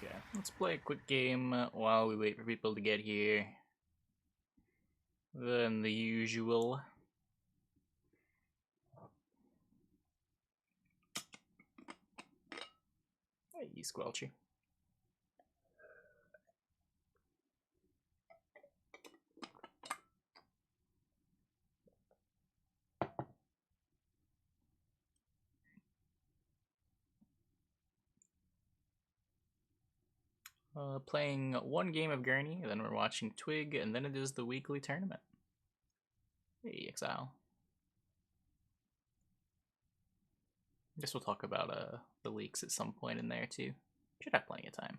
Okay, let's play a quick game while we wait for people to get here. Than the usual. Hey, Squelchy. Playing one game of Gurney, then we're watching Twig, and then it is the weekly tournament. Hey, Exile. Guess we'll talk about the leaks at some point in there too. Should have plenty of time.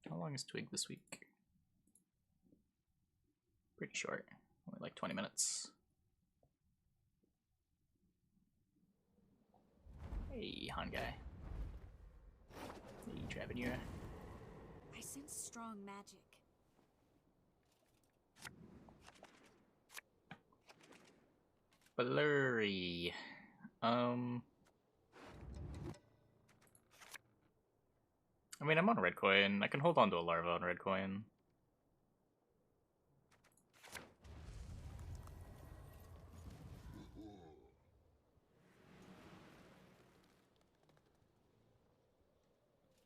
How long is Twig this week? Pretty short. Only like 20 minutes. Hey, Han guy. Hey, Travanura. I sense strong magic. Blurry. I mean, I'm on red coin. I can hold on to a larva on red coin.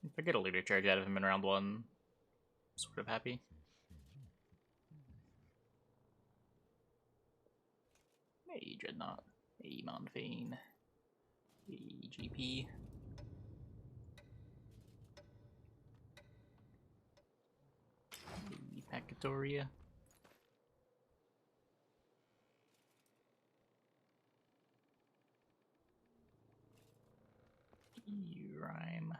If I get a leader charge out of him in round 1, I'm sort of happy. Hey, Dreadnought. Hey, Monfane. Hey, GP. Hey, Pacatoria. Hey, Rhyme.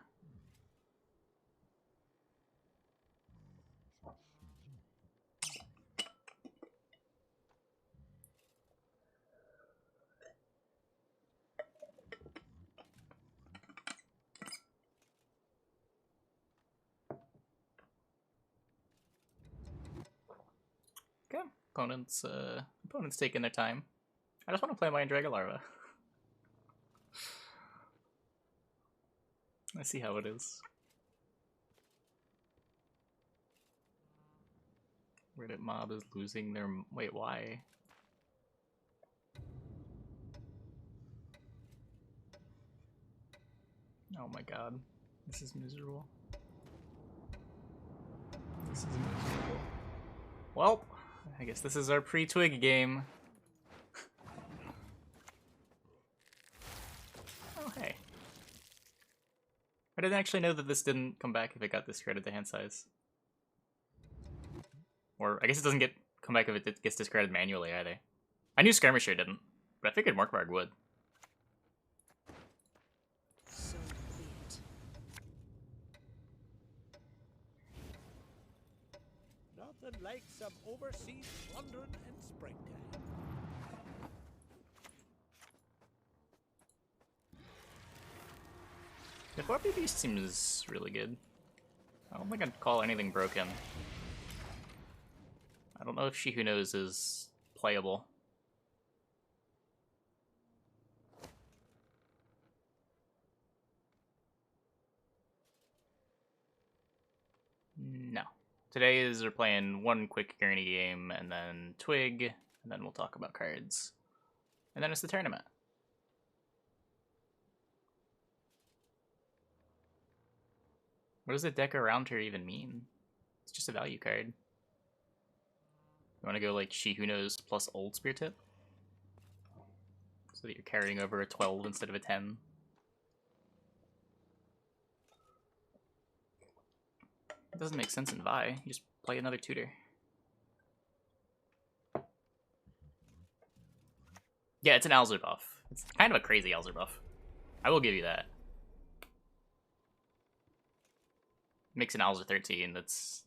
Okay, opponents taking their time. I just want to play my Dragon Larva. I see how it is. Reddit mob is losing their... Wait, why? Oh my god. This is miserable. This is miserable. Well, I guess this is our pre-Twig game. Oh, hey. I didn't actually know that this didn't come back if it got discarded to hand size. Or, I guess it doesn't come back if it gets discarded manually either. I knew Skirmisher didn't, but I figured Morkvarg would. So be it. Nothing like some overseas plundering in springtime. The 4P Beast seems really good. I don't think I'd call anything broken. I don't know if She Who Knows is playable. No. Today we're playing one quick Gurney game, and then Twig, and then we'll talk about cards. And then it's the tournament. What does the deck around her even mean? It's just a value card. You want to go like She Who Knows plus Old Spear Tip? So that you're carrying over a 12 instead of a 10. It doesn't make sense in Vi. You just play another tutor. Yeah, it's an Alzur buff. It's kind of a crazy Alzur buff. I will give you that. Makes an Alzur 13 that's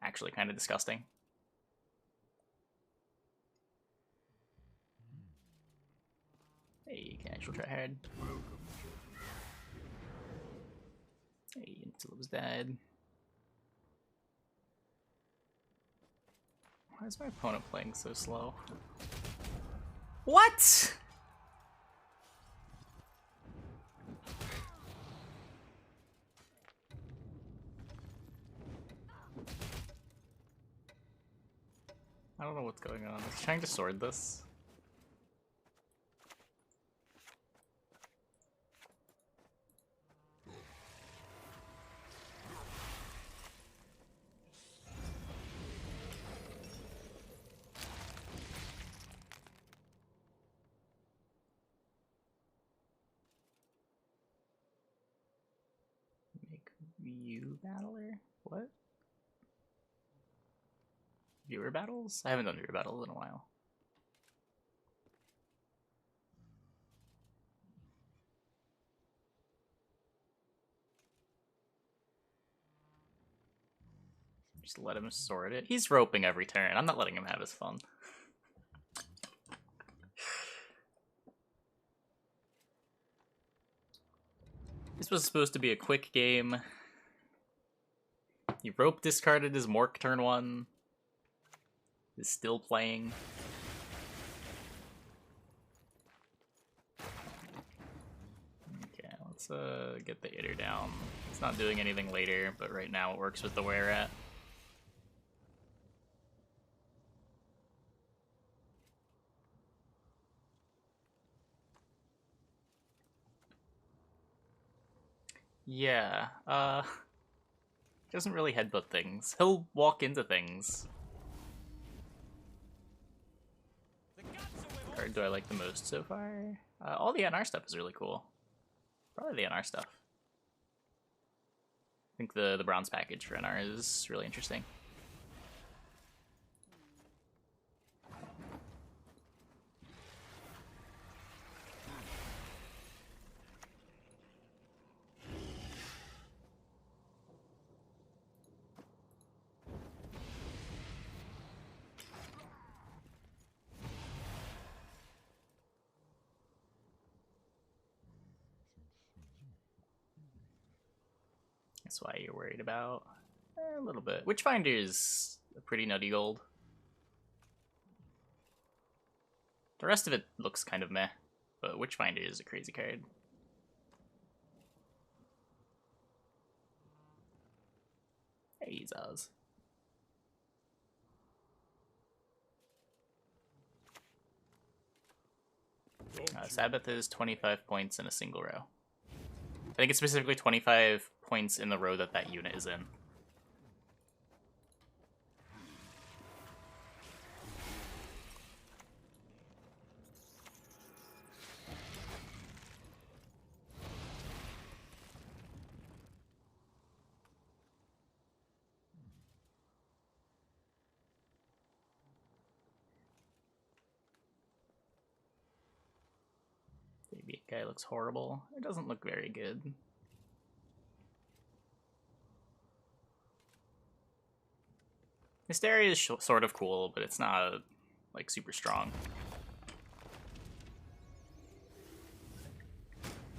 actually kind of disgusting. Hey, casual try hard. Hey, until it was dead. Why is my opponent playing so slow? What? I don't know what's going on. He's trying to sword this. Make view battler? What? Viewer battles? I haven't done viewer battles in a while. Just let him sword it. He's roping every turn. I'm not letting him have his fun. This was supposed to be a quick game. He rope discarded his Mork turn 1. Is still playing. Okay, let's get the hitter down. It's not doing anything later, but right now it works with the where at. Yeah, doesn't really headbutt things. He'll walk into things. What card do I like the most so far? All the NR stuff is really cool. Probably the NR stuff. I think the bronze package for NR is really interesting. That's why you're worried about a little bit. Witchfinder is a pretty nutty gold. The rest of it looks kind of meh, but Witchfinder is a crazy card. Hey, Zaz. Sabbath is 25 points in a single row. I think it's specifically 25 points in the row that that unit is in. Maybe a guy looks horrible. It doesn't look very good. Hysteria is sort of cool, but it's not, like, super strong.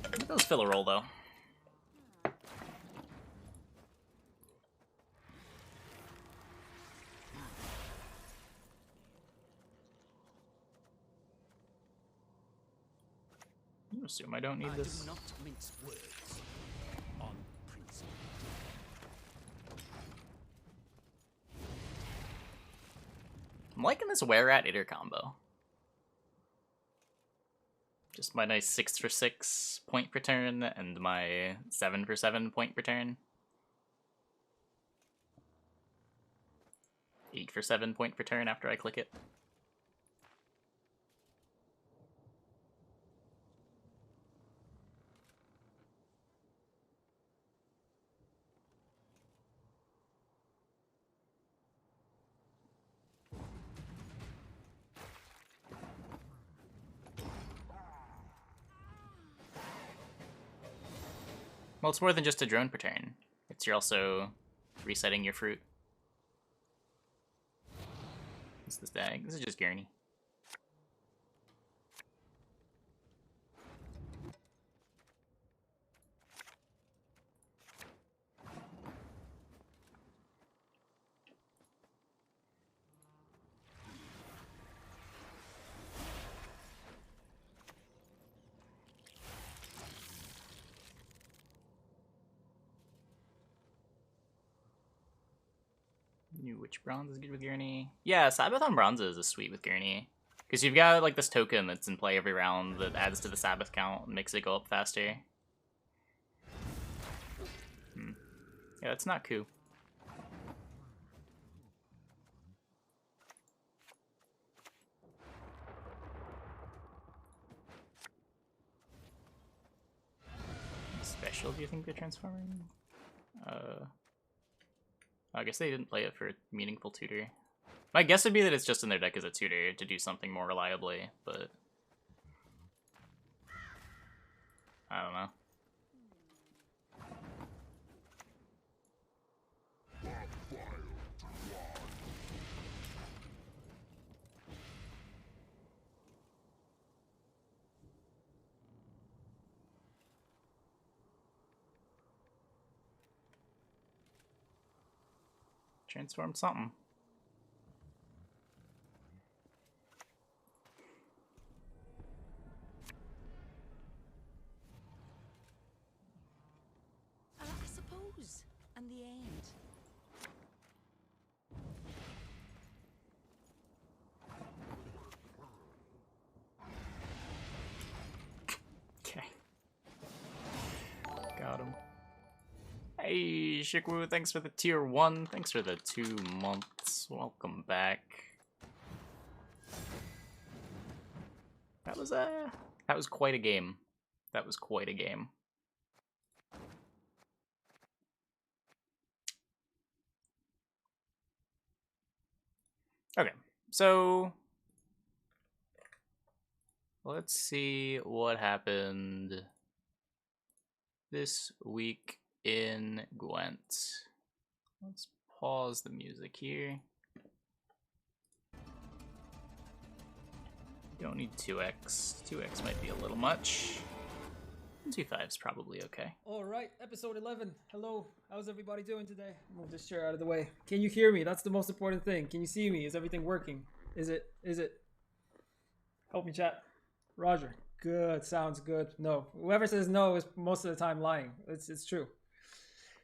It does fill a role, though. I assume I don't need this. I do not mince words on principle. I'm liking this Where At Itter combo. Just my nice 6 for 6 point per turn and my 7 for 7 point per turn. 8 for 7 point per turn after I click it. Well, it's more than just a drone per turn. You're also resetting your fruit. What's this bag? This is just Gurney. New Witch Bronze is good with Gurney. Yeah, Sabbath on Bronzes is sweet with Gurney. Because you've got like this token that's in play every round that adds to the Sabbath count and makes it go up faster. Yeah, that's not cool. Special, do you think they're transforming? I guess they didn't play it for meaningful tutor. My guess would be that it's just in their deck as a tutor to do something more reliably, but I don't know. Transform something. I suppose. And the end. Okay. Got him. Hey, Shikwu, thanks for the tier 1. Thanks for the 2 months. Welcome back. That was quite a game. That was quite a game. Okay, so let's see what happened this week in Gwent. Let's pause the music here. Don't need 2x. 2x might be a little much. 2.5 is probably okay. All right, episode 11. Hello, how's everybody doing today? Move this chair out of the way. Can you hear me? That's the most important thing. Can you see me? Is everything working? Is it? Help me, chat. Roger. Good. Sounds good. No. Whoever says no is most of the time lying. It's true.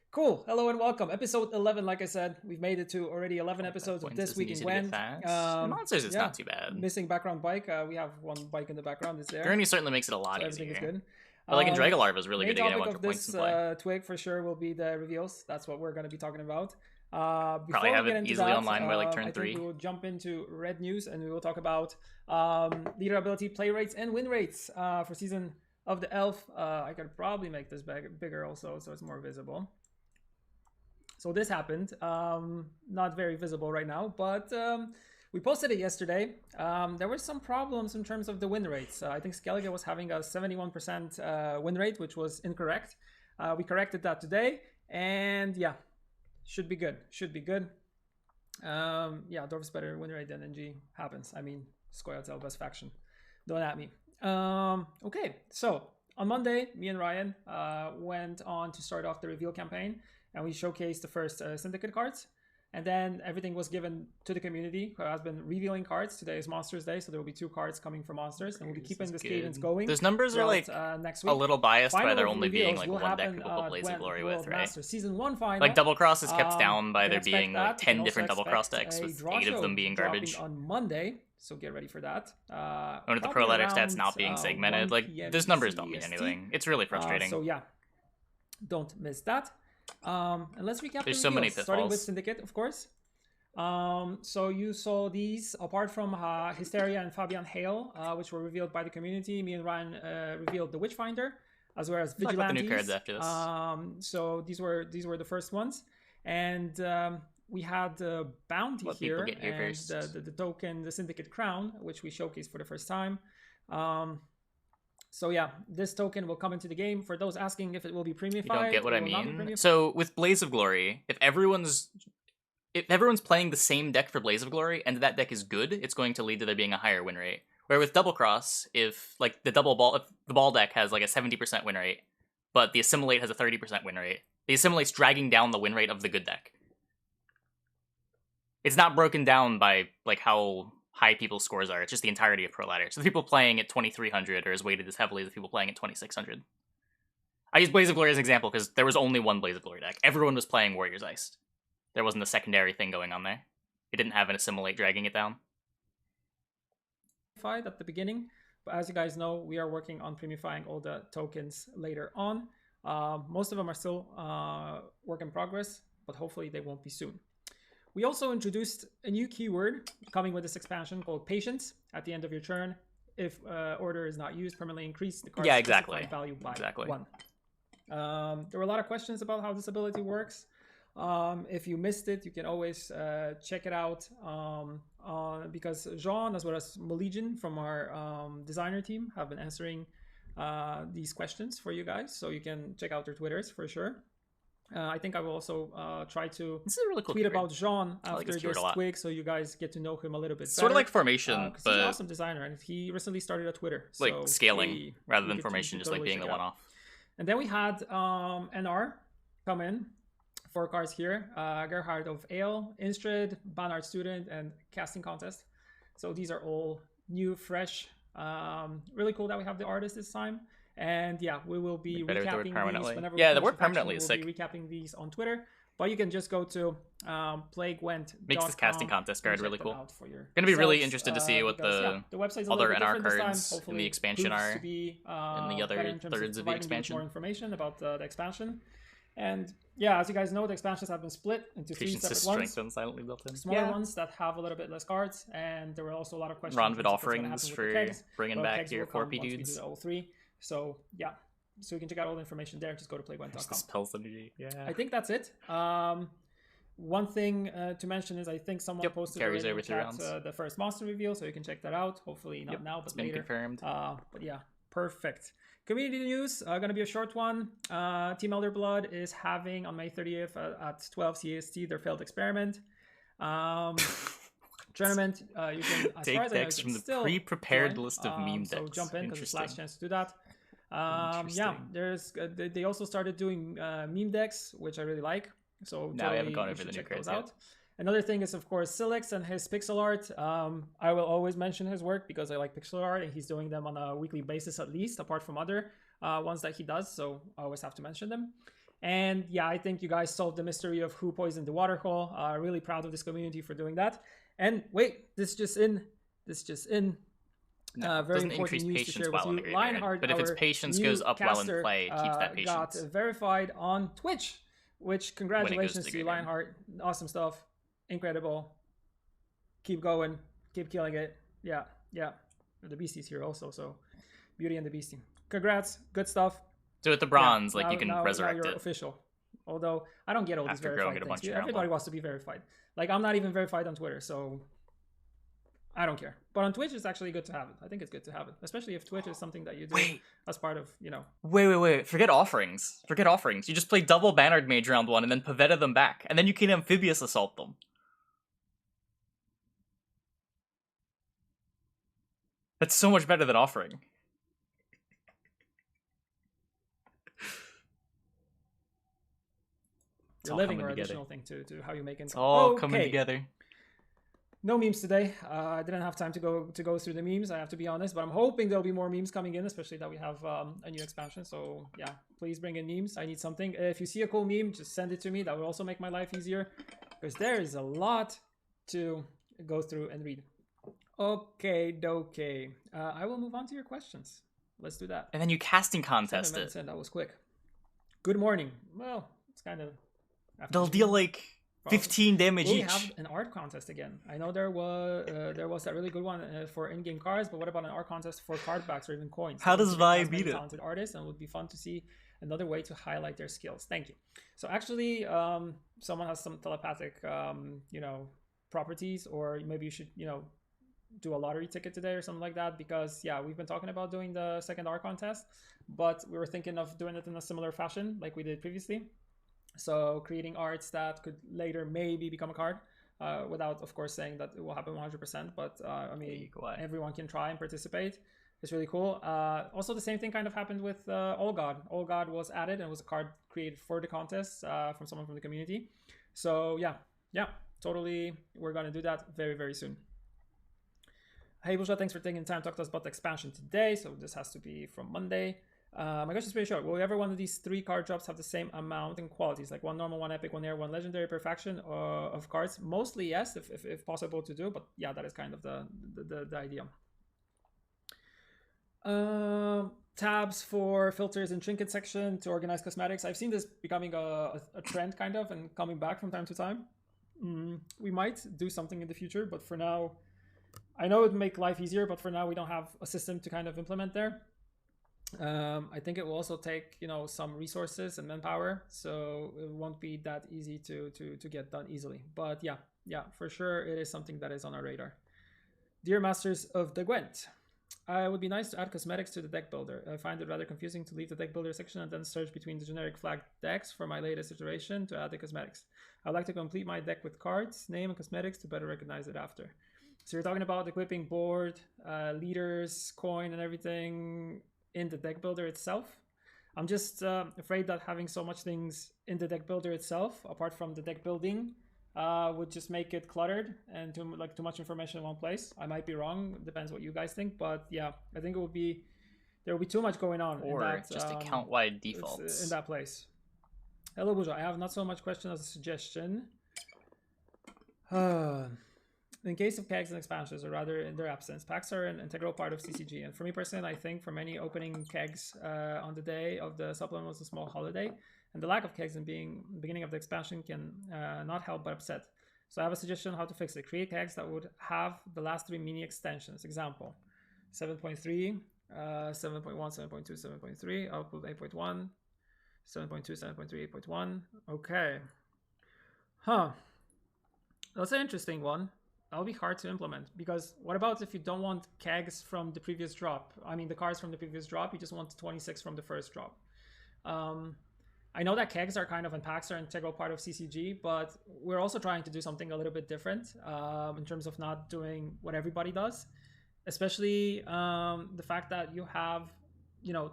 Cool. Hello and welcome. Episode 11, like I said, we've made it to already 11 episodes of This Week in Gwent. Monsters is not too bad. Missing background bike. We have one bike in the background. It's there. Gurney certainly makes it a lot easier. Everything is good. But like in Dragolarva is really good to get a bunch of of points in play. Twig for sure will be the reveals. That's what we're going to be talking about. Probably have it easily online by like turn 3. I think we will jump into red news and we will talk about leader ability, play rates, and win rates for Season of the Elf. I could probably make this bigger also so it's more visible. So this happened. Not very visible right now, but we posted it yesterday. There were some problems in terms of the win rates. I think Skellige was having a 71% win rate, which was incorrect. We corrected that today, and yeah, should be good. Yeah, Dorf's better win rate than NG. Happens. I mean, Skoyatel, best faction. Don't at me. Okay, so on Monday, me and Ryan went on to start off the reveal campaign, and we showcased the first Syndicate cards. And then everything was given to the community who has been revealing cards. Today is Monsters Day, so there will be 2 cards coming from Monsters, and we'll be keeping this cadence going. Those numbers are like next week. A little biased by there only being reveals like will one deck happen, people put Blaze of Glory with, right? Master Season 1 final. Like Double Cross is kept down by you there can being like expect that. You 10 can different also Double Cross expect decks a with draw 8 of show them being garbage. dropping on Monday, so get ready for that. And with the Pro Ladder stats not being segmented, like those numbers don't mean anything. It's really frustrating. So yeah, don't miss that. And let's recap. There's the so many reveals, starting with pitfalls. Syndicate, of course. So you saw these apart from Hysteria and Fabian Hale, which were revealed by the community. Me and Ryan revealed the Witchfinder, as well as Vigilantes. Talk about the new cards after this. So these were the first ones, and we had the bounty Let here, people get here and first. the token, the Syndicate Crown, which we showcased for the first time. So yeah, this token will come into the game. For those asking if it will be premiumified, You don't get what it I will not be mean? premiumified. So with Blaze of Glory, if everyone's playing the same deck for Blaze of Glory and that deck is good, it's going to lead to there being a higher win rate. Where with Double Cross, if like the ball deck has like a 70% win rate, but the Assimilate has a 30% win rate, the Assimilate's dragging down the win rate of the good deck. It's not broken down by like how high people's scores are, it's just the entirety of Pro Ladder. So the people playing at 2300 are as weighted as heavily as the people playing at 2600. I use Blaze of Glory as an example because there was only one Blaze of Glory deck. Everyone was playing Warriors Iced. there wasn't a secondary thing going on there. It didn't have an assimilate dragging it down. At the beginning, but as you guys know, we are working on premiumifying all the tokens later on. Most of them are still work in progress, but hopefully they won't be soon. We also introduced a new keyword coming with this expansion called patience. At the end of your turn, if order is not used, permanently increase the card's specified value by 1. There were a lot of questions about how this ability works. If you missed it, you can always check it out because Jean as well as Maligian from our designer team have been answering these questions for you guys, so you can check out their Twitters for sure. I think I will also try to really cool tweet keyword. about Jean after this this twig, so you guys get to know him a little bit better. Sort of like Formation, but he's an awesome designer, and he recently started a Twitter. Like so scaling rather than Formation, just like being the one-off. And then we had NR come in for cards here. Gerhard of Ale, Instrid, Banard Student, and Casting Contest. So these are all new, fresh. Really cool that we have the artist this time. And yeah, we will be recapping these whenever the word permanently is sick. We'll be recapping these on Twitter. But you can just go to playgwent.com. Makes this casting contest card really cool. Gonna be really interested to see what the other NR cards in the expansion are, in the other thirds of the expansion. More information about the expansion. And yeah, as you guys know, the expansions have been split into 3 separate ones. Silently built in. Smaller ones that have a little bit less cards, and there were also a lot of questions. Ronvid offerings for bringing back your Corpy dudes. All 3. So yeah, so you can check out all the information there. Just go to playgwent.com. Spells energy. Yeah. I think that's it. One thing to mention is I think someone posted carries over in chat, the first monster reveal, so you can check that out. Hopefully not now, but it's been later. Confirmed. But yeah, perfect. Community news, gonna be a short one. Team Elder Blood is having on May 30th at 12 CST their failed experiment. Tournament, you can take decks from the pre-prepared list of meme decks. So jump in because it's last chance to do that. Yeah, they also started doing meme decks, which I really like. So now we haven't gone over the new cards yet. Another thing is, of course, Silix and his pixel art. I will always mention his work because I like pixel art, and he's doing them on a weekly basis at least, apart from other ones that he does. So I always have to mention them. And yeah, I think you guys solved the mystery of who poisoned the waterhole. Really proud of this community for doing that. And wait, this just in. Very important news to share with you. Lionheart, but if its patience goes up while in play, keeps that patience. Got verified on Twitch, which congratulations to you, Lionheart. Awesome stuff. Incredible. Keep going. Keep killing it. Yeah. The Beastie's here also, so Beauty and the Beastie. Congrats. Good stuff. So with the bronze, you can resurrect now you're it. Official. Although I don't get all After these verified things. Everybody wants to be verified. I'm not even verified on Twitter, so I don't care. But on Twitch, it's actually good to have it. I think it's good to have it, especially if Twitch is something that you do as part of, Wait. Forget offerings. You just play double Bannered Mage round 1 and then Pavetta them back, and then you can Amphibious Assault them. That's so much better than offering. Your living or additional thing to how you make income. It's all coming together. No memes today. I didn't have time to go through the memes, I have to be honest, but I'm hoping there'll be more memes coming in, especially that we have a new expansion. So yeah, please bring in memes. I need something. If you see a cool meme, just send it to me. That will also make my life easier, because there is a lot to go through and read. Okay. I will move on to your questions. Let's do that. And then you casting contest it. That was quick. Good morning. Well, it's kind of... They'll deal 15 damage each. We have an art contest again. I know there was that really good one for in-game cards, but what about an art contest for card backs or even coins? How does Vi beat it? Talented artists, and it would be fun to see another way to highlight their skills. Thank you. So actually, someone has some telepathic, properties, or maybe you should, do a lottery ticket today or something like that, because yeah, we've been talking about doing the second art contest, but we were thinking of doing it in a similar fashion like we did previously. So creating arts that could later maybe become a card, without of course saying that it will happen 100%, but everyone can try and participate. It's really cool. Also the same thing kind of happened with All God. All God was added and was a card created for the contest from someone from the community. So yeah, totally, we're gonna do that very, very soon. Hey Busha, thanks for taking the time to talk to us about the expansion today. So this has to be from Monday. My question is pretty short. Will every one of these 3 card drops have the same amount and qualities, like 1 normal, 1 epic, 1 rare, 1 legendary per faction of cards? Mostly yes, if possible to do, but yeah, that is kind of the idea. Tabs for filters and trinket section to organize cosmetics. I've seen this becoming a trend kind of and coming back from time to time. We might do something in the future, but for now, I know it would make life easier, but for now we don't have a system to kind of implement there. I think it will also take, you know, some resources and manpower, so it won't be that easy to get done easily. But yeah, for sure it is something that is on our radar. Dear Masters of the Gwent, it would be nice to add cosmetics to the deck builder. I find it rather confusing to leave the deck builder section and then search between the generic flag decks for my latest iteration to add the cosmetics. I'd like to complete my deck with cards, name, and cosmetics to better recognize it after. So you're talking about equipping board, leaders, coin, and everything in the deck builder itself. I'm just afraid that having so much things in the deck builder itself, apart from the deck building, would just make it cluttered and too much information in one place. I might be wrong. Depends what you guys think, but yeah, I think there will be too much going on. Or in that, just account-wide defaults in that place. Hello, Buja. I have not so much question as a suggestion. In case of kegs and expansions, or rather in their absence, packs are an integral part of CCG. And for me personally, I think for many, opening kegs on the day of the supplement was a small holiday. And the lack of kegs in being beginning of the expansion can not help but upset. So I have a suggestion on how to fix it. Create kegs that would have the last 3 mini extensions. Example, 7.3, 7.1, 7.2, 7.3, output 8.1, 7.2, 7.3, 8.1. Okay. That's an interesting one. That'll be hard to implement, because what about if you don't want kegs from the previous drop? I mean, the cards from the previous drop, you just want 26 from the first drop. I know that kegs are kind of, and packs are an integral part of CCG, but we're also trying to do something a little bit different in terms of not doing what everybody does, especially the fact that you have,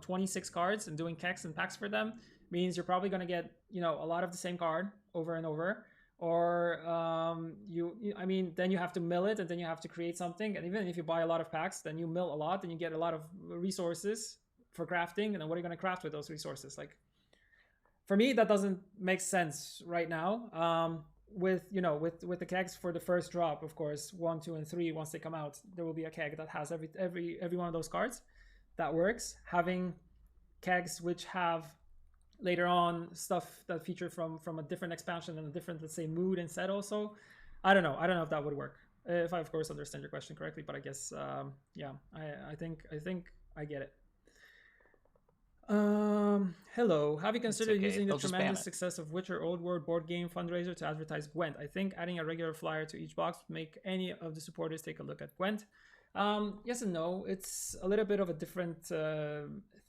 26 cards, and doing kegs and packs for them means you're probably going to get, a lot of the same card over and over. Or then you have to mill it, and then you have to create something. And even if you buy a lot of packs, then you mill a lot, and you get a lot of resources for crafting. And then what are you going to craft with those resources? Like, for me, that doesn't make sense right now. With the kegs for the first drop, of course, 1, 2, and 3. Once they come out, there will be a keg that has every one of those cards. That works. Having kegs which have later on stuff that feature from a different expansion and a different, let's say, mood and set also. I don't know if that would work, if I of course understand your question correctly, but I guess I think I get it. Hello, have you considered using the tremendous success of Witcher Old World board game fundraiser to advertise Gwent? I think adding a regular flyer to each box would make any of the supporters take a look at Gwent. Yes and no. It's a little bit of a different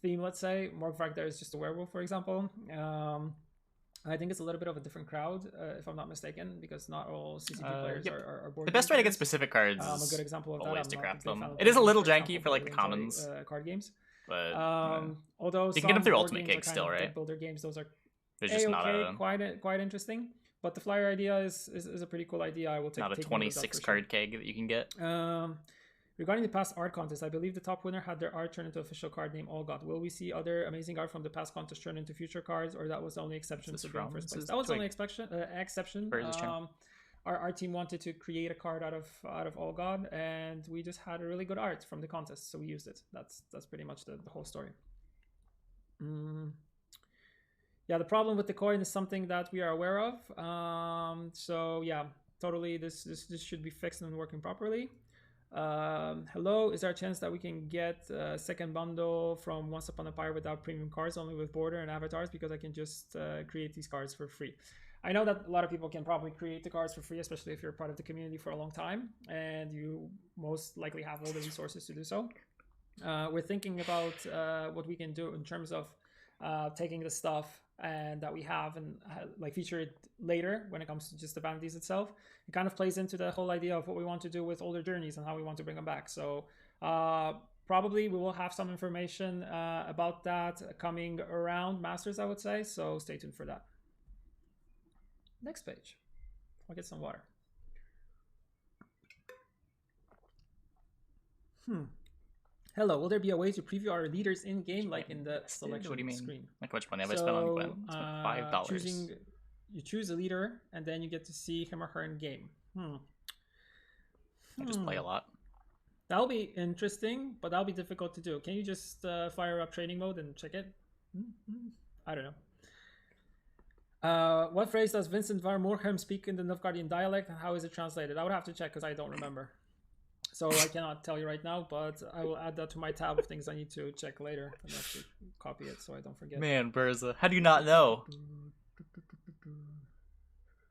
theme, let's say. Morgvark there is just a werewolf, for example. I think it's a little bit of a different crowd, if I'm not mistaken, because not all CCG players are board. The best way to get specific cards a good example of always that. to craft them. It is a little janky for like the commons card games, but although you can get them through Ultimate Cake still, right? Builder games, those are just not quite interesting. But the flyer idea is a pretty cool idea. I will take not a 26 card keg that you can get. Regarding the past art contest, I believe the top winner had their art turned into official card named Olgot. Will we see other amazing art from the past contest turned into future cards, or that was the only exception to the first place? That was the only exception. Our team wanted to create a card out of Olgot, and we just had a really good art from the contest, so we used it. That's pretty much the whole story. Yeah, the problem with the coin is something that we are aware of. So yeah, totally, this should be fixed and working properly. Hello, is there a chance that we can get a second bundle from Once Upon a Pyre without premium cards, only with border and avatars, because I can just create these cards for free? I know that a lot of people can probably create the cards for free, especially if you're part of the community for a long time and you most likely have all the resources to do so. We're thinking about what we can do in terms of taking the stuff and that we have and like feature it later when it comes to just the vanities itself. It kind of plays into the whole idea of what we want to do with older journeys and how we want to bring them back. So probably we will have some information about that coming around Masters, I would say. So stay tuned for that. Next page. I'll get some water. Hello, will there be a way to preview our leaders in game, like in the Invested? selection What do you mean? screen? Like, how much money have I spent on Gwent? I spent $5. You choose a leader, and then you get to see him or her in game. I just play a lot. That'll be interesting, but that'll be difficult to do. Can you just fire up training mode and check it? I don't know. What phrase does Vincent Van Moorhem speak in the Nilfgaardian dialect, and how is it translated? I would have to check because I don't remember. So I cannot tell you right now, but I will add that to my tab of things I need to check later and actually copy it so I don't forget. Man, Berza, how do you not know?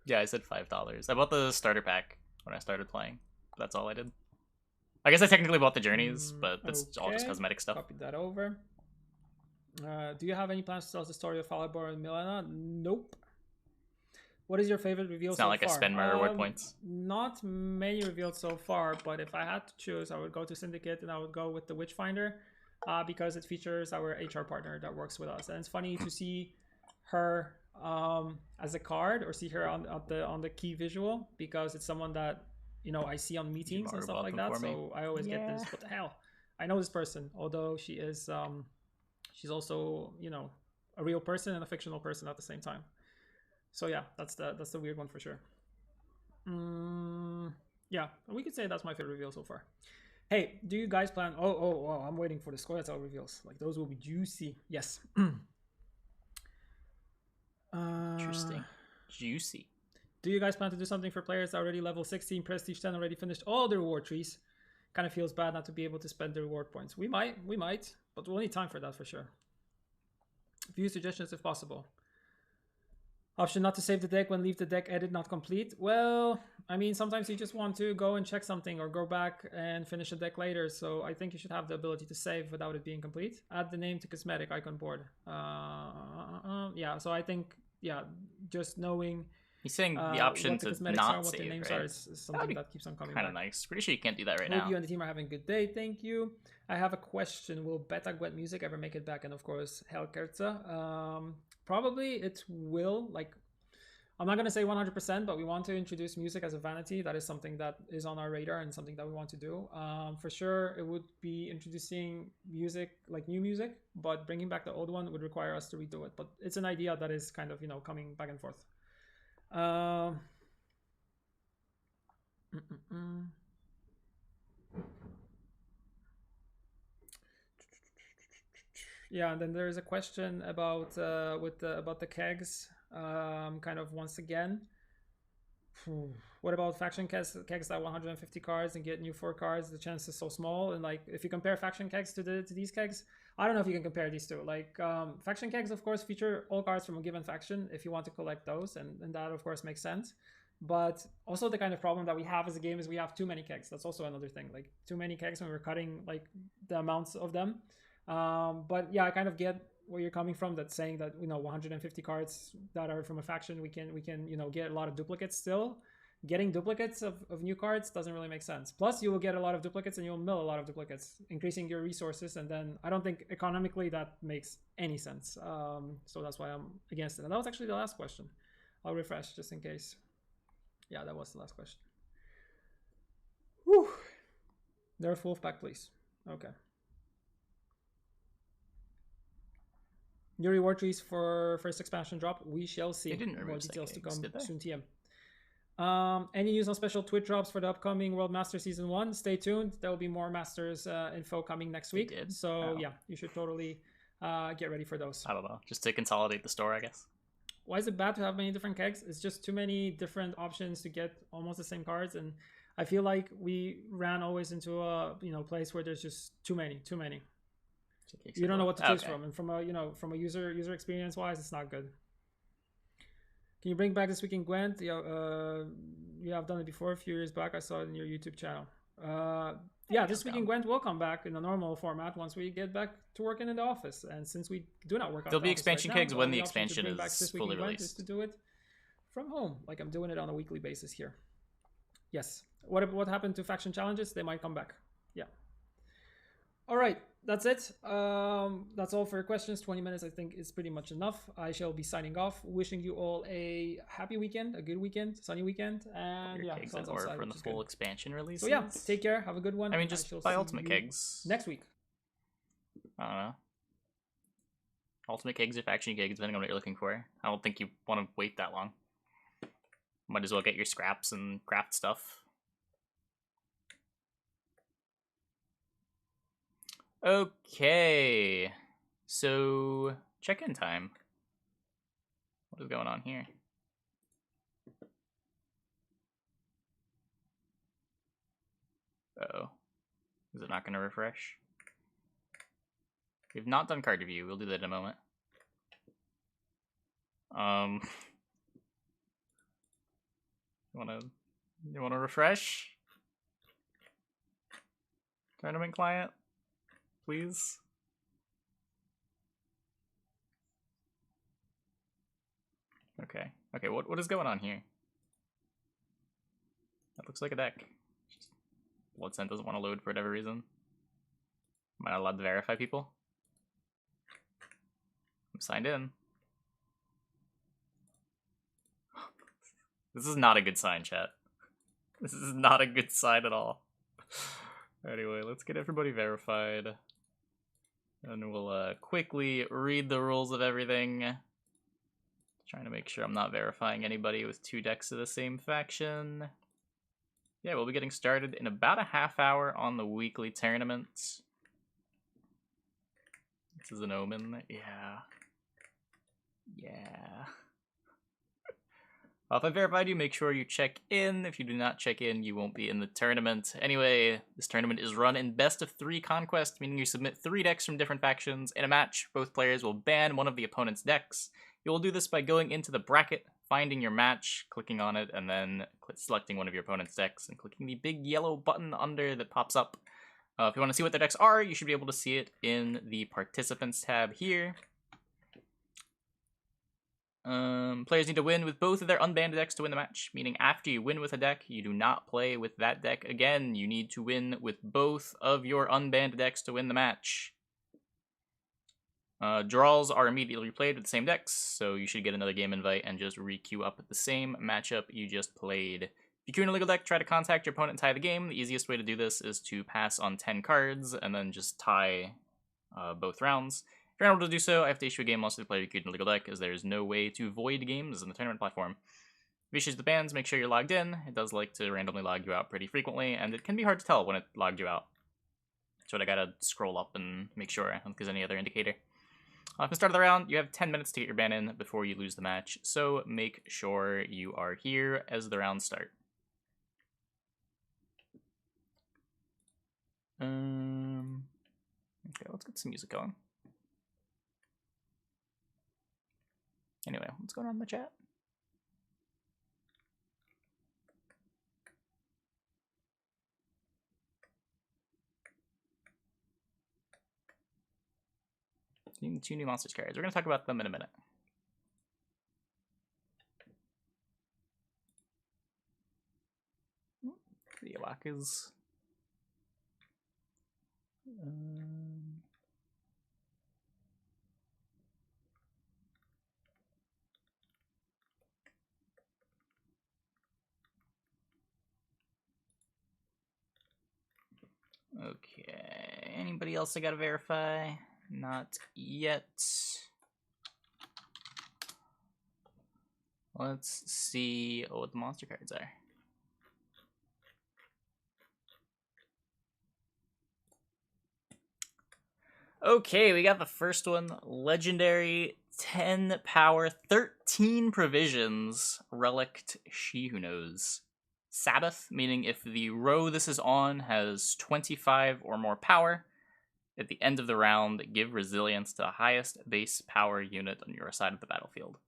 Yeah, I said $5. I bought the starter pack when I started playing. That's all I did. I guess I technically bought the journeys, but that's all just cosmetic stuff. Copy that over. Do you have any plans to tell the story of Falibor and Milena? Nope. What is your favorite reveal so far? It's not like I spend my reward points. Not many revealed so far, but if I had to choose, I would go to Syndicate and I would go with the Witchfinder because it features our HR partner that works with us. And it's funny to see her as a card or see her on the key visual because it's someone that, you know, I see on meetings and stuff like that. So I always get this, what the hell? I know this person, although she is, she's also, you know, a real person and a fictional person at the same time. So yeah, that's the weird one for sure. Yeah, we could say that's my favorite reveal so far. Hey, do you guys plan? Oh, I'm waiting for the Scoia'tael reveals. Like those will be juicy. Yes. Interesting. Juicy. Do you guys plan to do something for players already level 16, Prestige 10, already finished all the reward trees? Kind of feels bad not to be able to spend the reward points. We might, but we'll need time for that for sure. View suggestions if possible. Option not to save the deck when leave the deck edit not complete. Well, I mean, sometimes you just want to go and check something or go back and finish a deck later. So I think you should have the ability to save without it being complete. Add the name to cosmetic icon board. Yeah, so I think, yeah, just knowing... He's saying the option to not save, names right? is something that keeps on coming Kind back. of nice. Pretty sure you can't do that right now. Hope you and the team are having a good day. Thank you. I have a question. Will Beta Gwent music ever make it back? And of course, Hellkerze. Probably it will. Like, I'm not going to say 100%, but we want to introduce music as a vanity. That is something that is on our radar and something that we want to do. For sure, it would be introducing music, like new music, but bringing back the old one would require us to redo it. But it's an idea that is kind of, you know, coming back and forth. Yeah, and then there's a question about about the kegs. Kind of once again, what about faction kegs that 150 cards and get new 4 cards? The chance is so small, and like if you compare faction kegs to these kegs, I don't know if you can compare these two. Like faction kegs, of course, feature all cards from a given faction if you want to collect those, and that of course makes sense. But also the kind of problem that we have as a game is we have too many kegs. That's also another thing. Like too many kegs when we're cutting like the amounts of them. But yeah, I kind of get where you're coming from. That's saying that, you know, 150 cards that are from a faction, we can you know, get a lot of duplicates still. Getting duplicates of new cards doesn't really make sense. Plus, you will get a lot of duplicates and you'll mill a lot of duplicates, increasing your resources. And then I don't think economically that makes any sense. So that's why I'm against it. And that was actually the last question. I'll refresh just in case. Yeah, that was the last question. Whew. Nerf Wolfpack, please. Okay. New reward trees for first expansion drop. We shall see. More details to come soon. TM. Any news on special Twitch drops for the upcoming World Master Season 1? Stay tuned. There will be more Masters info coming next week. So yeah, you should totally get ready for those. I don't know. Just to consolidate the store, I guess. Why is it bad to have many different kegs? It's just too many different options to get almost the same cards, and I feel like we ran always into a place where there's just too many. You don't know what to choose from, and from a user experience wise, it's not good. Can you bring back This Week in Gwent? Yeah, I've done it before a few years back. I saw it in your YouTube channel. Yeah, This Week in Gwent will come back in a normal format once we get back to working in the office. And since we do not work, there'll be expansion kegs when the expansion is fully released. Is to do it from home, like I'm doing it on a weekly basis here. Yes. What happened to faction challenges? They might come back. Yeah. All right. That's it. That's all for your questions. 20 minutes, I think, is pretty much enough. I shall be signing off. Wishing you all a happy weekend, a good weekend, sunny weekend, and yeah, kegs in order for the full expansion release. So yeah, take care. Have a good one. I mean, just buy ultimate kegs next week. I don't know. Ultimate kegs or faction kegs, depending on what you're looking for. I don't think you want to wait that long. Might as well get your scraps and craft stuff. Okay. So, check-in time. What is going on here? Uh-oh. Is it not going to refresh? We've not done card review. We'll do that in a moment. You wanna refresh? Tournament client, please. Okay. Okay, what is going on here? That looks like a deck. Bloodsent doesn't want to load for whatever reason. Am I not allowed to verify people? I'm signed in. This is not a good sign, chat. This is not a good sign at all. Anyway, let's get everybody verified. And we'll quickly read the rules of everything. Trying to make sure I'm not verifying anybody with 2 decks of the same faction. Yeah, we'll be getting started in about a half hour on the weekly tournament. This is an omen. Yeah. Yeah. Well, if I verified you, make sure you check in. If you do not check in, you won't be in the tournament. Anyway, this tournament is run in best of 3 conquest, meaning you submit 3 decks from different factions. In a match, both players will ban one of the opponent's decks. You will do this by going into the bracket, finding your match, clicking on it, and then selecting one of your opponent's decks and clicking the big yellow button under that pops up. If you want to see what their decks are, you should be able to see it in the Participants tab here. Players need to win with both of their unbanned decks to win the match, meaning after you win with a deck, you do not play with that deck again. You need to win with both of your unbanned decks to win the match. Draws are immediately replayed with the same decks, so you should get another game invite and just re-queue up the same matchup you just played. If you queue in a legal deck, try to contact your opponent and tie the game. The easiest way to do this is to pass on 10 cards and then just tie both rounds. If you're unable to do so, I have to issue a game loss to the player queued in a legal deck, as there is no way to void games in the tournament platform. If you issues the bans, make sure you're logged in. It does like to randomly log you out pretty frequently, and it can be hard to tell when it logged you out. So I gotta scroll up and make sure if there's any other indicator. At the start of the round, you have 10 minutes to get your ban in before you lose the match, so make sure you are here as the rounds start. Okay, let's get some music going. Anyway, what's going on in the chat? Need 2 new monsters cards. We're going to talk about them in a minute. The Alakas. Okay, anybody else I gotta verify? Not yet. Let's see what the monster cards are. Okay, we got the first one. Legendary 10 power, 13 provisions, Relict She Who Knows. Sabbath, meaning if the row this is on has 25 or more power, at the end of the round, give resilience to the highest base power unit on your side of the battlefield.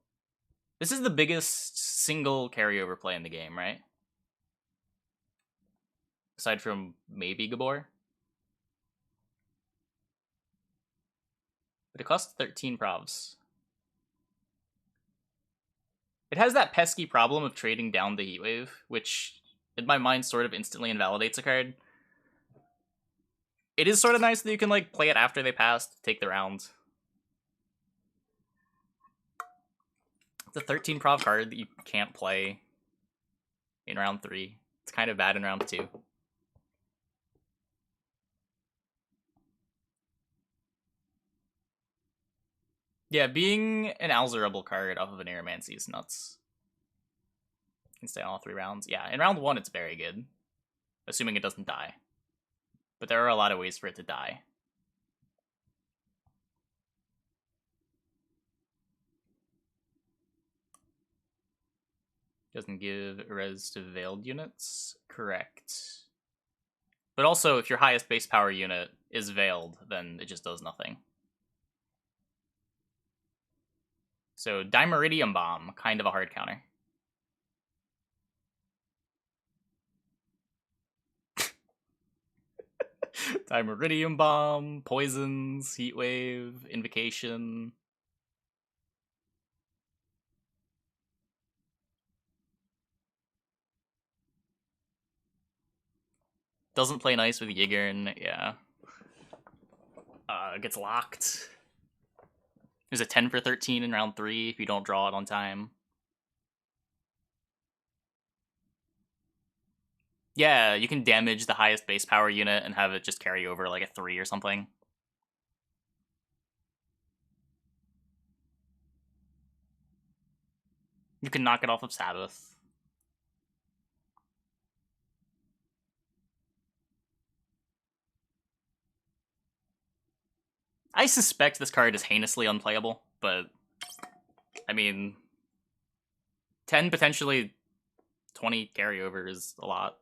This is the biggest single carryover play in the game, right? Aside from maybe Gabor. But it costs 13 provs. It has that pesky problem of trading down the Heatwave, which in my mind sort of instantly invalidates a card. It is sort of nice that you can like play it after they passed, take the round. It's a 13 prov card that you can't play in round 3. It's kind of bad in round 2. Yeah, being an Alzerable card off of an Aeromancy is nuts. Can stay on all 3 rounds. Yeah, in round 1 it's very good. Assuming it doesn't die. But there are a lot of ways for it to die. Doesn't give res to veiled units? Correct. But also, if your highest base power unit is veiled, then it just does nothing. So, Dimeridium Bomb, kind of a hard counter. Dimeridium Bomb, Poisons, Heatwave, Invocation. Doesn't play nice with Yigern, yeah. Gets locked. There's a 10 for 13 in round 3 if you don't draw it on time. Yeah, you can damage the highest base power unit and have it just carry over like a 3 or something. You can knock it off of Sabbath. I suspect this card is heinously unplayable, but I mean, 10 potentially 20 carryover is a lot.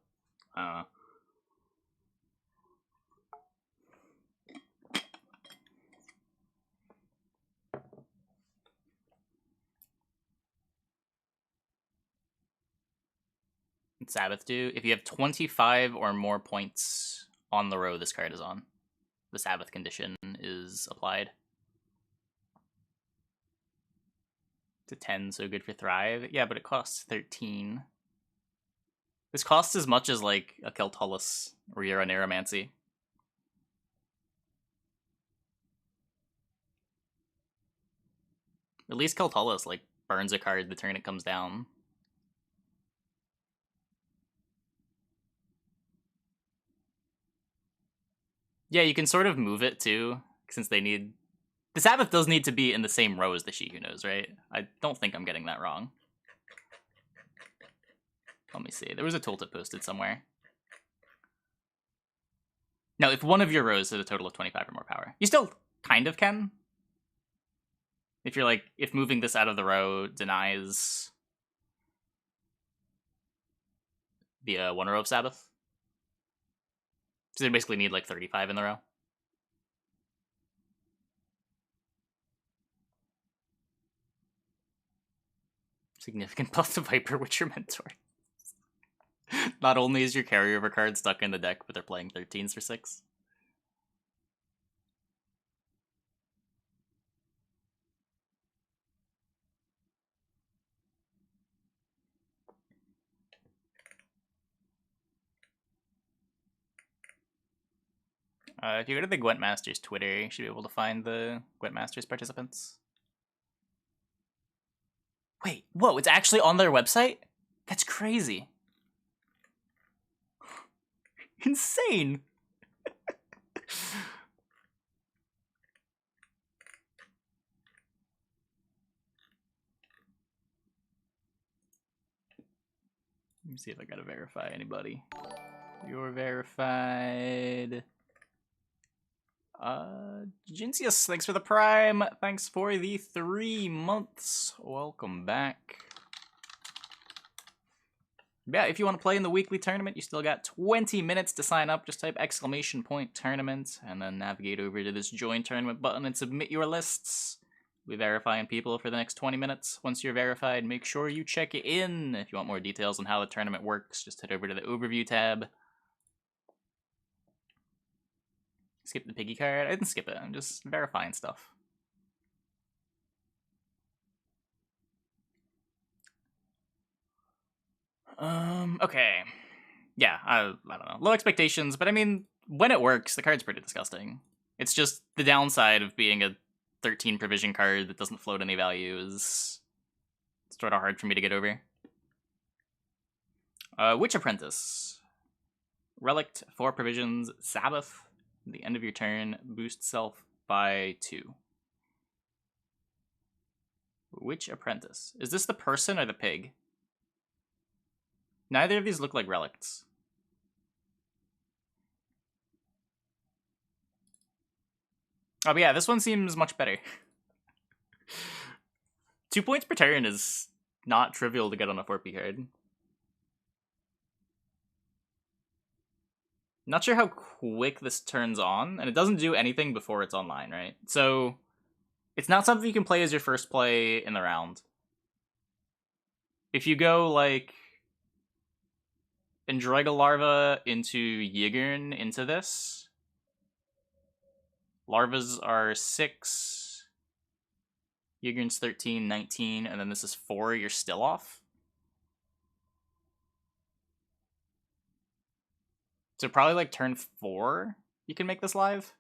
What's Sabbath do? If you have 25 or more points on the row this card is on, the Sabbath condition is applied. To 10, so good for Thrive. Yeah, but it costs 13. This costs as much as like a Keltullus or you're an Aeromancy. At least Keltullus like burns a card the turn it comes down. Yeah, you can sort of move it too, since they need... The Sabbath does need to be in the same row as the She Who Knows, right? I don't think I'm getting that wrong. Let me see. There was a tooltip posted somewhere. No, if one of your rows has a total of 25 or more power. You still kind of can. If you're like, if moving this out of the row denies the 1 row of Sabbath. So they basically need like 35 in the row. Significant buff to Viper Witcher Mentor. Not only is your carryover card stuck in the deck, but they're playing 13s for 6. If you go to the Gwent Masters Twitter, you should be able to find the Gwent Masters participants. Wait, whoa, it's actually on their website? That's crazy. Insane. Let me see if I gotta verify anybody. You're verified. Jinsius, thanks for the Prime. Thanks for the 3 months. Welcome back. Yeah, if you want to play in the weekly tournament, you still got 20 minutes to sign up. Just type !tournament and then navigate over to this join tournament button and submit your lists. We'll be verifying people for the next 20 minutes. Once you're verified, make sure you check in. If you want more details on how the tournament works, just head over to the overview tab. Skip the piggy card? I didn't skip it. I'm just verifying stuff. Okay. Yeah, I don't know. Low expectations, but I mean, when it works, the card's pretty disgusting. It's just the downside of being a 13 provision card that doesn't float any value is sort of hard for me to get over. Witch Apprentice. Relict, 4 provisions, Sabbath. At the end of your turn, boost self by 2. Which apprentice? Is this the person or the pig? Neither of these look like relics. Oh, but yeah, this one seems much better. 2 points per turn is not trivial to get on a 4P card. Not sure how quick this turns on, and it doesn't do anything before it's online, right? So, it's not something you can play as your first play in the round. If you go, like, Androiga Larva into Yigern into this, Larvas are 6, Yigern's 13, 19, and then this is 4, you're still off. So probably like turn 4, you can make this live.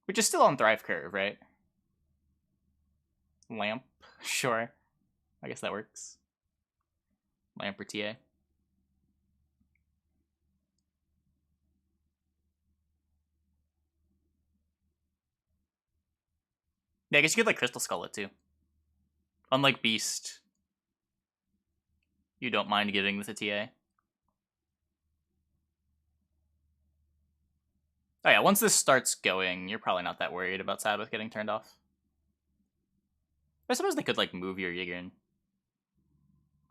Which is still on Thrive Curve, right? Lamp, sure. I guess that works. Lamp or TA. Yeah, I guess you could like Crystal Skull it too. Unlike Beast, you don't mind giving this a TA. Oh yeah, once this starts going, you're probably not that worried about Sabbath getting turned off. I suppose they could like move your Yigern.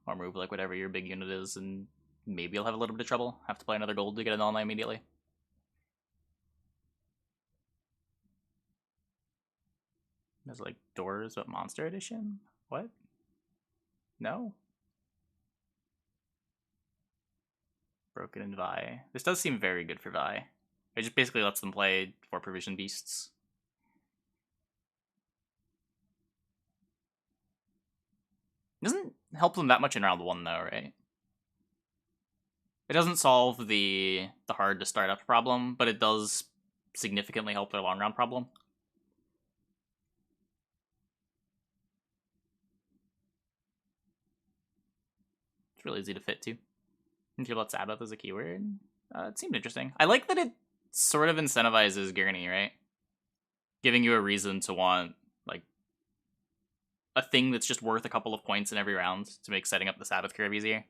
Or move like whatever your big unit is, and maybe you'll have a little bit of trouble. Have to play another gold to get an online immediately. There's like Doors but Monster Edition? What? No? Broken and Vi. This does seem very good for Vi. It just basically lets them play 4 provision beasts. Doesn't help them that much in round 1 though, right? It doesn't solve the hard to start up problem, but it does significantly help their long round problem. It's really easy to fit too. If you let Sabbath as a keyword, it seemed interesting. I like that it sort of incentivizes Gurney, right? Giving you a reason to want, like, a thing that's just worth a couple of points in every round to make setting up the Sabbath curve easier.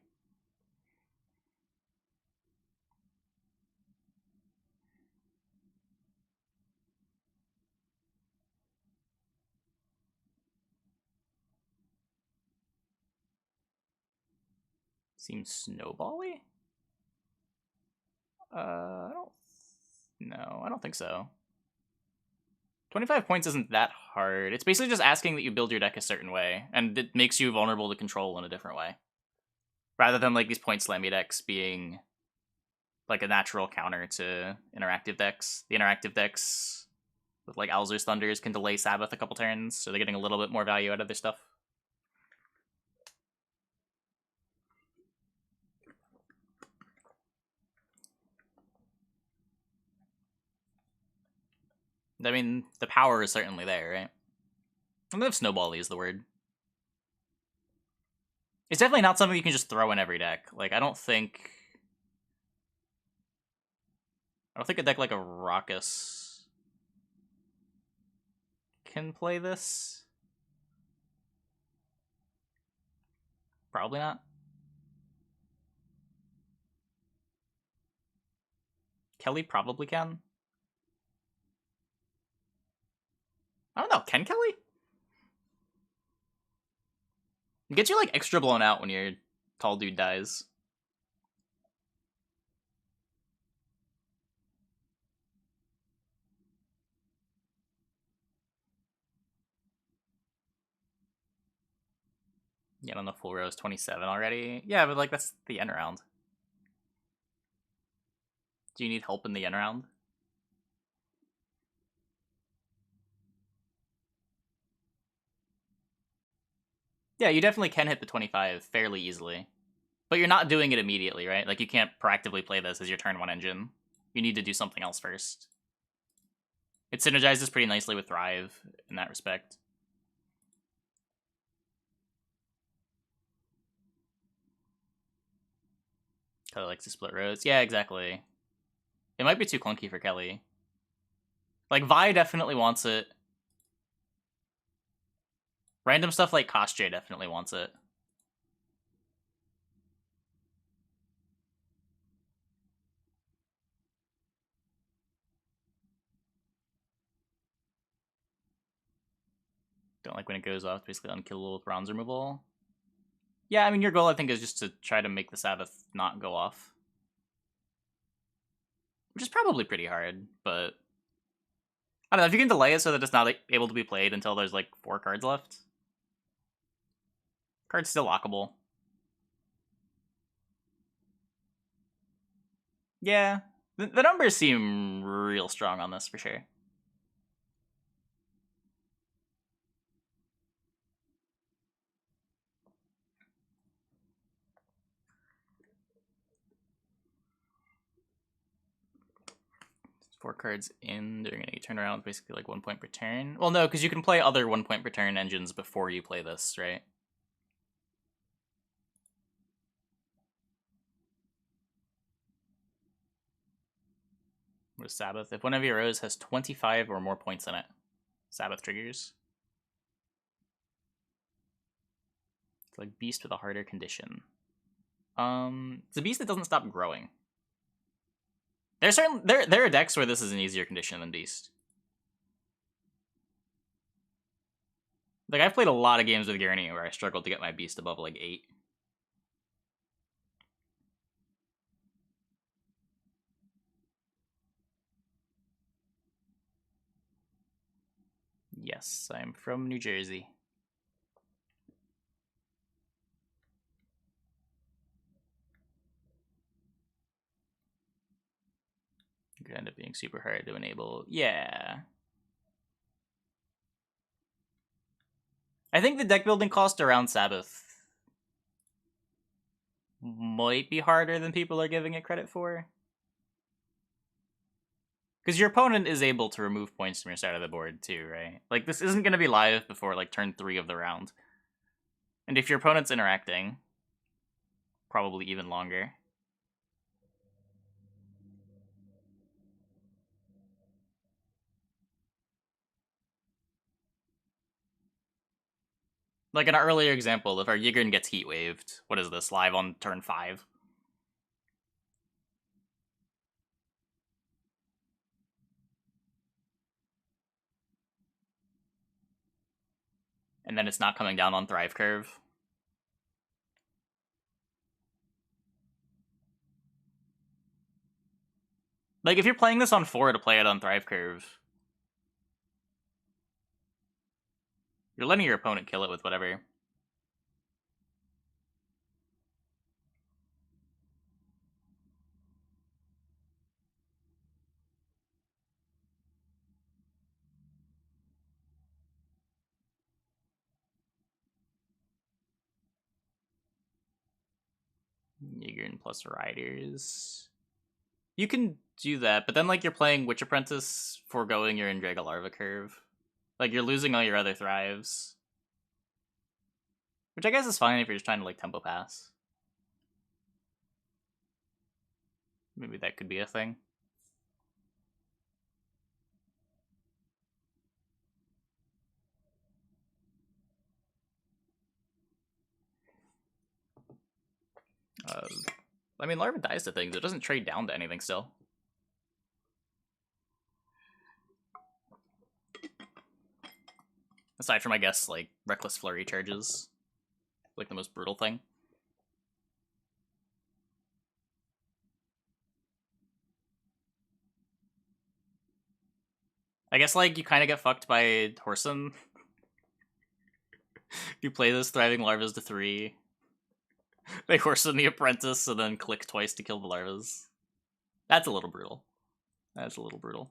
Seems snowbally? I don't... No, I don't think so. 25 points isn't that hard. It's basically just asking that you build your deck a certain way, and it makes you vulnerable to control in a different way. Rather than, like, these point slammy decks being, like, a natural counter to interactive decks. The interactive decks with, like, Alzur's Thunders can delay Sabbath a couple turns, so they're getting a little bit more value out of their stuff. I mean, the power is certainly there, right? I don't know if snowbally is the word. It's definitely not something you can just throw in every deck. Like, I don't think a deck like a Raucous can play this. Probably not. Kelly probably can. I don't know, can Kelly? It gets you, like, extra blown out when your tall dude dies. Yeah, on the full row is 27 already. Yeah, but, like, that's the end round. Do you need help in the end round? Yeah, you definitely can hit the 25 fairly easily. But you're not doing it immediately, right? Like, you can't proactively play this as your turn 1 engine. You need to do something else first. It synergizes pretty nicely with Thrive in that respect. Kelly likes to split rows. Yeah, exactly. It might be too clunky for Kelly. Like, Vi definitely wants it. Random stuff like Koshche definitely wants it. Don't like when it goes off, basically unkillable with bronze removal. Yeah, I mean, your goal, I think, is just to try to make the Sabbath not go off. Which is probably pretty hard, but... I don't know, if you can delay it so that it's not able to be played until there's, like, 4 cards left. Card's still lockable. Yeah, the numbers seem real strong on this, for sure. Four cards in, they're gonna turn around with basically like 1 point per turn. Well, no, because you can play other 1 point per turn engines before you play this, right? What is Sabbath? If one of your rows has 25 or more points in it, Sabbath triggers. It's like Beast with a harder condition. It's a beast that doesn't stop growing. There are decks where this is an easier condition than Beast. Like, I've played a lot of games with Gurney where I struggled to get my Beast above, like, 8. Yes, I'm from New Jersey. It could end up being super hard to enable. Yeah. I think the deck building cost around Sabbath might be harder than people are giving it credit for. Because your opponent is able to remove points from your side of the board too, right? Like, this isn't going to be live before, like, turn 3 of the round. And if your opponent's interacting, probably even longer. Like an earlier example, if our Yigern gets heat waved, what is this, live on turn 5? And then it's not coming down on Thrive Curve. Like, if you're playing this on 4 to play it on Thrive Curve, you're letting your opponent kill it with whatever. Yigern plus Riders. You can do that, but then, like, you're playing Witch Apprentice, foregoing your Indraga Larva Curve. Like, you're losing all your other Thrives. Which I guess is fine if you're just trying to, like, tempo pass. Maybe that could be a thing. I mean, Larva dies to things. It doesn't trade down to anything still. Aside from, I guess, like, Reckless Flurry charges. Like, the most brutal thing. I guess, like, you kind of get fucked by Horson. You play this Thriving Larvas to 3. They Horson the Apprentice and then click twice to kill the Larvas. That's a little brutal. That's a little brutal.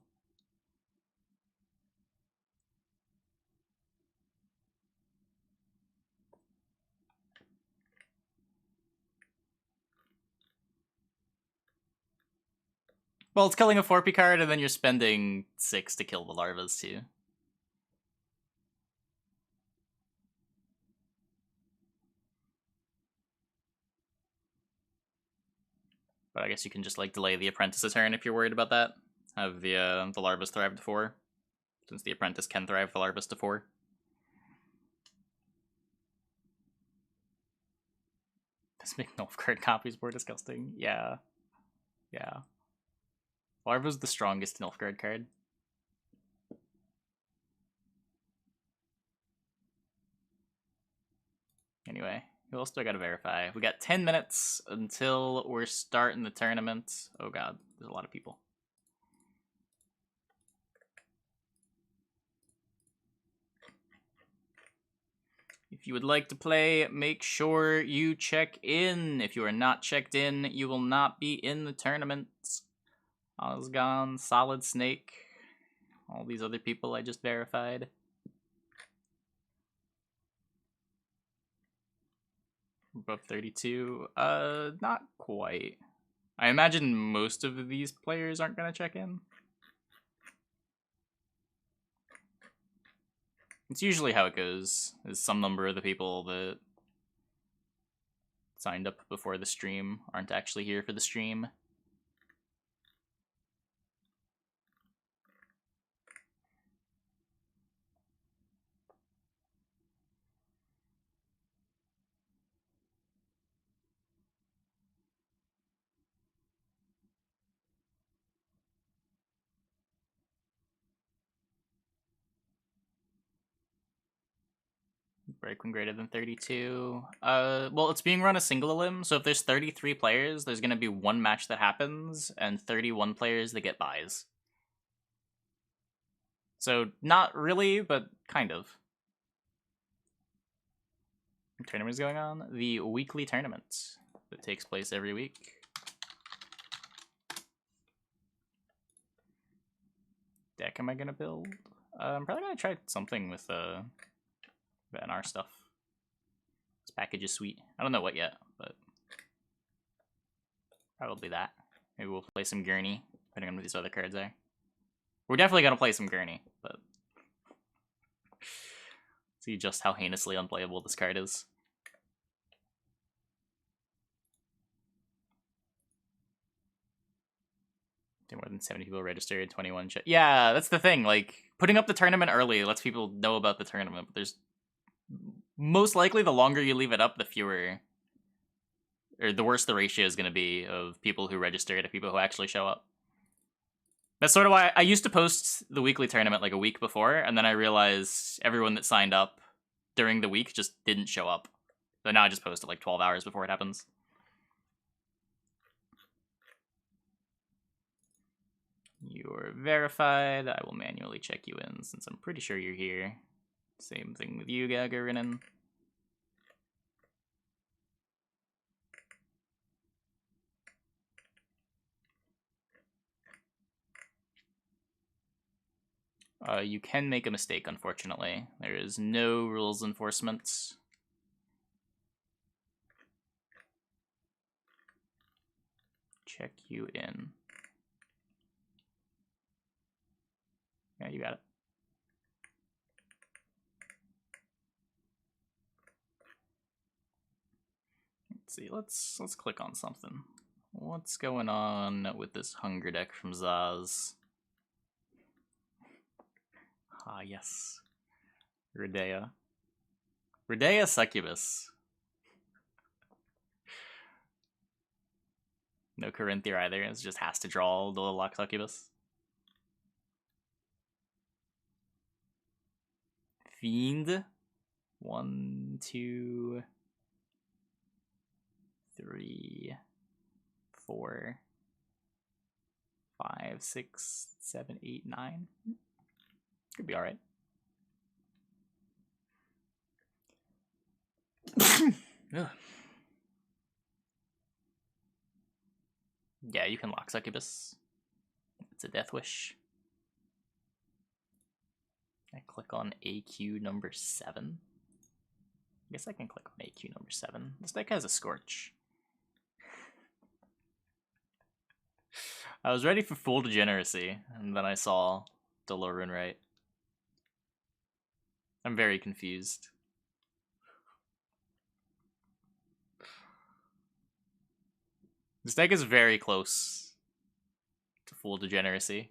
Well, it's killing a 4P card, and then you're spending 6 to kill the Larvas, too. But I guess you can just, like, delay the Apprentice a turn if you're worried about that. Have the Larvas thrive to 4. Since the Apprentice can thrive the Larvas to 4. Just make Nilfgaard copies more disgusting. Yeah. Yeah. Larva's the strongest Nilfgaard card. Anyway, who else do I gotta verify? We got 10 minutes until we're starting the tournament. Oh god, there's a lot of people. If you would like to play, make sure you check in. If you are not checked in, you will not be in the tournament. Osgon, Solid Snake, all these other people I just verified. Above 32? Not quite. I imagine most of these players aren't gonna check in. It's usually how it goes, is some number of the people that signed up before the stream aren't actually here for the stream. Break when greater than 32. Well, it's being run a single elim, so if there's 33 players, there's gonna be one match that happens, and 31 players that get buys. So, not really, but kind of. What tournament is going on? The weekly tournament that takes place every week. Deck am I gonna build? I'm probably gonna try something with the NR stuff. This package is sweet. I don't know what yet, but probably that. Maybe we'll play some Gurney, depending on what these other cards are. We're definitely gonna play some Gurney, but see just how heinously unplayable this card is. More than 70 people registered, 21 yeah, that's the thing. Like, putting up the tournament early lets people know about the tournament, but there's most likely the longer you leave it up, the fewer, or the worse the ratio is going to be of people who register to people who actually show up. That's sort of why I used to post the weekly tournament like a week before, and then I realized everyone that signed up during the week just didn't show up. So now I just post it like 12 hours before it happens. You're verified. I will manually check you in since I'm pretty sure you're here. Same thing with you, Gagarinen. You can make a mistake, unfortunately. There is no rules enforcement. Check you in. Yeah, you got it. Let's see, let's click on something. What's going on with this hunger deck from Zaz? Ah, yes. Redea. Redea Succubus. No Corinthia either, it just has to draw the Lock Succubus. Fiend. 1, 2, 3, 4, 5, 6, 7, 8, 9. Could be alright. Yeah, you can lock Succubus. It's a Death Wish. I click on AQ number 7. I guess I can click on AQ number 7. This deck has a Scorch. I was ready for full degeneracy, and then I saw Dolorun right. I'm very confused. This deck is very close to full degeneracy.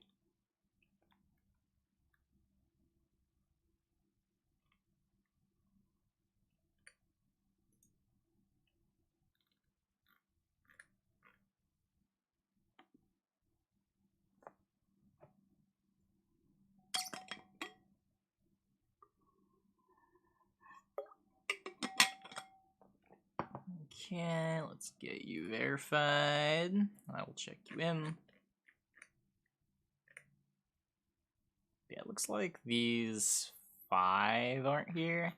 Okay, let's get you verified. I will check you in. Yeah, it looks like these 5 aren't here.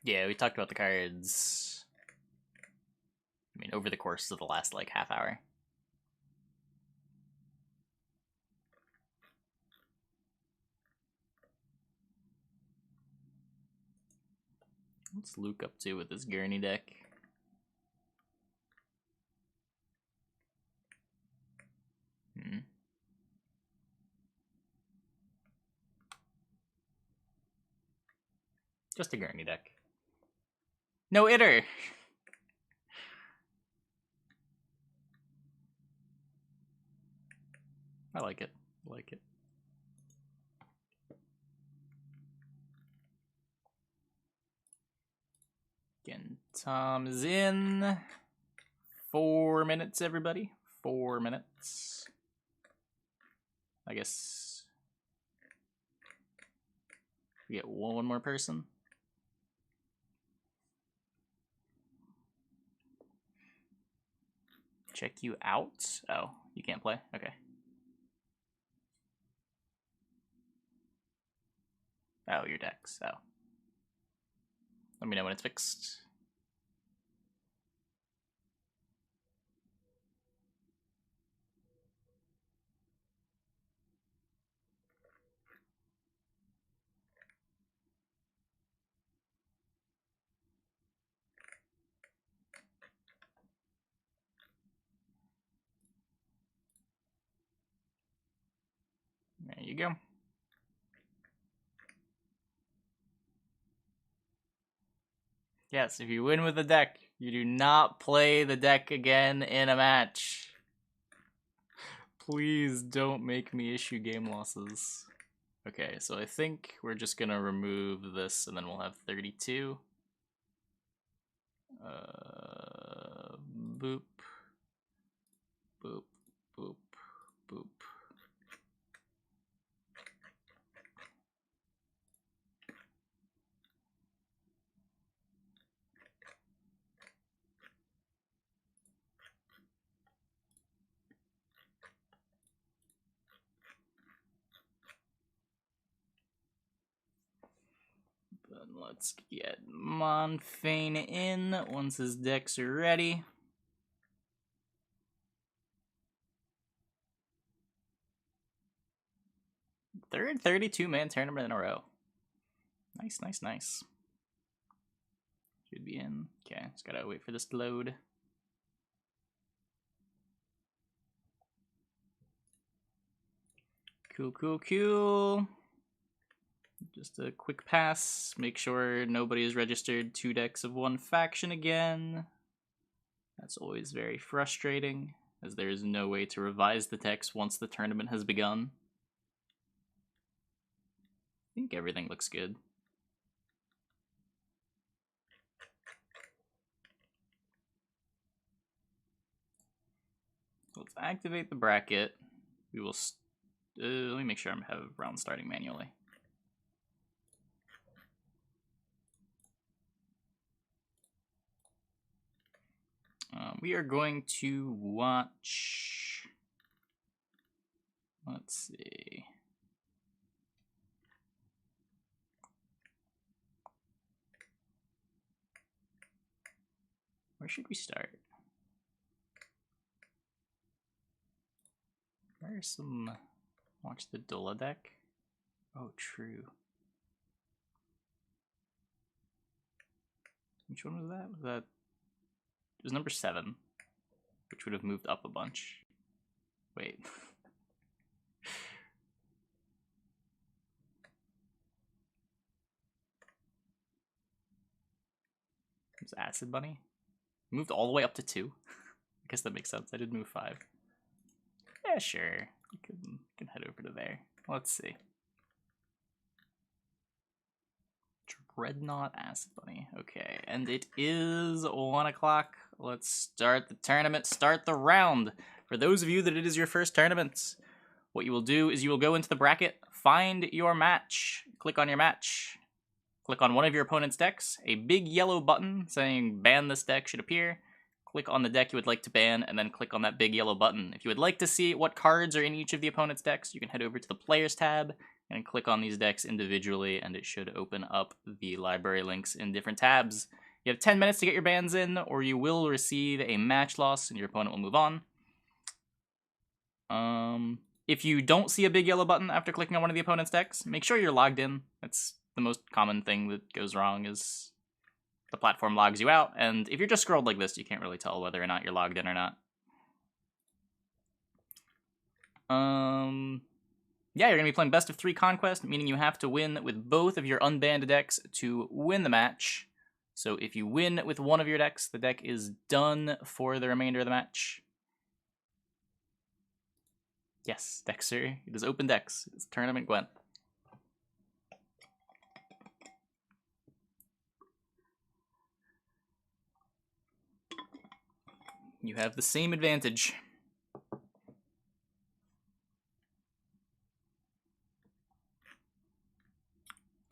Yeah, we talked about the cards, I mean, over the course of the last, like, half hour. What's Luke up to with this Gurney deck? Just a Gurney deck. No itter! I like it. I like it. Again, Tom is in. 4 minutes, everybody. 4 minutes. I guess we get one more person. Check you out. Oh, you can't play? Okay. Oh, your decks. Oh. Let me know when it's fixed. There you go. Yes, if you win with the deck, you do not play the deck again in a match. Please don't make me issue game losses. Okay, so I think we're just gonna remove this and then we'll have 32. Boop. Boop. Boop. Boop. Then let's get Monfane in once his decks are ready. Third 32-man tournament in a row. Nice, nice, nice. Should be in. Okay, just gotta wait for this to load. Cool, cool, cool. Just a quick pass. Make sure nobody has registered 2 decks of 1 faction again. That's always very frustrating, as there is no way to revise the text once the tournament has begun. I think everything looks good. Let's activate the bracket. We will. Let me make sure I have round starting manually. We are going to watch. Let's see. Where should we start? Where's some... Watch the Dula deck? Oh, true. Which one was that? It was number 7, which would have moved up a bunch. Wait. It was Acid Bunny? Moved all the way up to 2? I guess that makes sense. I did move 5. Yeah, sure. You can head over to there. Let's see. Dreadnought Acid Bunny. Okay, and it is 1 o'clock. Let's start the tournament, start the round. For those of you that it is your first tournament, what you will do is you will go into the bracket, find your match. Click on your match. Click on one of your opponent's decks. A big yellow button saying ban this deck should appear. Click on the deck you would like to ban, and then click on that big yellow button. If you would like to see what cards are in each of the opponent's decks, you can head over to the Players tab and click on these decks individually, and it should open up the library links in different tabs. You have 10 minutes to get your bans in, or you will receive a match loss, and your opponent will move on. If you don't see a big yellow button after clicking on one of the opponent's decks, make sure you're logged in. That's the most common thing that goes wrong, is the platform logs you out, and if you're just scrolled like this, you can't really tell whether or not you're logged in or not. Yeah, you're going to be playing best of 3 Conquest, meaning you have to win with both of your unbanned decks to win the match. So if you win with one of your decks, the deck is done for the remainder of the match. Yes, Dexter. It is open decks. It's Tournament Gwent. You have the same advantage.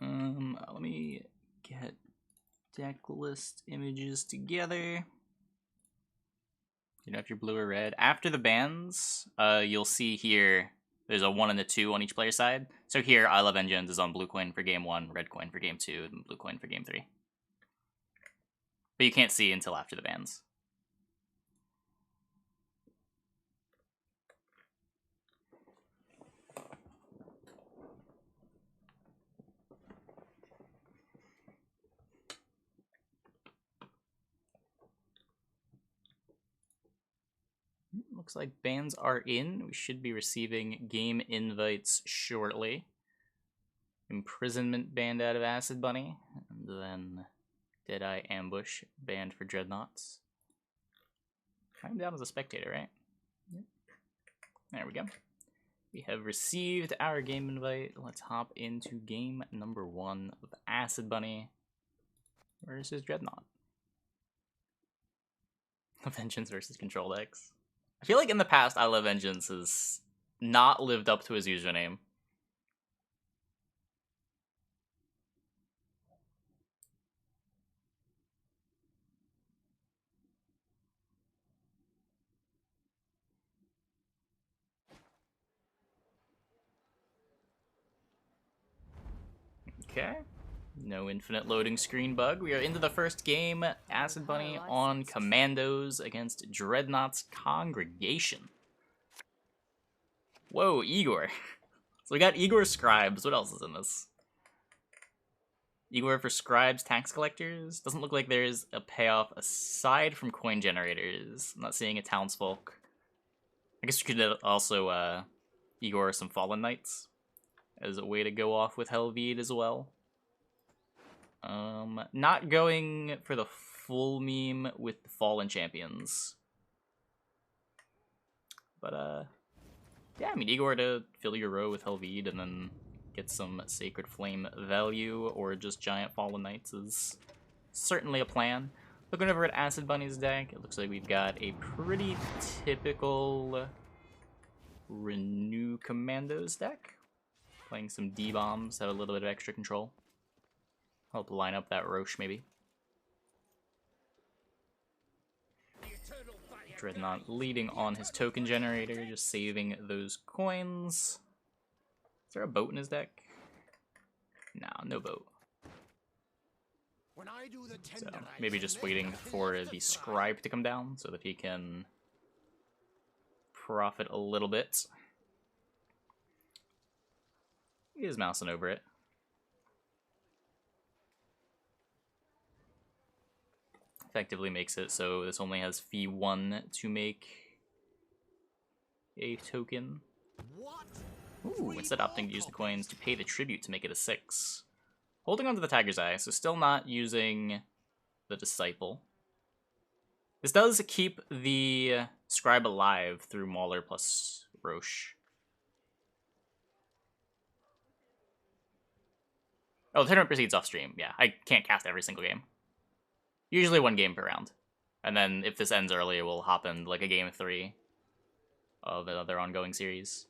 Let me get deck list images together. You know, if you're blue or red. After the bans, you'll see here there's a 1 and a 2 on each player side. So here, I Love Engines is on blue coin for game 1, red coin for game 2, and blue coin for game 3. But you can't see until after the bans. Looks like bans are in. We should be receiving game invites shortly. Imprisonment banned out of Acid Bunny. And then Deadeye Ambush banned for Dreadnoughts. I'm down as a spectator, right? Yep. There we go. We have received our game invite. Let's hop into game number 1 of Acid Bunny versus Dreadnought. Vengeance versus Control decks. I feel like in the past, I Love Vengeance has not lived up to his username. Okay. No infinite loading screen bug. We are into the first game. Acid Bunny on Commandos against Dreadnought's Congregation. Whoa, Igor. So we got Igor Scribes. What else is in this? Igor for Scribes, Tax Collectors. Doesn't look like there's a payoff aside from coin generators. I'm not seeing a Townsfolk. I guess you could also Igor some Fallen Knights as a way to go off with Helvede as well. Not going for the full meme with the Fallen Champions. But, yeah, I mean, Igor to fill your row with Helvede and then get some Sacred Flame value or just Giant Fallen Knights is certainly a plan. Looking over at Acid Bunny's deck, it looks like we've got a pretty typical Renew Commandos deck. Playing some D-Bombs, have a little bit of extra control. Help line up that Roche, maybe. Dreadnought leading on his token generator, just saving those coins. Is there a boat in his deck? No, no boat. So maybe just waiting for the Scribe to come down so that he can profit a little bit. He is mousing over it. Effectively makes it so this only has fee 1 to make a token. Ooh, instead opting to use the coins to pay the tribute to make it a 6. Holding on to the Tiger's Eye, so still not using the Disciple. This does keep the Scribe alive through Mauler plus Roche. Oh, the tournament proceeds off stream. Yeah, I can't cast every single game. Usually 1 game per round. And then if this ends early, we'll hop in like a game 3 of another ongoing series.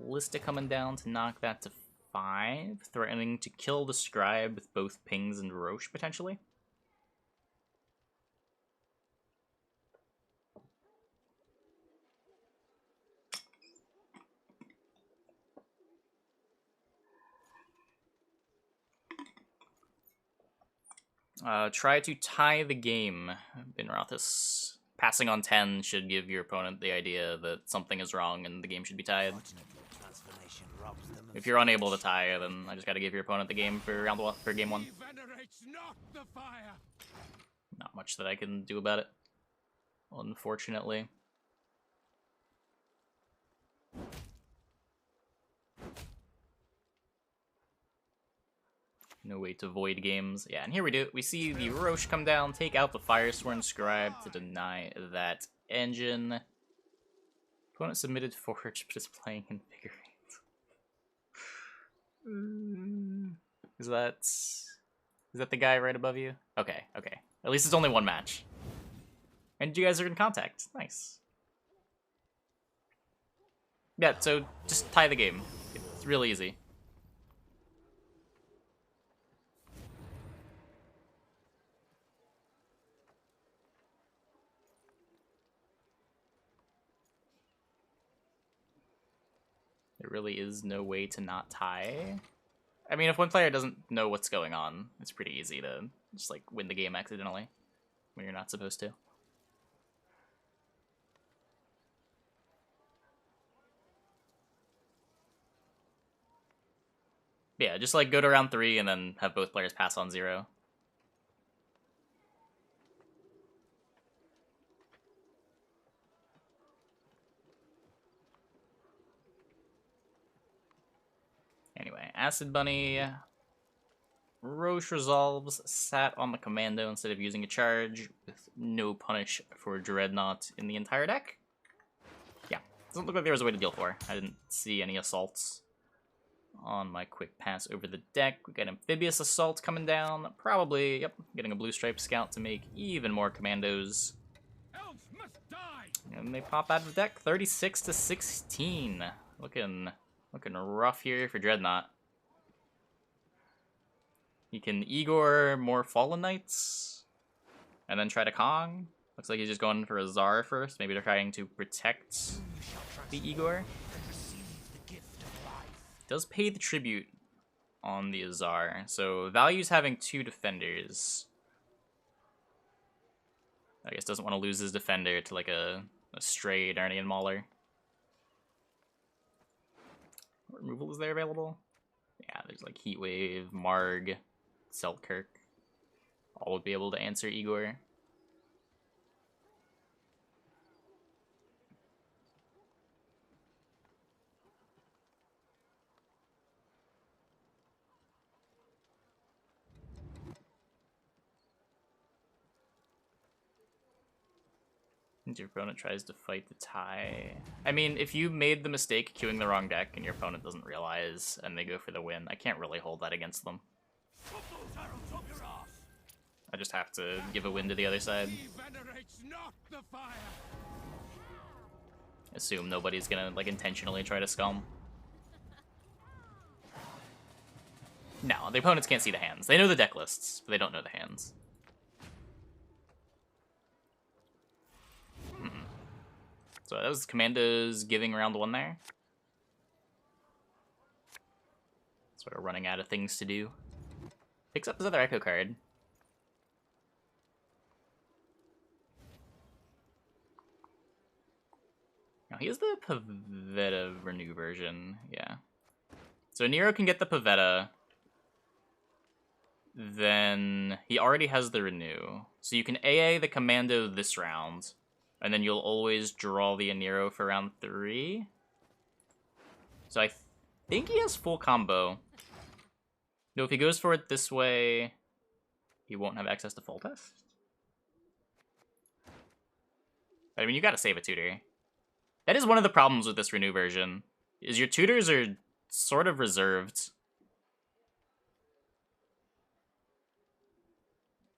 Ballista coming down to knock that to 5, threatening to kill the Scribe with both Pings and Roche, potentially. Try to tie the game, Binrothis. Passing on 10 should give your opponent the idea that something is wrong and the game should be tied. If you're unable to tie, then I just gotta give your opponent the game for game 1. Not much that I can do about it, unfortunately. No way to void games. Yeah, and here we do. We see the Roche come down, take out the Firesworn Scribe to deny that engine. Opponent submitted Forge, but is playing Invigorate. Is that the guy right above you? Okay, okay. At least it's only one match. And you guys are in contact. Nice. Yeah, so just tie the game. It's real easy. There really is no way to not tie. I mean, if one player doesn't know what's going on, it's pretty easy to just, like, win the game accidentally when you're not supposed to. Yeah, just, like, go to round 3 and then have both players pass on 0. Anyway, Acid Bunny. Roche resolves, sat on the commando instead of using a charge, with no punish for Dreadnought in the entire deck. Yeah, doesn't look like there was a way to deal 4. I didn't see any assaults on my quick pass over the deck. We got Amphibious Assault coming down. Probably, yep, getting a Blue Stripe Scout to make even more commandos. Elves must die. And they pop out of the deck, 36 to 16. Looking rough here for Dreadnought. He can Igor more Fallen Knights, and then try to Kong. Looks like he's just going for a Tsar first. Maybe they're trying to protect the Igor. Does pay the tribute on the Azar, so values having 2 defenders. I guess doesn't want to lose his defender to like a stray Darnian Mauler. What removal is there available? Yeah, there's like Heatwave, Marg, Selkirk. All would be able to answer Igor. And your opponent tries to fight the tie. I mean, if you made the mistake queuing the wrong deck and your opponent doesn't realize and they go for the win, I can't really hold that against them. I just have to give a win to the other side. Assume nobody's gonna like intentionally try to scum. No, the opponents can't see the hands. They know the deck lists, but they don't know the hands. So that was Commandos giving round 1 there. Sort of running out of things to do. Picks up his other Echo card. Now he has the Pavetta Renew version, yeah. So Nero can get the Pavetta. Then he already has the Renew. So you can AA the Commando this round. And then you'll always draw the Aniro for round 3. So I think he has full combo. No, if he goes for it this way, he won't have access to full test. But, I mean, you gotta save a tutor. That is one of the problems with this Renew version, is your tutors are sort of reserved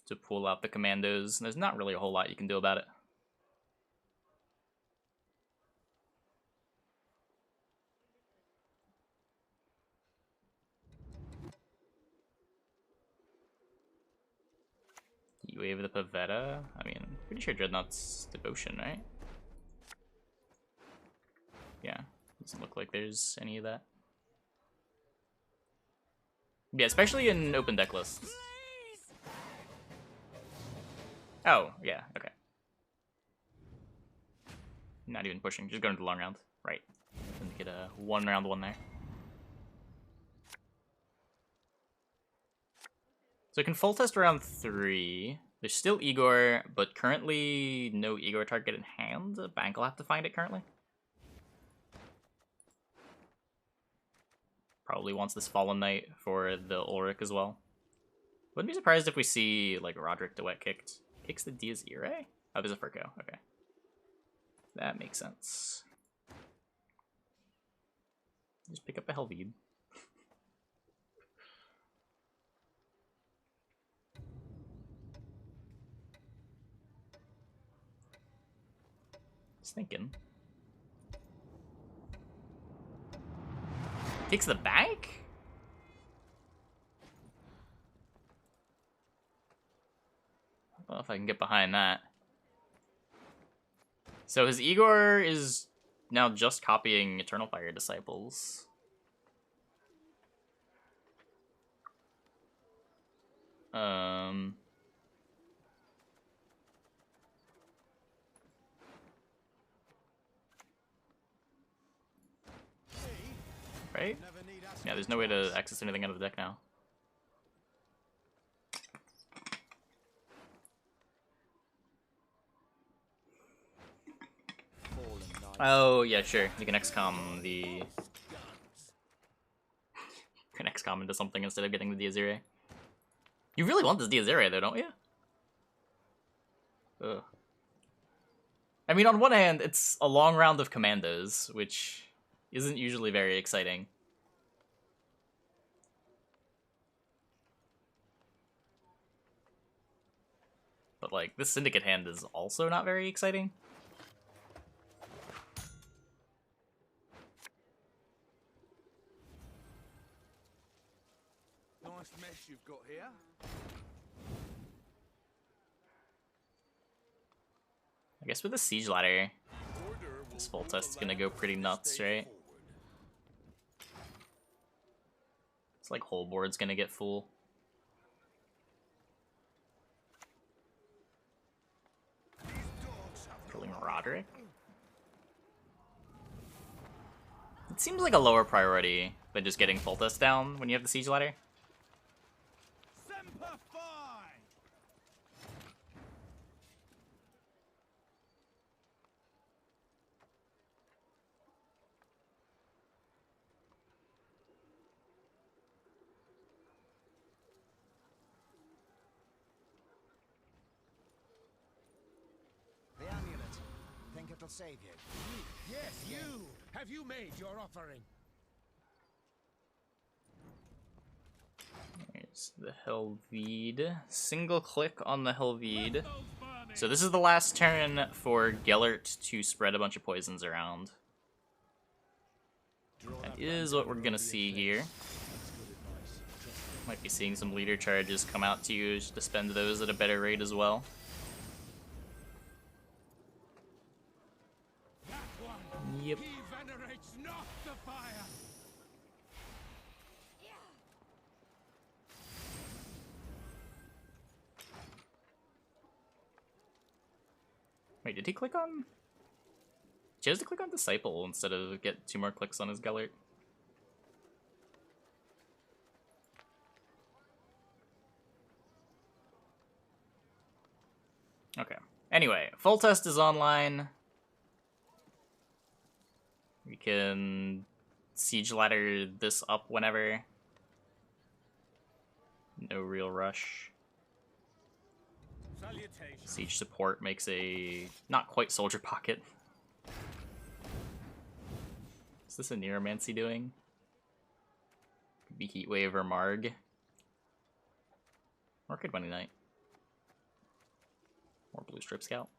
to pull out the commandos. There's not really a whole lot you can do about it. Heatwave the Pavetta. I mean, pretty sure Dreadnought's Devotion, right? Yeah, doesn't look like there's any of that. Yeah, especially in open deck lists. Oh, yeah, okay. Not even pushing, just going to the long round. Right. And get a 1 round 1 there. So I can full test round 3. There's still Igor, but currently no Igor target in hand. Bank will have to find it currently. Probably wants this Fallen Knight for the Ulrich as well. Wouldn't be surprised if we see, like, Roderick DeWet kicked. Kicks the Diaz Irae? Oh, there's a Furco. Okay. That makes sense. Just pick up a Helveed. Just thinking. Takes the bank? I don't know if I can get behind that. So his Igor is now just copying Eternal Fire Disciples. Right? Yeah, there's no way to access anything out of the deck now. Oh, yeah, sure. You can XCOM the... You can XCOM into something instead of getting the Diazire. You really want this Diazire, though, don't you? Ugh. I mean, on one hand, it's a long round of commandos, which isn't usually very exciting. But, like, this Syndicate hand is also not very exciting. Nice mess you've got here. I guess with the Siege Ladder, this full test is gonna go pretty nuts, right? It's like whole board's gonna get full. Killing Roderick? It seems like a lower priority than just getting full test down when you have the Siege Ladder. Semper Fi! The amulet. Think it'll save you? Yes, you! Have you made your offering? There's the Helveed. Single click on the Helveed. So this is the last turn for Gellert to spread a bunch of poisons around. That is what we're gonna see here. Might be seeing some leader charges come out to you to spend those at a better rate as well. Yep. He venerates not the fire! Wait, did he click on... He chose to click on Disciple instead of get 2 more clicks on his Gellert. Okay. Anyway, full test is online. We can Siege Ladder this up whenever. No real rush. Salutations. Siege Support makes a not quite Soldier Pocket. Is this a Neuromancy doing? Could be Heatwave or Marg. Or could Money Knight. Or Blue Strip Scout.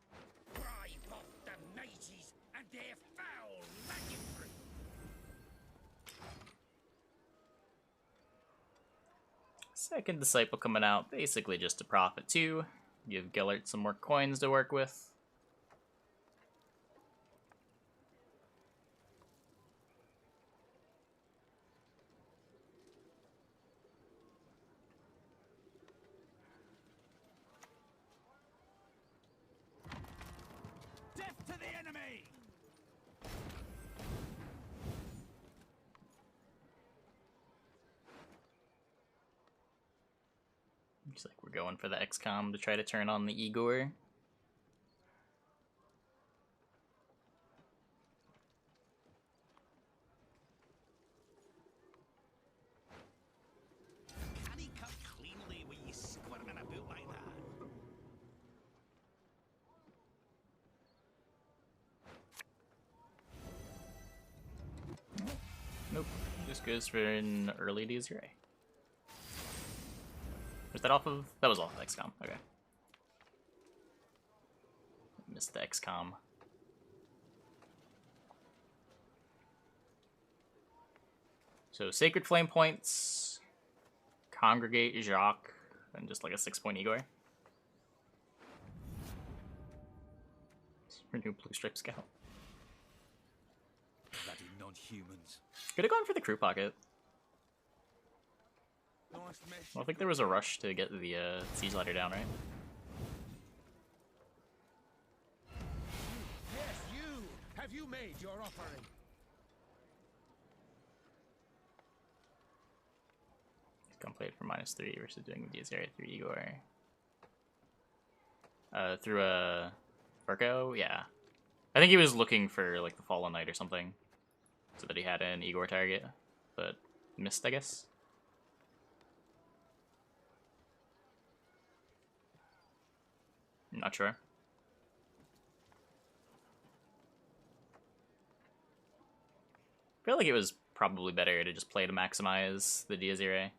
Drive off the mages and their foul manufacture. Second Disciple coming out, basically just to profit 2. Give Gellert some more coins to work with. Death to the enemy! Looks like we're going for the XCOM to try to turn on the Igor. Can he cut cleanly when you squirming about like that? Nope. Just goes for an early DZRA. Was that off of? That was off of XCOM. Okay. Missed the XCOM. So Sacred Flame points, Congregate Jacques, and just like a 6-point Igor. Renew Blue Stripe Scout. Bloody non-humans. Could have gone for the crew pocket. Nice mesh. Well, I think there was a rush to get the siege ladder down, right? Yes, you! Have you made your offering? Gun played for -3 versus doing the DSR 3 Igor. Through a Virgo, yeah. I think he was looking for like the Fallen Knight or something, so that he had an Igor target, but missed, I guess. Not sure. I feel like it was probably better to just play to maximize the DSR.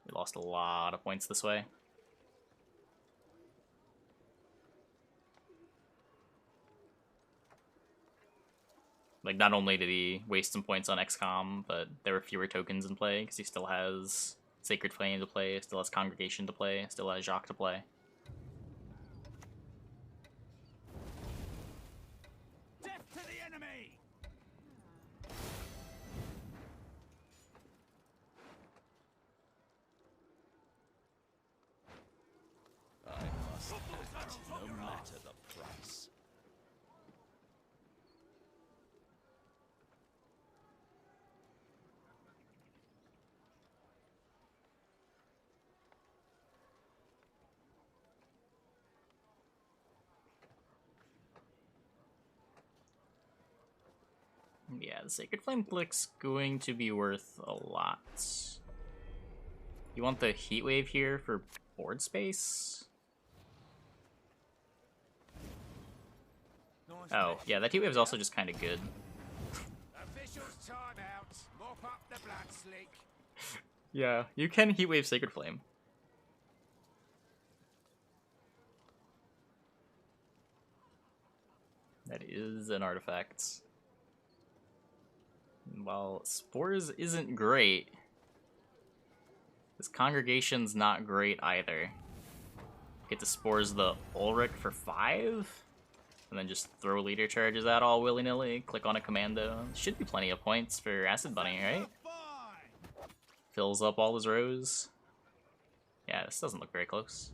We lost a lot of points this way. Like, not only did he waste some points on XCOM, but there were fewer tokens in play, because he still has Sacred Flame to play, still has Congregation to play, still has Jacques to play. Death to the enemy! I must act, no matter the price. Yeah, the Sacred Flame looks going to be worth a lot. You want the Heat Wave here for board space? Nice Oh, mesh. yeah, that Heat Wave is also just kind of good. Officials time out. Mop up the blood slick. Yeah, you can Heat Wave Sacred Flame. That is an artifact. While Spores isn't great, this Congregation's not great either. Get to Spores the Ulrich for 5, and then just throw leader charges out all willy-nilly, click on a commando. Should be plenty of points for Acid Bunny, right? Fine. Fills up all his rows. Yeah, this doesn't look very close.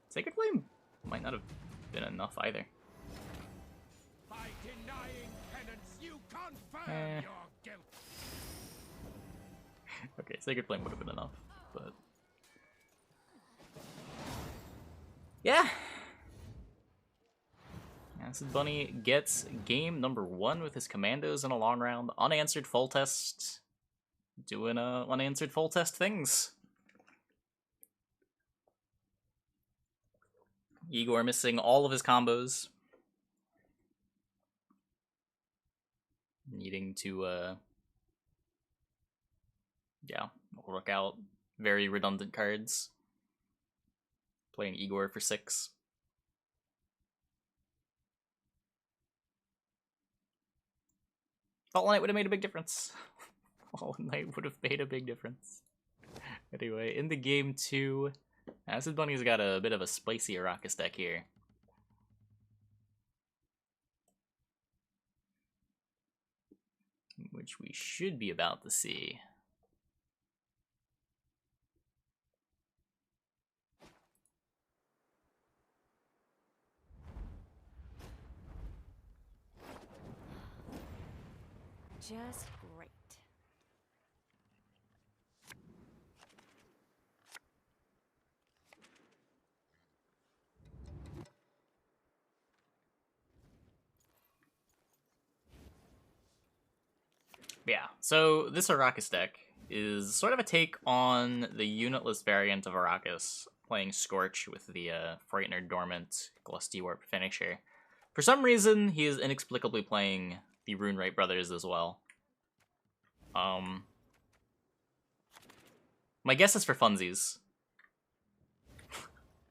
Sacred Flame might not have been enough either. By denying penance, you confirm Eh. your guilt. Okay, Sacred Flame would have been enough, but... yeah! Acid Bunny gets game number 1 with his commandos in a long round. Unanswered full test. Doing unanswered full test things. Igor missing all of his combos. Needing to, yeah, work out very redundant cards. Playing Igor for 6. Fallen Knight would have made a big difference. Fallen Knight would have made a big difference. Anyway, in the game 2, Acid Bunny's got a bit of a spicy Arrakis deck here. Which we should be about to see. Just great. Yeah, so this Arrakis deck is sort of a take on the unitless variant of Arrakis, playing Scorch with the Frightener Dormant Glusty Warp finisher. For some reason, he is inexplicably playing the Runewright Brothers as well. My guess is for funsies.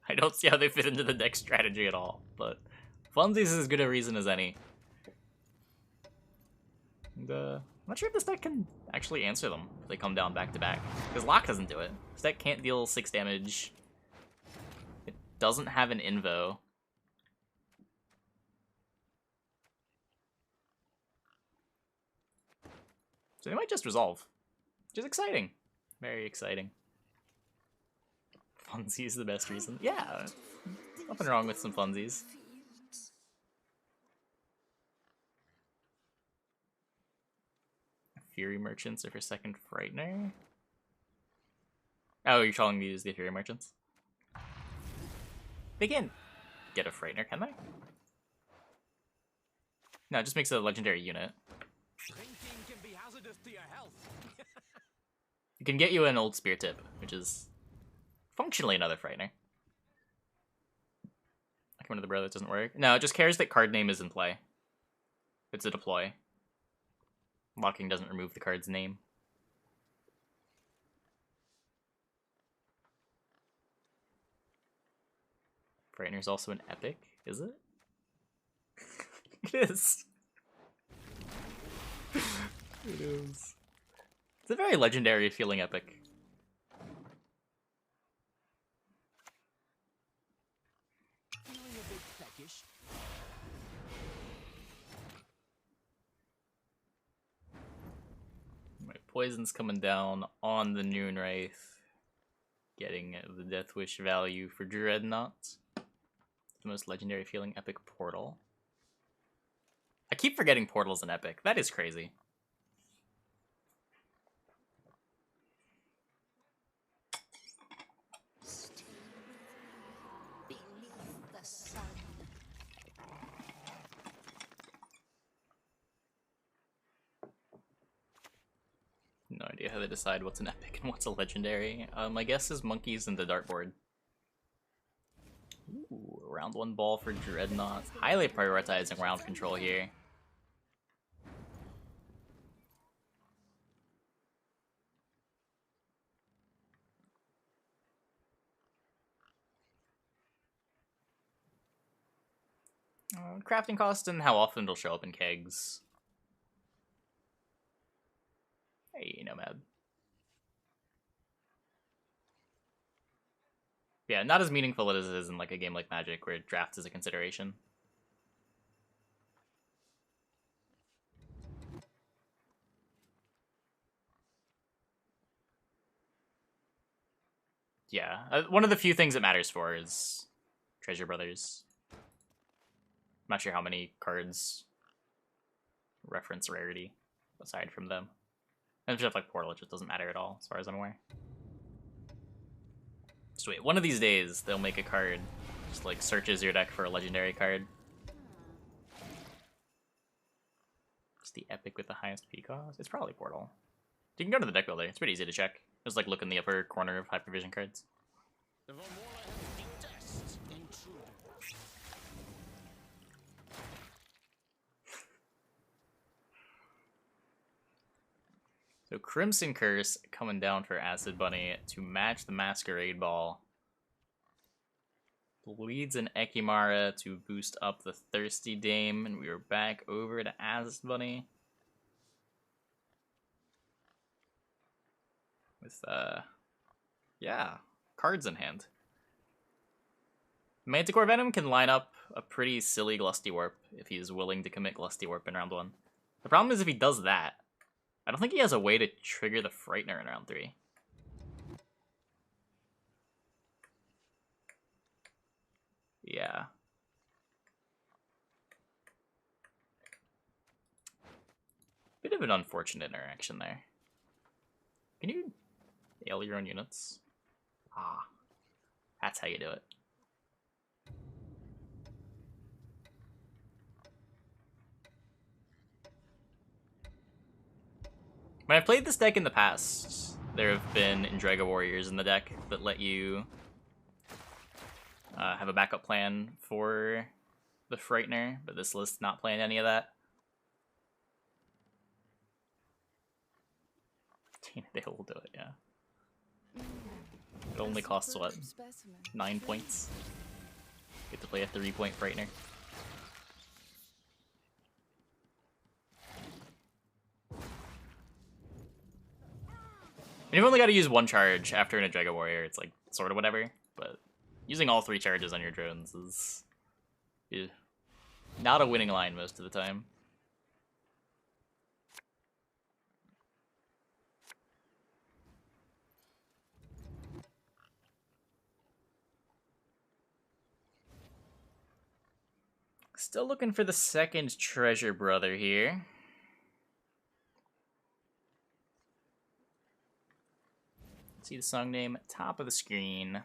I don't see how they fit into the deck strategy at all, but funsies is as good a reason as any. And, I'm not sure if this deck can actually answer them if they come down back to back, because Lock doesn't do it. This deck can't deal 6 damage. It doesn't have an Invo. So they might just resolve, which is exciting. Very exciting. Funsies is the best reason. Yeah, nothing wrong with some funsies. Fury Merchants are for second Frightener. Oh, you're telling me to use the Fury Merchants? They can't get a Frightener, can they? No, it just makes it a legendary unit. Drinking can be hazardous to your health. It can get you an old Spear Tip, which is functionally another Frightener. I come into the bro, that doesn't work. No, it just cares that card name is in play. It's a deploy. Locking doesn't remove the card's name. Frightener's also an epic, is it? It is. It is. It's a very legendary feeling epic. Feeling a bit peckish? My poison's coming down on the Noon Wraith. Getting the Death Wish value for Dreadnought. The most legendary feeling epic Portal. I keep forgetting Portal's an epic. That is crazy. Beneath the sun. No idea how they decide what's an epic and what's a legendary. My guess is monkeys and the dartboard. Ooh, round 1 ball for Dreadnought. Highly prioritizing round control here. Crafting cost and how often it'll show up in kegs. Hey, Nomad. Yeah, not as meaningful as it is in like a game like Magic, where draft is a consideration. Yeah, one of the few things it matters for is Treasure Brothers. I'm not sure how many cards reference rarity aside from them. And just like Portal, it just doesn't matter at all, as far as I'm aware. Just wait, one of these days they'll make a card just like searches your deck for a legendary card. It's the epic with the highest P cost. It's probably Portal. You can go to the deck builder. It's pretty easy to check. Just like look in the upper corner of Hypervision cards. The Vermola detests intruders. So Crimson Curse coming down for Acid Bunny to match the Masquerade Ball. Bleeds an Ekimara to boost up the Thirsty Dame, and we are back over to Acid Bunny. with yeah, cards in hand. Manticore Venom can line up a pretty silly Glusty Warp if he's willing to commit Glusty Warp in round 1. The problem is if he does that, I don't think he has a way to trigger the Frightener in round 3. Yeah. Bit of an unfortunate interaction there. Can you nail your own units? Ah. That's how you do it. When I've played this deck in the past, there have been Draga Warriors in the deck that let you have a backup plan for the Frightener, but this list's not playing any of that. They will do it, yeah. It only costs, what, 9 points? Get to play a 3-point Frightener. And you've only got to use 1 charge after an Draga Warrior, it's like, sort of whatever, but using all 3 charges on your drones is not a winning line most of the time. Still looking for the second treasure brother here. See the song name top of the screen.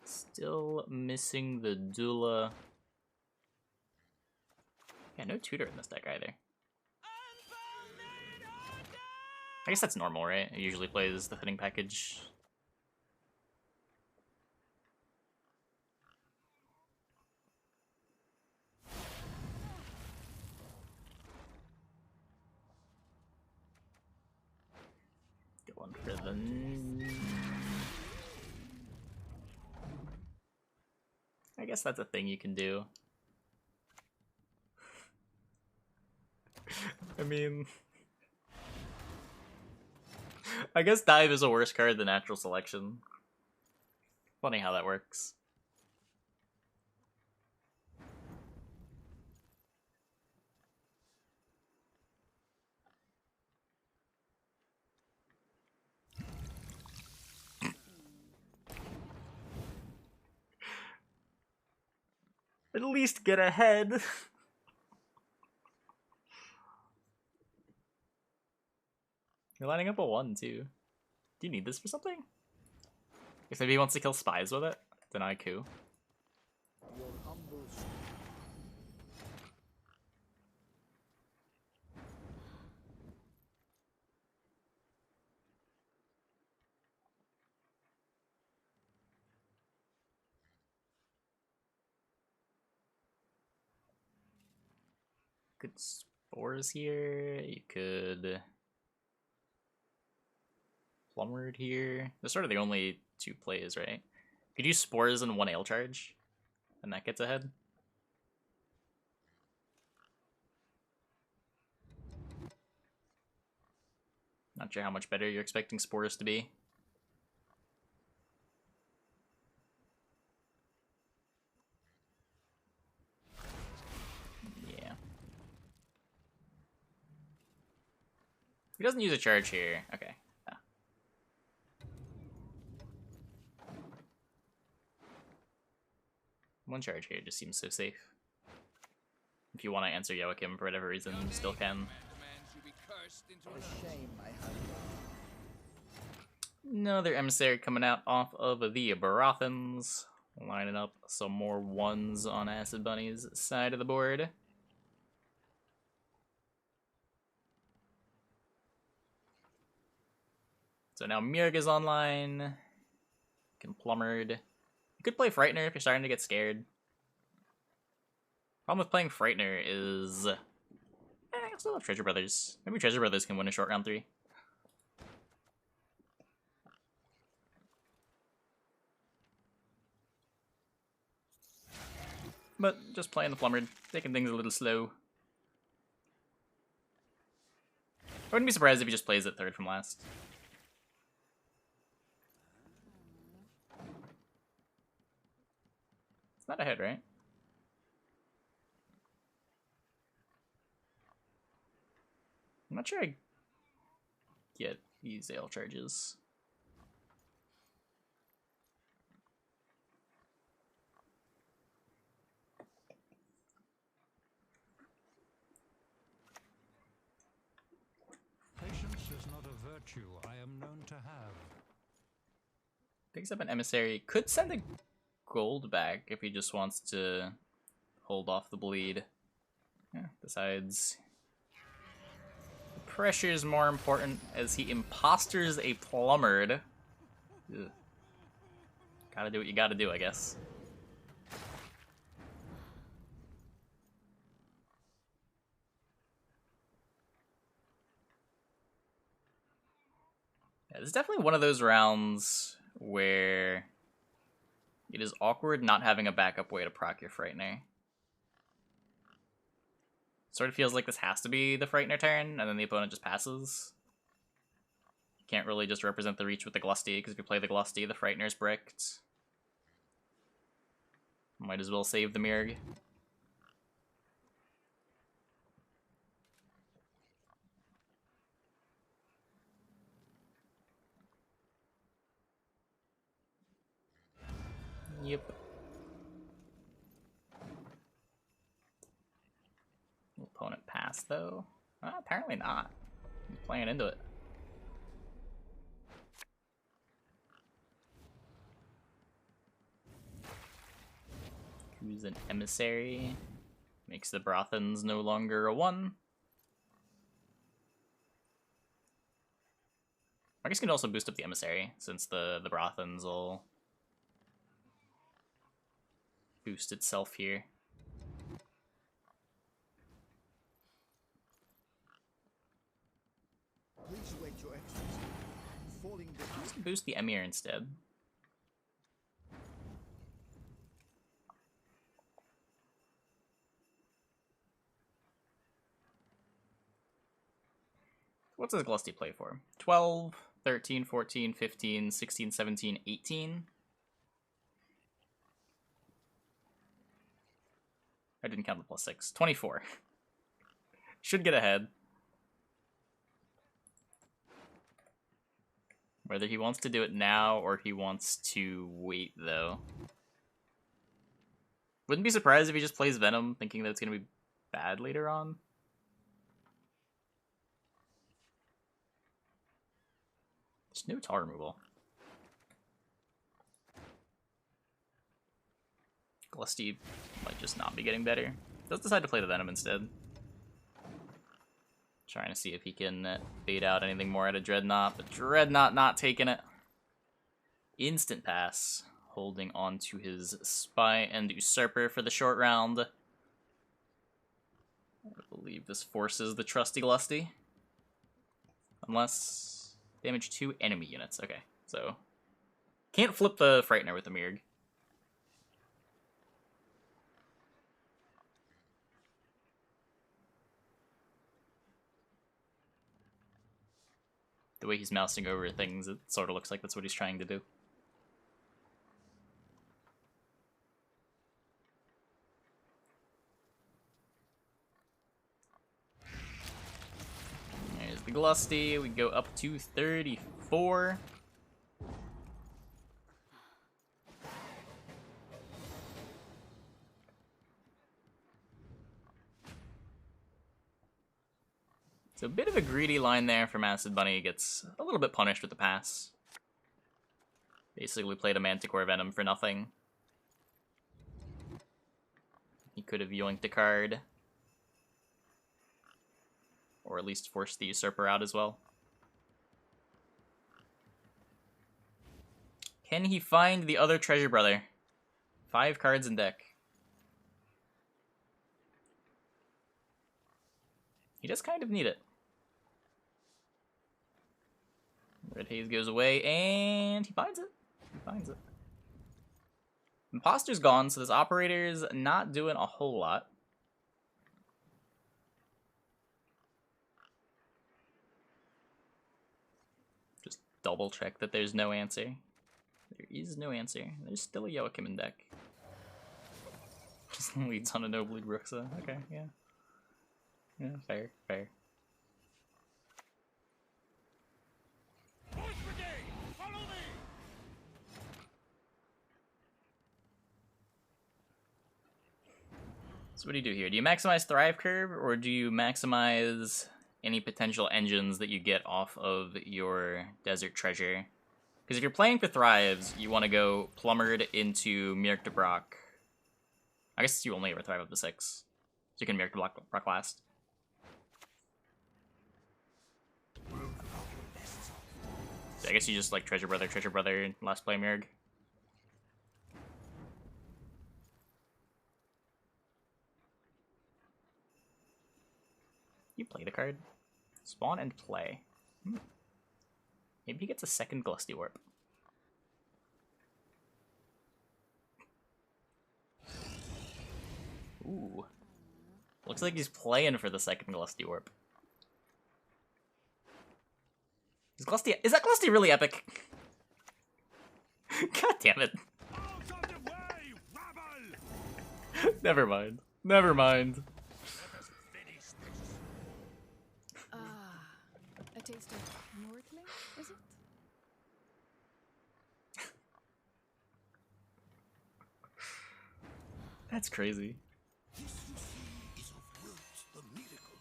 Still missing the Dula. Yeah, no tutor in this deck either. I guess that's normal, right? It usually plays the fitting package. Going for the... I guess that's a thing you can do. I mean... I guess Dive is a worse card than Natural Selection. Funny how that works. At least get ahead. You're lining up a 1 too. Do you need this for something? If maybe he wants to kill spies with it, deny coup. Your humble Could spores here. You could Plumward here. Those are sort of the only 2 plays, right? Could use spores and 1 ale charge, and that gets ahead. Not sure how much better you're expecting spores to be. Yeah. He doesn't use a charge here. Okay. Yeah. One charge here just seems so safe. If you want to answer Joachim for whatever reason, you still can. Another emissary coming out off of the Barathans. Lining up some more 1s on Acid Bunny's side of the board. So now Murg is online. Can Plumard. You could play Frightener if you're starting to get scared. Problem with playing Frightener is... I still have Treasure Brothers. Maybe Treasure Brothers can win a short round 3. but just playing the Flummered, taking things a little slow. I wouldn't be surprised if he just plays it third from last. It's not ahead, right? I'm not sure I get these ale charges. Patience is not a virtue I am known to have. Picks up an emissary. Could send a gold back if he just wants to hold off the bleed. Yeah, decides the pressure is more important as he imposters a Plummered. Ugh. Gotta do what you gotta do, I guess. Yeah, this is definitely one of those rounds where it is awkward not having a backup way to proc your Frightener. Sort of feels like this has to be the Frightener turn, and then the opponent just passes. You can't really just represent the reach with the Glusty, because if you play the Glusty, the Frightener's bricked. Might as well save the Mirg. Yep. Opponent pass, though? Apparently not. He's playing into it. Who's an emissary? Makes the Brothans no longer a 1. I guess you can also boost up the emissary, since the Brothans will boost itself here. Please wait, Your Excellency. Falling behind. Let's boost the Emir instead. What's his Glusty play for? 12, 13, 14, 15, 16, 17, 18? I didn't count the plus 6. 24. Should get ahead. Whether he wants to do it now or he wants to wait, though. Wouldn't be surprised if he just plays Venom, thinking that it's going to be bad later on. There's no tar removal. Glusty might just not be getting better. Does decide to play the Venom instead. Trying to see if he can bait out anything more out of Dreadnought, but Dreadnought not taking it. Instant pass, holding on to his Spy and Usurper for the short round. I believe this forces the trusty Glusty. Unless damage 2 enemy units. Okay, so can't flip the Frightener with the Mirg. The way he's mousing over things, it sort of looks like that's what he's trying to do. There's the Glusty. We go up to 34. So a bit of a greedy line there from Acid Bunny. Gets a little bit punished with the pass. Basically played a Manticore Venom for nothing. He could have yoinked a card. Or at least forced the Usurper out as well. Can he find the other Treasure Brother? 5 cards in deck. He does kind of need it. Red Haze goes away, and he finds it. He finds it. Imposter's gone, so this operator's not doing a whole lot. Just double check that there's no answer. There is no answer. There's still a Joachim in deck. Just leads on a no bleed Ruxa. Okay, yeah. Yeah, fair, fair. Horse Brigade, follow me! So what do you do here? Do you maximize Thrive Curve, or do you maximize any potential engines that you get off of your Desert Treasure? Because if you're playing for Thrives, you want to go Plummered into Mirk de Brock. I guess you only ever Thrive up to 6. So you can Mirk de Brock last. So I guess you just like Treasure Brother, last play Mirg. You play the card. Spawn and play. Maybe he gets a second Glusty Warp. Ooh. Looks like he's playing for the second Glusty Warp. Is that Glusty really epic? God damn it. Out of the way, rabble! Never mind. Never mind. Finish this. A taste of Nordling, is it? That's crazy. This you see is of words the miracle.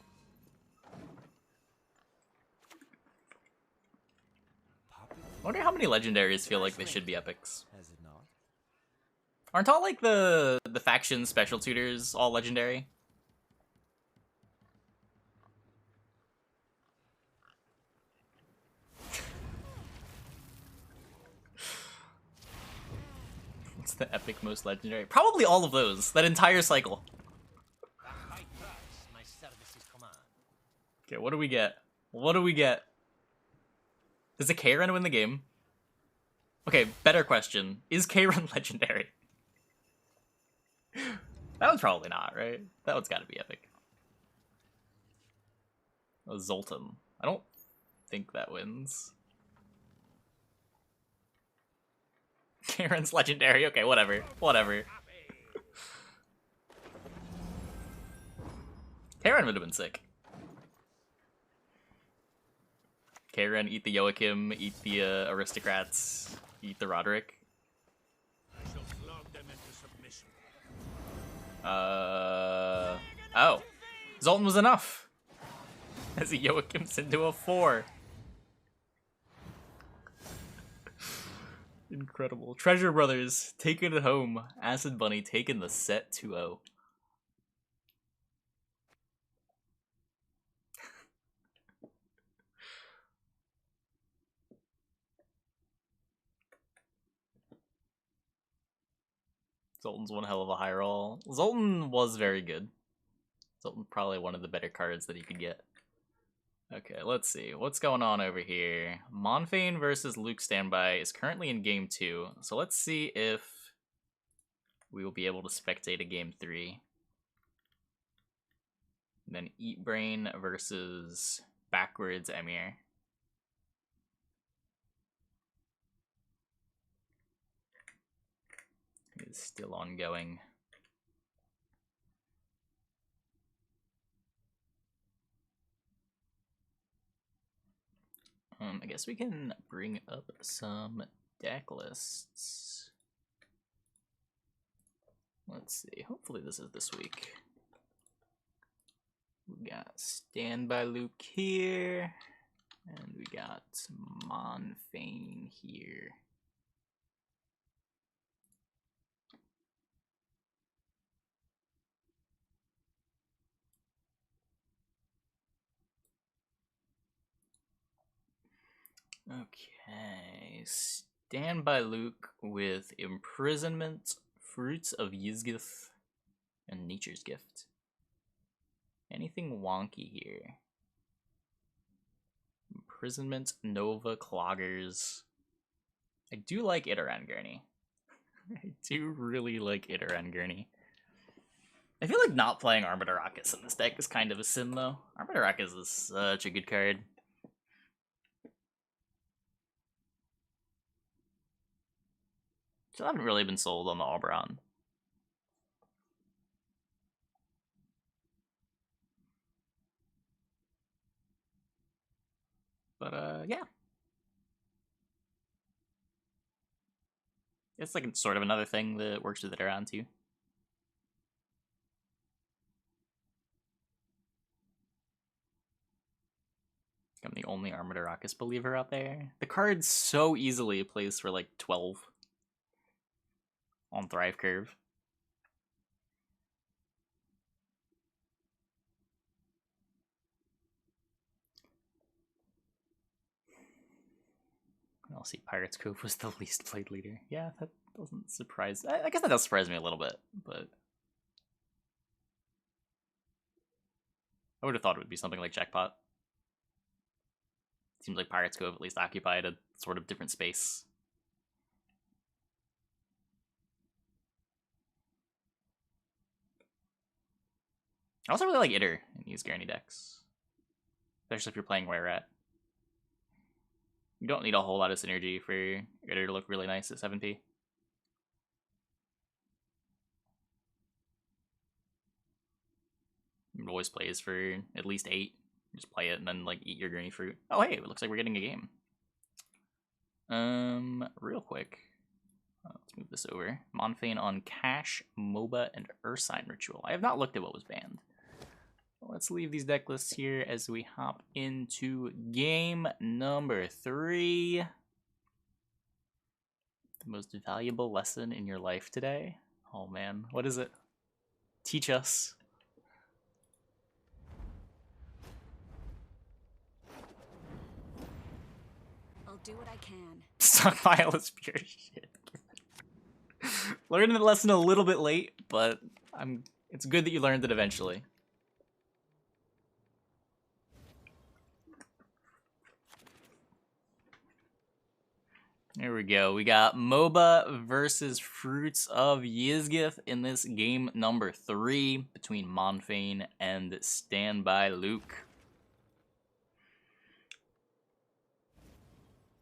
I wonder how many legendaries feel like they should be epics. Has it not? Aren't all like the faction special tutors all legendary? What's the epic most legendary? Probably all of those. That entire cycle. At high price, my services command. Okay, what do we get? What do we get? Does a K-Run win the game? Okay, better question. Is K-Run legendary? That one's probably not, right? That one's gotta be epic. Oh, Zoltan. I don't think that wins. K-Run's legendary. Okay, whatever. Whatever. K-Run would have been sick. K-Run, eat the Joachim, eat the aristocrats, eat the Roderick. I shall flog them into submission. Oh. Zoltan was enough. As he Joachims into a 4. Incredible. Treasure Brothers taking it home. Acid Bunny taking the set 2-0. Zoltan's one hell of a high roll. Zoltan was very good. Zoltan probably one of the better cards that he could get. Okay, let's see. What's going on over here? Monfane versus Luke Standby is currently in game 2. So let's see if we will be able to spectate a game 3. And then Eat Brain versus Backwards Emir. Is still ongoing. I guess we can bring up some deck lists. Let's see. Hopefully this is this week. We got Standby Luke here, and we got Monfane here. Okay, Standby Luke with Imprisonment, Fruits of Yizgith, and Nature's Gift. Anything wonky here? Imprisonment, Nova, Cloggers. I do like Itaran Gurney. I do really like Itter and Gurney. I feel like not playing Armored Arrakis in this deck is kind of a sin, though. Armored Arrakis is such a good card. Still haven't really been sold on the Oberon. But, yeah. It's like sort of another thing that works with Itter on, too. I'm the only Armored Arrakis believer out there. The card's so easily placed for like 12 on Thrive Curve. I'll see Pirates Cove was the least played leader. Yeah, that doesn't surprise. I guess that does surprise me a little bit, but I would have thought it would be something like Jackpot. Seems like Pirates Cove at least occupied a sort of different space. I also really like Itter in these Gurney decks, especially if you're playing Where At. You don't need a whole lot of synergy for Itter to look really nice at 7p. It always plays for at least 8. Just play it and then like eat your Gurney fruit. Oh hey, it looks like we're getting a game. Real quick. Let's move this over. Monfane on Cash, MOBA, and Ursine Ritual. I have not looked at what was banned. Let's leave these deck lists here as we hop into game number 3. The most valuable lesson in your life today? Oh man, what is it? Teach us. I'll do what I can. Stockpile is pure shit. Learned the lesson a little bit late, but it's good that you learned it eventually. There we go. We got MOBA versus Fruits of Yizgith in this game number 3 between Monfane and Standby Luke.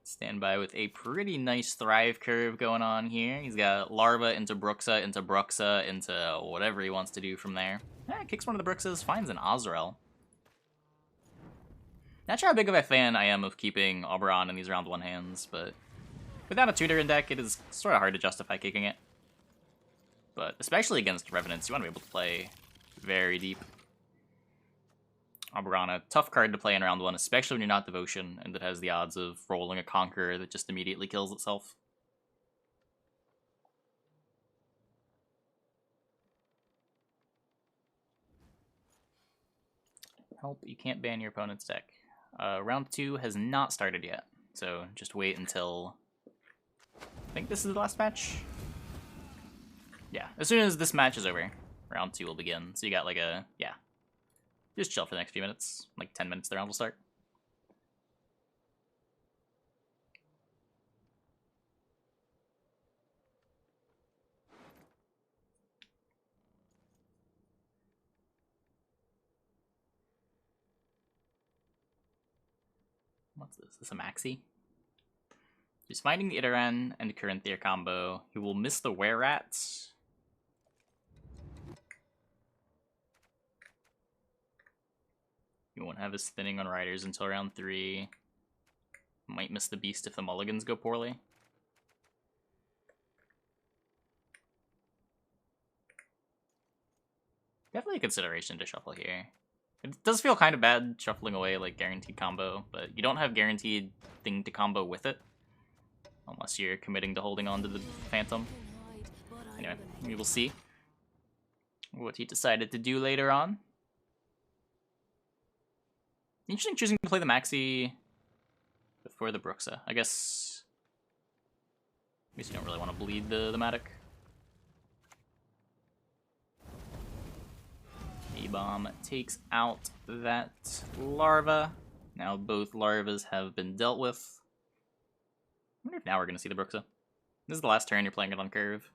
Standby with a pretty nice Thrive curve going on here. He's got Larva into Bruxa, into whatever he wants to do from there. Kicks one of the Bruxas, finds an Azrael. Not sure how big of a fan I am of keeping Oberon in these round 1 hands, but without a tutor in deck, it is sort of hard to justify kicking it. But especially against Revenants, you want to be able to play very deep. Oberon, a tough card to play in round 1, especially when you're not Devotion, and it has the odds of rolling a Conqueror that just immediately kills itself. Help, you can't ban your opponent's deck. Round 2 has not started yet, so just wait until... I think this is the last match? Yeah, as soon as this match is over, round 2 will begin. So you got like a... yeah. Just chill for the next few minutes. Like 10 minutes, the round will start. What's this? Is this a maxi? He's finding the Iteran and Corinthia combo. He will miss the Were-Rats. He won't have his thinning on Riders until round 3. Might miss the Beast if the mulligans go poorly. Definitely a consideration to shuffle here. It does feel kind of bad shuffling away like guaranteed combo, but you don't have guaranteed thing to combo with it. Unless you're committing to holding on to the Phantom. Anyway, we will see what he decided to do later on. Interesting choosing to play the Maxi before the Bruxa. I guess you don't really want to bleed the Matic. A-Bomb takes out that Larva. Now both Larvas have been dealt with. I wonder if now we're going to see the Bruxa. This is the last turn you're playing it on curve.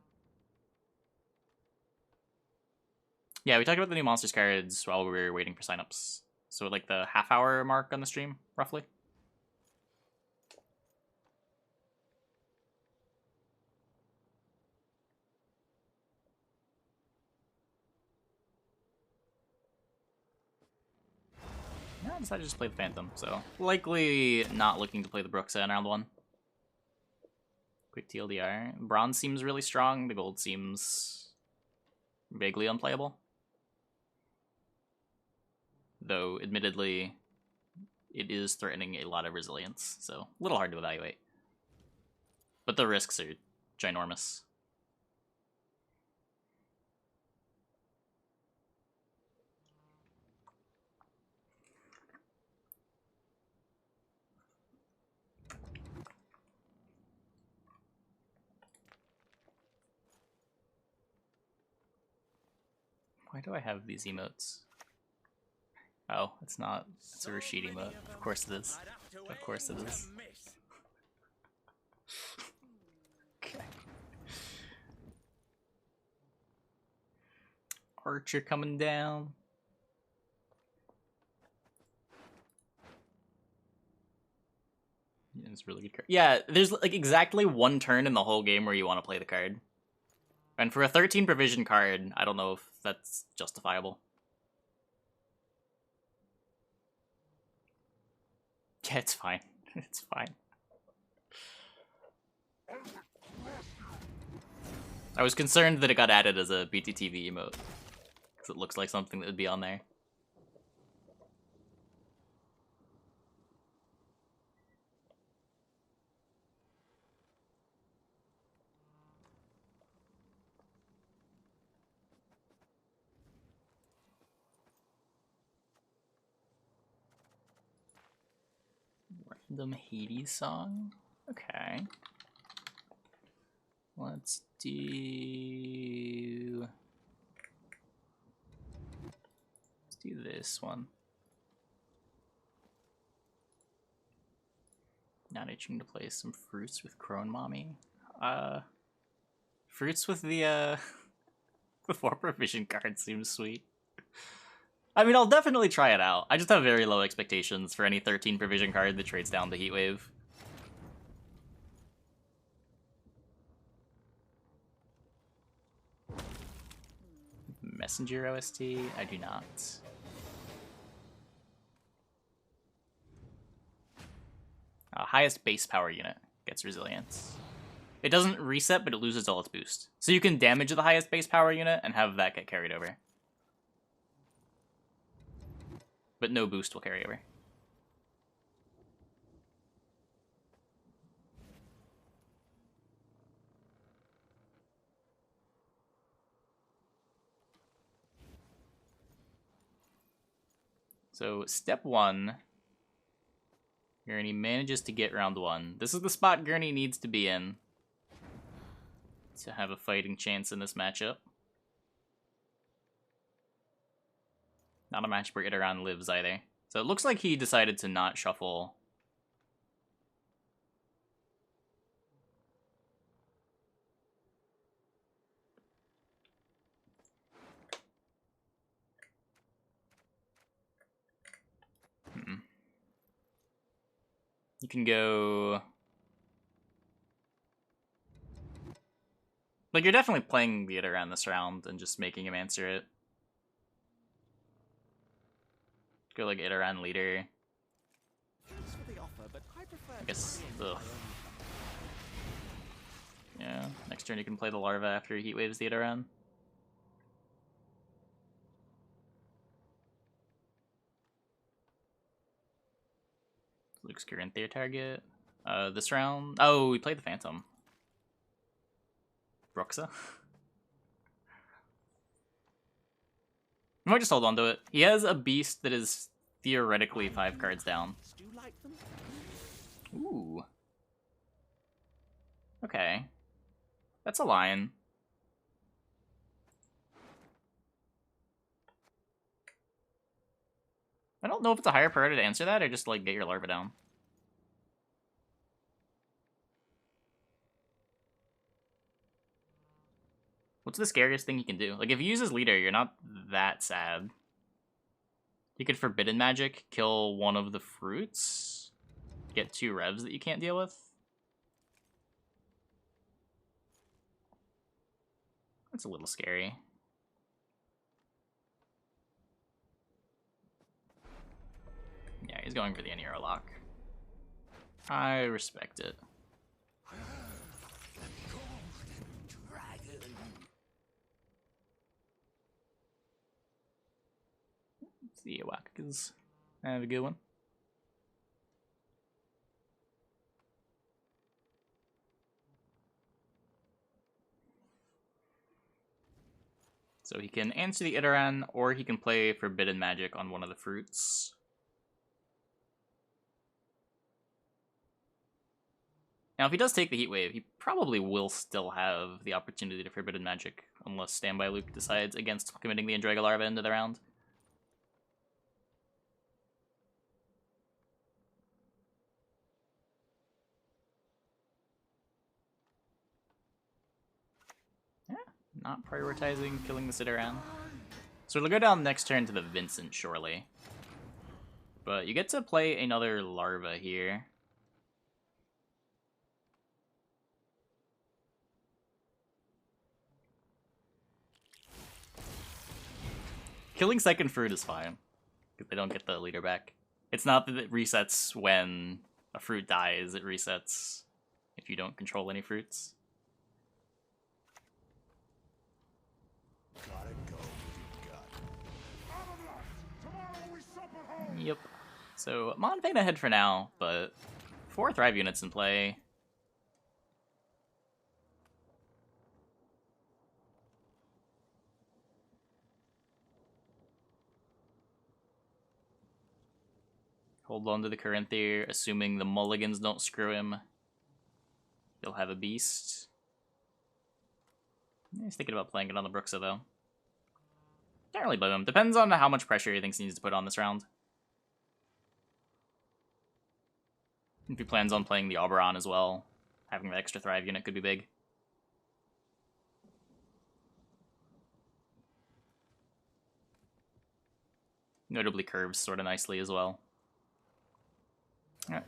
Yeah, we talked about the new monsters cards while we were waiting for signups. So like the half-hour mark on the stream, roughly. Yeah, I decided to just play the Phantom, so likely not looking to play the Bruxa in round 1. Quick TLDR. Bronze seems really strong, the gold seems vaguely unplayable. Though, admittedly, it is threatening a lot of resilience, so a little hard to evaluate. But the risks are ginormous. Why do I have these emotes? Oh, it's not. It's a Rashid emote. Of course it is. Of course it is. Okay. Archer coming down. Yeah, it's a really good card. Yeah, there's like exactly one turn in the whole game where you want to play the card. And for a 13 provision card, I don't know if that's justifiable. Yeah, it's fine. It's fine. I was concerned that it got added as a BTTV emote, because it looks like something that would be on there. Random Hades song? Okay. Let's do this one. Not itching to play some fruits with Crone Mommy. Fruits with the the 4 provision card seems sweet. I mean, I'll definitely try it out. I just have very low expectations for any 13 provision card that trades down the Heatwave. Messenger OST? I do not. Highest base power unit gets resilience. It doesn't reset, but it loses all its boost. So you can damage the highest base power unit and have that get carried over. But no boost will carry over. So step 1, Gurney manages to get round 1. This is the spot Gurney needs to be in to have a fighting chance in this matchup. Not a match where Iteron lives either. So it looks like he decided to not shuffle. You can go... Like, you're definitely playing the Iteron this round and just making him answer it. Go like Iteron leader. Thanks for the offer, but I prefer I guess, to ugh. Yeah, next turn you can play the Larva after he Heatwaves the Iteron. Luke's current their target. This round... Oh, we played the Phantom. Bruxa? I might just hold on to it. He has a beast that is theoretically 5 cards down. Do you like them? Ooh. Okay. That's a line. I don't know if it's a higher priority to answer that or just like get your Larva down. What's the scariest thing he can do? Like, if he uses leader, you're not that sad. He could Forbidden Magic, kill one of the fruits, get 2 revs that you can't deal with. That's a little scary. Yeah, he's going for the Anero lock. I respect it. The Iwakas have a good one. So he can answer the Iteran, or he can play Forbidden Magic on one of the fruits. Now, if he does take the Heat Wave, he probably will still have the opportunity to Forbidden Magic, unless Standby Luke decides against committing the Andraga Larva into the round. Not prioritizing killing the Citaran. So it'll go down next turn to the Vincent, surely. But you get to play another Larva here. Killing second fruit is fine, because they don't get the leader back. It's not that it resets when a fruit dies, it resets if you don't control any fruits. Yep. So, Montagne ahead for now, but 4 Thrive units in play. Hold on to the Corinthier, assuming the mulligans don't screw him. He'll have a beast. He's thinking about playing it on the Bruxa, though. Can't really blame him. Depends on how much pressure he thinks he needs to put on this round. If he plans on playing the Oberon as well, having the extra Thrive unit could be big. Notably curves sort of nicely as well.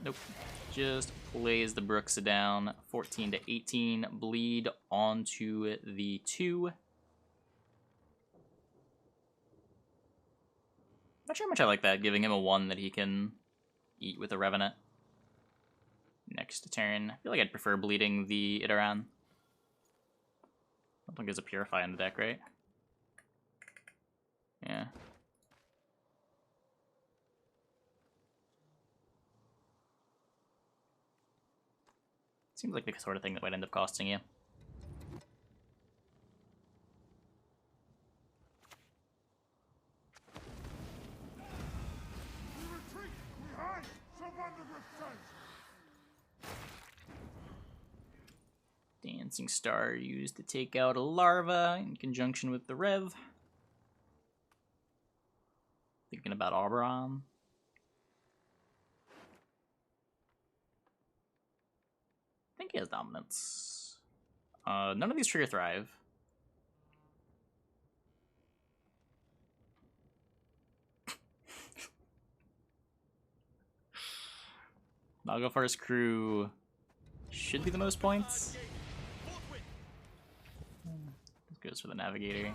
Nope. Just plays the Bruxa down. 14 to 18. Bleed onto the 2. Not sure how much I like that, giving him a 1 that he can eat with a Revenant. Next turn. I feel like I'd prefer bleeding the Iteran. I don't think there's a Purify in the deck, right? Yeah. Seems like the sort of thing that might end up costing you. Dancing Star used to take out a Larva in conjunction with the Rev. Thinking about Oberon. I think he has Dominance. None of these trigger Thrive. Nagelfar's crew should be the most points. This goes for the Navigator.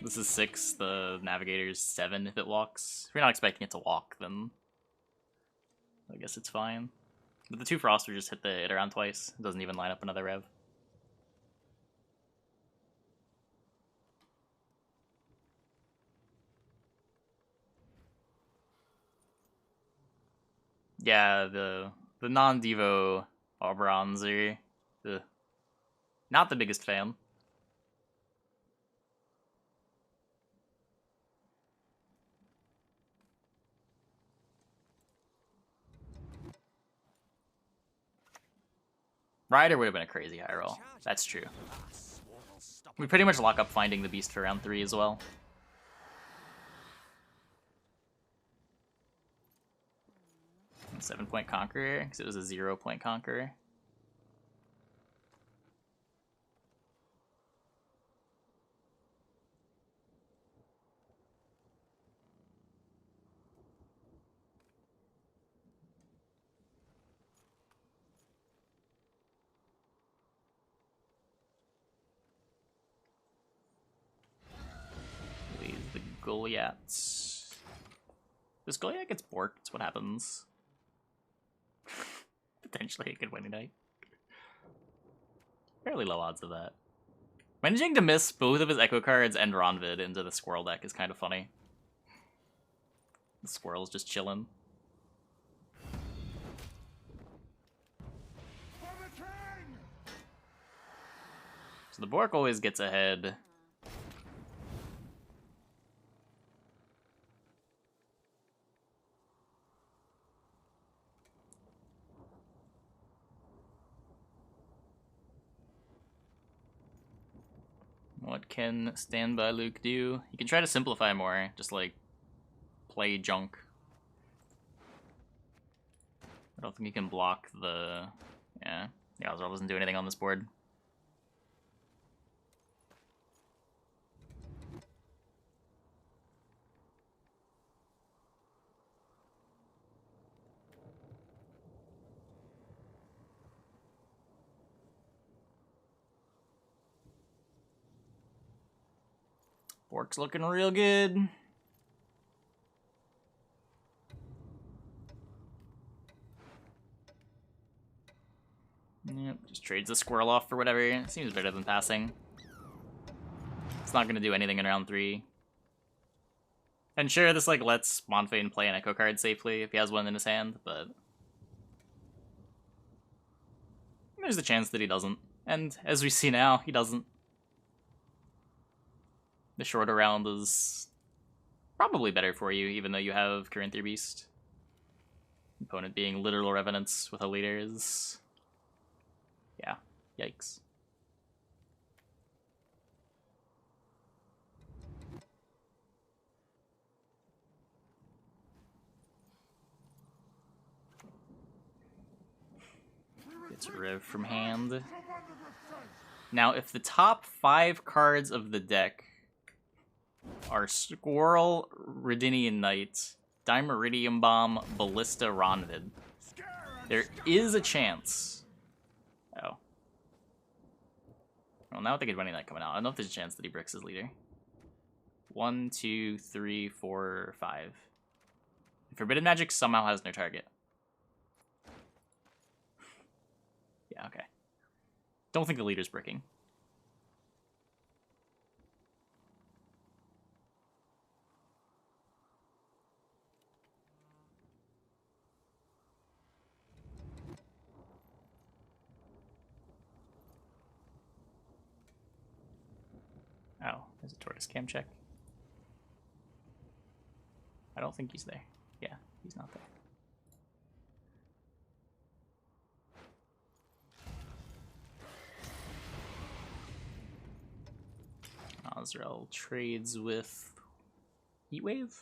This is 6, the Navigator's 7 if it walks. If you're not expecting it to walk, then I guess it's fine. But the 2 Froster just hit the Iteran twice. It doesn't even line up another Rev. Yeah, the non-Devo Oberons are not the biggest fan. Rider would have been a crazy high roll. That's true. We pretty much lock up finding the beast for round 3 as well. And 7-point Conqueror, because it was a 0-point Conqueror. Goliath. This Goliath gets borked, what happens? Potentially a good winning night. Fairly low odds of that. Managing to miss both of his Echo cards and Ronvid into the Squirrel deck is kind of funny. The Squirrel's just chilling. So the Bork always gets ahead. What can Standby Luke do? You can try to simplify more, just like play junk. I don't think you can block the... Yeah, Azrael doesn't do anything on this board. Bork's looking real good. Yep, just trades the squirrel off for whatever. Seems better than passing. It's not gonna do anything in round 3. And sure, this like lets Monfane play an Echo card safely if he has one in his hand, but there's a chance that he doesn't. And as we see now, he doesn't. The shorter round is probably better for you, even though you have Corinthian Beast. Opponent being literal Revenants with a leader is... yeah, yikes. Gets Rev from hand. Now, if the top 5 cards of the deck are Squirrel, Redinian Knight, Dimeridium Bomb, Ballista, Ronvid, there is a chance. Oh. Well, now with the good running that coming out, I don't know if there's a chance that he bricks his leader. 1, 2, 3, 4, 5. Forbidden Magic somehow has no target. Yeah, okay. Don't think the leader's bricking. Oh, there's a Tortoise Cam check. I don't think he's there. Yeah, he's not there. Azrael trades with Heatwave?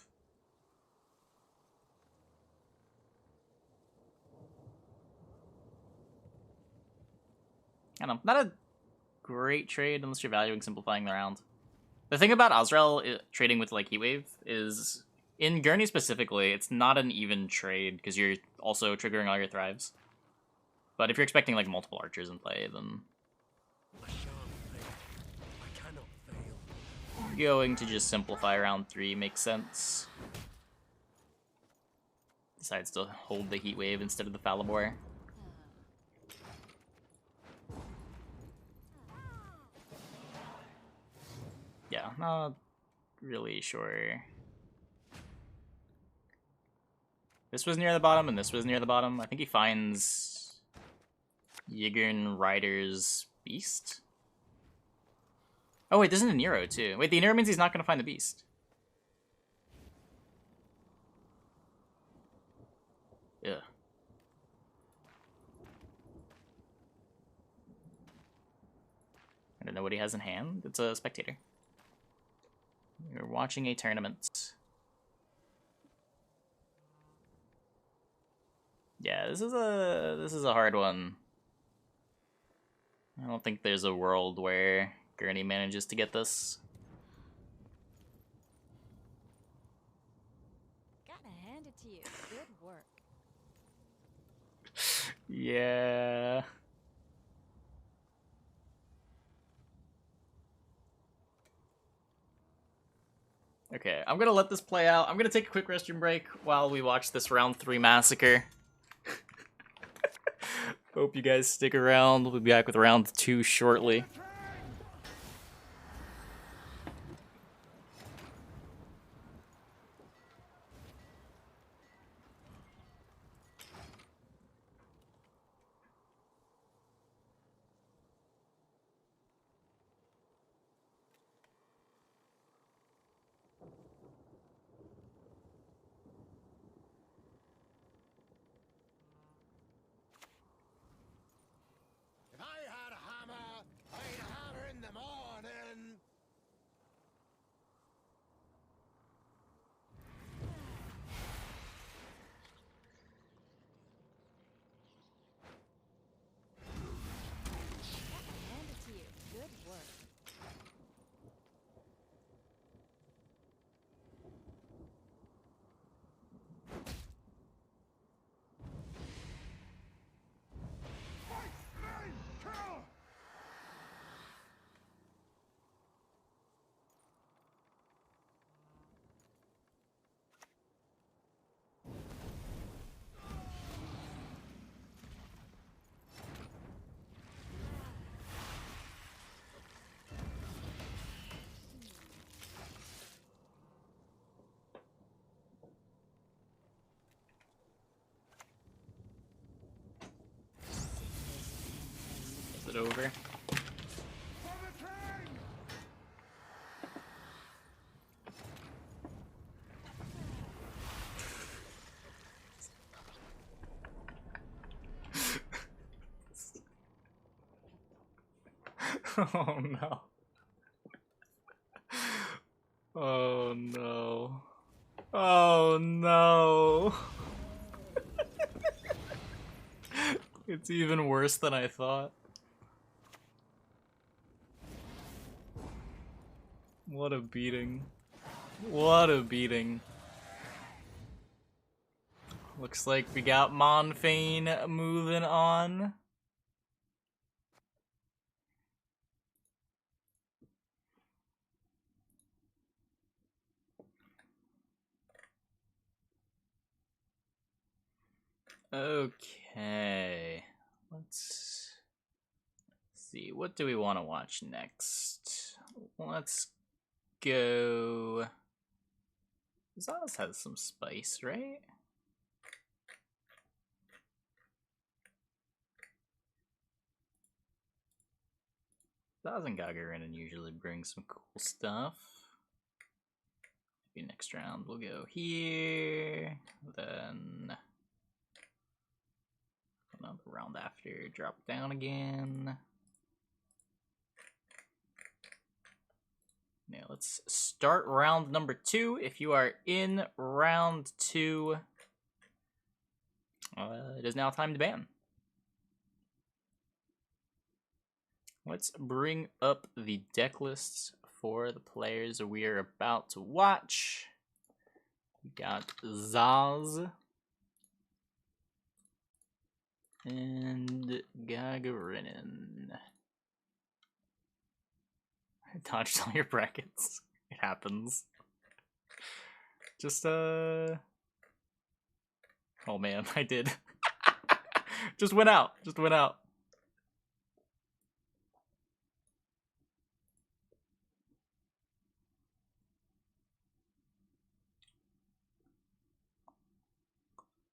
I don't know. Not a great trade unless you're valuing simplifying the round. The thing about Azrael trading with like Heatwave is, in Gurney specifically, it's not an even trade because you're also triggering all your thrives. But if you're expecting like multiple archers in play, then going to just simplify round 3 makes sense. Decides to hold the Heatwave instead of the Falibor. Yeah, not really sure. This was near the bottom, and this was near the bottom. I think he finds Yigern Rider's Beast. Oh wait, this isn't a Nero too. Wait, the Nero means he's not gonna find the Beast. Ugh. I don't know what he has in hand. It's a spectator. You're watching a tournament. Yeah, this is a hard one. I don't think there's a world where Gurney manages to get this. Gotta hand it to you. Good work. Yeah. Okay, I'm gonna let this play out. I'm gonna take a quick restroom break while we watch this round 3 massacre. Hope you guys stick around. We'll be back with round 2 shortly. If I had a hammer, I'd hammer in the morning. Hand it to you. Good work. Is it over? Oh no. Oh no. Oh no. It's even worse than I thought. What a beating. What a beating. Looks like we got Monfane moving on. Okay. Let's see. What do we want to watch next? Let's go. Zaz has some spice, right? Zaz and Gagarin usually bring some cool stuff. Maybe next round we'll go here, then another round after, drop down again. Now let's start round number 2. If you are in round 2, it is now time to ban. Let's bring up the deck lists for the players we are about to watch. We got Zaz and Gagarin. I dodged all your brackets. It happens. Just oh man, I did. Just went out. Just went out.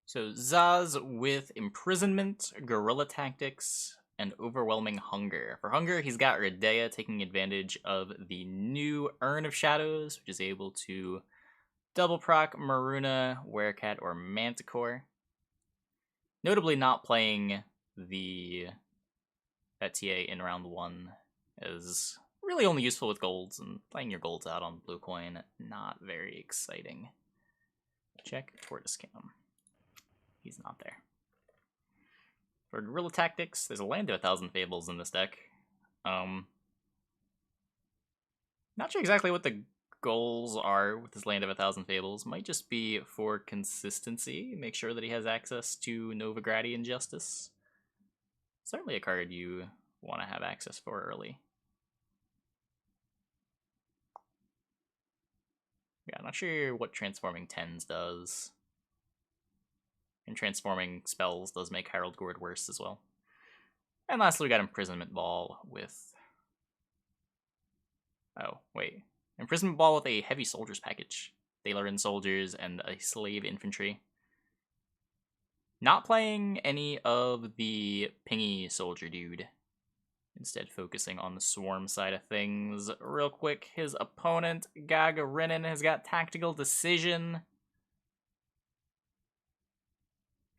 So Zaz with Imprisonment, Guerrilla Tactics, and Overwhelming Hunger. For Hunger, he's got Redea taking advantage of the new Urn of Shadows, which is able to double proc Maruna, Werecat, or Manticore. Notably not playing the Etier in round 1 is really only useful with golds, and playing your golds out on blue coin, not very exciting. Check Tortoise Cam. He's not there. For Guerrilla Tactics, there's a Land of 1,000 Fables in this deck. Not sure exactly what the goals are with his Land of 1,000 Fables. Might just be for consistency. Make sure that he has access to Novigrad and Justice. Certainly a card you want to have access for early. Yeah, not sure what transforming tens does. And transforming spells does make Herald Gourd worse as well. And lastly, we got Imprisonment Ball with... Oh, wait. Imprisonment Ball with a Heavy Soldiers package. Thalarin Soldiers and a Slave Infantry. Not playing any of the Pingy Soldier dude. Instead focusing on the Swarm side of things. Real quick, his opponent, Gagarinen, has got Tactical Decision.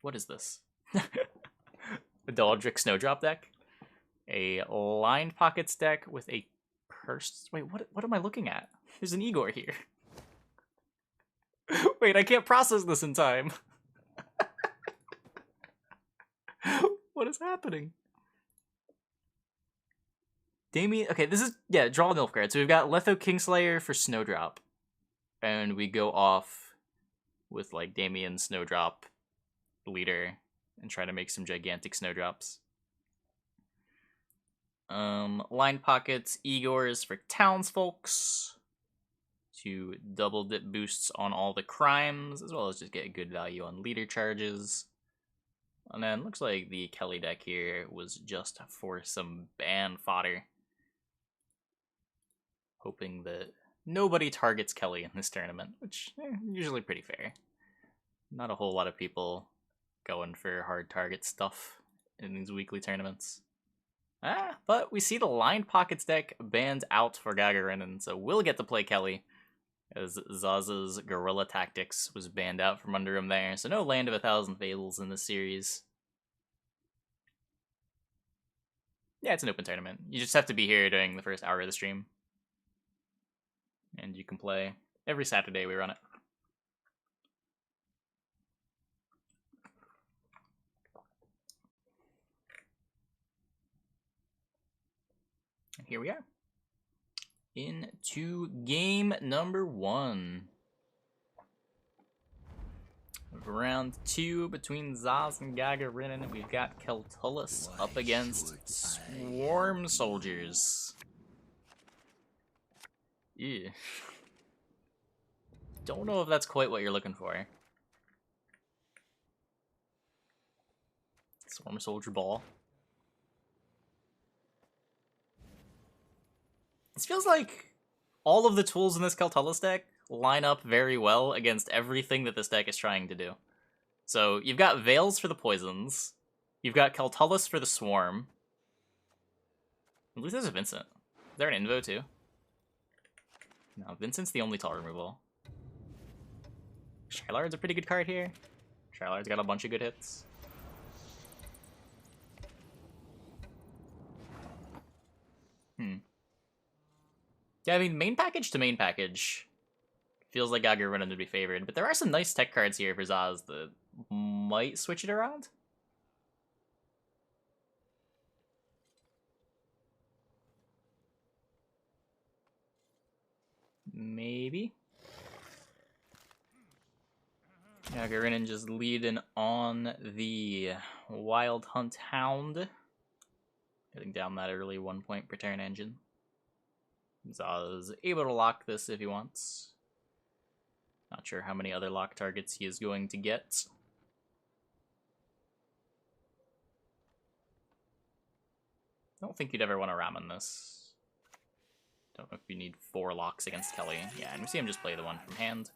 What is this? A Daldric Snowdrop deck? A Lined Pockets deck with a Purse... Wait, what am I looking at? There's an Igor here. Wait, I can't process this in time. What is happening? Damien... Okay, this is... Yeah, draw a Nilfgaard. So we've got Letho Kingslayer for Snowdrop. And we go off with, like, Damien Snowdrop leader and try to make some gigantic Snowdrops. Line Pockets, Igors for Townsfolks to double dip boosts on all the crimes, as well as just get good value on leader charges. And then looks like the Kelly deck here was just for some ban fodder. Hoping that nobody targets Kelly in this tournament, which usually pretty fair. Not a whole lot of people going for hard target stuff in these weekly tournaments. But we see the Lined Pockets deck banned out for Gagarinen, so we'll get to play Kelly, as Zaza's Guerrilla Tactics was banned out from under him there, so no Land of 1,000 Fables in this series. Yeah, it's an open tournament. You just have to be here during the first hour of the stream. And you can play. Every Saturday we run it. And here we are. Into game number 1. Round 2 between Zaz and Gagarinen. We've got Keltullus up against Swarm Soldiers. Yeah. Don't know if that's quite what you're looking for. Swarm Soldier Ball. This feels like all of the tools in this Keltullus deck line up very well against everything that this deck is trying to do. So you've got Veils for the poisons. You've got Keltullus for the swarm. At least there's a Vincent. Is there an Invo too? No, Vincent's the only tall removal. Shylard's a pretty good card here. Shylard's got a bunch of good hits. Yeah, I mean, main package to main package feels like Gagarinen would be favored, but there are some nice tech cards here for Zaz that might switch it around. Maybe. Gagarinen just leading on the Wild Hunt Hound. Getting down that early 1 point per turn engine. Zaz able to lock this if he wants. Not sure how many other lock targets he is going to get. Don't think you'd ever want to ram on this. Don't know if you need 4 locks against Kelly. Yeah, and we see him just play the one from hand.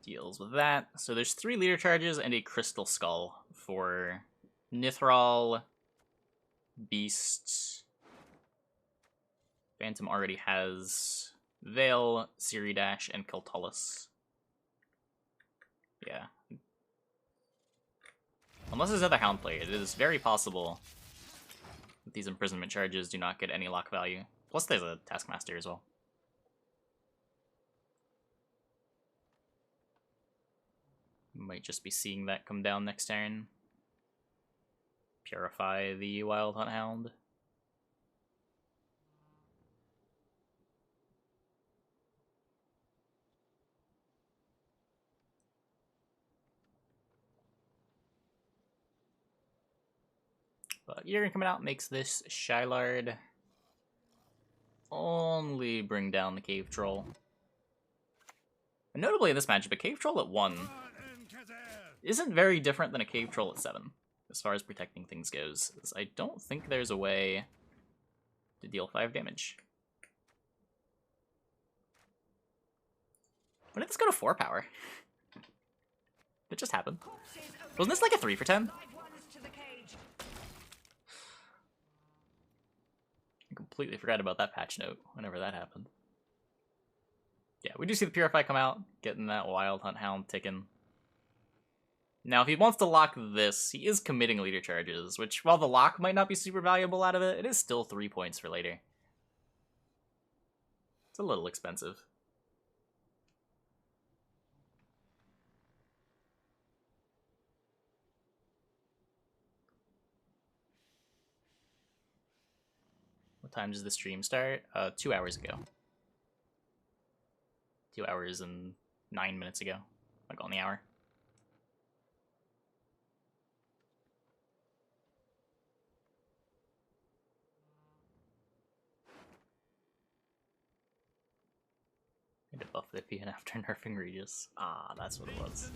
Deals with that. So there's 3 leader charges and a Crystal Skull for Nithral, Beast. Phantom already has Veil, Siridash, and Keltullus. Yeah. Unless there's other Hound played, it is very possible that these imprisonment charges do not get any lock value. Plus there's a Taskmaster as well. Might just be seeing that come down next turn. Purify the Wild Hunt Hound. But Urian coming out makes this Shylard only bring down the Cave Troll. And notably in this matchup, a Cave Troll at 1 isn't very different than a Cave Troll at 7, as far as protecting things goes. I don't think there's a way to deal 5 damage. When did this go to 4 power? It just happened. Wasn't this like a 3 for 10? I completely forgot about that patch note whenever that happened. Yeah, we do see the Purify come out, getting that Wild Hunt Hound ticking. Now, if he wants to lock this, he is committing leader charges, which, while the lock might not be super valuable out of it, it is still 3 points for later. It's a little expensive. What time does the stream start? 2 hours ago. 2 hours and 9 minutes ago. Like on the hour. I had to buff the PN after nerfing Regis. Ah, that's what it was.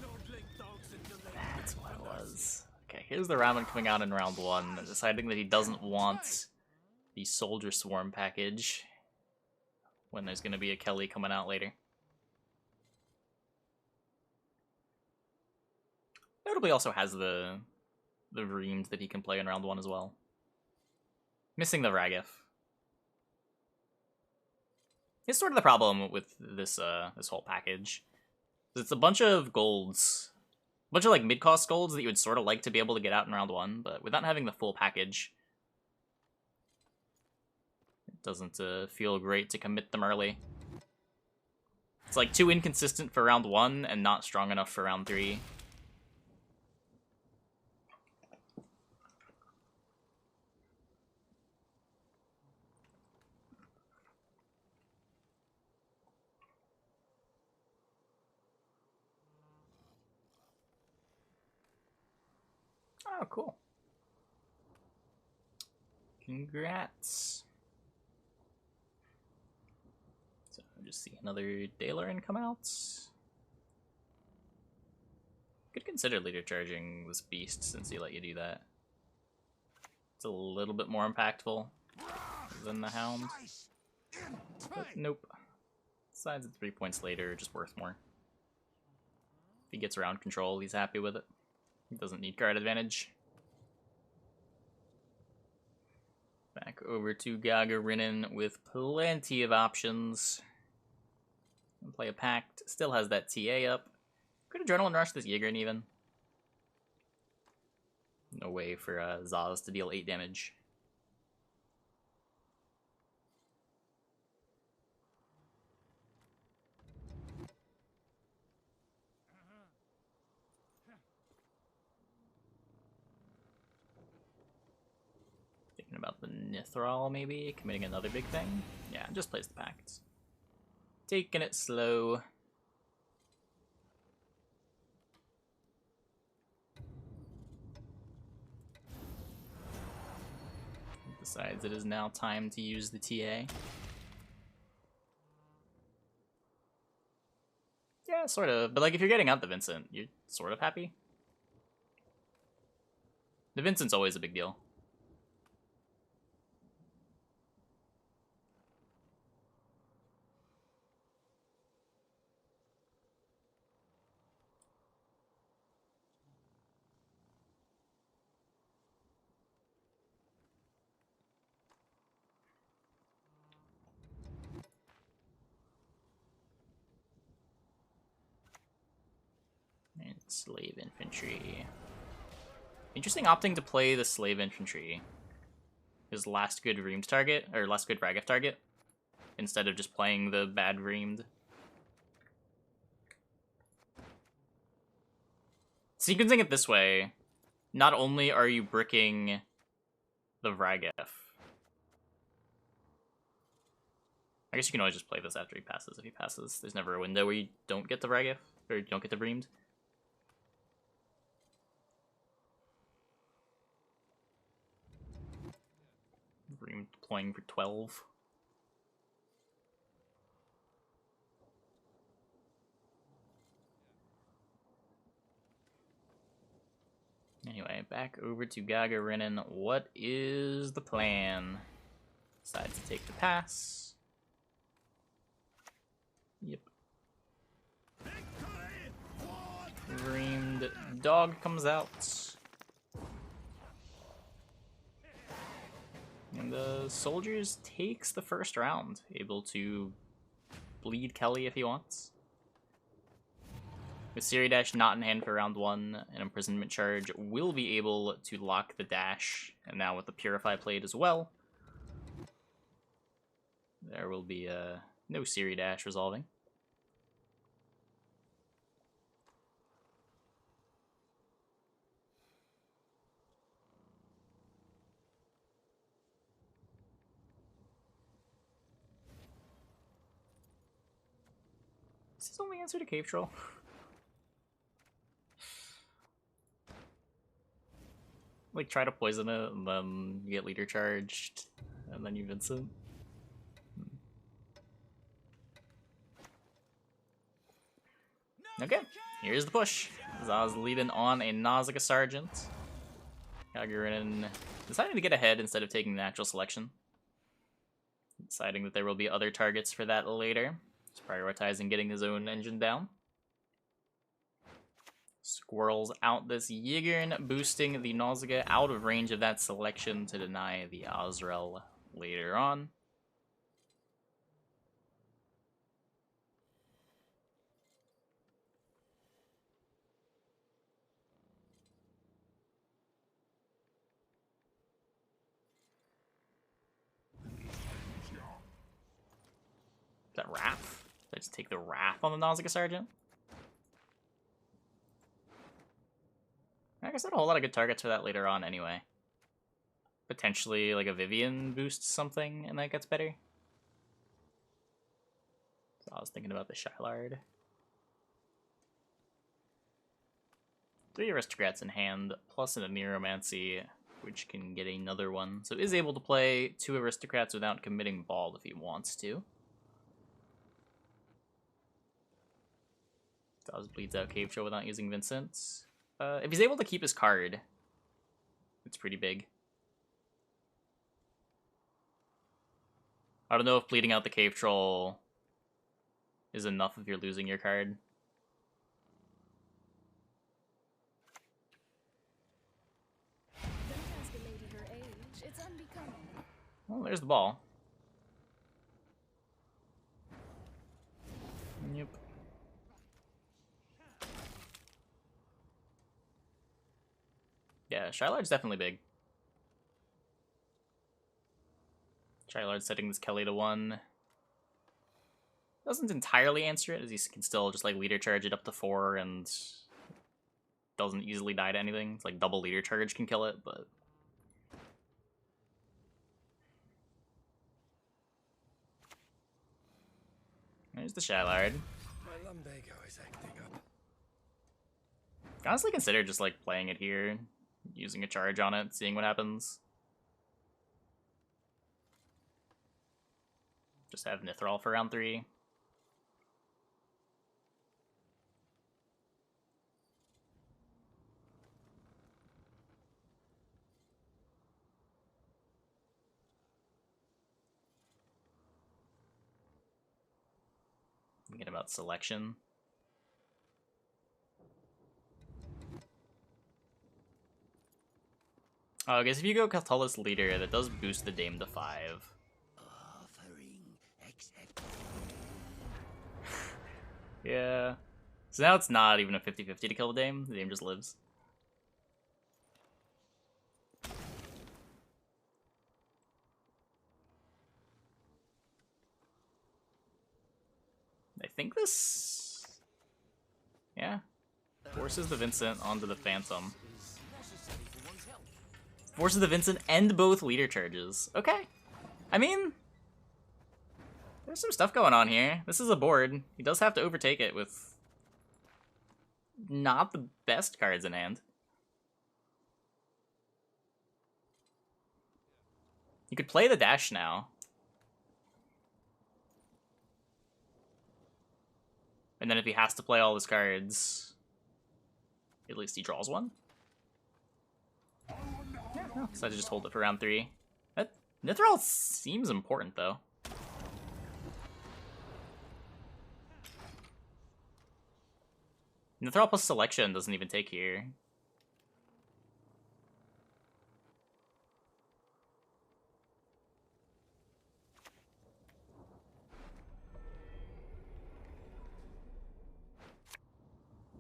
That's what it was. Okay, here's the Ramen coming out in round 1, deciding that he doesn't want the Soldier Swarm package when there's going to be a Kelly coming out later. Notably also has the Reamed that he can play in round 1 as well. Missing the Ragif. It's sort of the problem with this this whole package. It's a bunch of golds. A bunch of like mid-cost golds that you would sort of like to be able to get out in round 1, but without having the full package, it doesn't feel great to commit them early. It's like too inconsistent for round 1 and not strong enough for round 3. Oh, cool. Congrats. So, just see another Dalaran come out. Could consider leader charging this beast since he let you do that. It's a little bit more impactful than the Hound. But nope. Besides, it's 3 points later, just worth more. If he gets around control, he's happy with it. He doesn't need card advantage. Back over to Gagarinen with plenty of options. And play a Pact. Still has that TA up. Could Adrenaline Rush this Yigrin even. No way for Zaz to deal 8 damage. Thinking about the Nithral maybe, committing another big thing. Yeah, just plays the Pact. Taking it slow. Decides it is now time to use the TA. Yeah, sort of. But like, if you're getting out the Vincent, you're sort of happy. The Vincent's always a big deal. And Slave Infantry. Interesting opting to play the Slave Infantry. His last good Reamed target, or last good Ragif target, instead of just playing the bad Reamed. Sequencing it this way, not only are you bricking the Ragif, I guess you can always just play this after he passes if he passes. There's never a window where you don't get the Ragif, or you don't get the Reamed. Reamed deploying for 12. Anyway, back over to Gagarin. What is the plan? Decides to take the pass. Yep. Reamed dog comes out. And the soldiers takes the first round, able to bleed Kelly if he wants. With Siri Dash not in hand for round 1, an imprisonment charge will be able to lock the dash, and now with the Purify played as well, there will be no Siri Dash resolving. Is this only answer to Cave Troll? Like, try to poison it, and then you get leader charged, and then you Vincent. Okay, here's the push. Zaz leading on a Nausicaa Sergeant. Gagarin deciding to get ahead instead of taking the natural selection. Deciding that there will be other targets for that later. He's prioritizing getting his own engine down. Squirrels out this Yigern, boosting the Nausicaa out of range of that selection to deny the Azrael later on. Is that Wrath? Did I just take the Wrath on the Nausicaa Sergeant? I guess I had a whole lot of good targets for that later on anyway. Potentially like a Vivian boosts something and that gets better. So I was thinking about the Shylard. 3 Aristocrats in hand, plus a Neuromancy, which can get another one. So is able to play 2 Aristocrats without committing Bald if he wants to. Dawes bleeds out Cave Troll without using Vincent. If he's able to keep his card, it's pretty big. I don't know if bleeding out the Cave Troll is enough if you're losing your card. Don't ask a lady her age. It's unbecoming. Well, there's the ball. Yep. Yeah, Shylard's definitely big. Shylard's setting this Kelly to 1. Doesn't entirely answer it, as he can still just like leader charge it up to 4 and doesn't easily die to anything. It's like double leader charge can kill it, but there's the Shylard. My lumbago is acting up. Honestly consider just like playing it here, using a charge on it, seeing what happens. Just have Nithral for round 3. Thinking about selection. Oh, I guess if you go Catullus leader, that does boost the Dame to 5. Yeah. So now it's not even a 50-50 to kill the Dame. The Dame just lives. I think this... Yeah. Forces the Vincent onto the Phantom. Forces the Vincent and both leader charges. Okay. I mean... There's some stuff going on here. This is a board. He does have to overtake it with not the best cards in hand. You could play the dash now. And then if he has to play all his cards, at least he draws one. Oh, so I just hold it for round 3. That Nithrall seems important though. Nithrall plus selection doesn't even take here.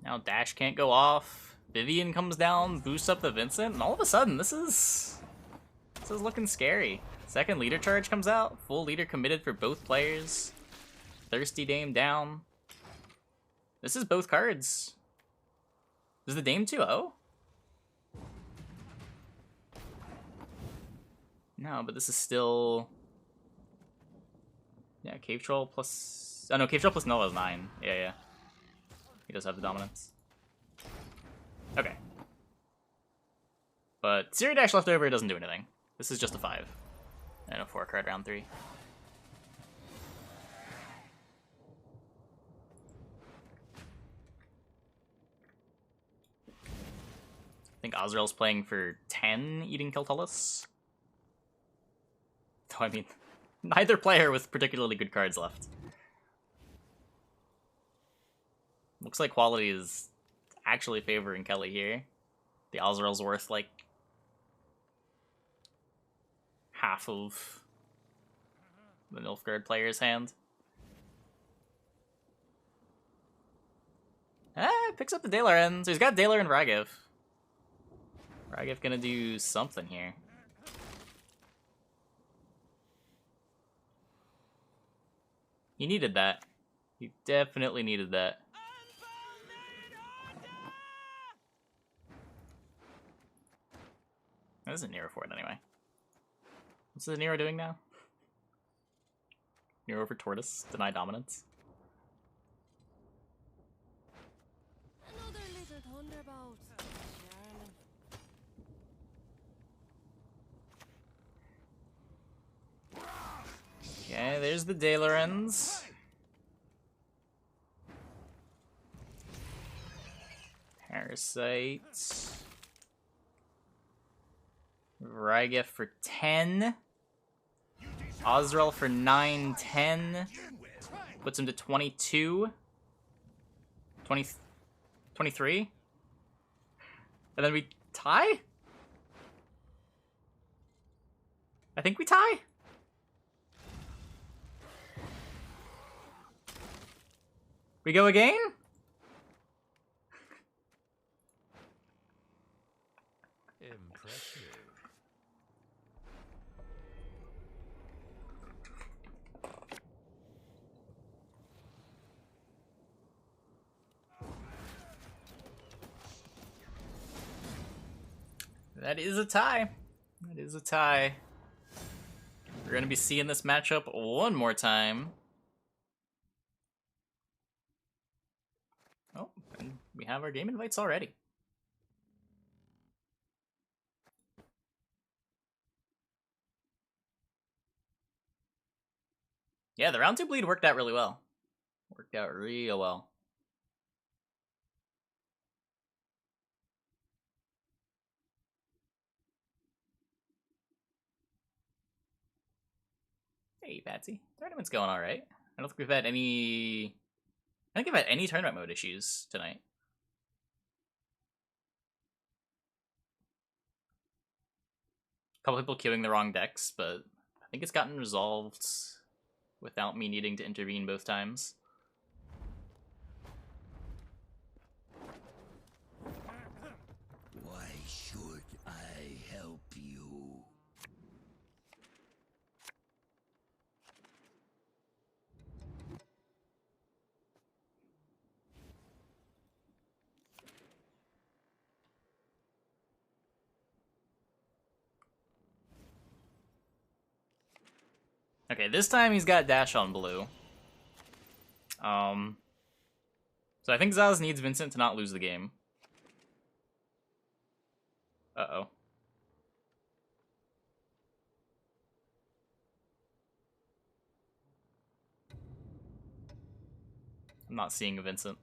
Now Dash can't go off. Vivian comes down, boosts up the Vincent, and all of a sudden this is looking scary. Second leader charge comes out, full leader committed for both players. Thirsty Dame down. This is both cards. Is the Dame 2-0? No, but this is still... Yeah, Cave Troll plus... Oh no, Cave Troll plus Null is 9. Yeah. He does have the dominance. Okay. But Zero Dash left over doesn't do anything. This is just a 5. And a 4 card round 3. I think Azrael's playing for 10, eating Keltullus. Though, I mean, neither player with particularly good cards left. Looks like quality is actually favoring Kelly here. The Azrael's worth, like, half of the Nilfgaard player's hand. Picks up the Dalaran. So he's got Dalar and Ragev. Ragev gonna do something here. He needed that. He definitely needed that. This is a Nero for it anyway. What's the Nero doing now? Nero over Tortoise, deny dominance. Another little thunderbolt. Okay, there's the Dalarans. Parasite. Rygef for 10. Azrael for 9, 10. Puts him to 22. 23. And then we tie? I think we tie? We go again? Impressive. That is a tie. That is a tie. We're going to be seeing this matchup one more time. Oh, and we have our game invites already. Yeah, the round 2 bleed worked out really well. Worked out real well. Hey, Patsy. Tournament's going alright. I don't think we've had any... I don't think we've had any tournament mode issues tonight. A couple people queuing the wrong decks, but I think it's gotten resolved without me needing to intervene both times. Why should I help you? Okay, this time he's got dash on blue. So I think Zaz needs Vincent to not lose the game. Uh-oh. I'm not seeing a Vincent.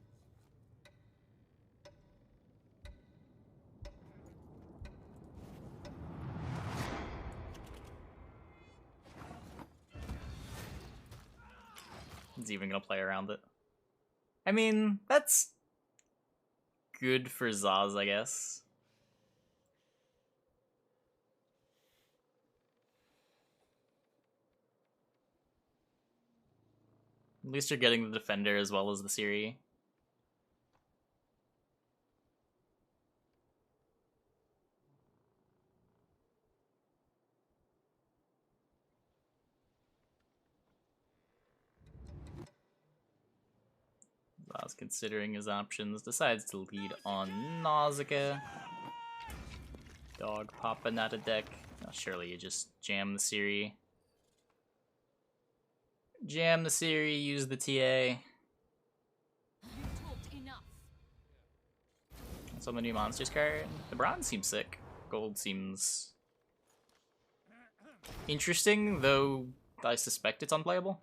He's even gonna play around it. I mean, that's good for Zaz, I guess. At least you're getting the defender as well as the Siri. Zaz, considering his options, decides to lead on Nausicaa. Dog popping out of deck. Oh, surely you just jam the Siri. Jam the Siri, use the TA. So the new monsters card. The bronze seems sick. Gold seems interesting, though I suspect it's unplayable.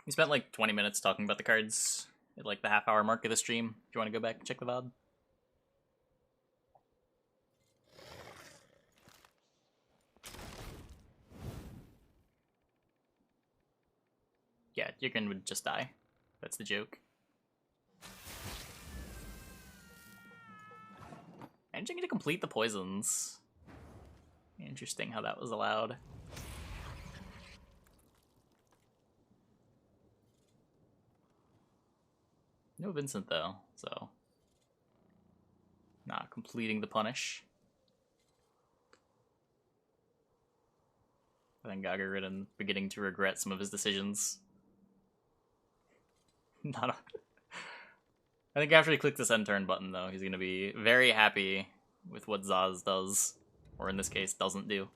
We spent like 20 minutes talking about the cards at like the half-hour mark of the stream. Do you want to go back and check the VOD? Yeah, Jürgen would just die. That's the joke. Managing to complete the poisons. Interesting how that was allowed. No Vincent though, so not completing the punish. I think Gagarin beginning to regret some of his decisions. Not a... I think after he clicks this end turn button though, he's gonna be very happy with what Zaz does, or in this case, doesn't do.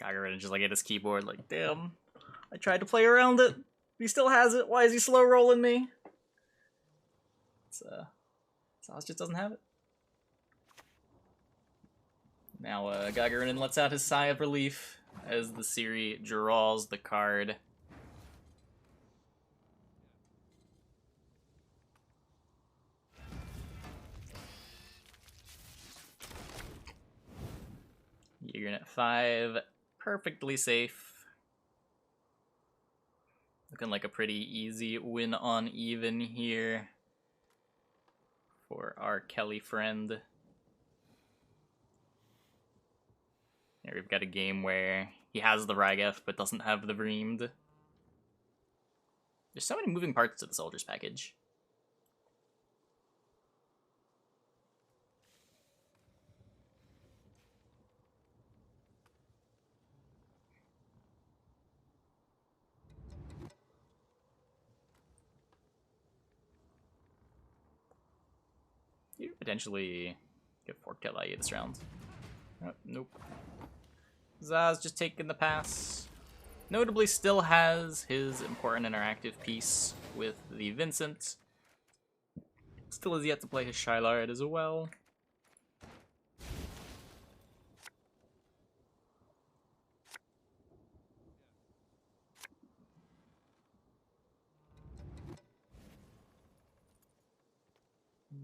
Gagarin just like at his keyboard, like, damn, I tried to play around it. He still has it. Why is he slow rolling me? It's Zaz just doesn't have it. Now Gagarin lets out his sigh of relief as the Siri draws the card. You're at 5, perfectly safe. Looking like a pretty easy win on even here for our Kelly friend. Here we've got a game where he has the Rygef but doesn't have the Vreemed. There's so many moving parts to the Soldiers package. You could potentially get Fork Tail IE this round. Oh, nope. Zaz just taking the pass. Notably still has his important interactive piece with the Vincent. Still has yet to play his Shylard as well.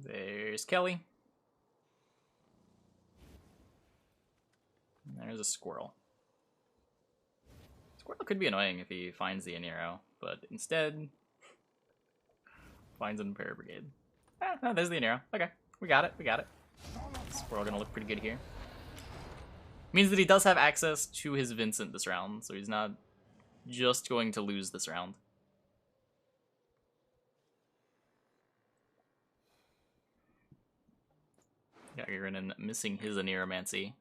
There's Kelly. And there's a squirrel. Squirrel could be annoying if he finds the Aniro, but instead finds an Imperial Brigade. Ah, no, there's the Aniro. Okay, we got it, we got it. Squirrel gonna look pretty good here. Means that he does have access to his Vincent this round, so he's not just going to lose this round. Gagarin missing his Aniromancy.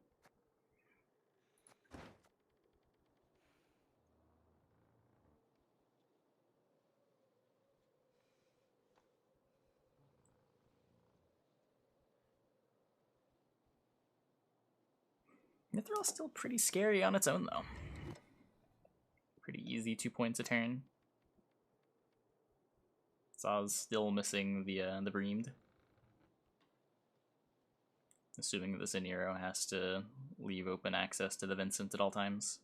Mithril is still pretty scary on its own, though. Pretty easy 2 points a turn. Zaz still missing the Breamed. Assuming that this Aniro has to leave open access to the Vincent at all times.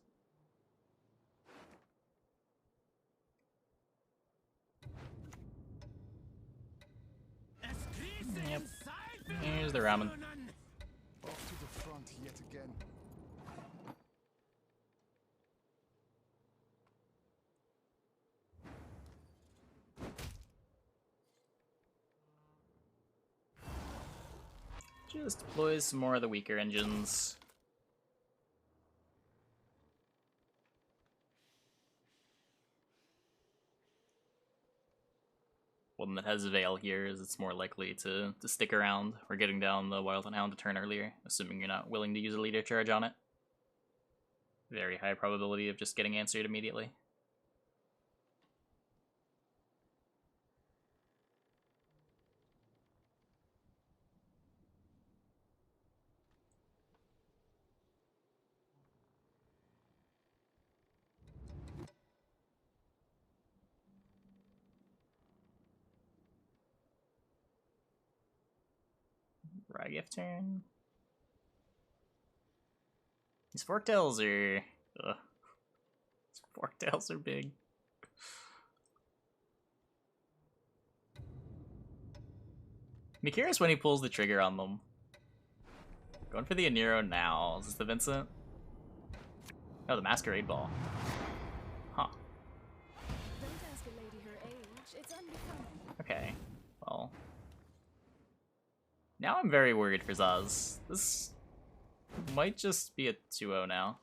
Yep. Here's the ramen. Off to the front yet again. Just deploys some more of the weaker engines. One that has Veil here is it's more likely to stick around. We're getting down the Wild and Hound a turn earlier, assuming you're not willing to use a leader charge on it. Very high probability of just getting answered immediately. Rygif turn. These forktails are... Ugh. These forktails are big. I'm curious when he pulls the trigger on them. Going for the Aniro now. Is this the Vincent? Oh, the Masquerade Ball. Huh. Don't ask a lady her age. It's unbecoming. Okay. Well... Now I'm very worried for Zaz. This might just be a 2-0 now.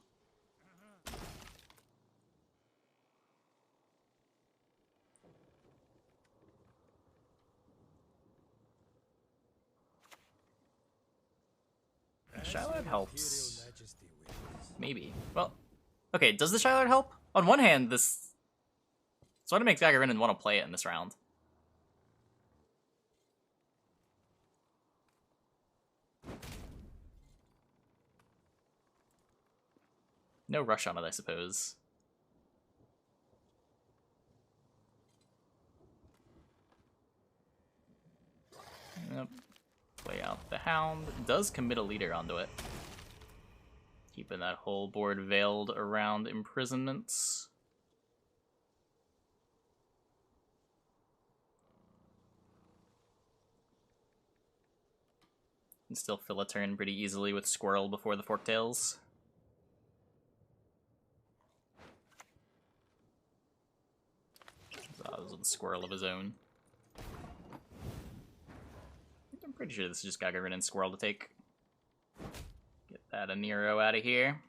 Shylard helps. Maybe. Well, okay, does the Shylard help? On one hand, this sort of makes Gagarin want to play it in this round. No rush on it, I suppose. Yep. Play out the Hound. Does commit a leader onto it. Keeping that whole board veiled around imprisonments. Can still fill a turn pretty easily with Squirrel before the Forktails. Zaz with a Squirrel of his own. I'm pretty sure this is just Gagarin and Squirrel to take. Get that Aniro out of here.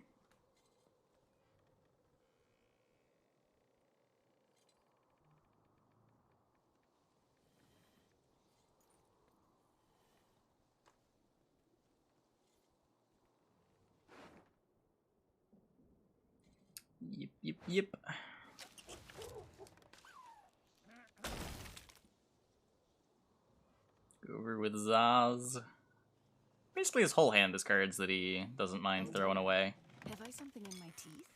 Yep. Go over with Zaz. Basically his whole hand is cards that he doesn't mind throwing away. Have I something in my teeth?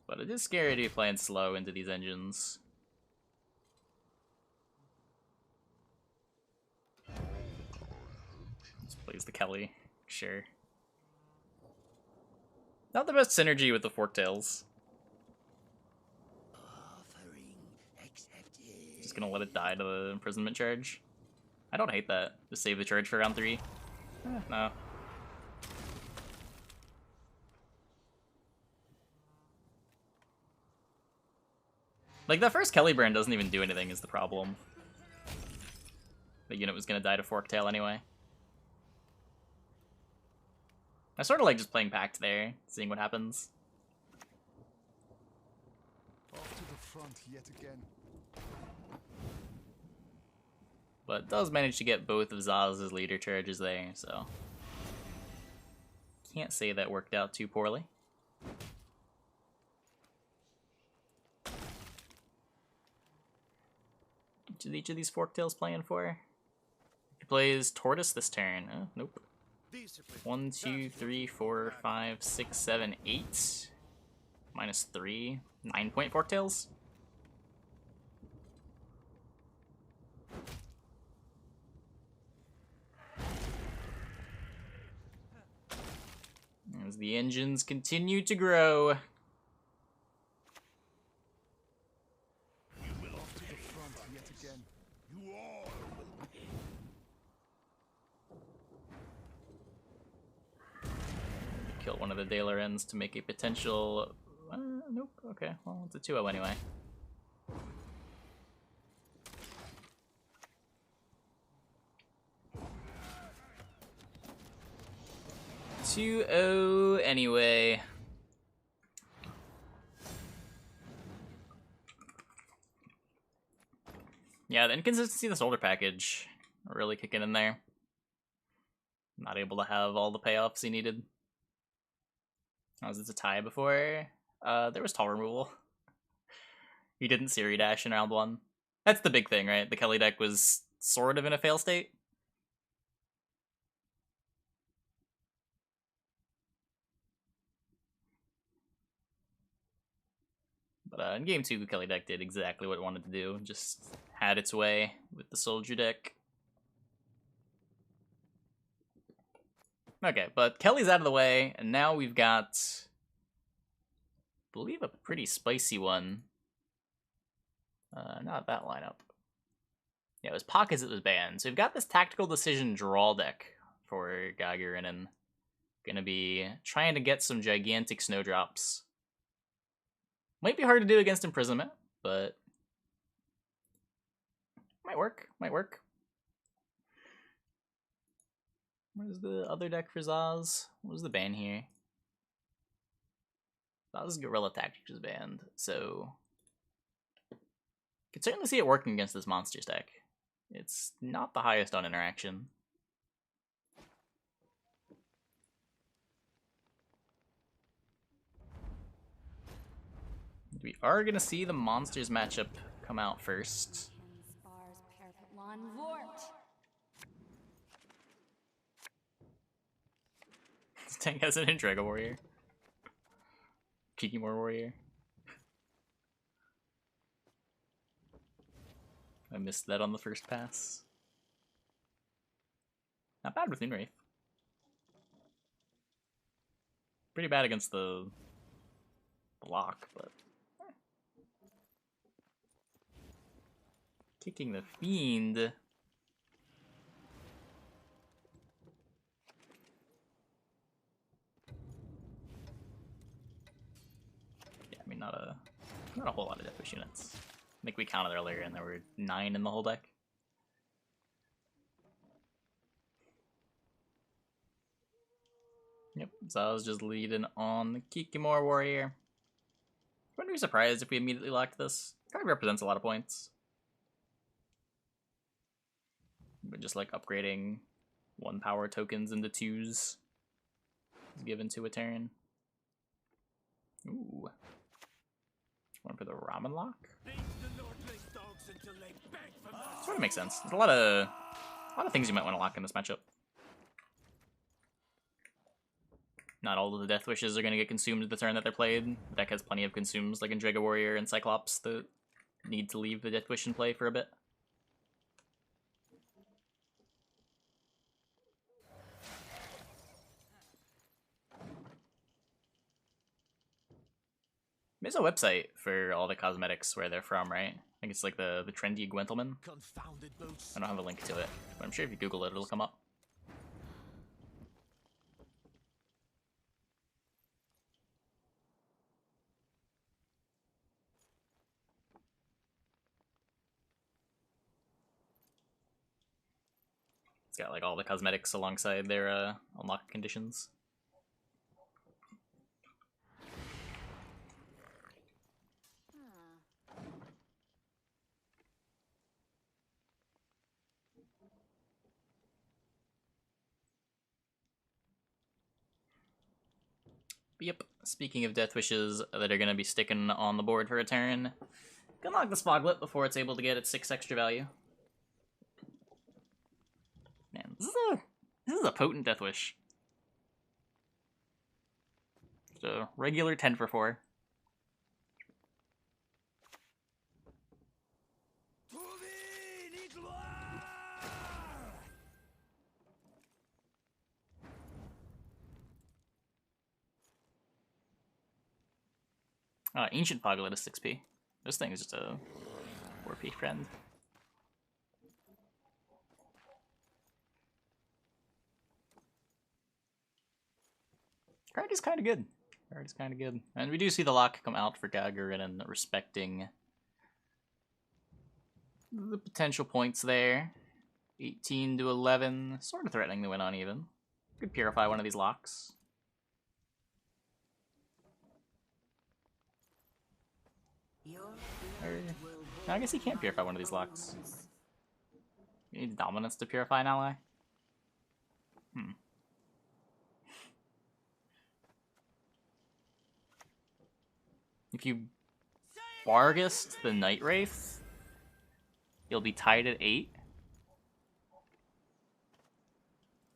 But it is scary to be playing slow into these engines. Just plays the Kelly, sure. Not the best synergy with the Forktails. Offering accepted. Just gonna let it die to the imprisonment charge. I don't hate that. Just save the charge for round 3. No. Like, the first Kelly burn doesn't even do anything is the problem. The unit was gonna die to Forktail anyway. I sort of like just playing Pact there, seeing what happens. Off to the front yet again. But does manage to get both of Zaz's leader charges there, so... Can't say that worked out too poorly. Which is each of these Forktails playing for? He plays Tortoise this turn. Nope. 1, 2, 3, 4, 5, 6, 7, 8. -3. 9-point Forktails? As the engines continue to grow. Off to the front yet again. You all Kill one of the Dalerens to make a potential... nope, okay, well, it's a 2-0 anyway. Anyway. Yeah, the inconsistency of the soldier package really kicking in there. Not able to have all the payoffs he needed. Was it a tie before? There was tall removal. He didn't Siri dash in round 1. That's the big thing, right? The Kelly deck was sort of in a fail state. But in game 2, the Kelly deck did exactly what it wanted to do. Just had its way with the soldier deck. Okay, but Kelly's out of the way, and now we've got, I believe, a pretty spicy one. Not that lineup. Yeah, it was Pockets that was banned. So we've got this tactical decision draw deck for Gagarin, and gonna be trying to get some gigantic snowdrops. Might be hard to do against Imprisonment, but might work. Might work. Where's the other deck for Zaz? What was the ban here? Zaz's Guerrilla Tactics is banned, so could certainly see it working against this monsters deck. It's not the highest on interaction. We are gonna see the monsters matchup come out first. This tank has an Drago Warrior. Kikimor Warrior. I missed that on the first pass. Not bad with Moonwraith. Pretty bad against the block, but kicking the Fiend. Yeah, I mean, not a whole lot of Deathwish units. I think we counted earlier and there were 9 in the whole deck. Yep, so I was just leading on the Kikimor Warrior. Wouldn't be surprised if we immediately locked this. Kind of represents a lot of points. But just like upgrading 1 power tokens into 2s is given to a turn. Ooh. One for the Ramen Lock? Sort of makes sense. There's a lot of things you might want to lock in this matchup. Not all of the Death Wishes are going to get consumed the turn that they're played. The deck has plenty of consumes, like in Drago Warrior and Cyclops, that need to leave the Death Wish in play for a bit. There's a website for all the cosmetics where they're from, right? I think it's like the trendy Gwentelman. I don't have a link to it, but I'm sure if you Google it, it'll come up. It's got like all the cosmetics alongside their unlock conditions. Yep, speaking of Death Wishes that are going to be sticking on the board for a turn, can lock the Spoglet before it's able to get its 6 extra value. Man, this is a potent Death Wish. Just a regular 10 for 4. Ancient Foglet is 6p. This thing is just a 4p friend. Card is kind of good. Card is kind of good. And we do see the lock come out for Gagarin and respecting the potential points there. 18 to 11, sort of threatening to win on even. Could purify one of these locks. No, I guess he can't purify one of these locks. You need dominance to purify an ally? If you Bargist the Night Wraith, you'll be tied at 8.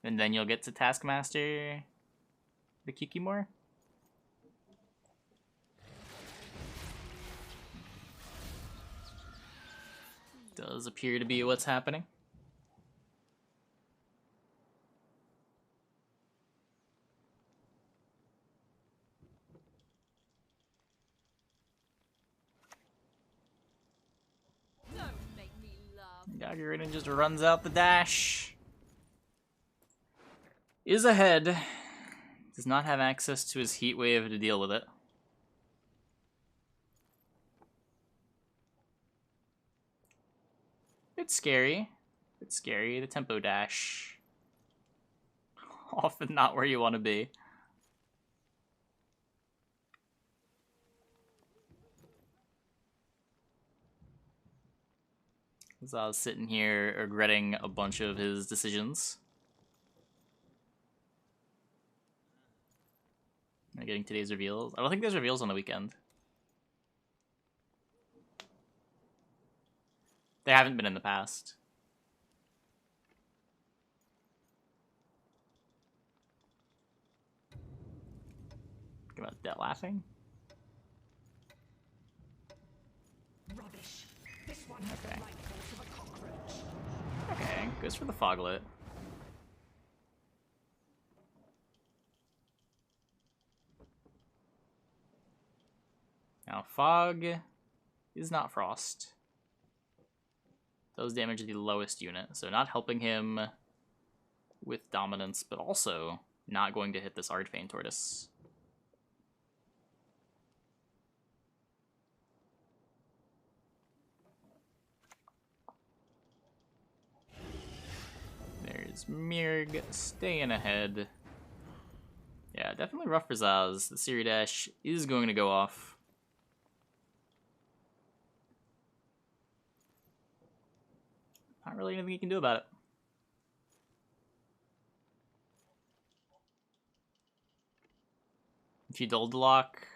And then you'll get to Taskmaster the Kikimore. Does appear to be what's happening. Don't make me laugh. Gagarin just runs out the dash. Is ahead. Does not have access to his heat wave to deal with it. It's scary. It's scary. The tempo dash. Often not where you want to be. As I was sitting here regretting a bunch of his decisions. Am I getting today's reveals? I don't think there's reveals on the weekend. There haven't been in the past. Think about debt laughing. Rubbish. This one has Okay. the right force of a cockroach. Okay, goes for the Foglet. Now, Fog is not Frost. Does damage the lowest unit, so not helping him with dominance, but also not going to hit this Archfane Tortoise. There's Mirg staying ahead. Yeah, definitely rough for Zaz. The Siri Dash is going to go off. Not really anything you can do about it. If you dulled the lock,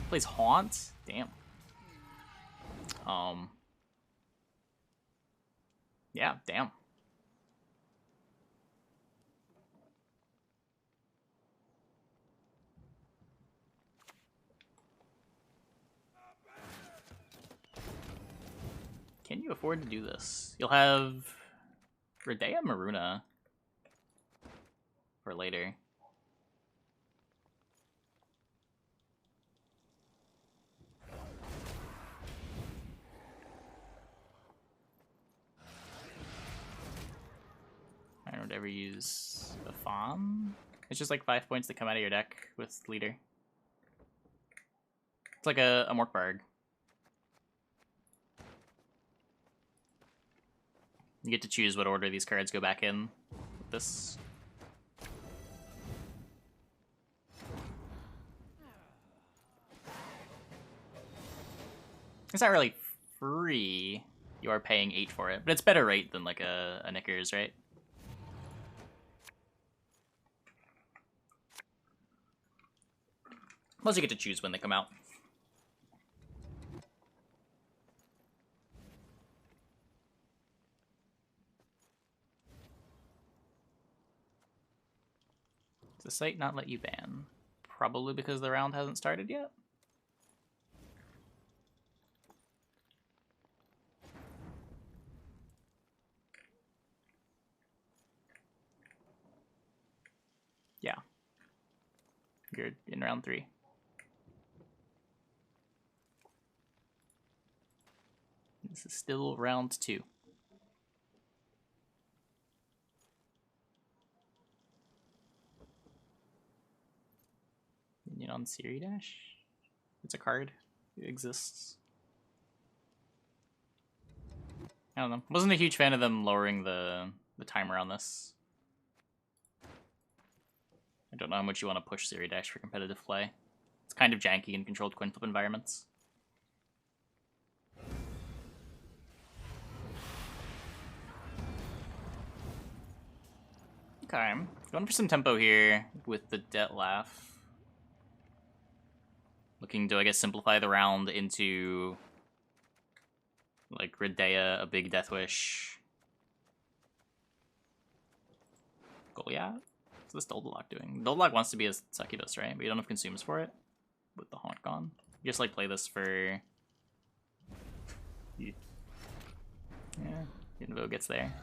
plays Haunt. Damn. Yeah, damn. Can you afford to do this? You'll have Redea Maruna for later. I don't ever use a Fawn. It's just like 5 points that come out of your deck with leader. It's like a Morkbarg. You get to choose what order these cards go back in with this. It's not really free. You are paying 8 for it, but it's better rate than like a Knickers, right? Plus you get to choose when they come out. Does the site not let you ban? Probably because the round hasn't started yet. Yeah. You're in round 3. This is still round 2. Minion on Siri Dash? It's a card. It exists. I don't know. Wasn't a huge fan of them lowering the timer on this. I don't know how much you want to push Siri Dash for competitive play. It's kind of janky in controlled coin flip environments. Okay, going for some tempo here with the Dettlaff. Looking to, I guess, simplify the round into like Redea, a big Death Wish. Goliath? What's this Doldalock doing? Doldalock wants to be a succubus, right? But you don't have consumes for it with the Haunt gone. You just like play this for. Yeah, Invo gets there.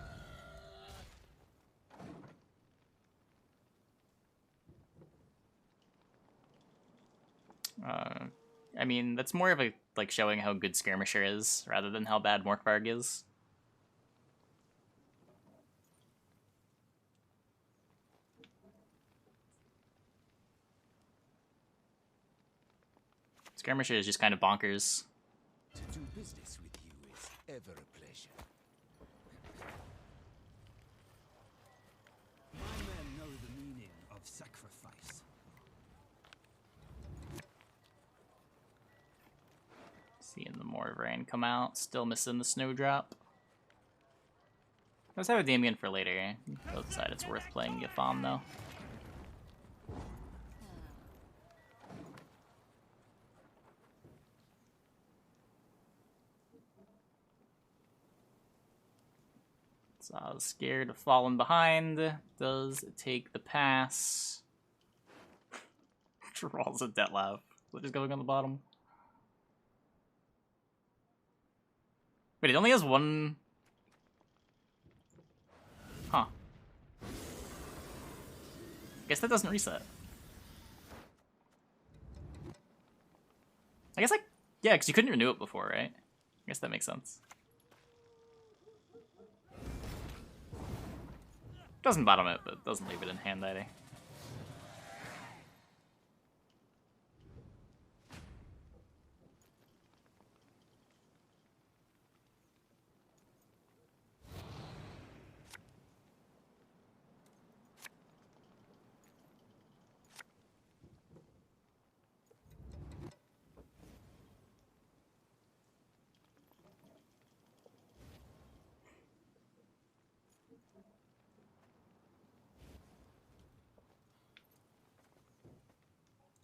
I mean, that's more of a like showing how good Skirmisher is rather than how bad Morkvarg is. Skirmisher is just kind of bonkers. To do business with you is ever a pleasure. My men know the meaning of sacrifice. Seeing the Morvain come out, still missing the Snowdrop. Let's have a Damien for later. Both decide it's worth playing Yafam though. So I was scared of falling behind. Does take the pass. Rolls a Dettlaff. What is going on the bottom? Wait, it only has one. Huh. Guess that doesn't reset. I guess like, yeah, because you couldn't renew it before, right? I guess that makes sense. Doesn't bottom it, but doesn't leave it in hand either.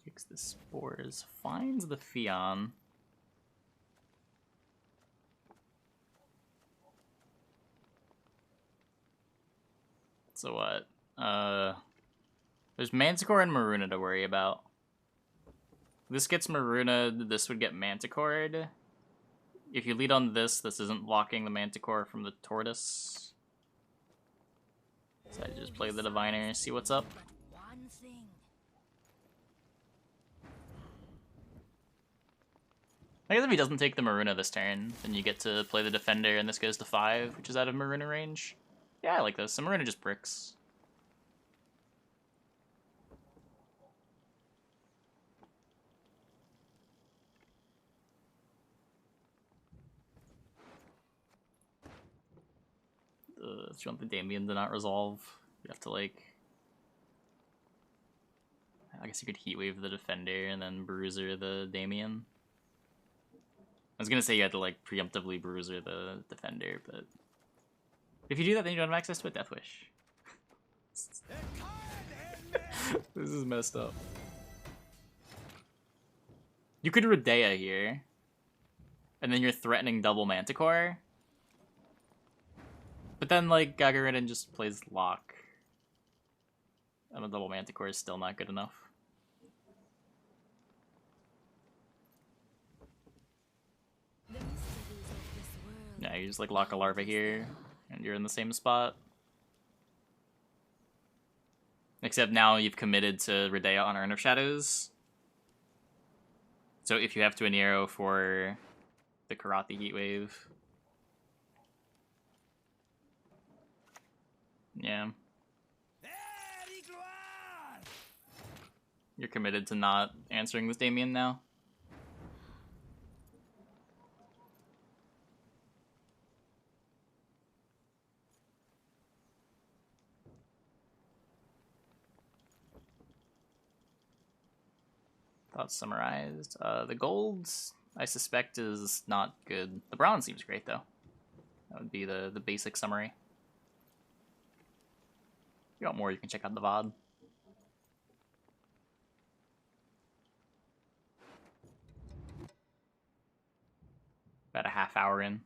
Takes the spores, finds the Fion. So what? There's Manticore and Maruna to worry about. This gets Maruna, this would get Manticored. If you lead on this, this isn't blocking the Manticore from the Tortoise. So I just play the Diviner, see what's up. I guess if he doesn't take the Maruna this turn, then you get to play the Defender, and this goes to 5, which is out of Maruna range. Yeah, I like this. The Maruna just bricks. If you want the Damien to not resolve, you have to, like... I guess you could Heatwave the Defender and then Bruiser the Damien. I was gonna say you had to, like, preemptively Bruiser the Defender, but... If you do that, then you don't have access to a Death Wish. This is messed up. You could Redea here. And then you're threatening double Manticore. But then, like, Gagarin just plays Lock. And a double Manticore is still not good enough. Yeah, you just, like, lock a Larva here, and you're in the same spot. Except now you've committed to Redea on Urn of Shadows. So if you have to Anero for the Karate Heatwave, Yeah. You're committed to not answering this Damien now? Thoughts summarized. The gold, I suspect, is not good. The bronze seems great, though. That would be the basic summary. If you want more, you can check out the VOD. About a half hour in.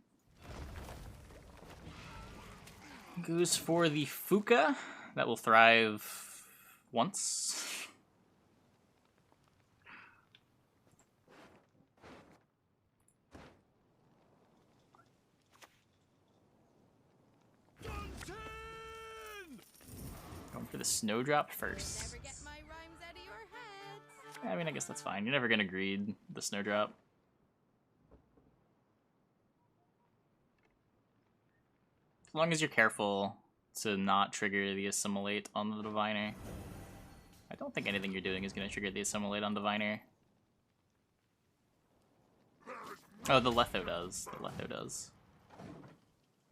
Goes for the Fuka. That will thrive once. Going for the Snowdrop first. Never get my rhymes out of your head. I mean, I guess that's fine. You're never gonna greed the Snowdrop. As long as you're careful to not trigger the Assimilate on the Diviner. I don't think anything you're doing is gonna trigger the Assimilate on Diviner. Oh, the Letho does. The Letho does.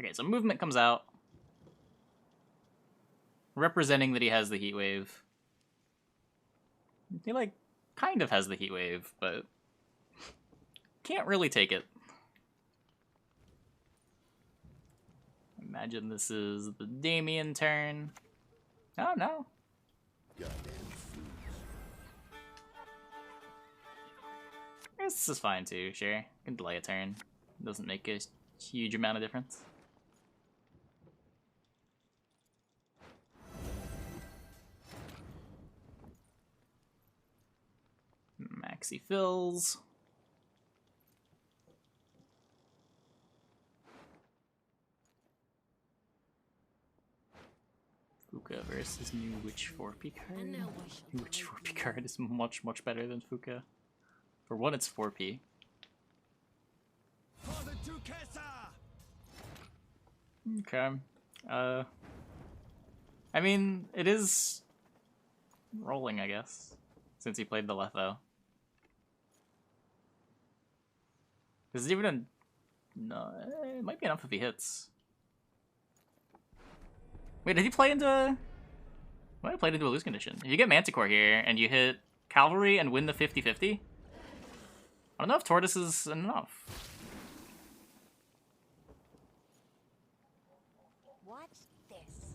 Okay, so movement comes out. Representing that he has the Heat Wave. He, like, kind of has the Heat Wave, but can't really take it. Imagine this is the Damien turn. Oh, no. This is fine, too, sure. Can delay a turn. Doesn't make a huge amount of difference. Maxi fills. Fuka versus new Witch 4P card. And now I shall New Witch 4P card is much, much better than Fuka. For one, it's 4P. Okay. I mean, it is rolling, I guess, since he played the Letho. Is it even a... No, it might be enough if he hits. Wait, did he play into... Might have played into a lose condition. If you get Manticore here, and you hit Cavalry and win the 50-50, I don't know if Tortoise is enough. watch this.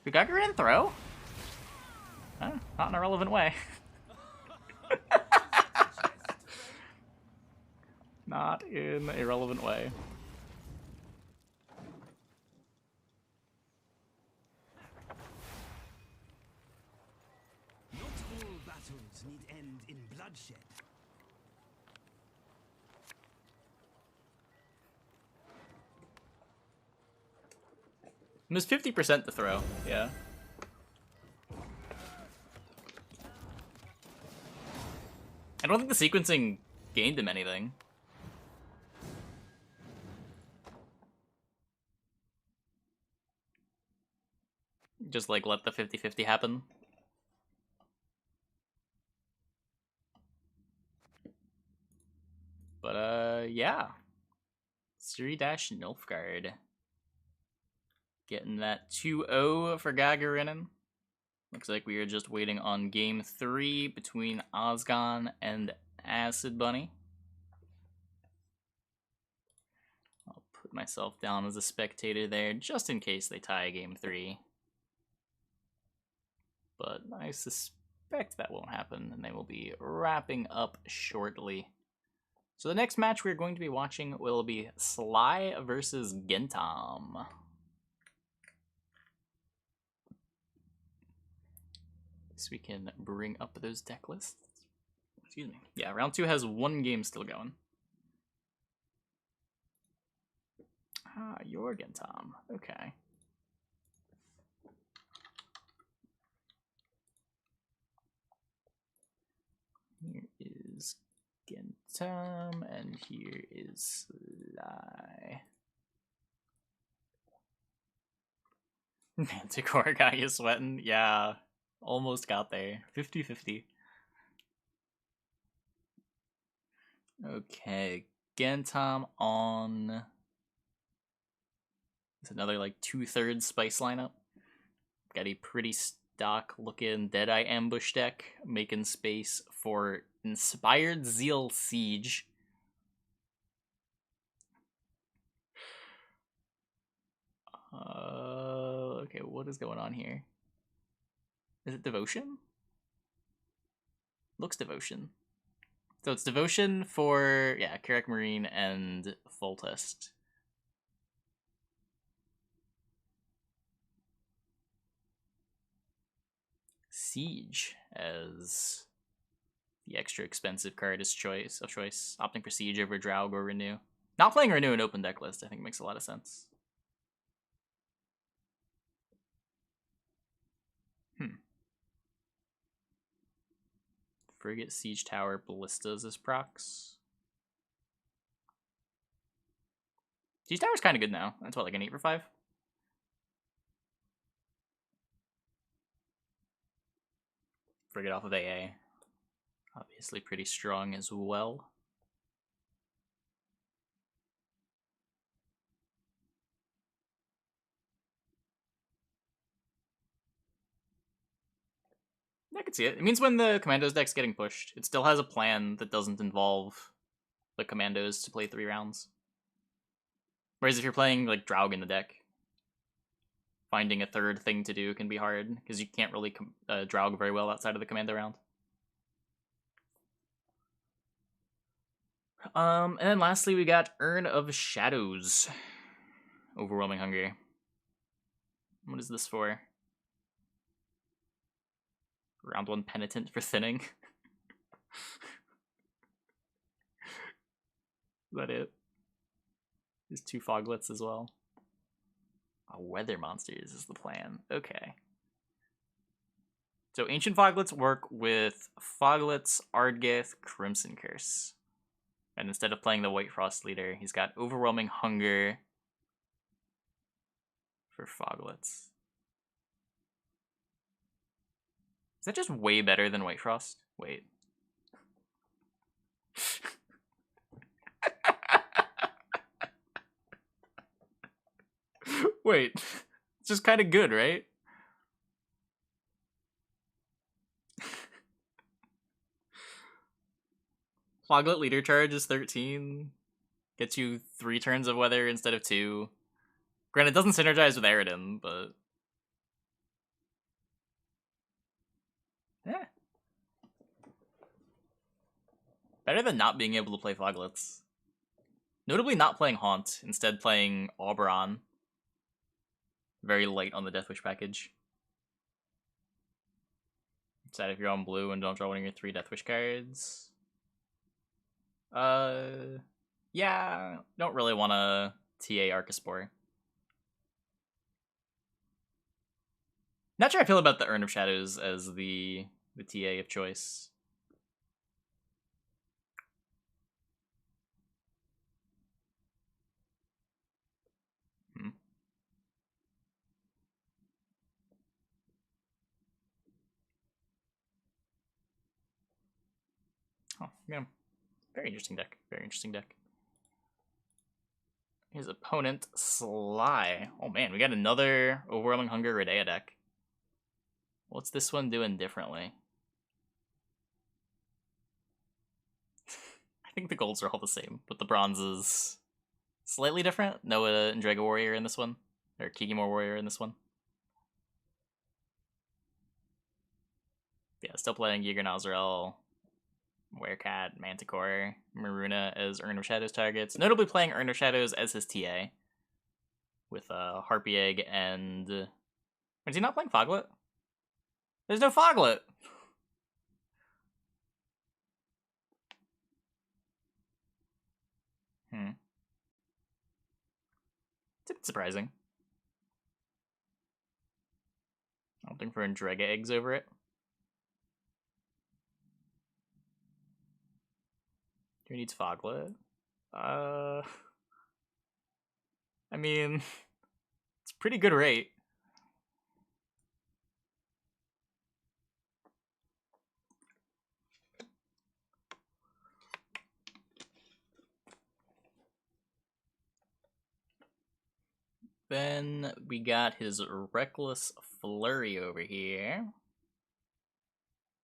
Did Gagarin throw? Not in a relevant way. Not in a relevant way. Not all battles need end in bloodshed. It was 50% to throw, yeah. I don't think the sequencing gained him anything. Just like let the 50-50 happen. But yeah. Siri-Nilfgaard. Getting that 2-0 for Gagarin. Looks like we are just waiting on game 3 between Osgon and Acid Bunny. I'll put myself down as a spectator there just in case they tie game 3. But I suspect that won't happen, and they will be wrapping up shortly. So the next match we're going to be watching will be Sly versus Gentom. So we can bring up those deck lists. Excuse me. Yeah, round 2 has 1 game still going. Ah, you're Gentom. Okay. Here is Gentom, and here is Sly. Manticore got you sweating. Yeah, almost got there. 50-50. Okay, Gentom on. It's another like 2/3 spice lineup. Got a pretty stock looking Deadeye ambush deck, making space for Inspired Zeal Siege. Okay, what is going on here? Is it Devotion? Looks Devotion. So it's Devotion for, yeah, Carrack Marine and Full Test. Siege as the extra expensive card is choice, opting for Siege over Draug or Renew. Not playing Renew in open deck list, I think makes a lot of sense. Frigate, Siege Tower, Ballistas as procs. Siege Tower's kind of good now. That's what, like an 8 for 5? Frigate off of AA. Obviously pretty strong as well. I can see it. It means when the Commandos deck's getting pushed, it still has a plan that doesn't involve the Commandos to play 3 rounds. Whereas if you're playing like Draug in the deck, finding a third thing to do can be hard, because you can't really Draug very well outside of the Commando round. And then lastly we got Urn of Shadows. Overwhelming Hunger. What is this for? Round 1 Penitent for thinning. Is that it? There's 2 Foglets as well. Weather monsters is the plan. Okay. So Ancient Foglets work with Foglets, Ardgith, Crimson Curse. And instead of playing the White Frost leader, he's got Overwhelming Hunger for Foglets. Is that just way better than White Frost? Wait. Wait. It's just kind of good, right? Foglet leader charge is 13. Gets you 3 turns of weather instead of 2. Granted, it doesn't synergize with Aridin, but... yeah. Better than not being able to play Foglets. Notably not playing Haunt, instead playing Oberon. Very light on the Deathwish package. Sad if you're on blue and don't draw one of your 3 Deathwish cards. Yeah, don't really want to TA Arcaspore. Not sure I feel about the Urn of Shadows as the TA of choice. Oh, yeah. Very interesting deck. Very interesting deck. His opponent, Sly. Oh man, we got another Overwhelming Hunger Redea deck. What's this one doing differently? I think the golds are all the same, but the bronzes slightly different. Noah and Drago Warrior in this one. Or Kigimore Warrior in this one. Yeah, still playing Yeager Nazarel, Werecat, Manticore, Maruna as Urn of Shadows targets. Notably playing Urn of Shadows as his TA. With Harpy Egg and... is he not playing Foglet? There's no Foglet! It's a bit surprising. Opting for Andrega eggs over it. Who needs Foglet? I mean, it's a pretty good rate. Then we got his Reckless Flurry over here.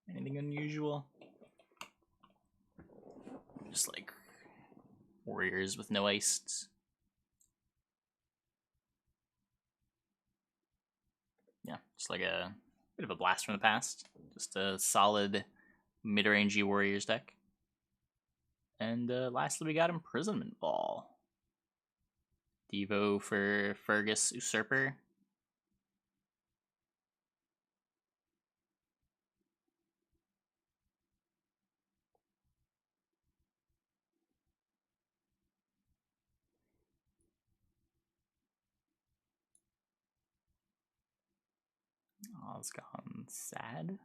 Anything unusual? Just like warriors with no iced. Yeah, just like a bit of a blast from the past. Just a solid mid-rangey warriors deck. And lastly, we got Imprisonment Ball. Devo for Fergus Usurper. Oh, it's gone sad.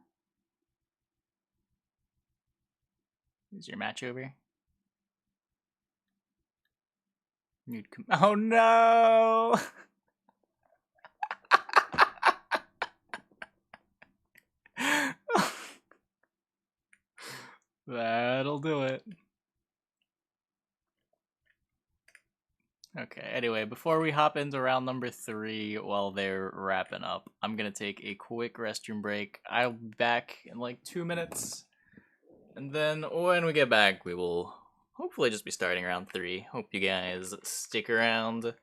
Is your match over? Oh no! That'll do it. Okay, anyway, before we hop into round number 3 while they're wrapping up, I'm gonna take a quick restroom break. I'll be back in like 2 minutes. And then when we get back, we will hopefully just be starting round 3. Hope you guys stick around.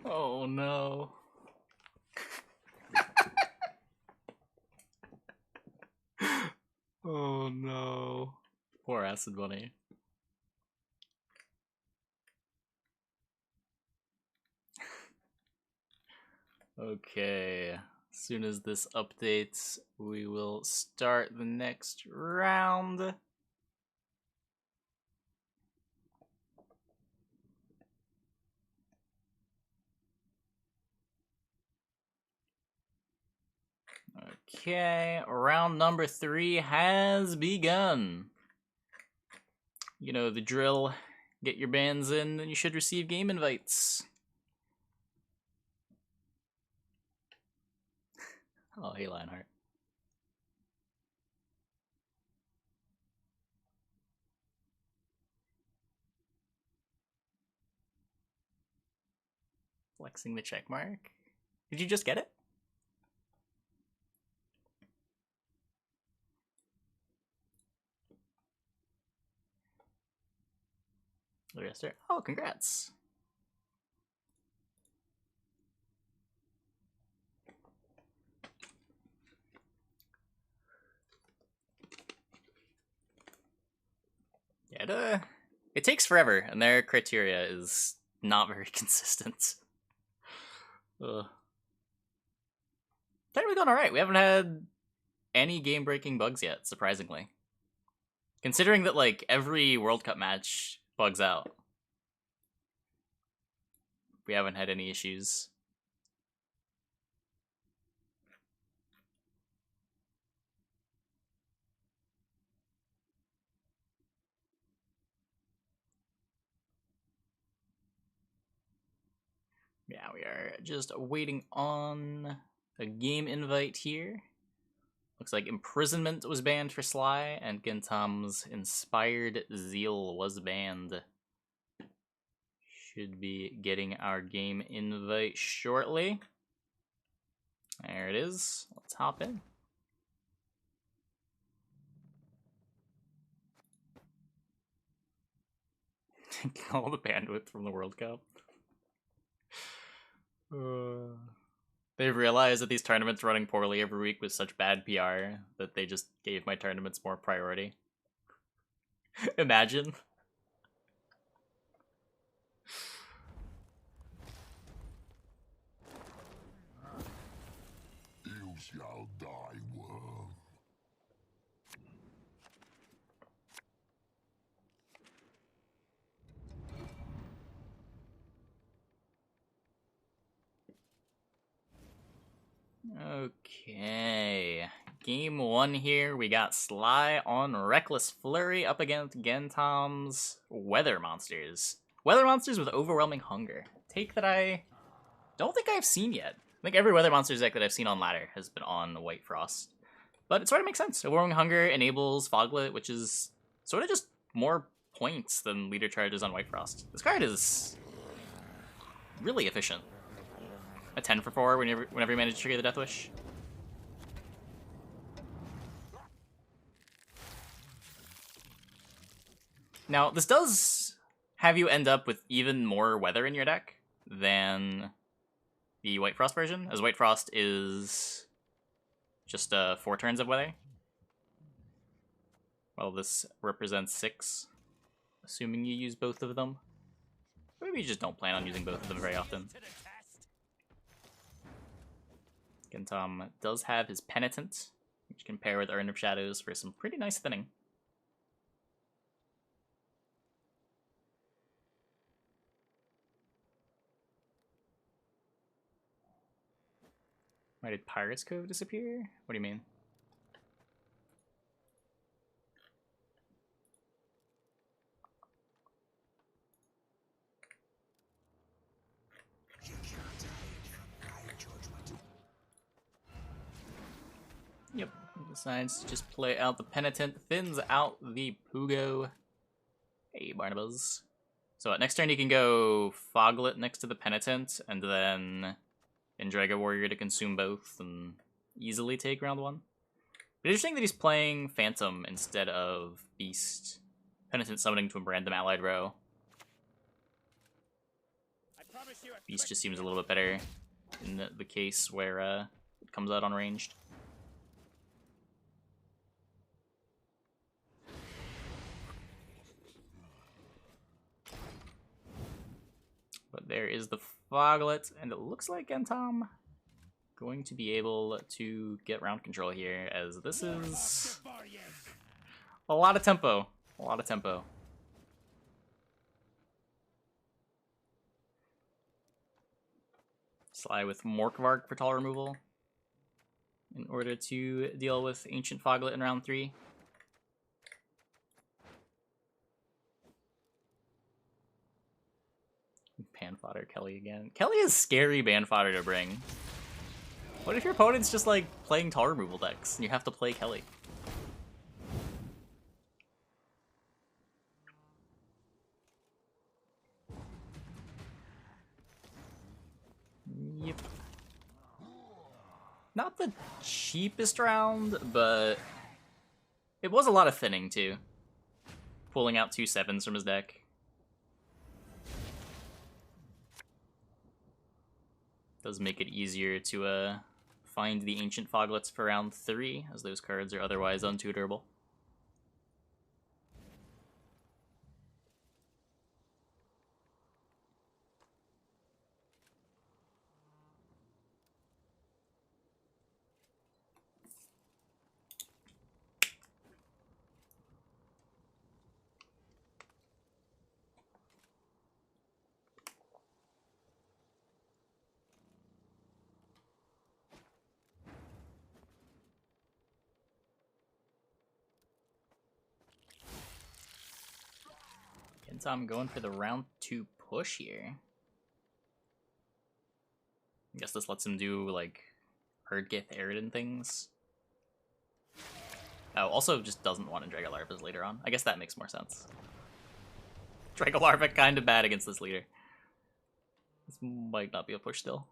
Oh no. Oh no. Poor Acid Bunny. Okay. As soon as this updates, we will start the next round. Okay, round number 3 has begun. You know the drill. Get your bands in, and you should receive game invites. Oh, hey, Lionheart. Flexing the check mark. Did you just get it? Oh, congrats. Yeah, it takes forever, and their criteria is not very consistent. Ugh. Technically gone alright. We haven't had any game-breaking bugs yet, surprisingly. Considering that, like, every World Cup match bugs out. We haven't had any issues. Yeah, we are just waiting on a game invite here. Looks like Imprisonment was banned for Sly, and Gentom's Inspired Zeal was banned. Should be getting our game invite shortly. There it is. Let's hop in. All the bandwidth from the World Cup. They've realized that these tournaments running poorly every week with such bad PR that they just gave my tournaments more priority. Imagine. You shall die, worm. Okay. Game 1 here. We got Sly on Reckless Flurry up against Gentom's Weather Monsters. Weather Monsters with Overwhelming Hunger. Take that I don't think I've seen yet. I think every Weather Monsters deck that I've seen on ladder has been on White Frost. But it sort of makes sense. Overwhelming Hunger enables Foglet, which is sort of just more points than leader charges on White Frost. This card is really efficient. A 10 for 4 whenever you manage to trigger the Death Wish. Now, this does have you end up with even more weather in your deck than the White Frost version, as White Frost is just 4 turns of weather. Well, this represents 6, assuming you use both of them. Maybe you just don't plan on using both of them very often. Gentom does have his Penitent, which can pair with Urn of Shadows for some pretty nice thinning. Why did Pirate's Cove disappear? What do you mean? Yep, decides to just play out the Penitent, thins out the Pugo. Hey, Barnabas. So next turn he can go Foglet next to the Penitent, and then Draga Warrior to consume both and easily take round 1. But interesting that he's playing Phantom instead of Beast. Penitent summoning to a random allied row. Beast just seems a little bit better in the case where it comes out unranged. But there is the Foglet, and it looks like Gentom going to be able to get round control here, as this is a lot of tempo. A lot of tempo. Sly with Morkvarg for tall removal in order to deal with Ancient Foglet in round 3. Ban fodder Kelly again. Kelly is scary ban fodder to bring. What if your opponent's just like playing tall removal decks and you have to play Kelly? Yep. Not the cheapest round, but it was a lot of thinning too. Pulling out 2 7s from his deck. Does make it easier to find the Ancient Foglets for round 3, as those cards are otherwise untutorable. So I'm going for the round 2 push here. I guess this lets him do, like, Herdgith Aridin things. Oh, also just doesn't want to Dragolarvas later on. I guess that makes more sense. Dragolarva kind of bad against this leader. This might not be a push still.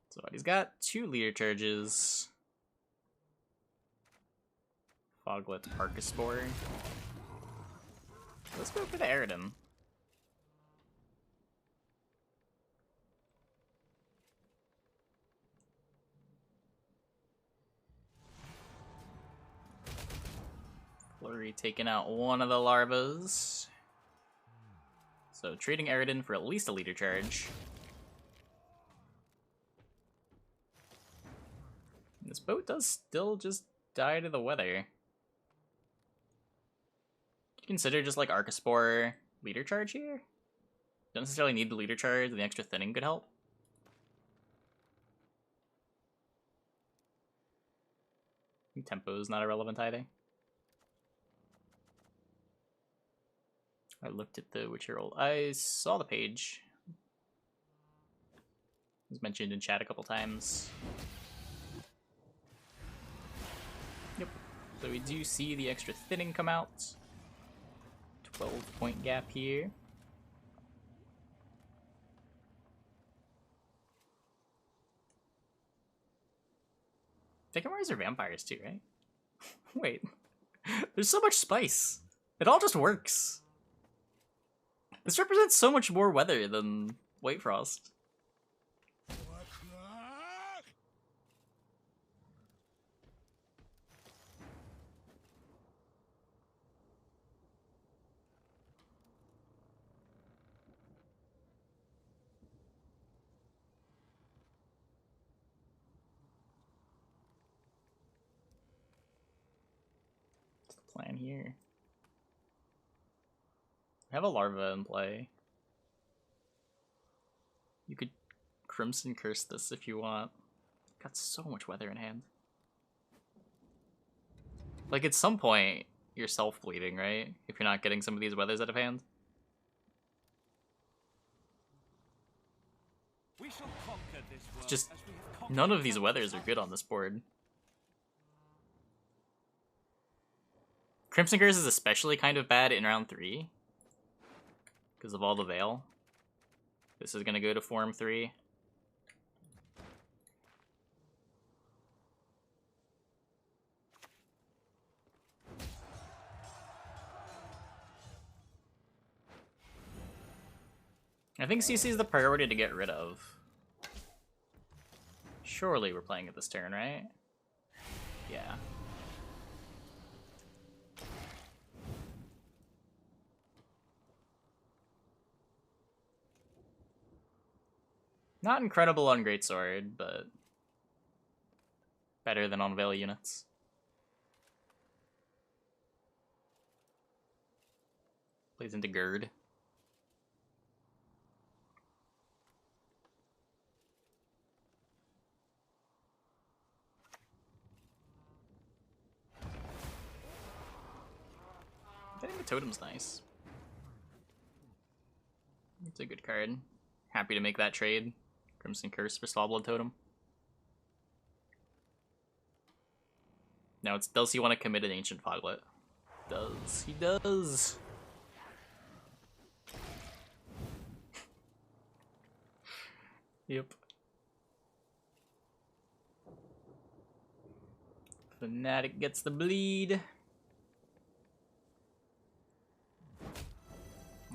So he's got 2 leader charges. Foglet, Arcaspore. Let's go for the Aridin. Flurry taking out one of the larvas. So trading Aridin for at least a leader charge. This boat does still just die to the weather. Consider just like Arcaspore leader charge here? Don't necessarily need the leader charge, the extra thinning could help. Tempo is not irrelevant either. I looked at the Witcher roll. I saw the page. It was mentioned in chat a couple times. Yep. So we do see the extra thinning come out. 12-point gap here. Decklists are vampires too, right? Wait. There's so much spice. It all just works. This represents so much more weather than White Frost. Plan here. I have a larva in play. You could Crimson Curse this if you want. Got so much weather in hand. Like at some point, you're self-bleeding, right? If you're not getting some of these weathers out of hand. We shall conquer this world It's just as we have conquered none of these the weathers are good on this board. Crimson Curse is especially kind of bad in round 3 because of all the Veil. This is gonna go to form 3. I think CC is the priority to get rid of. Surely we're playing it this turn, right? Yeah. Not incredible on Greatsword, but better than on Veil units. Plays into Gird. Getting the totem's nice. It's a good card. Happy to make that trade. Crimson Curse for Slawblood Totem. Now, does he want to commit an Ancient Foglet? Does. He does. Yep. Fnatic gets the bleed.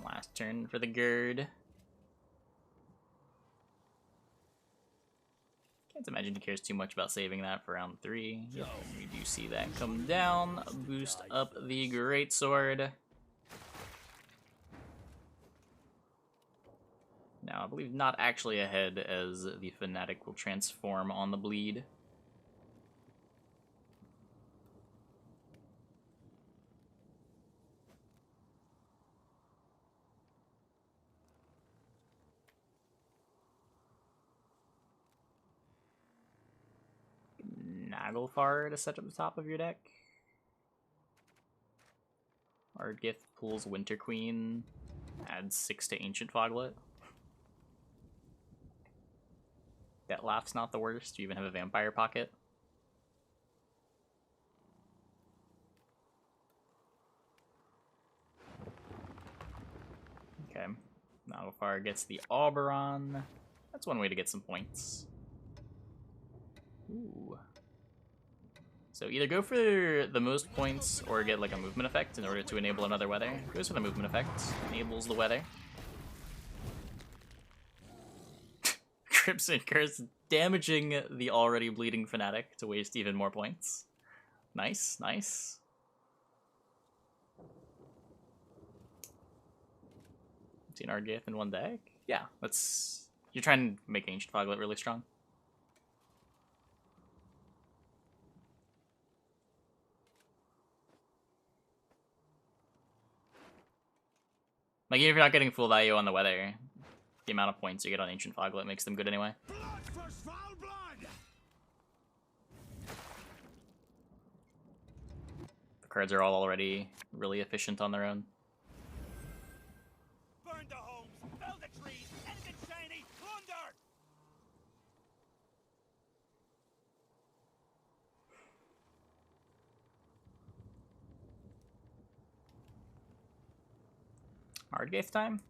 Last turn for the Gird. Can't imagine he cares too much about saving that for round 3. Yep, we do see that come down. Boost up the Greatsword. Now, I believe not actually ahead as the Fnatic will transform on the bleed. Naglfar to set at the top of your deck. Ardgith pulls Winter Queen, adds 6 to Ancient Foglet. That laugh's not the worst. You even have a Vampire Pocket. Okay. Naglfar gets the Oberon. That's one way to get some points. Ooh. So either go for the most points or get like a movement effect in order to enable another weather. Goes for the movement effect, enables the weather. Crimson Curse damaging the already bleeding Fnatic to waste even more points. Nice, nice. Seen Ardgith in one deck? Yeah, that's... You're trying to make Ancient Foglet really strong. Like, even if you're not getting full value on the weather, the amount of points you get on Ancient Foglet makes them good anyway. Blood for foul blood! The cards are all already really efficient on their own. Burn the homes, fell the trees, anything shiny, plunder! Ardgith time?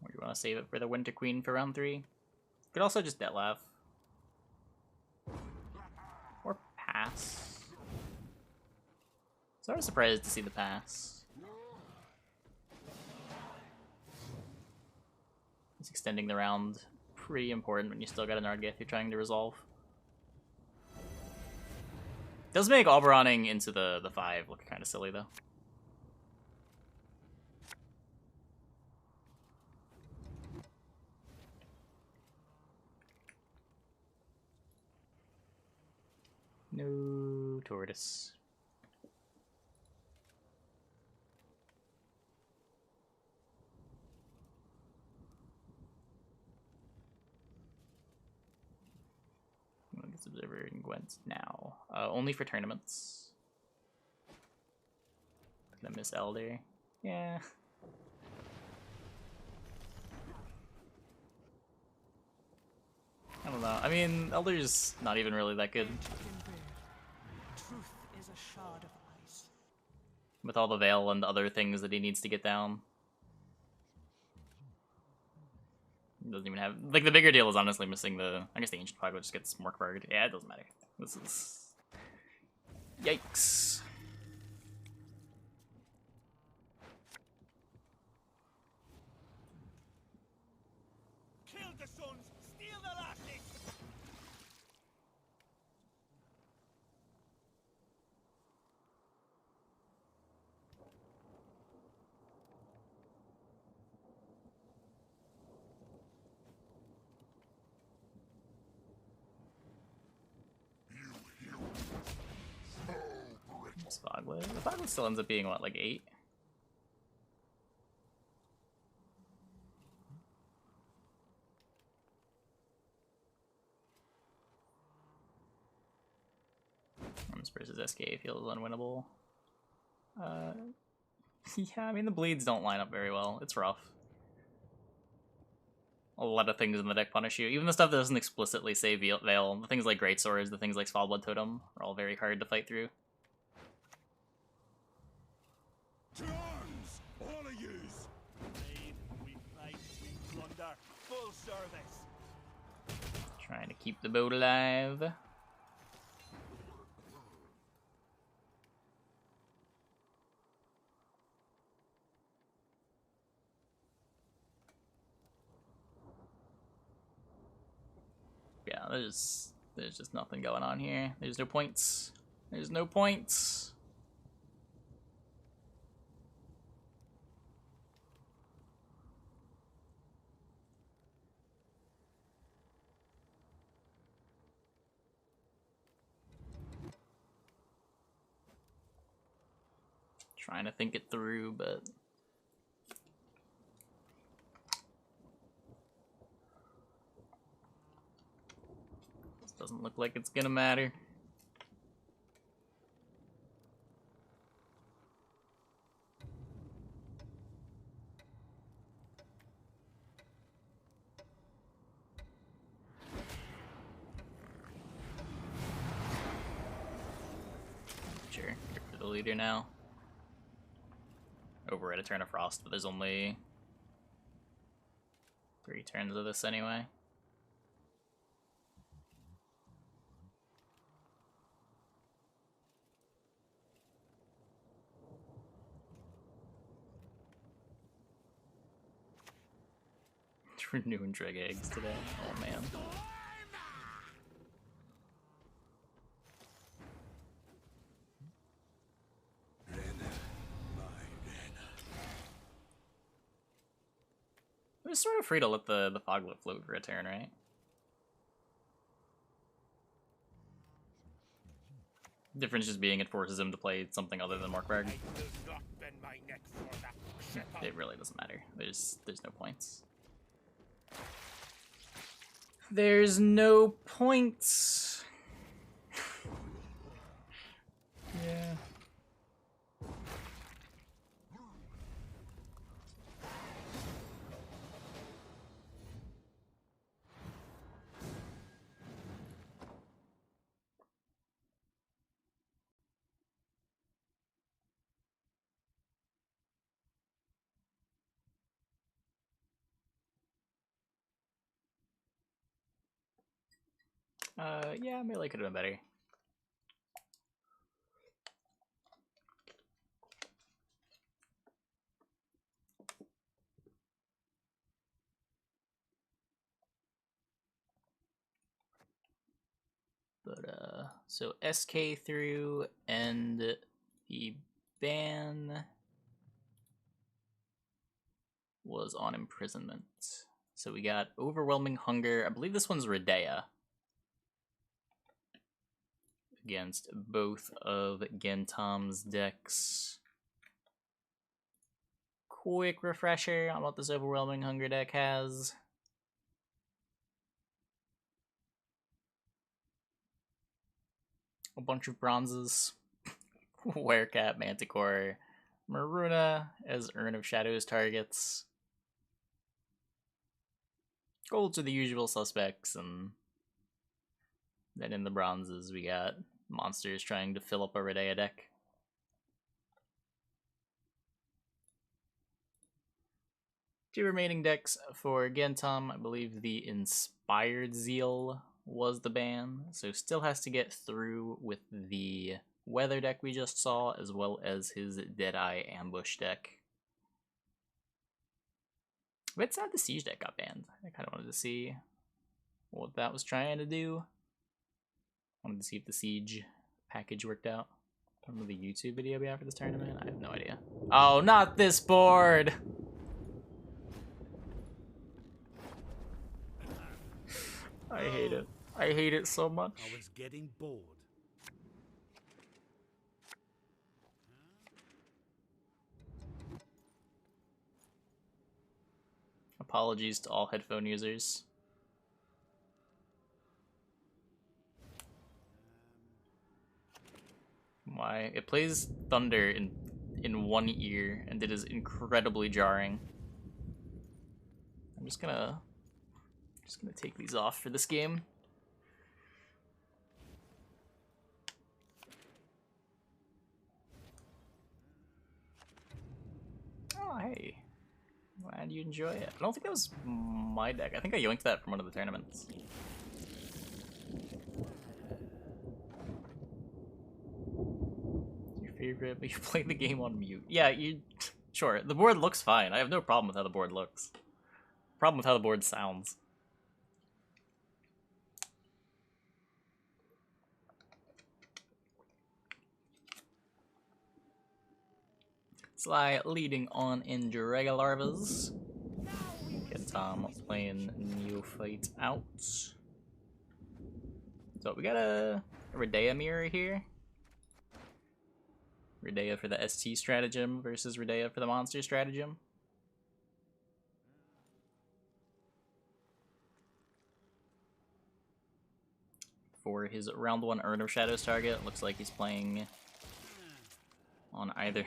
Or do you want to save it for the Winter Queen for round 3? Could also just Detlef. Or pass. Sort of surprised to see the pass. It's extending the round. Pretty important when you still got an Ardgith you're trying to resolve. Does make Oberoning into the 5 look kind of silly though. No tortoise. This observer in Gwent now. Only for tournaments. Gonna miss Elder. Yeah. I don't know. I mean, Elder's not even really that good. Truth is a shard of ice. With all the Veil and other things that he needs to get down. He doesn't even have... Like, the bigger deal is honestly missing the... I guess the Ancient Foglet just gets Morkburged. Yeah, it doesn't matter. This is... Yikes. Kill the sons, steal the lasses! Foglet. The Foglet still ends up being, what, like 8? Versus SK feels unwinnable. Yeah, I mean, the bleeds don't line up very well. It's rough. A lot of things in the deck punish you. Even the stuff that doesn't explicitly say Veil, the things like Great Swords, the things like Svalblood Totem, are all very hard to fight through. To arms, all of yous! Raid, we fight, we plunder, full service! Trying to keep the boat alive. Yeah, there's just nothing going on here. There's no points. There's no points. Trying to think it through, but Doesn't look like it's gonna matter. Sure, here for the leader now. Over at a turn of frost, but there's only 3 turns of this anyway. Renewing Dreg eggs today. Oh man. It was sort of free to let the foglet float for a turn, right? Difference just being it forces him to play something other than Morkberg. It really doesn't matter. There's no points. There's no points. Yeah. Yeah, melee could have been better. But, so SK through, and the ban was on imprisonment. So we got Overwhelming Hunger. I believe this one's Redea. Against both of Gentom's decks. Quick refresher on what this Overwhelming Hunger deck has. A bunch of bronzes. Werecat, Manticore, Maruna as Urn of Shadows targets. Golds are the usual suspects, and then in the bronzes we got monsters trying to fill up a Redea deck. Two remaining decks for Gentom. I believe the Inspired Zeal was the ban, so still has to get through with the Weather deck we just saw, as well as his Deadeye Ambush deck. But it's sad the Siege deck got banned. I kind of wanted to see what that was trying to do. Wanted to see if the Siege package worked out. Remember the YouTube video we have for this tournament? I have no idea. Oh, not this board! I hate it. I hate it so much. I was getting bored. Apologies to all headphone users. Why? It plays Thunder in one ear, and it is incredibly jarring. I'm just gonna take these off for this game. Oh, hey. Glad you enjoy it. I don't think that was my deck. I think I yoinked that from one of the tournaments. Your favorite, but you play the game on mute. Yeah, you... Sure, the board looks fine. I have no problem with how the board looks. Problem with how the board sounds. Sly leading on in Dragolarvas. Get Tom playing Neophyte out. So we got a Redea mirror here. Redea for the ST stratagem versus Redea for the monster stratagem. for his round 1 Urn of Shadows target. Looks like he's playing on either.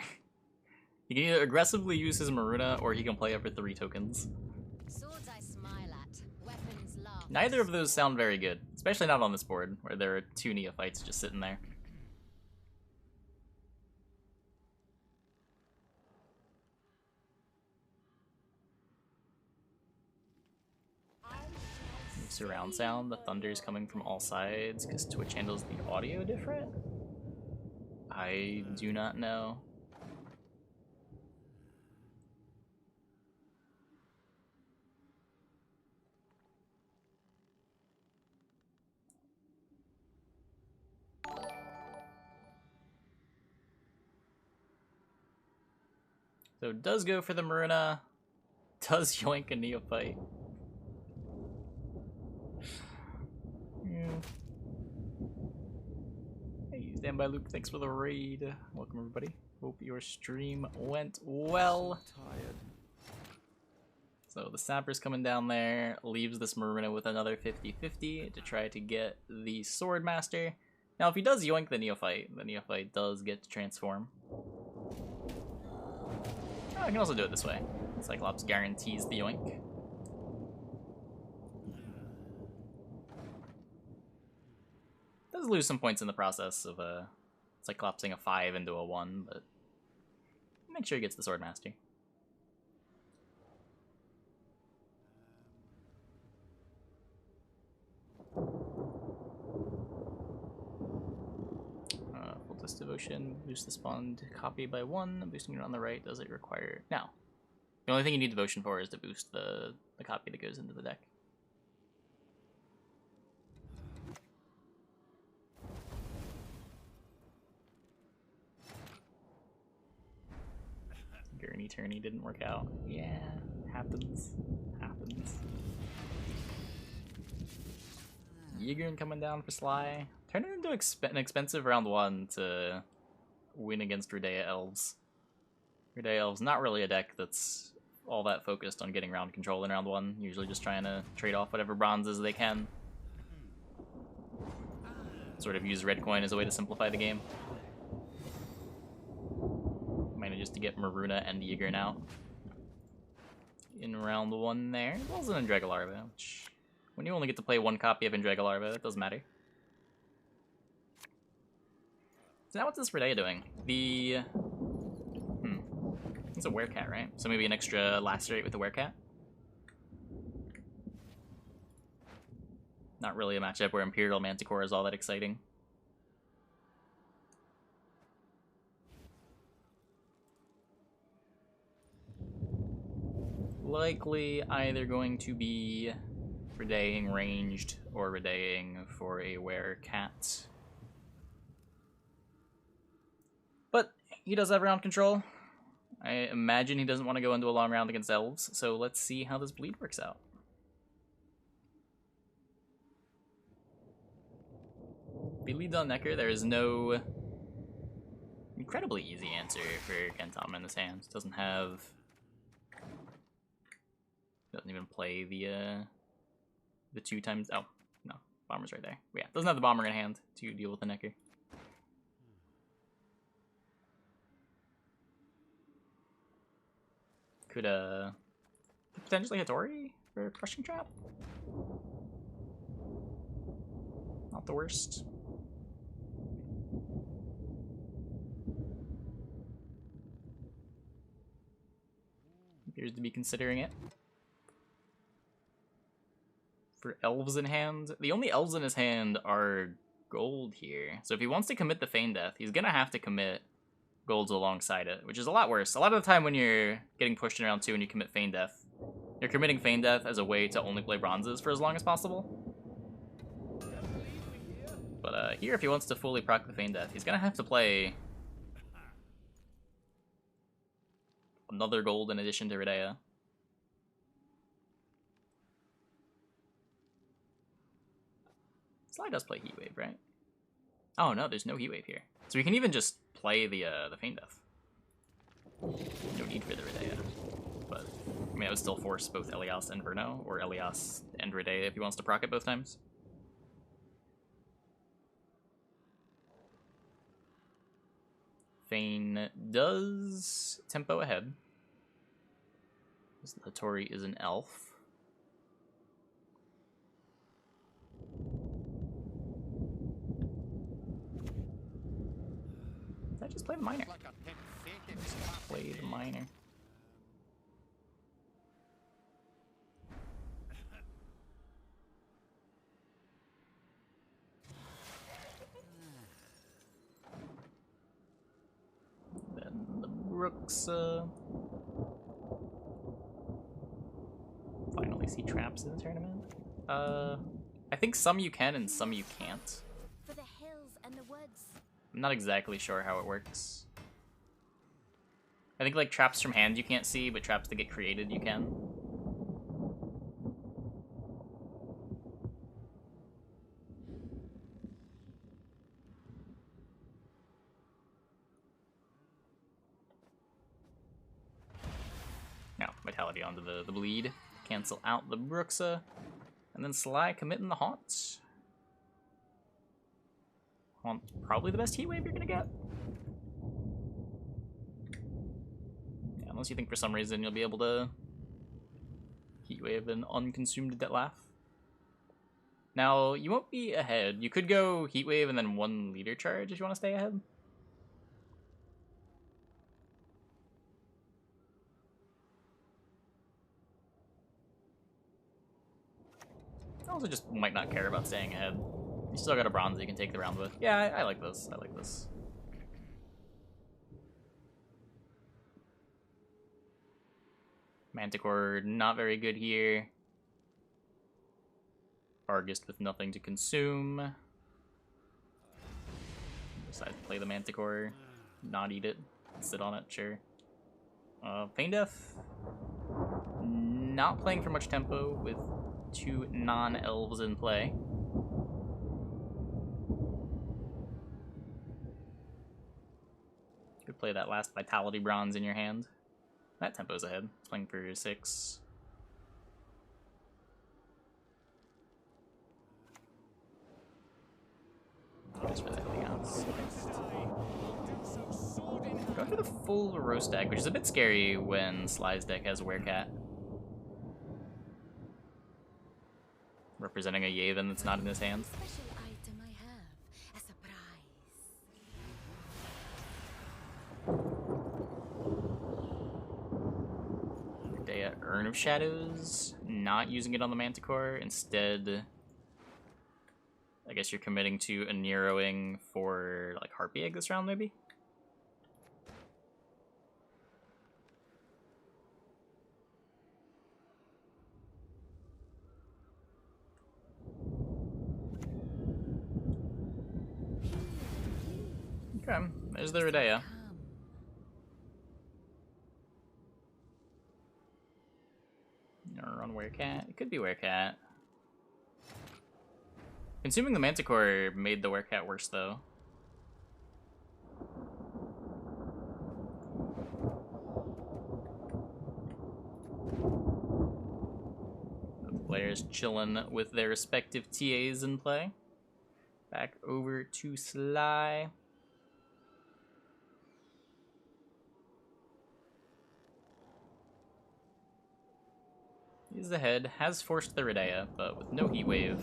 He can either aggressively use his Maruna, or he can play over 3 tokens. Swords I smile at, weapons laugh. Neither of those sound very good, especially not on this board, where there are 2 Neophytes just sitting there. Surround sound, the thunder's coming from all sides because Twitch handles the audio different? I do not know. So it does go for the Maruna, does yoink a Neophyte. Hey, Standby Luke, thanks for the raid. Welcome everybody. Hope your stream went well. Tired. So the Sapper's coming down there, leaves this Maruna with another 50-50 to try to get the Swordmaster. Now if he does yoink the Neophyte does get to transform. Oh, I can also do it this way. Cyclops guarantees the yoink. Does lose some points in the process of Cyclopsing a 5 into a 1, but make sure he gets the Swordmaster. Cultist Devotion, boost the spawned copy by 1, boosting it on the right, does it require... No. The only thing you need Devotion for is to boost the copy that goes into the deck. Gurney Tourney didn't work out. Yeah, happens. Happens. Yigern coming down for Sly. Turn it into an expensive round 1 to win against Redea Elves. Redea Elves, not really a deck that's all that focused on getting round control in round 1. Usually just trying to trade off whatever bronzes they can. Sort of use red coin as a way to simplify the game. Manages to get Maruna and Yigern out in round 1 there. Also in Dregalarva, which when you only get to play 1 copy of Dregalarva, it doesn't matter. So now what's this Redea doing? It's a Werecat, right? So maybe an extra Lacerate with the Werecat? Not really a matchup where Imperial Manticore is all that exciting. Likely either going to be Redeaing ranged or Redeaing for a Werecat. But he does have round control. I imagine he doesn't want to go into a long round against Elves, so let's see how this bleed works out. If he leads on Necker, there is no incredibly easy answer for Gentom in his hands. Doesn't even play the 2 times. Oh no, Bomber's right there. But yeah, doesn't have the Bomber in hand to deal with the Necker. Could potentially Hattori for Crushing Trap. Not the worst. Appears to be considering it. For Elves in hand, the only Elves in his hand are gold here. So if he wants to commit the Feign Death, he's gonna have to commit golds alongside it, which is a lot worse. A lot of the time when you're getting pushed in round 2 and you commit Feign Death, you're committing Feign Death as a way to only play bronzes for as long as possible. But here, if he wants to fully proc the Feign Death, he's gonna have to play another gold in addition to Redea. Sly does play Heatwave, right? Oh no, there's no Heatwave here. So we can even just play the Feign Death. No need for the Redea. But, I mean, it would still force both Elias and Verno, or Elias and Redea if he wants to proc it both times. Thane does tempo ahead. The Tori is an elf. Did I just play the minor? Just play the minor. Then the Brooks finally see traps in the tournament. I think some you can and some you can't. For the hills and the woods. I'm not exactly sure how it works. I think like traps from hand you can't see, but traps that get created you can. Now, Vitality onto the bleed. Cancel out the Bruxa. And then Sly committing the Haunt. Haunt, probably the best heat wave you're gonna get. Yeah, unless you think for some reason you'll be able to heat wave an unconsumed Detlaf. Now, you won't be ahead. You could go heat wave and then 1 leader charge if you want to stay ahead. I also just might not care about staying ahead. You still got a bronze you can take the round with. Yeah, I like this. I like this. Manticore, not very good here. Argist with nothing to consume. Decide to play the Manticore. Not eat it. Sit on it, sure. Pain Death. Not playing for much tempo with 2 non-elves in play. Could play that last Vitality Bronze in your hand. That tempo's ahead. It's playing for 6. Just for everything else. Go for the full roast deck, which is a bit scary when Sly's deck has Werecat. Representing a Yavin that's not in his hand. Special item I have. A surprise. Dea Urn of Shadows. Not using it on the Manticore. Instead, I guess you're committing to a Neroing for like Harpy Egg this round, maybe? Okay, there's the Redea. Run Werecat. It could be Werecat. Consuming the Manticore made the Werecat worse, though. The players chilling with their respective TAs in play. Back over to Sly. He's ahead, has forced the Redea, but with no heat wave.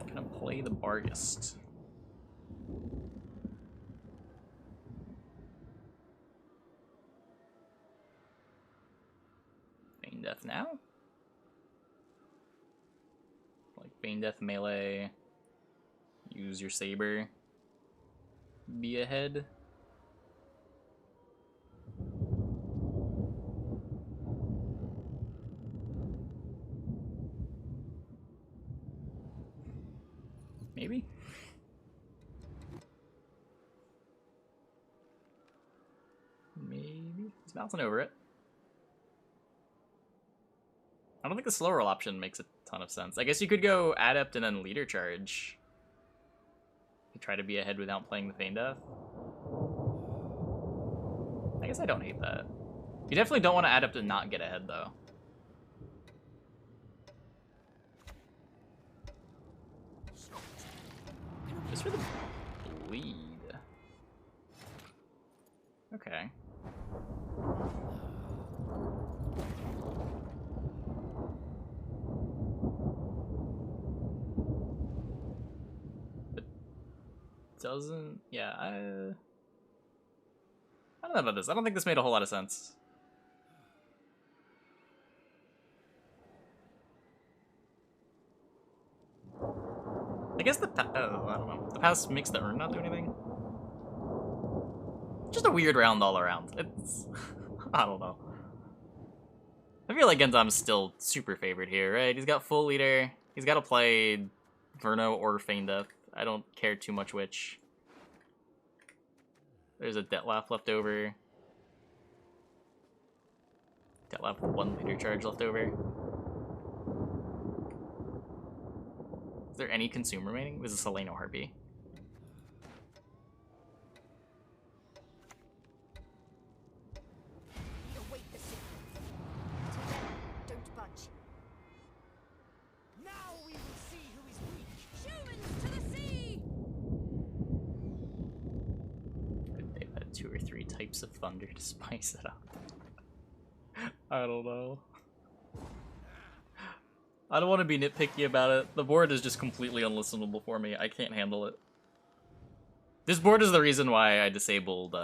Gonna play the Bargist. Bane Death now? Like Bane Death melee. Use your saber. Be ahead. Maybe? Maybe? He's bouncing over it. I don't think the slow roll option makes a ton of sense. I guess you could go Adept and then Leader Charge. You try to be ahead without playing the Feign Death. I guess I don't hate that. You definitely don't want to Adept and not get ahead, though. Just for the bleed. Okay. But doesn't... Yeah, I don't know about this. I don't think this made a whole lot of sense. I guess I don't know. The pass makes the urn not do anything. Just a weird round all around. It's... I don't know. I feel like Gentom's still super favored here, right? He's got full leader. He's got to play Verno or Feign Death. I don't care too much which. There's a Dettlaff left over. Dettlaff with 1 leader charge left over. Is there any consume remaining? This is Seleno Harpy. Await the signal. Don't budge. Now we will see who is weak. Humans to the sea! They've had 2 or 3 types of thunder to spice it up. I don't know. I don't want to be nitpicky about it. The board is just completely unlistenable for me. I can't handle it. This board is the reason why I disabled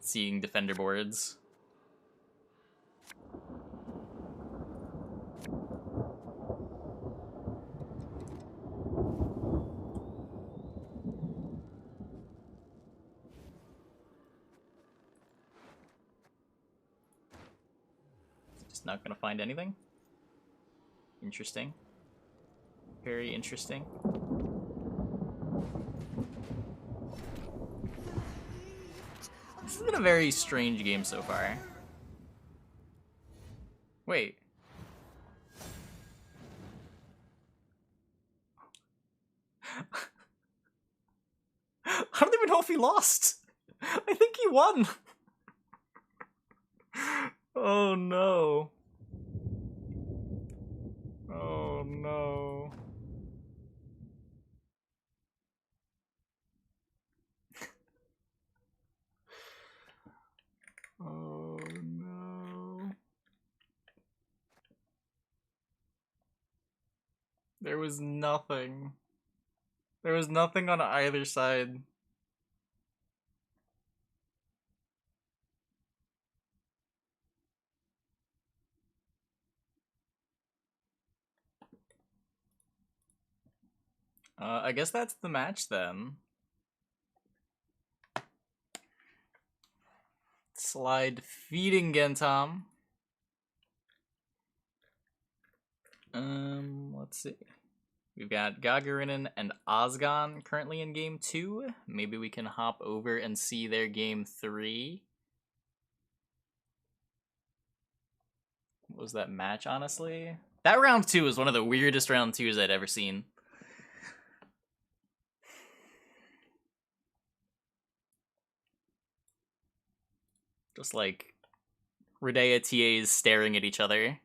seeing defender boards. Just not gonna find anything. Interesting. Very interesting. This has been a very strange game so far. Wait. I don't even know if he lost. I think he won. Oh no. Oh no. Oh no. There was nothing. There was nothing on either side. I guess that's the match then. Slide feeding Gentom. Let's see. We've got Gagarinen and Osgon currently in game 2. Maybe we can hop over and see their game 3. What was that match, honestly? That round 2 was one of the weirdest round 2s I'd ever seen. Just like Redea TAs staring at each other.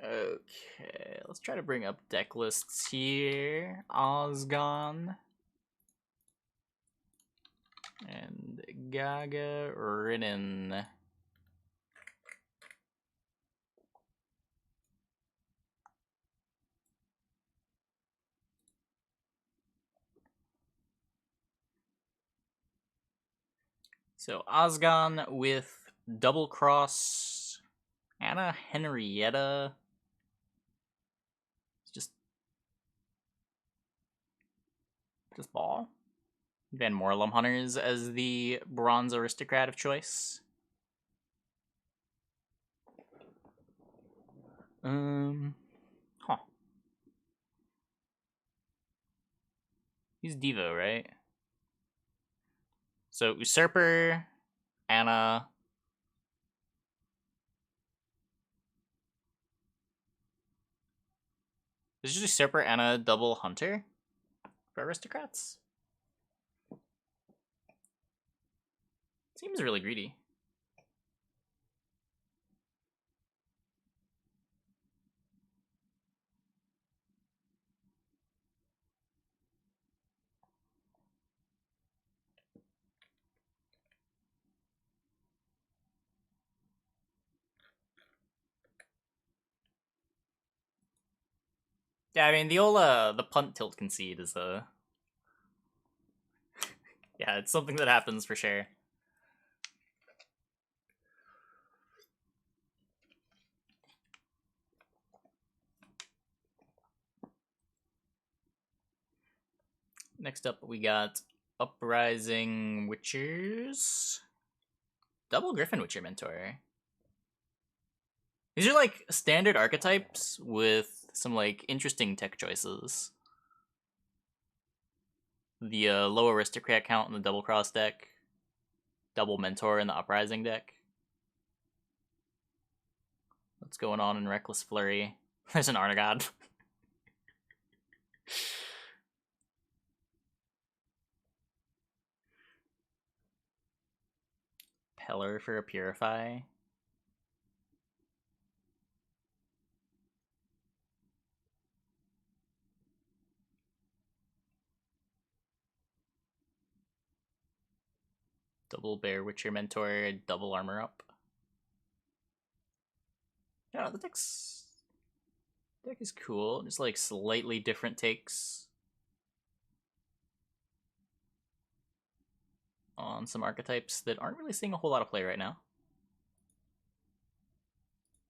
Okay, let's try to bring up deck lists here. Osgon. And Gagarinen. So Osgon with Double Cross, Anna Henrietta. It's just ball. Van Morlum Hunters as the bronze aristocrat of choice. Huh. He's Devo, right? So Usurper, Anna. Is it Usurper, Anna, double Hunter for aristocrats? Seems really greedy. Yeah, I mean the punt tilt concede is a yeah, it's something that happens for sure. Next up, we got Uprising Witchers. Double Griffin Witcher Mentor. These are like standard archetypes with some like interesting tech choices. The low aristocrat count in the double cross deck. Double mentor in the Uprising deck. What's going on in Reckless Flurry? There's an Arnagod. Peller for a Purify. Double Bear Witcher Mentor, double armor up. Yeah, the deck is cool. Just like slightly different takes on some archetypes that aren't really seeing a whole lot of play right now.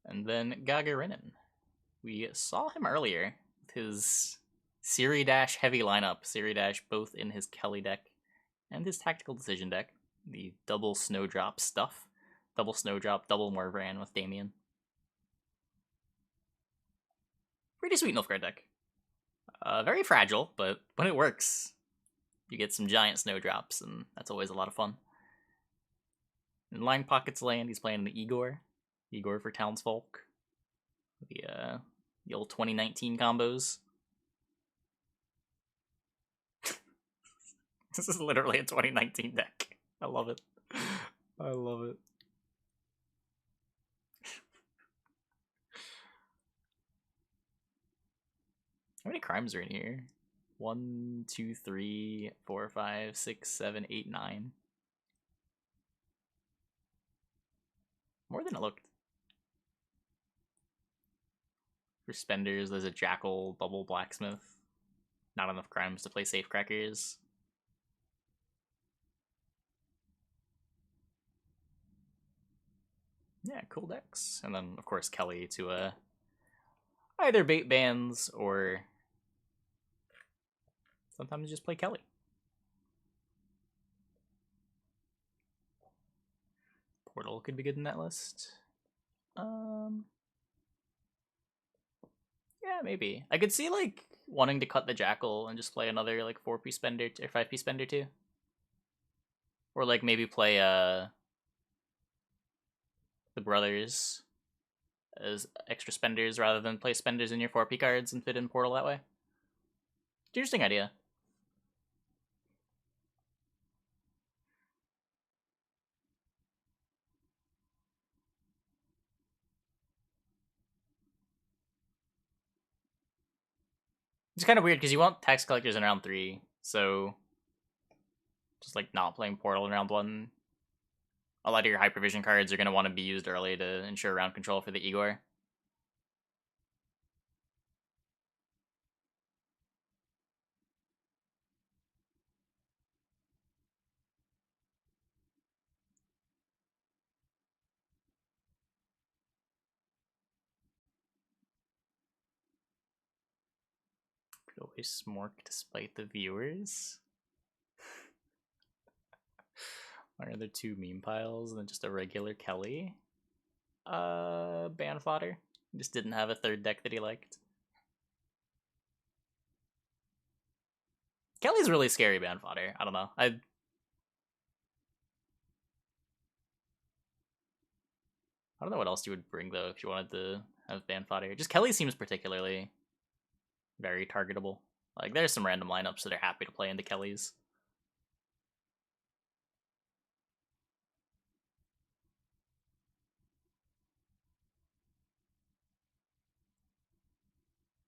And then Gagarinen. We saw him earlier with his Siri Dash heavy lineup. Siri Dash both in his Kelly deck and his Tactical Decision deck. The double Snowdrop stuff. Double Snowdrop, double Morvran with Damien. Pretty sweet Nilfgaard deck. Very fragile, but when it works, you get some giant Snowdrops, and that's always a lot of fun. In Line Pockets land, he's playing the Igor. Igor for Townsfolk. The old 2019 combos. This is literally a 2019 deck. I love it. I love it. How many crimes are in here? 1, 2, 3, 4, 5, 6, 7, 8, 9. More than it looked. For spenders, there's a Jackal, double Blacksmith. Not enough crimes to play Safecrackers. Yeah, cool decks. And then, of course, Kelly to either bait bans or sometimes just play Kelly. Portal could be good in that list. Yeah, maybe. I could see like wanting to cut the Jackal and just play another like 4-piece spender or 5-piece spender too. Or like maybe play the brothers as extra spenders rather than play spenders in your 4P cards and fit in Portal that way. Interesting idea. It's kind of weird because you want tax collectors in round 3, so just like not playing Portal in round 1. A lot of your Hypervision cards are going to want to be used early to ensure round control for the Igor. Could always smork despite the viewers. What are there 2 meme piles and then just a regular Kelly? Ban fodder. Just didn't have a third deck that he liked. Kelly's really scary ban fodder. I don't know. I don't know what else you would bring though if you wanted to have ban fodder. Just Kelly seems particularly very targetable. Like there's some random lineups that are happy to play into Kelly's.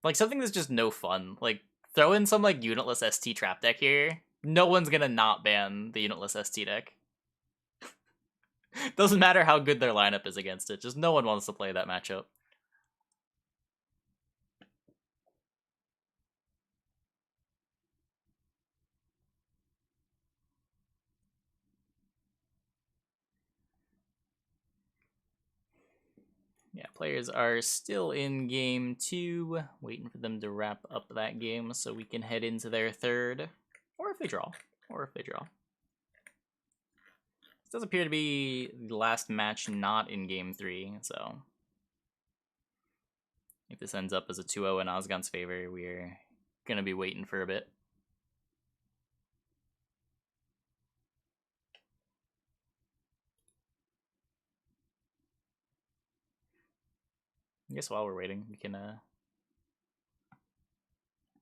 Like something that's just no fun. Like throw in some like unitless ST trap deck here. No one's gonna not ban the unitless ST deck. Doesn't matter how good their lineup is against it. Just no one wants to play that matchup. Yeah, players are still in game 2, waiting for them to wrap up that game so we can head into their third. Or if they draw. This does appear to be the last match not in game 3, so if this ends up as a 2-0 in Osgon's favor, we're gonna be waiting for a bit. I guess while we're waiting, we can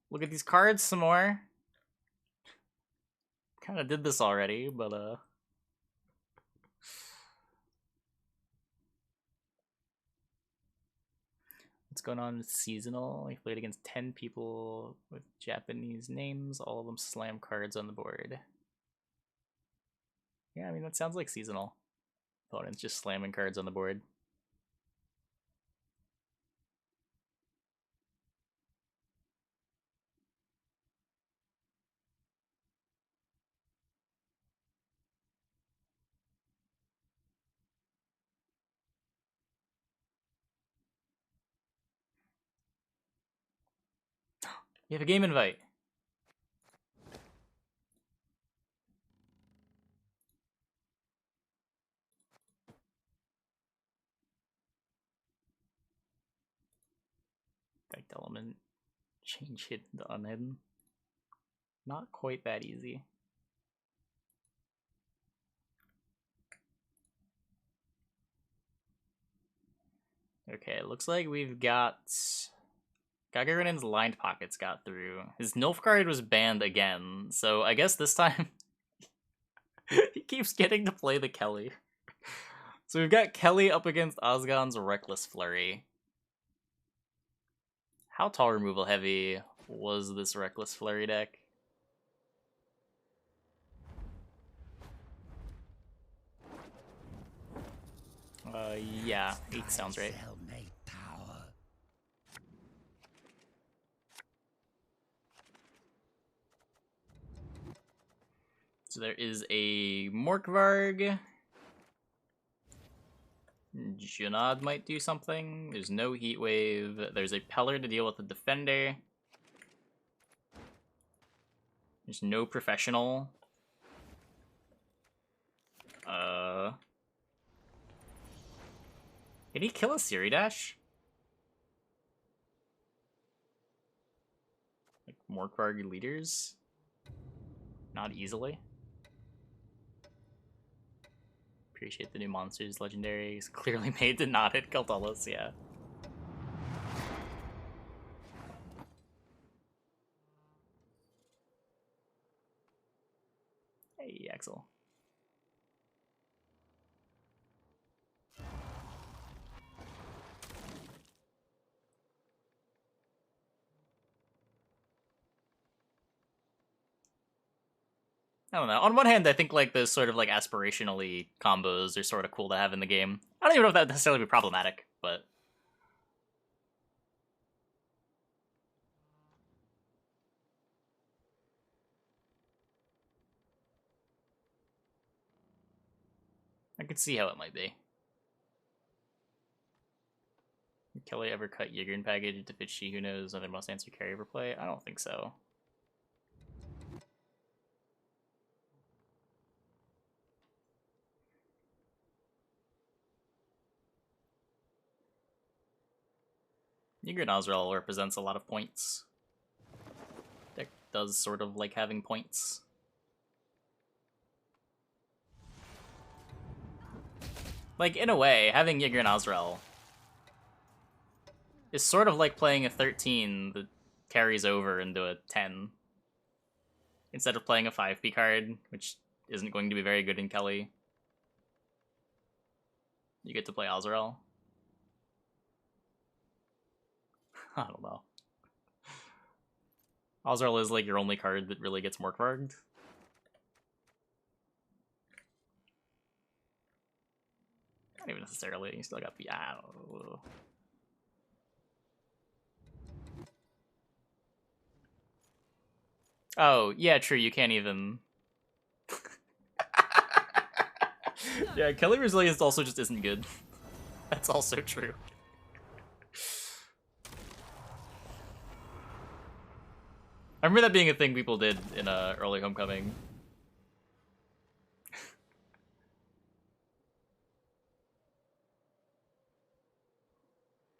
look at these cards some more. Kind of did this already, but what's going on with seasonal? We played against 10 people with Japanese names, all of them slam cards on the board. Yeah, I mean, that sounds like seasonal. Opponents just slamming cards on the board. You have a game invite. Effect element. Change hidden to unhidden. Not quite that easy. Okay, it looks like we've got... Gagarin's lined pockets got through. His Nilfgaard was banned again, so I guess this time he keeps getting to play the Kelly. So we've got Kelly up against Osgon's Reckless Flurry. How tall removal heavy was this Reckless Flurry deck? Yeah, 8 sounds right. So there is a Morkvarg. Junod might do something. There's no Heat Wave. There's a Peller to deal with the Defender. There's no Professional. Can he kill a Siridash? Like Morkvarg leaders? Not easily. Appreciate the new monsters, legendaries. Clearly made to not hit Keltullus, yeah. Hey, Axel. I don't know. On one hand, I think like those sort of like aspirationally combos are sort of cool to have in the game. I don't even know if that would necessarily be problematic, but I could see how it might be. Did Kelly ever cut Yigrin package to fit She Who Knows other must answer carry ever play? I don't think so. Yigrin Ozrel represents a lot of points. Deck does sort of like having points. Like, in a way, having Yigrin Ozrel is sort of like playing a 13 that carries over into a 10. Instead of playing a 5p card, which isn't going to be very good in Kelly. You get to play Ozrel. I don't know. Ozrel is like your only card that really gets Morkvarged. Not even necessarily, you still got the... I don't know. Oh, yeah, true, you can't even... Yeah, Kelly Resilience also just isn't good. That's also true. I remember that being a thing people did in early Homecoming.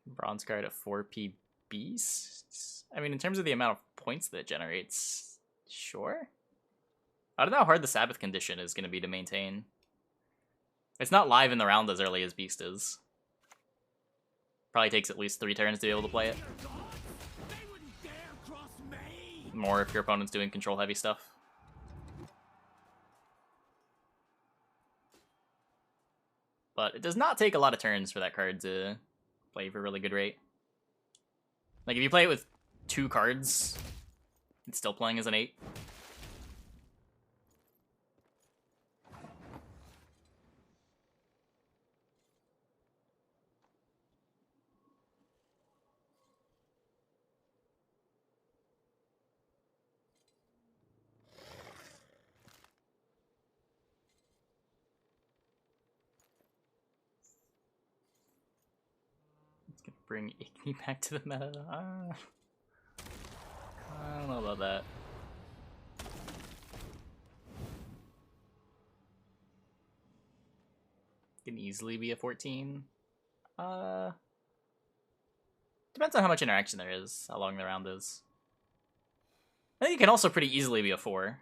Bronze card at 4p beasts? I mean, in terms of the amount of points that it generates, sure. I don't know how hard the Sabbath condition is going to be to maintain. It's not live in the round as early as Beast is. Probably takes at least 3 turns to be able to play it. More if your opponent's doing control heavy stuff. But it does not take a lot of turns for that card to play for a really good rate. Like, if you play it with 2 cards, it's still playing as an 8. It's gonna bring Igni back to the meta. I don't know about that. Can easily be a 14. Depends on how much interaction there is, how long the round is. I think it can also pretty easily be a 4.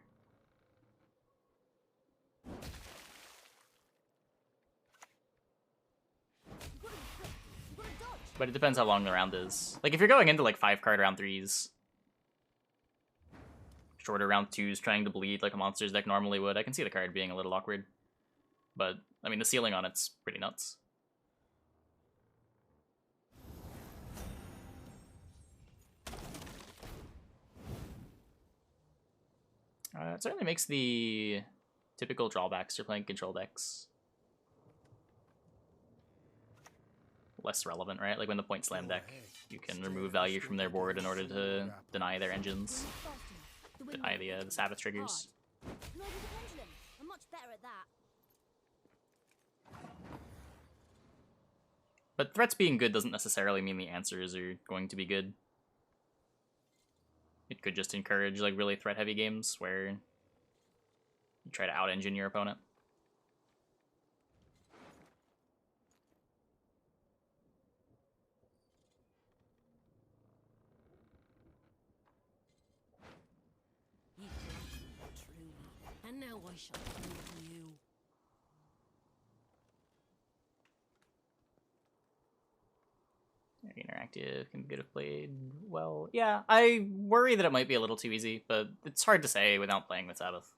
But it depends how long the round is. Like, if you're going into, like, 5-card round 3s, shorter round 2s, trying to bleed like a monsters deck normally would, I can see the card being a little awkward. But, I mean, the ceiling on it's pretty nuts. It certainly makes the typical drawbacks for playing control decks less relevant, right? Like when the point slam deck, you can remove value from their board in order to deny their engines, deny the Sabbath triggers. I'm much better at that. But threats being good doesn't necessarily mean the answers are going to be good. It could just encourage like really threat-heavy games where you try to out-engine your opponent. Truly, and now I shall kill you. Very interactive, can be good if played well. Yeah, I worry that it might be a little too easy, but it's hard to say without playing with Sabbath.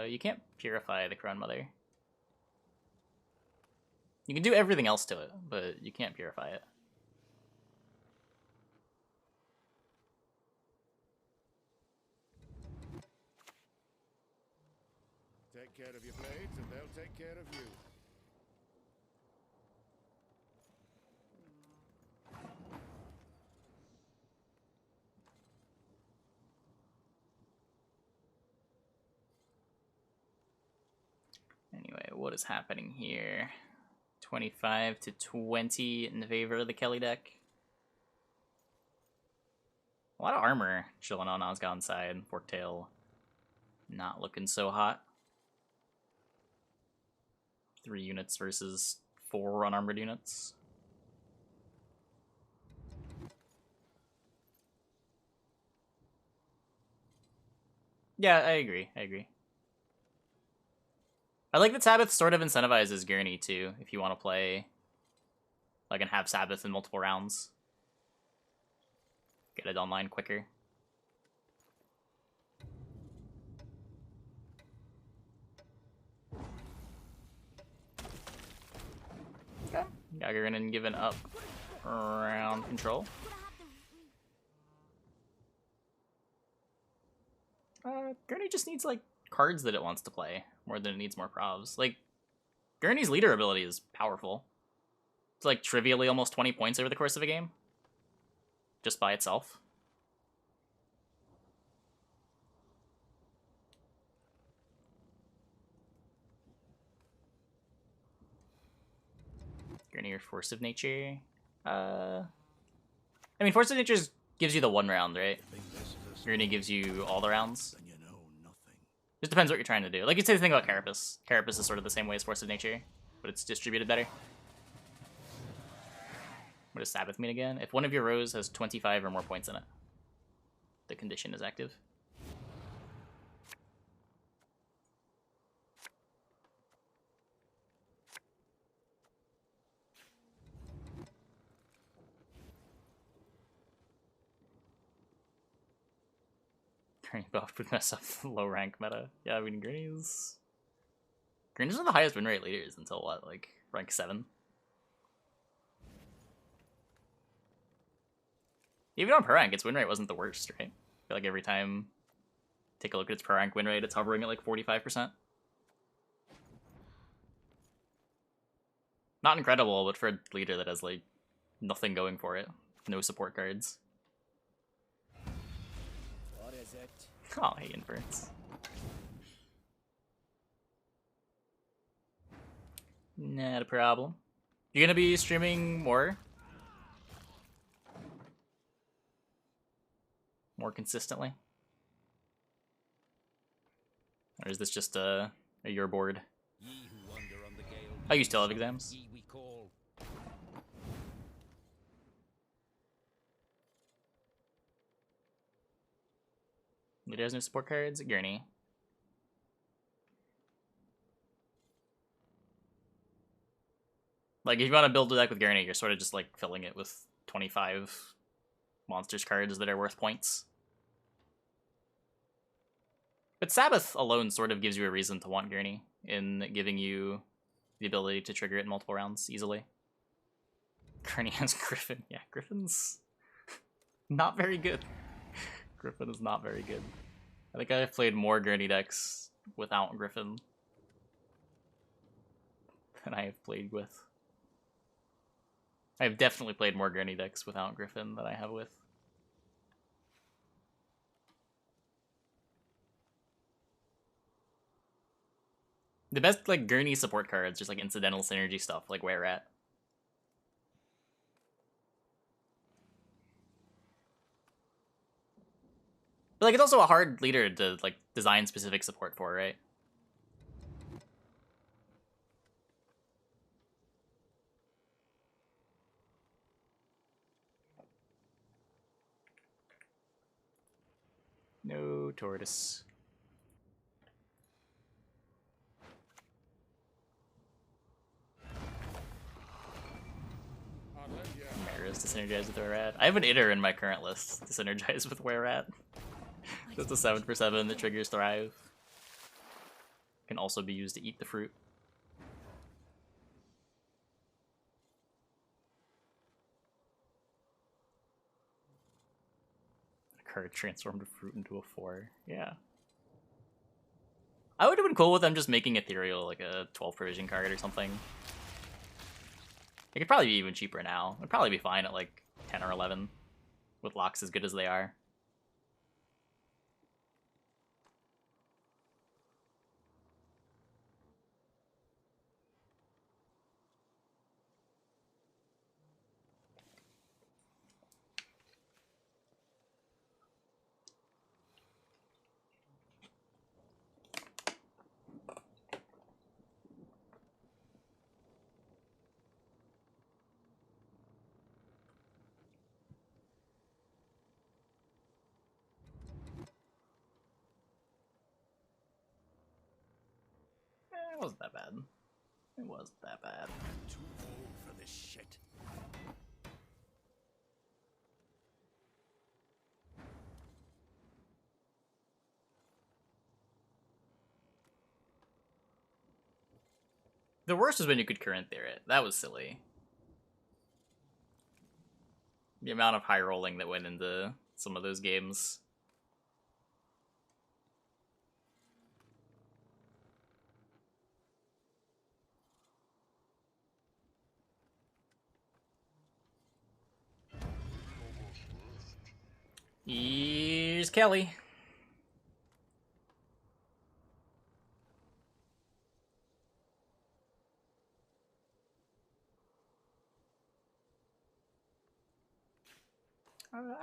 You can't purify the Crown Mother. You can do everything else to it, but you can't purify it. Take care of your blades, and they'll take care of you. Anyway, what is happening here? 25 to 20 in favor of the Kelly deck. A lot of armor chilling on Osgon's side. Forktail not looking so hot. 3 units versus 4 unarmored units. Yeah, I agree. I like that Sabbath sort of incentivizes Gurney too, if you want to play like and have Sabbath in multiple rounds. Get it online quicker. Okay. Gagarin given up around control. Gurney just needs like cards that it wants to play more than it needs more provs. Like, Gurney's leader ability is powerful. It's like trivially almost 20 points over the course of a game. Just by itself. Gurney or Force of Nature. I mean, Force of Nature gives you the 1 round, right? Gurney gives you all the rounds. Then you know nothing. Just depends what you're trying to do. Like, you'd say the thing about Carapace. Carapace is sort of the same way as Force of Nature, but it's distributed better. What does Sabbath mean again? If one of your rows has 25 or more points in it, the condition is active. Gurney buff would mess up the low rank meta. Yeah, I mean, Gurney's are the highest win rate leaders until what, like rank 7? Even on per rank, its win rate wasn't the worst, right? I feel like every time take a look at its per rank win rate, it's hovering at like 45%. Not incredible, but for a leader that has like nothing going for it, no support cards. What is it? Oh, hey, inference. Not a problem. You're gonna be streaming more consistently? Or is this just a your board? Ye who wander on the gale. Oh, you still have exams? Ye we call. Leader has no support cards? Gurney. Like, if you want to build a deck with Gurney, you're sort of just, like, filling it with 25 monsters cards that are worth points. But Sabbath alone sort of gives you a reason to want Gurney, in giving you the ability to trigger it in multiple rounds easily. Gurney has Griffin. Yeah, Griffin's not very good. Griffin is not very good. I think I've played more Gurney decks without Griffin than I have played with. I have definitely played more Gurney decks without Griffin than I have with. The best, like, Gurney support cards, just like incidental synergy stuff, like Were Rat. But, like, it's also a hard leader to, like, design specific support for, right? No tortoise. Maras to synergize with Were Rat. I have an Itter in my current list to synergize with Were Rat. That's a 7/7 that triggers Thrive. Can also be used to eat the fruit. A card transformed a fruit into a 4. Yeah. I would have been cool with them just making Ethereal like a 12 provision card or something. It could probably be even cheaper now. It'd probably be fine at like 10 or 11 with locks as good as they are. It wasn't that bad. It wasn't that bad. Too old for this shit. The worst was when you could current theory it. That was silly. The amount of high rolling that went into some of those games. Here's Kelly.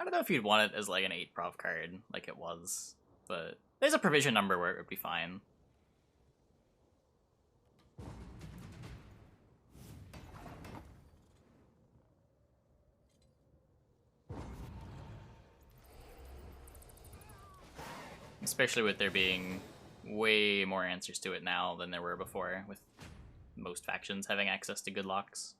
I don't know if you'd want it as like an 8 prov card, like it was, but there's a provision number where it would be fine. Especially with there being way more answers to it now than there were before, with most factions having access to good locks.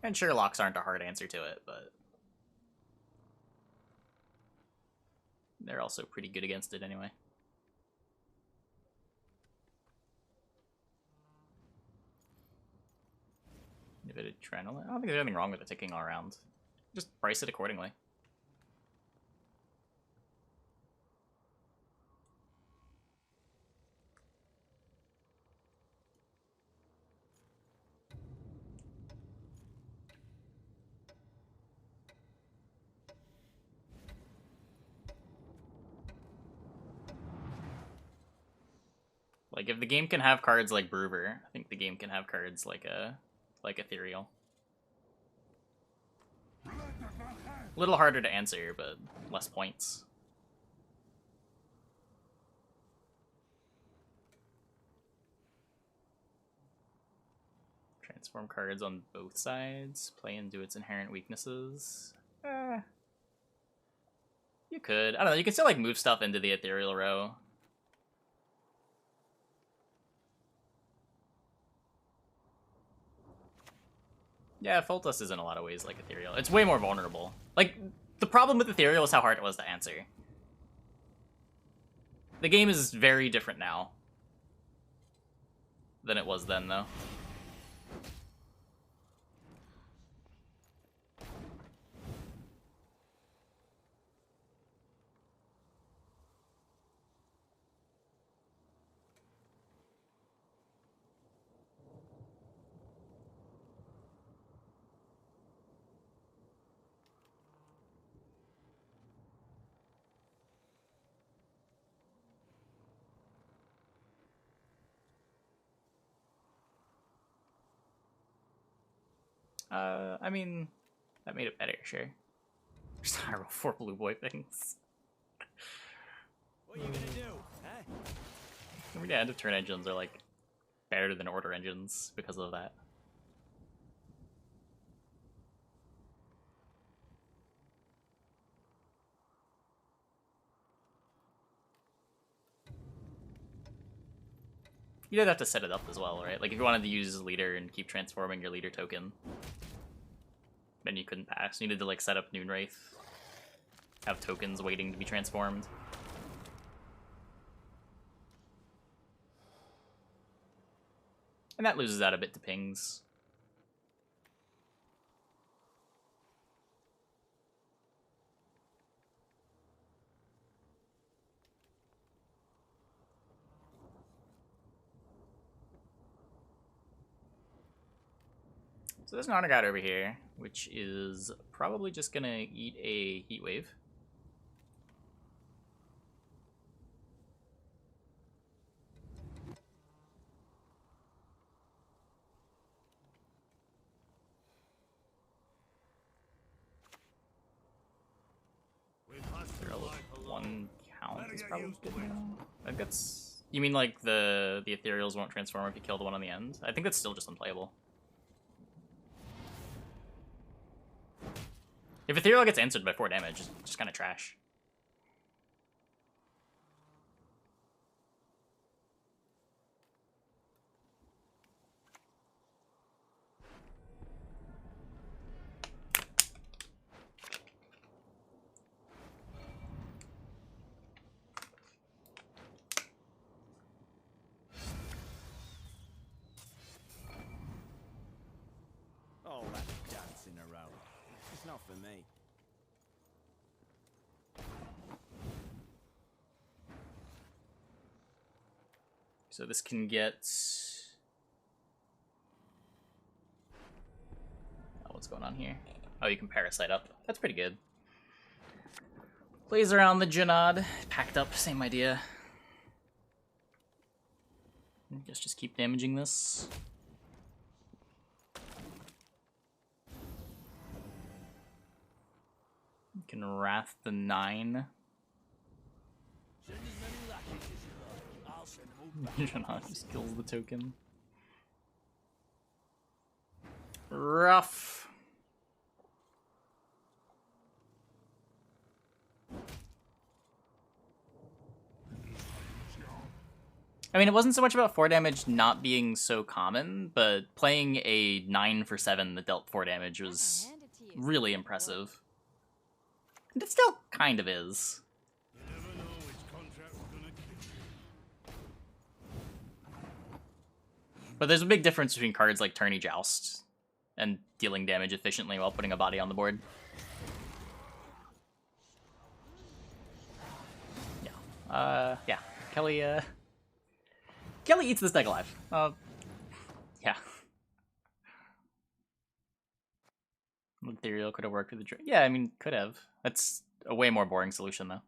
And sure, locks aren't a hard answer to it, but they're also pretty good against it anyway. Inhibited Adrenaline? I don't think there's anything wrong with it ticking all around. Just price it accordingly. Like, if the game can have cards like Brewer, I think the game can have cards like Ethereal. A little harder to answer, but less points. Transform cards on both sides. Play into its inherent weaknesses. You could. I don't know, you can still like move stuff into the Ethereal row. Yeah, Foltest is in a lot of ways like Ethereal. It's way more vulnerable. Like, the problem with Ethereal is how hard it was to answer. The game is very different now than it was then, though. I mean, that made it better, sure. Just I roll 4 blue boy things. What are you gonna do, huh? I mean, yeah, end of turn engines are like better than order engines because of that. You did have to set it up as well, right? Like, if you wanted to use leader and keep transforming your leader token, then you couldn't pass. You needed to, like, set up Noon Wraith, have tokens waiting to be transformed. And that loses out a bit to pings. So there's an Honor God over here, which is probably just gonna eat a Heat Wave. One count is probably good now. I think that's... You mean like the Ethereals won't transform if you kill the one on the end? I think that's still just unplayable. If Ethereal gets answered by 4 damage, it's just kind of trash. All that dancing around. It's not for me. So this can get... Oh, what's going on here? Oh, you can Parasite up. That's pretty good. Plays around the Jannad. Packed up, same idea. Just keep damaging this. You can Wrath the 9. Just kills the token. Rough. I mean, it wasn't so much about 4 damage not being so common, but playing a 9 for 7 that dealt 4 damage was really impressive. And it still kind of is. But there's a big difference between cards like Tourney Joust and dealing damage efficiently while putting a body on the board. Yeah. Kelly eats this deck alive. Yeah. Ethereal could have worked with the... Yeah, I mean, could have. That's a way more boring solution, though.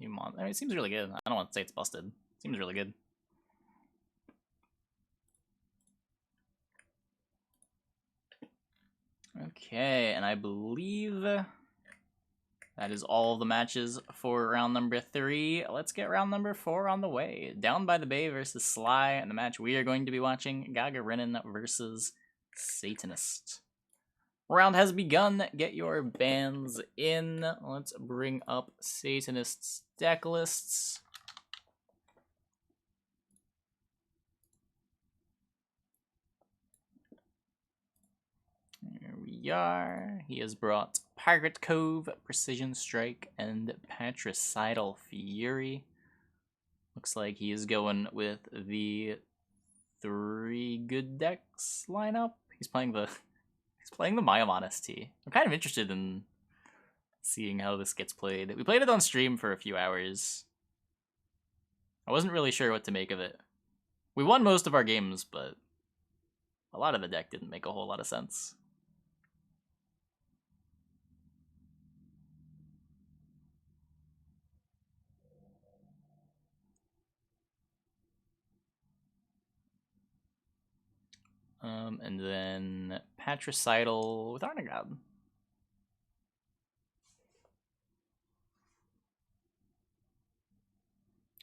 I mean, it seems really good. I don't want to say it's busted. It seems really good. Okay, and I believe that is all the matches for round number 3. Let's get round number 4 on the way. Down by the Bay versus Sly, and the match we are going to be watching, Gagarin versus Satanist. Round has begun. Get your bands in. Let's bring up Satanist's deck lists. Here we are. He has brought Pirate Cove, Precision Strike, and Patricidal Fury. Looks like he is going with the 3 good decks lineup. He's playing the Mayamonis T. I'm kind of interested in seeing how this gets played. We played it on stream for a few hours. I wasn't really sure what to make of it. We won most of our games, but a lot of the deck didn't make a whole lot of sense. And then Patricidal with Arnagad.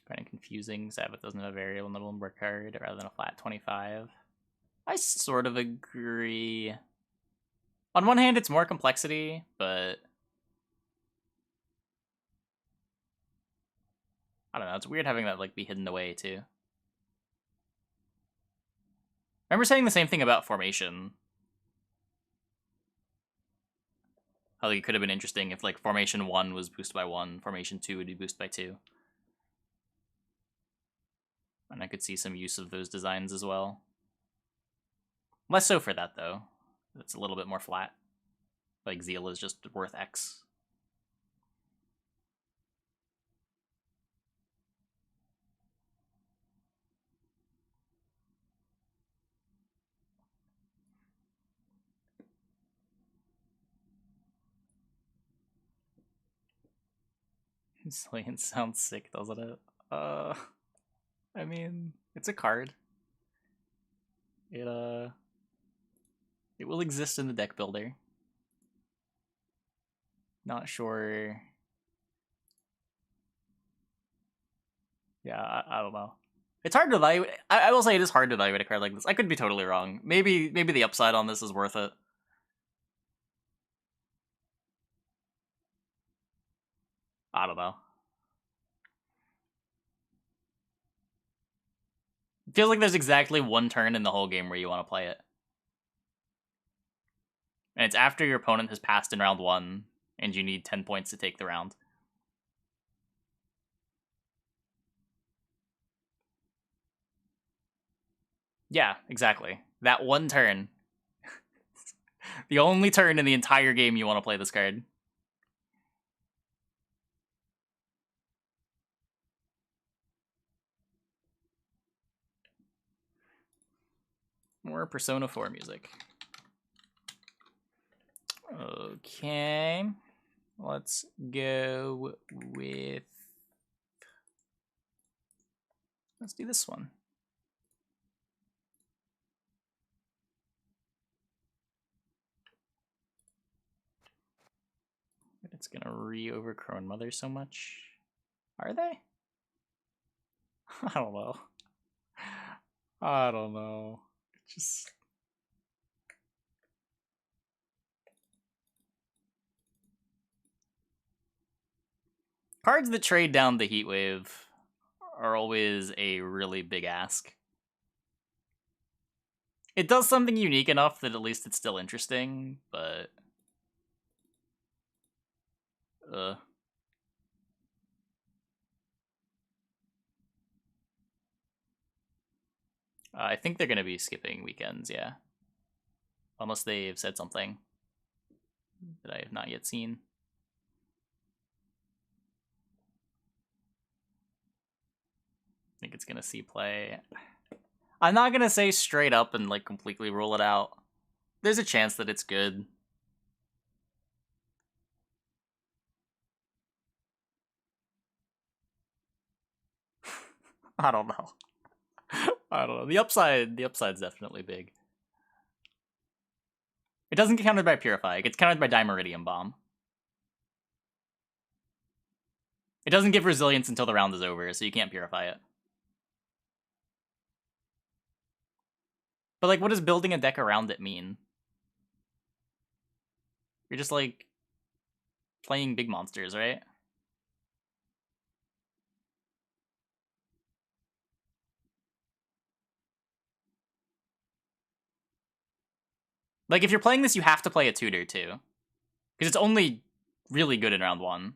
Kind of confusing, Sabbath doesn't have a variable number card rather than a flat 25. I sort of agree. On one hand, it's more complexity, but I don't know, it's weird having that like be hidden away too. I remember saying the same thing about Formation. How it could have been interesting if like Formation 1 was boosted by 1, Formation 2 would be boosted by 2. And I could see some use of those designs as well. Less so for that though. It's a little bit more flat. Like Zeal is just worth X. Slaying sounds sick, doesn't it? I mean, it's a card. It will exist in the deck builder. Not sure. Yeah, I don't know. It's hard to evaluate. I will say it is hard to evaluate a card like this. I could be totally wrong. Maybe the upside on this is worth it. I don't know. It feels like there's exactly one turn in the whole game where you want to play it. And it's after your opponent has passed in round 1, and you need 10 points to take the round. Yeah, exactly. That one turn. The only turn in the entire game you want to play this card. More Persona 4 music. Okay. Let's go with... Let's do this one. It's gonna re-overcrone Mother so much. Are they? I don't know. I don't know. Just... Cards that trade down the Heat Wave are always a really big ask. It does something unique enough that at least it's still interesting, but... I think they're going to be skipping weekends, yeah. Unless they've said something that I have not yet seen. I think it's going to see play. I'm not going to say straight up and like completely rule it out. There's a chance that it's good. I don't know. I don't know. The upside's definitely big. It doesn't get countered by Purify. It gets countered by Dimeridium Bomb. It doesn't give resilience until the round is over, so you can't Purify it. But like, what does building a deck around it mean? You're just like playing big monsters, right? Like, if you're playing this, you have to play a tutor, too. Because it's only really good in round 1.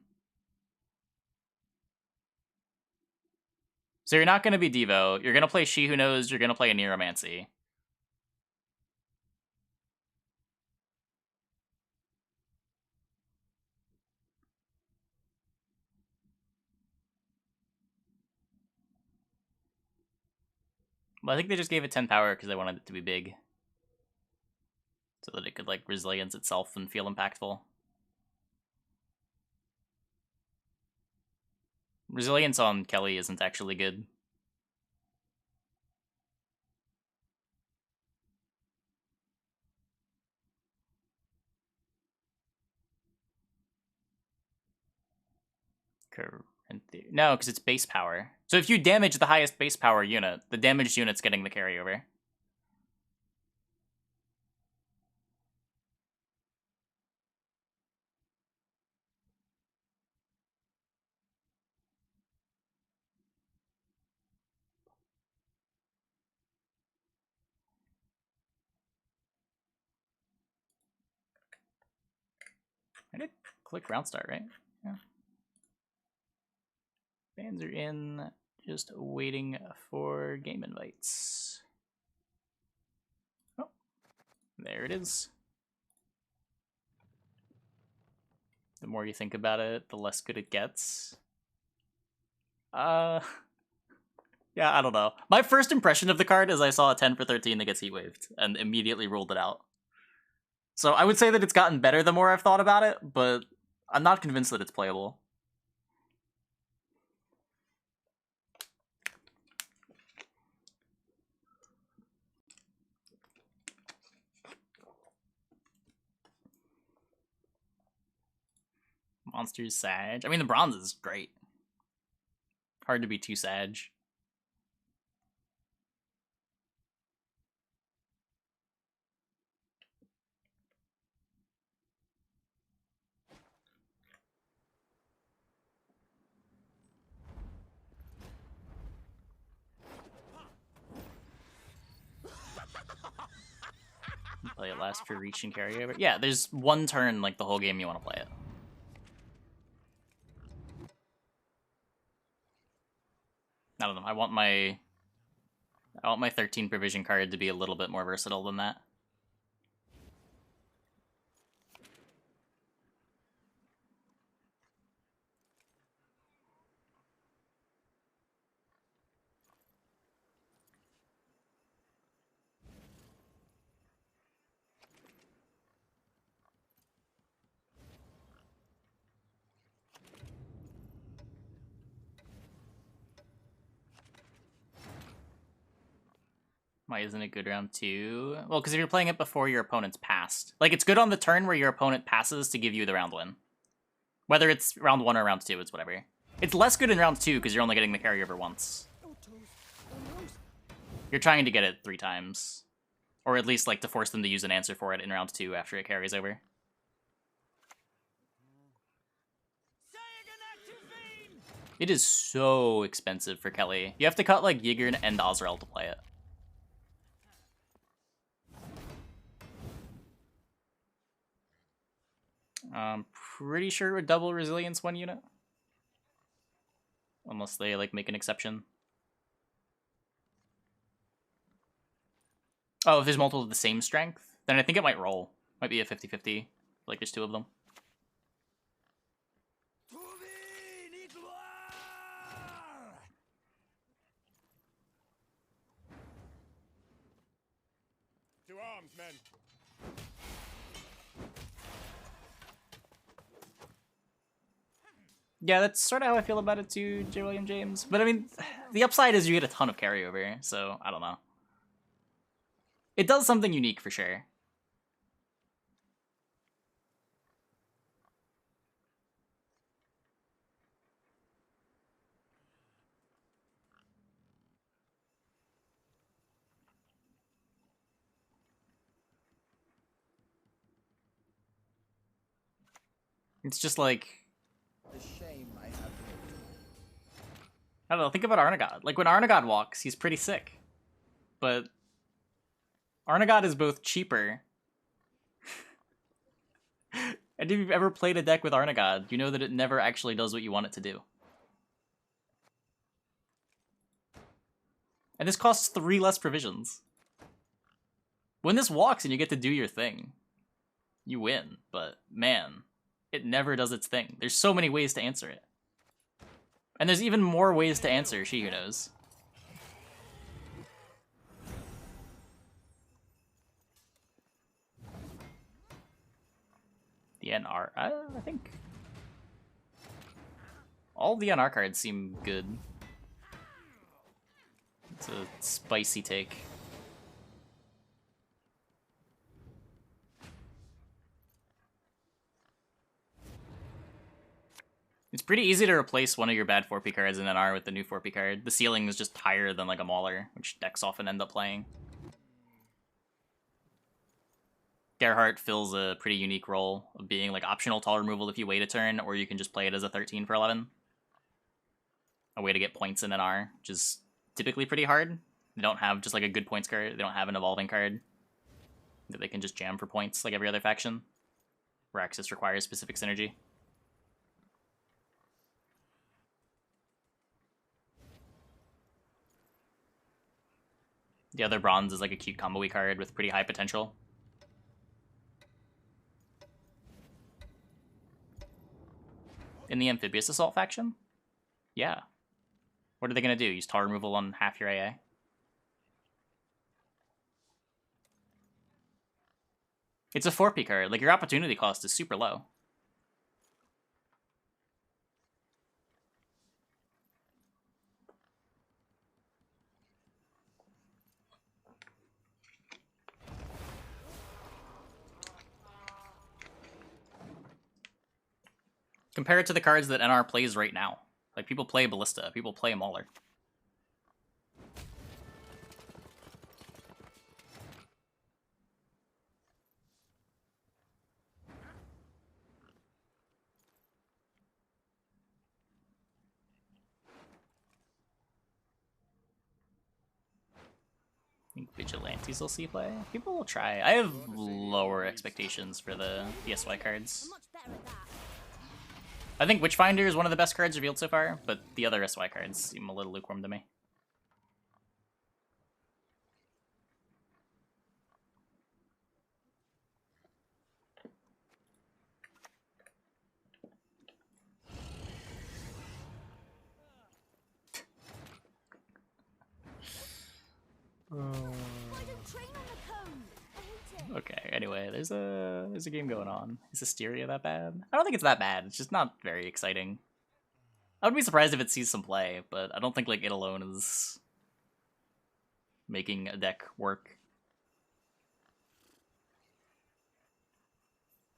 So you're not going to be Devo. You're going to play She Who Knows. You're going to play a Neuromancy. Well, I think they just gave it 10 power because they wanted it to be big. So that it could, like, resilience itself and feel impactful. Resilience on Kelly isn't actually good. No, because it's base power. So if you damage the highest base power unit, the damaged unit's getting the carryover. I did click round start, right? Yeah. Fans are in, just waiting for game invites. Oh, there it is. The more you think about it, the less good it gets. Yeah, I don't know. My first impression of the card is I saw a 10 for 13 that gets heat waved, and immediately ruled it out. So I would say that it's gotten better the more I've thought about it, but I'm not convinced that it's playable. Monsters, Sag. I mean, the bronze is great. Hard to be too Sag. Play it last for reach and carryover. Yeah, there's one turn like the whole game you want to play it. I don't know. I want my 13 provision card to be a little bit more versatile than that. Why isn't it good round 2? Well, because if you're playing it before your opponent's passed. Like, it's good on the turn where your opponent passes to give you the round win. Whether it's round 1 or round 2, it's whatever. It's less good in round 2 because you're only getting the carryover once. You're trying to get it 3 times. Or at least, like, to force them to use an answer for it in round 2 after it carries over. It is so expensive for Kelly. You have to cut, like, Yigern and Azrael to play it. I'm pretty sure it would double resilience 1 unit. Unless they, like, make an exception. Oh, if there's multiple of the same strength, then I think it might roll. Might be a 50-50, like there's 2 of them. To arms, men. Yeah, that's sort of how I feel about it too, J. William James. But I mean, the upside is you get a ton of carryover, so I don't know. It does something unique for sure. It's just like, The shame I have. I don't know, think about Arnagod. Like, when Arnagod walks, he's pretty sick. But Arnagod is both cheaper, and if you've ever played a deck with Arnagod, you know that it never actually does what you want it to do. And this costs 3 less provisions. When this walks and you get to do your thing, you win, but man, it never does its thing. There's so many ways to answer it. And there's even more ways to answer She Who Knows. The NR, I think all the NR cards seem good. It's a spicy take. It's pretty easy to replace one of your bad 4P cards in NR with the new 4P card. The ceiling is just higher than like a Mauler, which decks often end up playing. Gerhardt fills a pretty unique role of being like optional tall removal if you wait a turn, or you can just play it as a 13 for 11. A way to get points in NR, which is typically pretty hard. They don't have just like a good points card. They don't have an evolving card that they can just jam for points like every other faction, where access requires specific synergy. The other bronze is like a cute combo-y card with pretty high potential. In the Amphibious Assault faction? Yeah. What are they going to do? Use tar removal on half your AA? It's a 4P card. Like, your opportunity cost is super low. Compare it to the cards that NR plays right now. Like, people play Ballista, people play Mauler. I think Vigilantes will see play. People will try. I have lower expectations for the SY cards. I think Witchfinder is one of the best cards revealed so far, but the other SY cards seem a little lukewarm to me. Okay, anyway, there's a game going on. Is Hysteria that bad? I don't think it's that bad. It's just not very exciting. I would be surprised if it sees some play, but I don't think like it alone is making a deck work.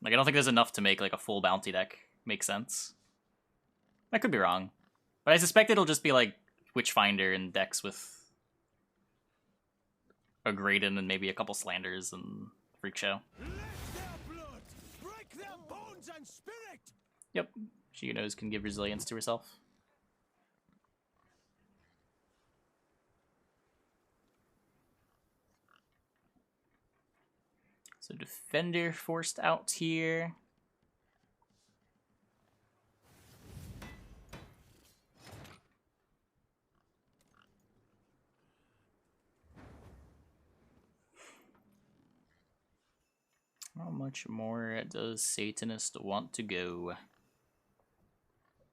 Like, I don't think there's enough to make, like, a full bounty deck make sense. I could be wrong. But I suspect it'll just be, like, Witchfinder and decks with a Graydon and maybe a couple Slanders and Freak Show. Let their blood break their bones and spirit. Yep. She knows can give resilience to herself. So Defender forced out here. How much more does Satanist want to go?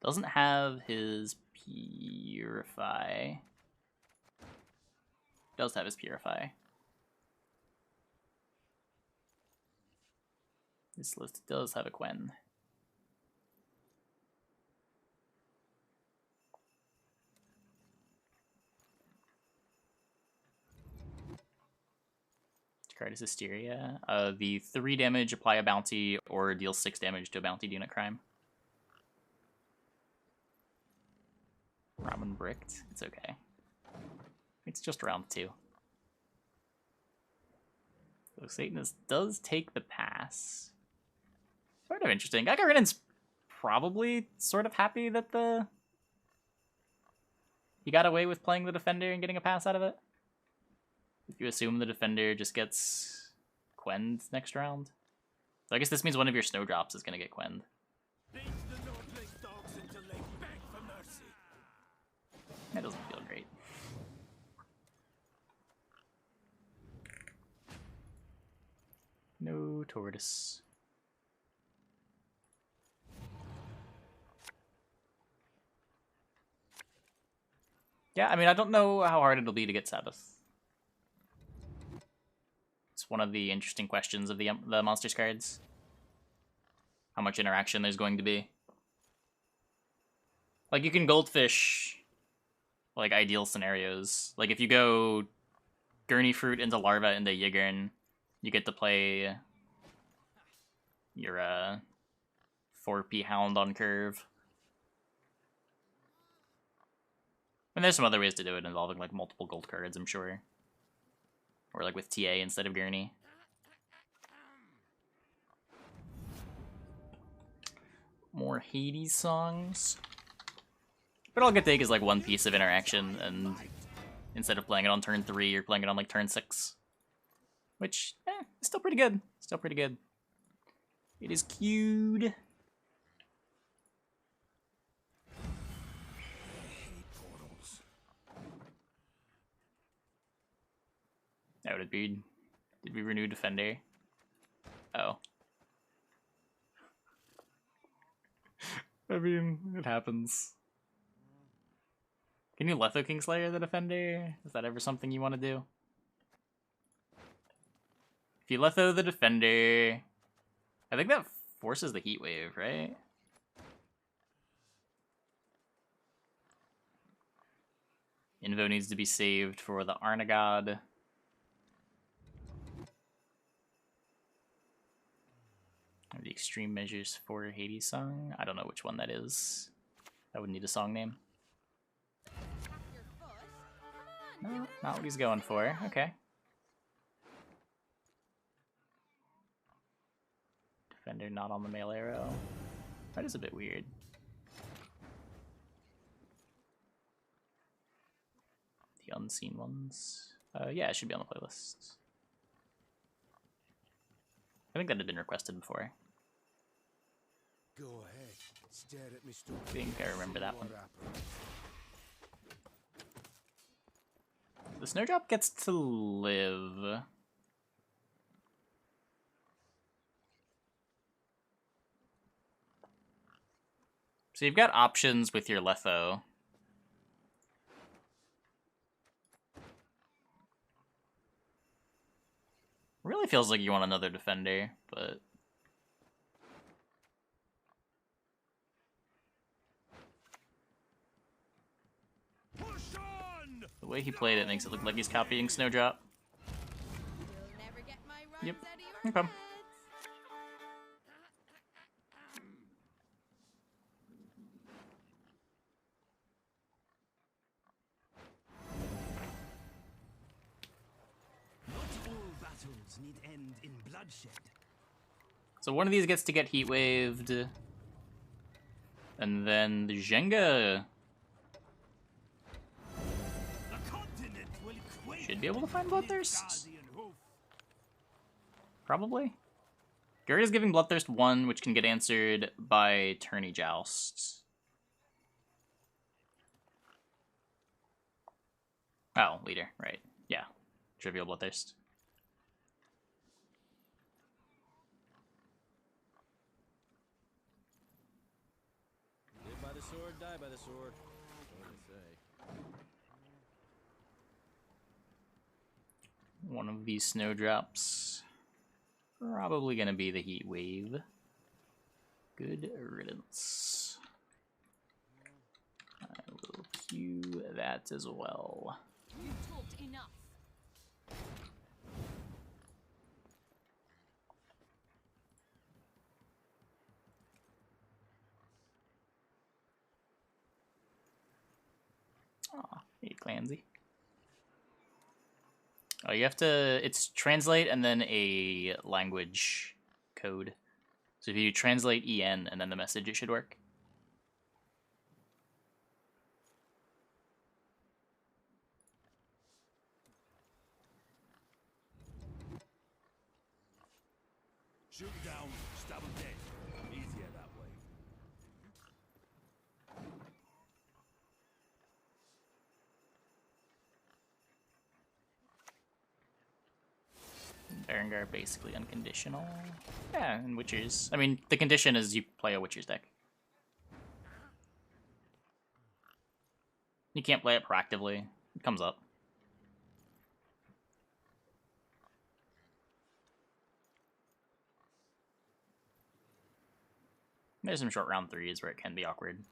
Doesn't have his Purify. Does have his Purify. This list does have a Quen. Card is Hysteria. The 3 damage, apply a bounty, or deal 6 damage to a bounty unit crime. Ramen bricked. It's okay. It's just round 2. So Satanist does take the pass. Sort of interesting. Gagarinen's probably sort of happy that he got away with playing the Defender and getting a pass out of it. If you assume the Defender just gets Quenned next round. So I guess this means one of your Snowdrops is going to get Quenned. That doesn't feel great. No tortoise. Yeah, I mean, I don't know how hard it'll be to get Sabbath. It's one of the interesting questions of the Monsters cards. How much interaction there's going to be. Like, you can Goldfish, like, ideal scenarios. Like, if you go Gurney Fruit into Larva into Yigern, you get to play your 4P Hound on curve. And there's some other ways to do it involving, like, multiple gold cards, I'm sure. Or, like, with TA instead of Gurney. More Hades songs. But all Good Take is, like, one piece of interaction, and instead of playing it on turn 3, you're playing it on, like, turn 6. Which, is still pretty good. Still pretty good. It is cute. Oh, did we renew Defender? Oh. I mean, it happens. Can you Letho Kingslayer the Defender? Is that ever something you want to do? If you Letho the Defender, I think that forces the Heat Wave, right? Invo needs to be saved for the Arnagod. The extreme measures for Hades song. I don't know which one that is. I would need a song name. No, not what he's going for. Okay. Defender not on the mail arrow. That is a bit weird. The unseen ones. Yeah, it should be on the playlist. I think that had been requested before. Go ahead. Stare at me, I think I remember that one. The Snowdrop gets to live. So you've got options with your Letho. Really feels like you want another Defender, but... Push on! The way he played it makes it look like he's copying Snowdrop. You'll never get my rhymes Yep. out of your Okay. heads. Not all battles need end in bloodshed. So one of these gets to get heat waved. And then the Jenga A continent will quake should be able to find beneath Bloodthirst. Gazi and hoof. Probably. Garrett is giving Bloodthirst 1, which can get answered by Tourney Joust. Oh, leader, right. Yeah. Trivial Bloodthirst. Live by the sword, die by the sword. What do they say? One of these snowdrops. Probably gonna be the heat wave. Good riddance. I will cue that as well. You've talked enough. Aw, hey Clancy. Oh, you have to, it's translate and then a language code. So if you translate EN and then the message, it should work. Shoot down, stab him dead. Easier that way. Berengar basically unconditional. Yeah, and Witchers. I mean, the condition is you play a Witchers deck. You can't play it proactively. It comes up. There's some short round 3s where it can be awkward.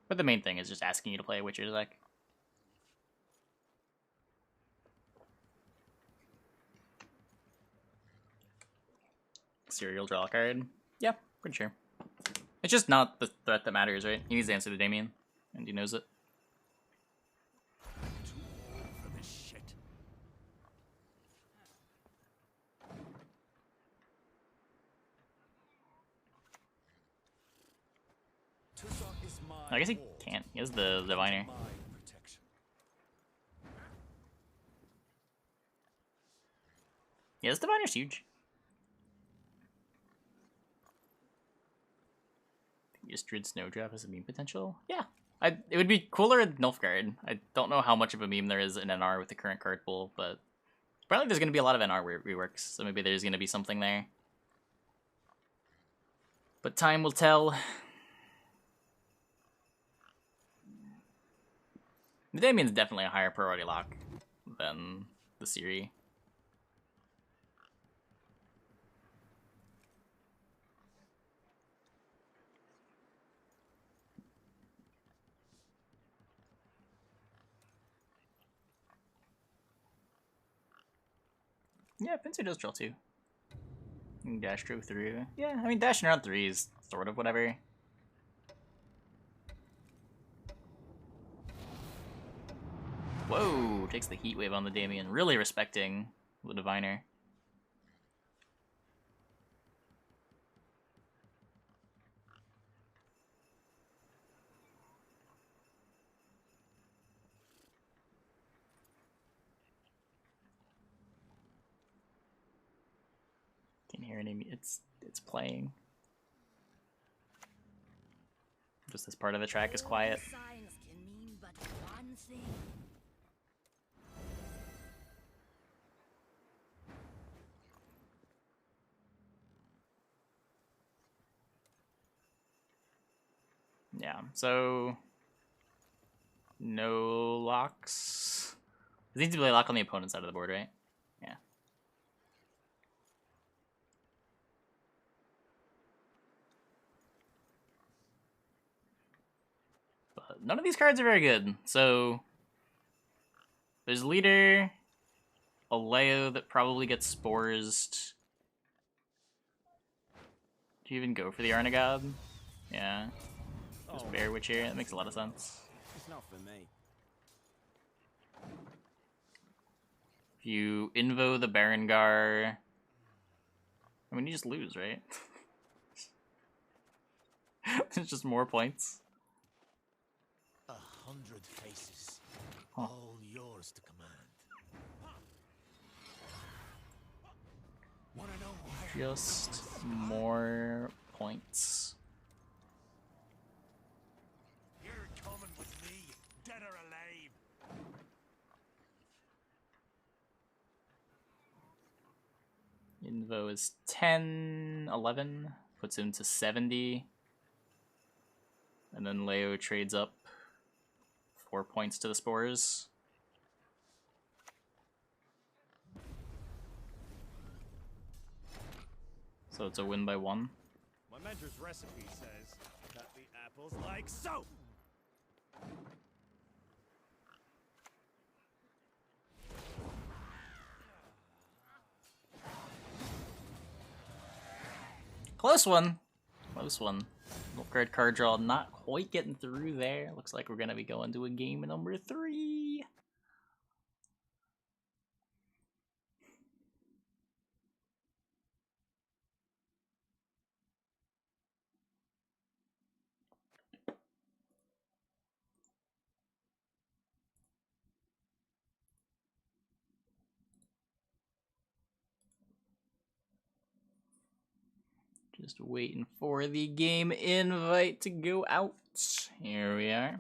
But the main thing is just asking you to play a Witcher's deck. Serial draw a card? Yeah, pretty sure. It's just not the threat that matters, right? He needs to answer to Damien, and he knows it. Too old for this shit. Tusok is my I guess he ward, can't. He has the Diviner. my protection. Yeah, this Diviner's huge. Istrid Snowdrop has a meme potential? Yeah. It would be cooler in Nilfgaard. I don't know how much of a meme there is in NR with the current card pool, but apparently there's going to be a lot of NR reworks, so maybe there's going to be something there. But time will tell. The Damien's definitely a higher priority lock than the Siri. Yeah, Pinsir does draw too. And dash drove through. Yeah, I mean, dashing around 3 is sort of whatever. Whoa, takes the heat wave on the Damien, really respecting the Diviner. Can't hear any. It's playing. Just this part of the track is quiet. Signs can mean but one thing. Yeah, so no locks. It needs to be a lock on the opponent's side of the board, right? Yeah. But none of these cards are very good, so There's leader, a Leo that probably gets spores. Do you even go for the Arnagod? Yeah. Just Bear Witch here. That makes a lot of sense. It's not for me. If you invo the Barongar, I mean, you just lose, right? It's just more points. 100 faces, Huh. all yours to command. Wanna know where? Just more points. You're coming with me, dead or alive. Invo is 10, 11, puts him to 70. And then Leo trades up 4 points to the spores. So it's a win by 1. My mentor's recipe says cut the apples like so. Close one. Close one. Wolfguard card draw not quite getting through there. Looks like we're going to be going to a game number 3. Just waiting for the game invite to go out. Here we are.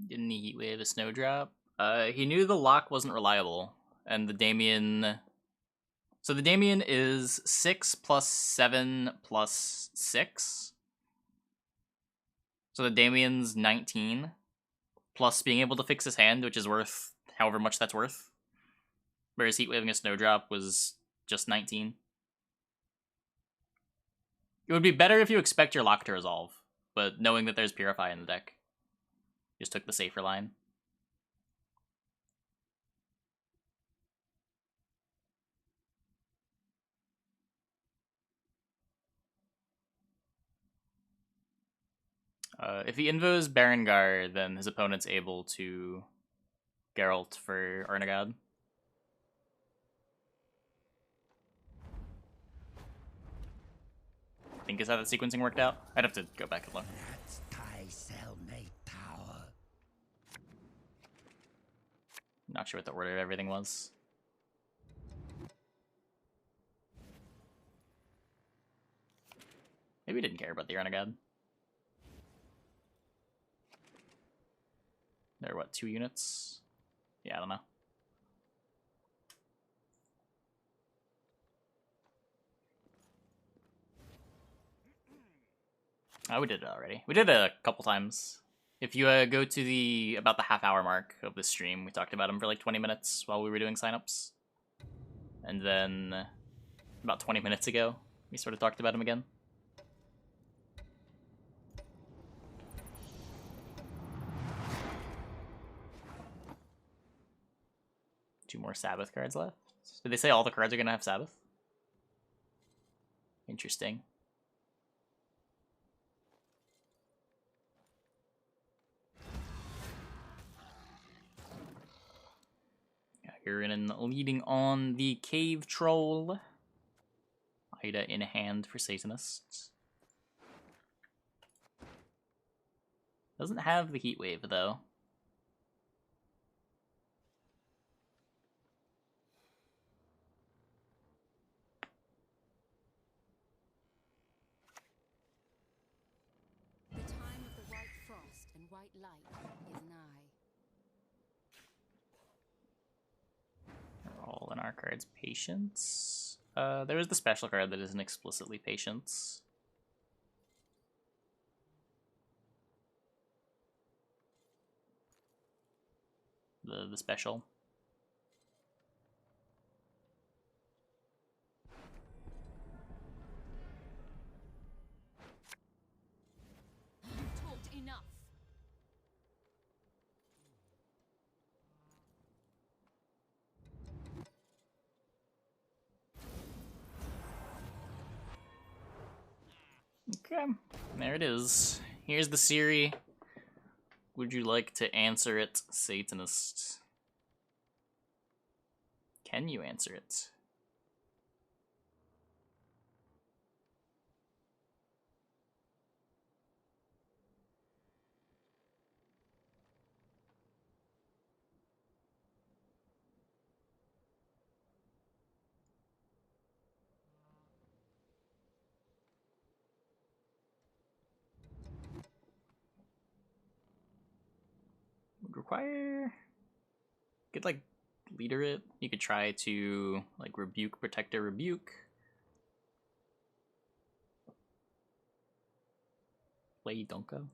Didn't he heatwave a snowdrop? He knew the lock wasn't reliable, and the Damien. So the Damien is 6 plus 7 plus 6. So the Damien's 19, plus being able to fix his hand, which is worth however much that's worth. Whereas heatwaving a snowdrop was just 19. It would be better if you expect your lock to resolve, but knowing that there's Purify in the deck, just took the safer line. If he invos Berengar, then his opponent's able to Geralt for Arnagad. I think is how the sequencing worked out. I'd have to go back and look. That's Thai cellmate tower. Not sure what the order of everything was. Maybe he didn't care about the Arnagad. They're what, 2 units? Yeah, I don't know. Oh, we did it already. We did it a couple times. If you go to the about the half-hour mark of the stream, we talked about him for like 20 minutes while we were doing signups. And then about 20 minutes ago, we sort of talked about him again. Two more Sabbath cards left. Did they say all the cards are going to have Sabbath? Interesting. Urinen leading on the Cave Troll. Ida in hand for Satanists. Doesn't have the Heat Wave, though. The time of the white frost and white light is nigh. They're all in our cards. Patience. There is the special card that isn't explicitly Patience. The special. Okay, there it is. Here's the Siri. Would you like to answer it, Satanist? Can you answer it? Would require... Could, like, leader it. You could try to, like, rebuke, protector, rebuke. Play Donka.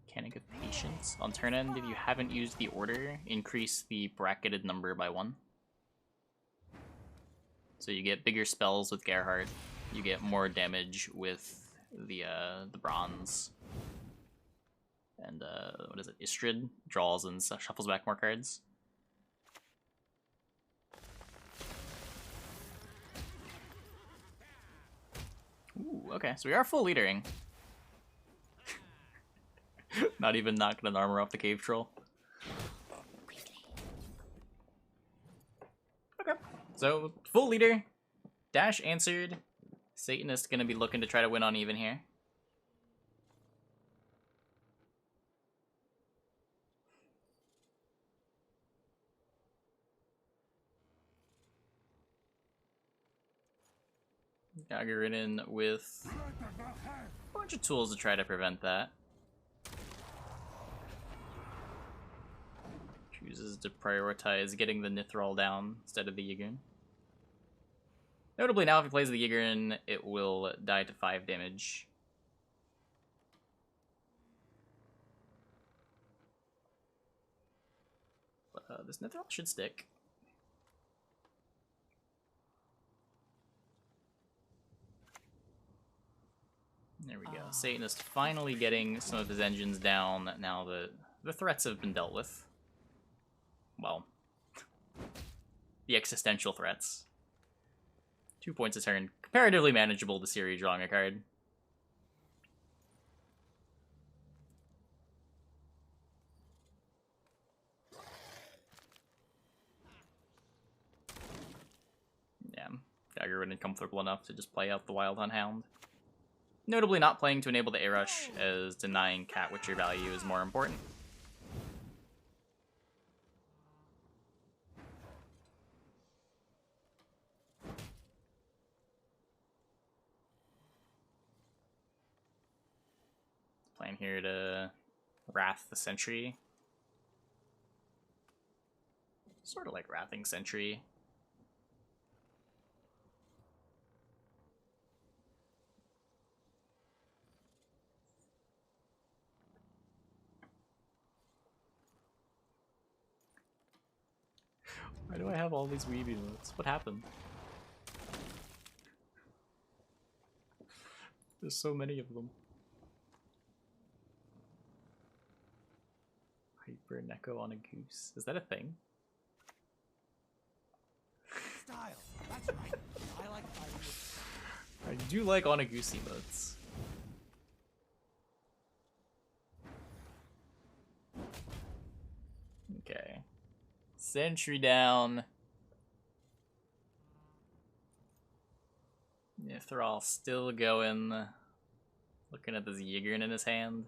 Mechanic of Patience. On turn end, if you haven't used the order, increase the bracketed number by 1. So you get bigger spells with Gerhardt. You get more damage with the bronze. And what is it? Istrid draws and shuffles back more cards. Ooh, okay, so we are full leadering. Not even knocking an armor off the cave troll. Okay, so full leader. Dash answered. Satanist gonna be looking to try to win on even here. Gagger in with a bunch of tools to try to prevent that. Chooses to prioritize getting the Nithral down instead of the Yigrin. Notably now, if he plays the Yigrin, it will die to 5 damage. But this Nithral should stick. There we go. Satanist finally getting some of his engines down now that the threats have been dealt with. Well, the existential threats. 2 points a turn. Comparatively manageable to Siri drawing a card. Yeah, Gagger wouldn't comfortable enough to just play out the Wild Hunt Hound. Notably not playing to enable the A-Rush, as denying Cat Witcher value is more important. Playing here to Wrath the Sentry. Sort of like Wrathing Sentry. Why do I have all these weeby emotes? What happened? There's so many of them. Hyper Neko on a goose. Is that a thing? Style. That's right. I like fighting with... I do like on a goose emotes. Okay. Sentry down. Nithral still going. Looking at this Yigrin in his hand.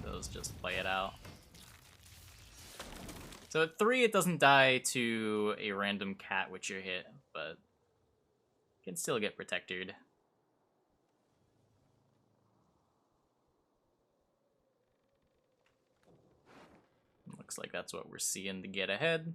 Those just play it out. So at 3 it doesn't die to a random Cat Witcher hit, but can still get protected. Looks like that's what we're seeing to get ahead.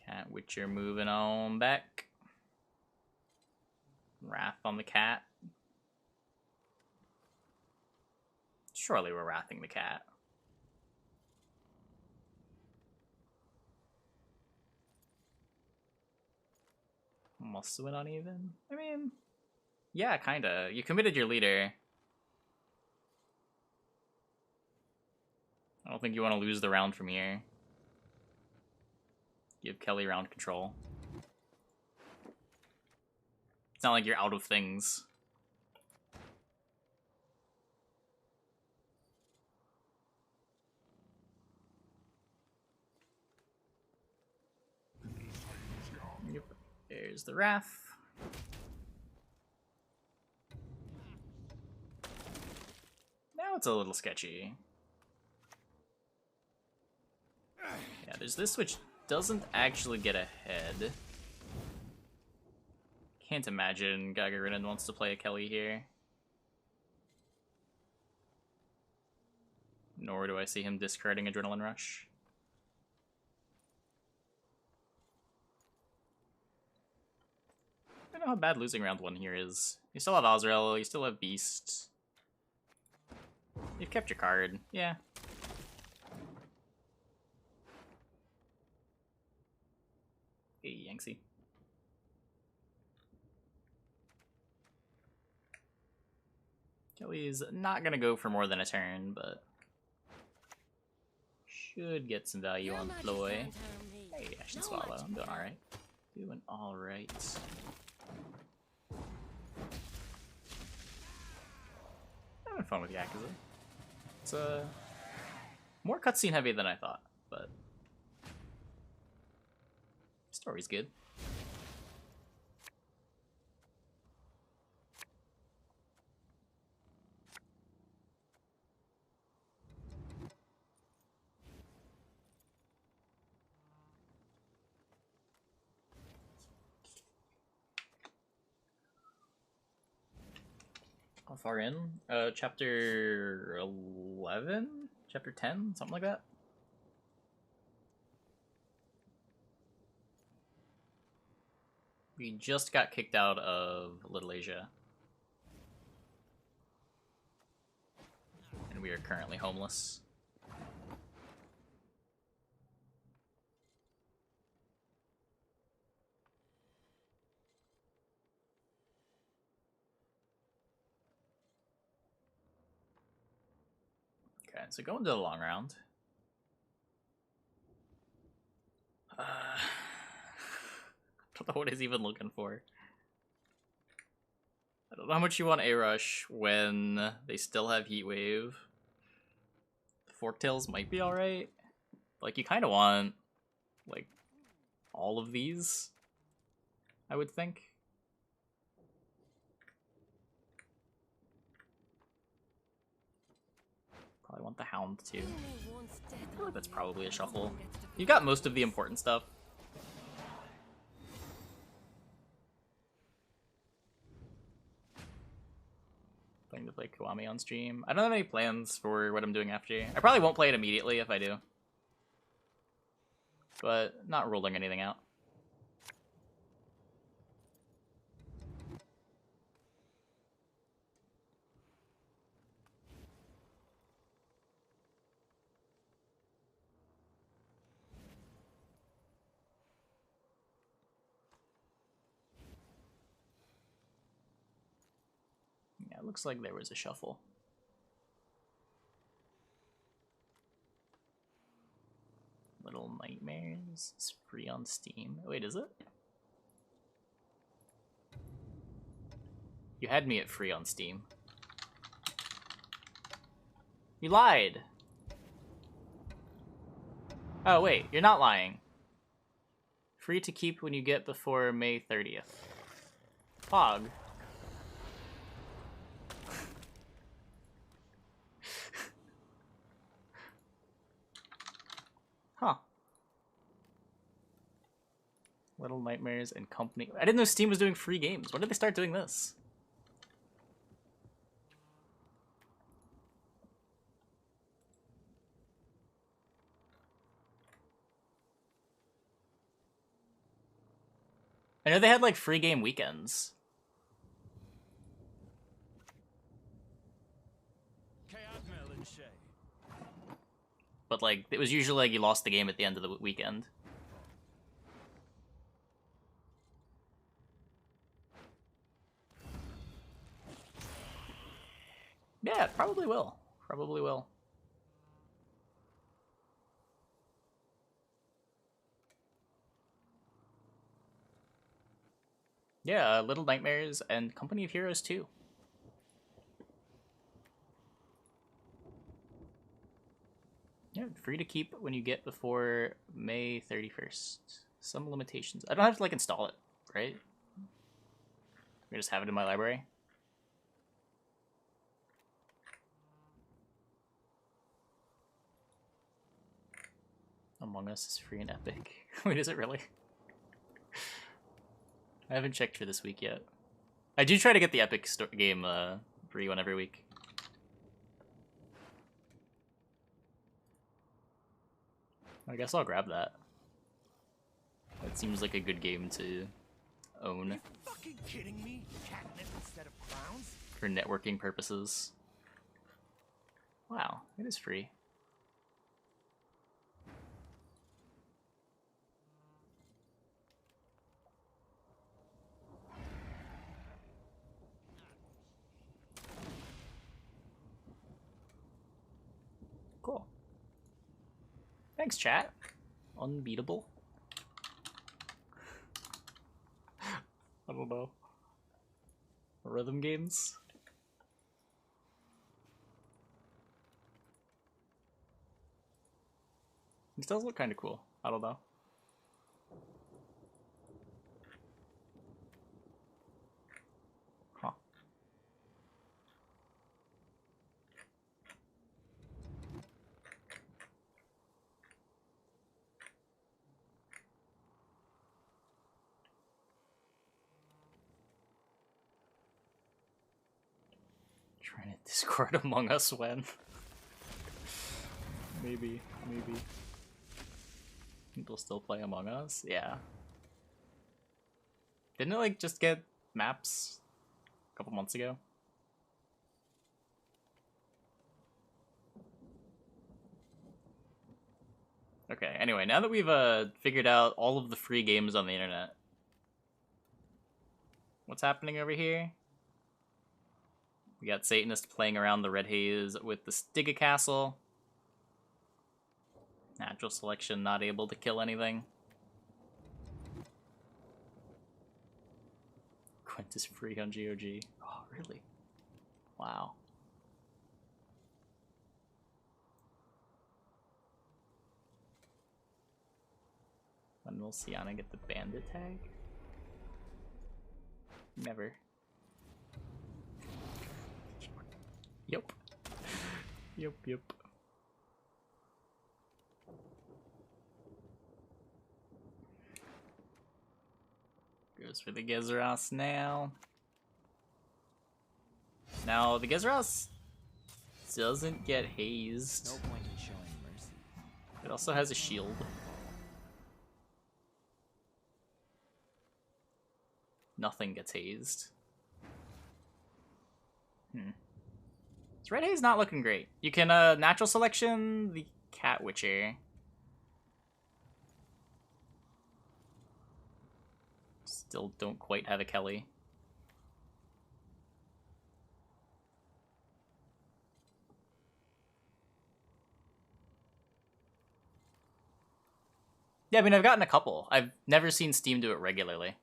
Cat Witcher moving on back. Wrath on the cat. Surely we're wrathing the cat. Almost win uneven. I mean, yeah, kinda. You committed your leader. I don't think you want to lose the round from here. Give Kelly round control. It's not like you're out of things. Yep. There's the Wrath. Now it's a little sketchy. Yeah, there's this which doesn't actually get ahead. Can't imagine Gagarin wants to play a Kelly here. Nor do I see him discarding Adrenaline Rush. I don't know how bad losing round 1 here is. You still have Azrael, you still have Beast. You've kept your card, yeah. Hey, Yanksy. Kelly's not gonna go for more than a turn, but should get some value on Ploy. Hey, Ashen Swallow, I'm doing alright. Doing alright. Having fun with Yakuza. It's more cutscene heavy than I thought, but story's good. How far in? Chapter 11? Chapter 10? Something like that? We just got kicked out of Little Asia. And we are currently homeless. Okay, so going to the long round. I don't know what he's even looking for. I don't know how much you want A-Rush when they still have Heat Wave. Forktails might be alright. Like, you kind of want, like, all of these, I would think. Probably want the Hound, too. I feel like that's probably a shuffle. You got most of the important stuff. Planning to play Kiwami on stream. I don't have any plans for what I'm doing after. I probably won't play it immediately if I do. But not ruling anything out. Yeah, it looks like there was a shuffle. Little Nightmares. It's free on Steam. Wait, is it? You had me at free on Steam. You lied! Oh, wait, you're not lying. Free to keep when you get before May 30th. Pog. Huh. Little Nightmares and Company. I didn't know Steam was doing free games. When did they start doing this? I know they had like free game weekends. But like, it was usually like you lost the game at the end of the weekend. Yeah, it probably will. Probably will. Yeah, Little Nightmares and Company of Heroes 2. Yeah, free to keep when you get before May 31st. Some limitations. I don't have to, like, install it, right? I just have it in my library. Among Us is free and Epic. Wait, is it really? I haven't checked for this week yet. I do try to get the Epic game free one every week. I guess I'll grab that. That seems like a good game to own. Are you fucking kidding me? Catnip instead of crowns? For networking purposes. Wow, it is free. Cool. Thanks, chat. Unbeatable. I don't know. Rhythm games? This does look kind of cool. I don't know. Huh. Trying to Discord Among Us when? Maybe. People still play Among Us? Yeah. Didn't it, like, just get maps a couple months ago? Okay, anyway, now that we've figured out all of the free games on the internet, what's happening over here? We got Satanist playing around the Red Haze with the Stiga Castle. Natural selection not able to kill anything. Gwent is free on GOG. Oh, really? Wow. When will Sienna get the bandit tag? Never. Yep. Yep. Goes for the Gezeros now. Now, the Gezeros doesn't get hazed. No point in showing mercy. It also has a shield. Nothing gets hazed. This Red Haze not looking great. You can natural selection the Cat Witcher. Still don't quite have a Kelly. Yeah, I mean, I've gotten a couple. I've never seen Steam do it regularly.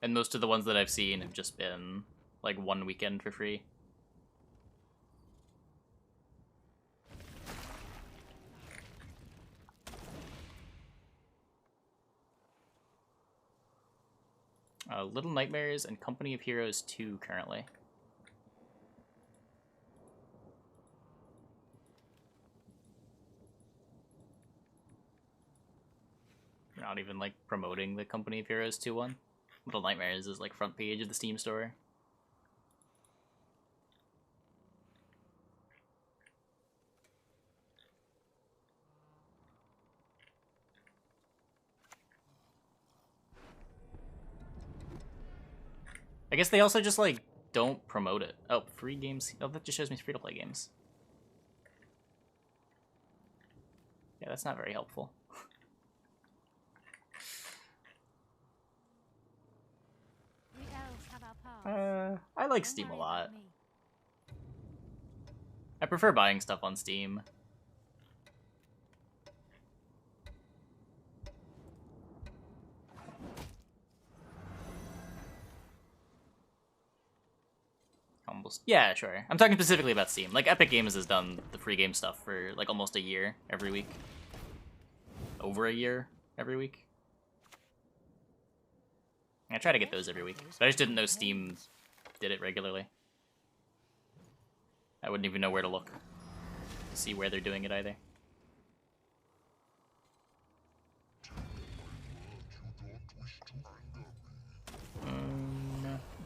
And most of the ones that I've seen have just been, like, one weekend for free. Little Nightmares and Company of Heroes 2 currently. We're not even, like, promoting the Company of Heroes 2 one. Little Nightmares is, like, front page of the Steam store. I guess they also just, like, don't promote it. Oh, free games. Oh, that just shows me free-to-play games. Yeah, that's not very helpful. We elves have our paths. I like Don't Steam a worry lot. about me. I prefer buying stuff on Steam. Almost. Yeah, sure. I'm talking specifically about Steam. Like, Epic Games has done the free game stuff for, like, almost a year every week. Over a year every week. I try to get those every week, but I just didn't know Steam did it regularly. I wouldn't even know where to look to see where they're doing it either.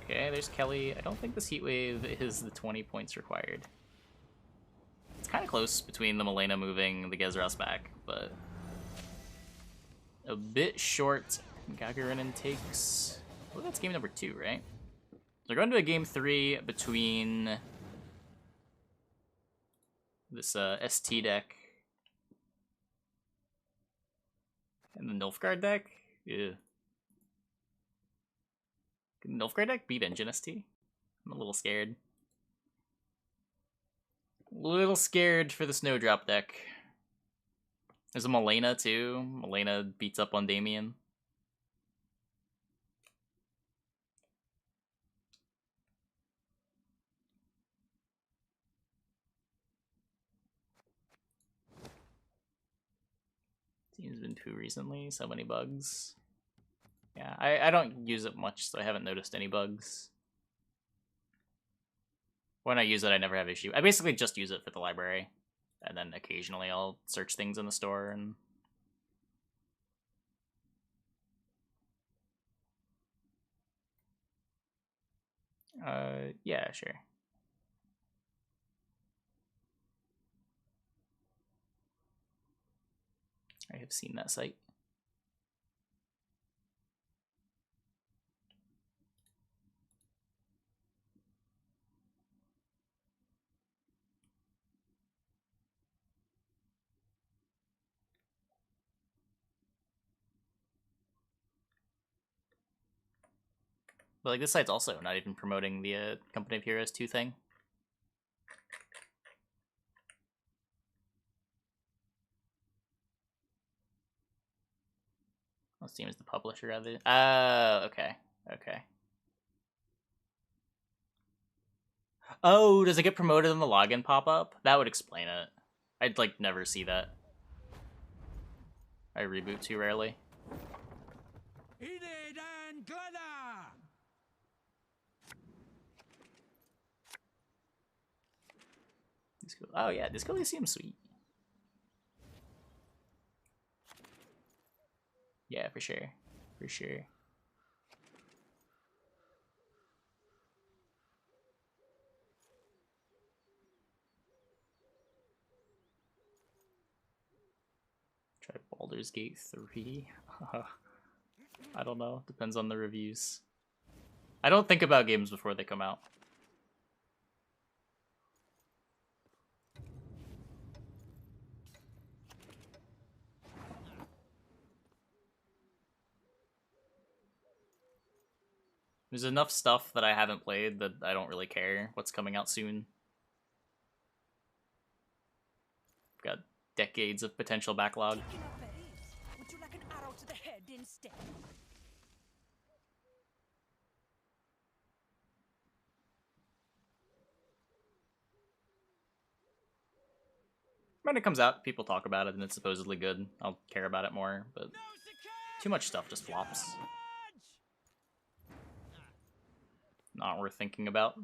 Okay, there's Kelly. I don't think this heat wave is the 20 points required. It's kind of close between the Milena moving the Gezros back, but a bit short. Gagarin takes. Well, that's game number 2, right? So we're going to a game 3 between this ST deck and the Nilfgaard deck. Yeah. Can Nilfgaard deck beat Engine ST? I'm a little scared. A little scared for the Snowdrop deck. There's a Milena too. Milena beats up on Damien. Team's been too recently, so many bugs. Yeah, I don't use it much, so I haven't noticed any bugs. When I use it, I never have issue. I basically just use it for the library, and then occasionally I'll search things in the store and... yeah, sure. I have seen that site. But like this site's also not even promoting the Company of Heroes 2 thing. Well, Steam is the publisher of it. Okay. Okay. Oh, does it get promoted in the login pop-up? That would explain it. I'd, like, never see that. I reboot too rarely. Oh yeah, Disco Elysium's sweet. Yeah, for sure. For sure. Try Baldur's Gate 3. I don't know. Depends on the reviews. I don't think about games before they come out. There's enough stuff that I haven't played that I don't really care what's coming out soon. I've got decades of potential backlog. Would you like an arrow to the head instead? When it comes out, people talk about it and it's supposedly good. I'll care about it more, but too much stuff just flops. Not worth thinking about.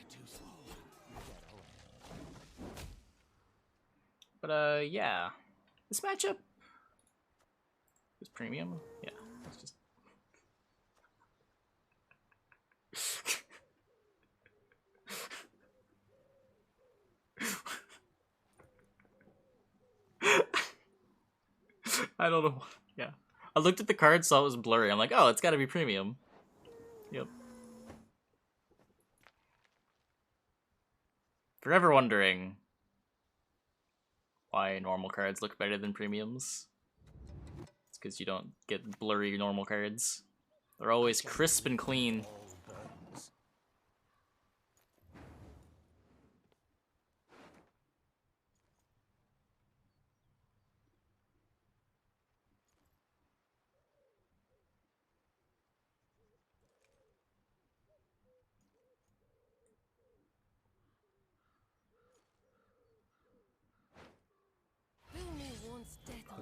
Too slow. But yeah. This matchup is premium? Yeah, it's just... I don't know. Yeah. I looked at the card, saw it was blurry. I'm like, oh, it's gotta be premium. Yep. Forever wondering why normal cards look better than premiums. It's because you don't get blurry normal cards. They're always crisp and clean.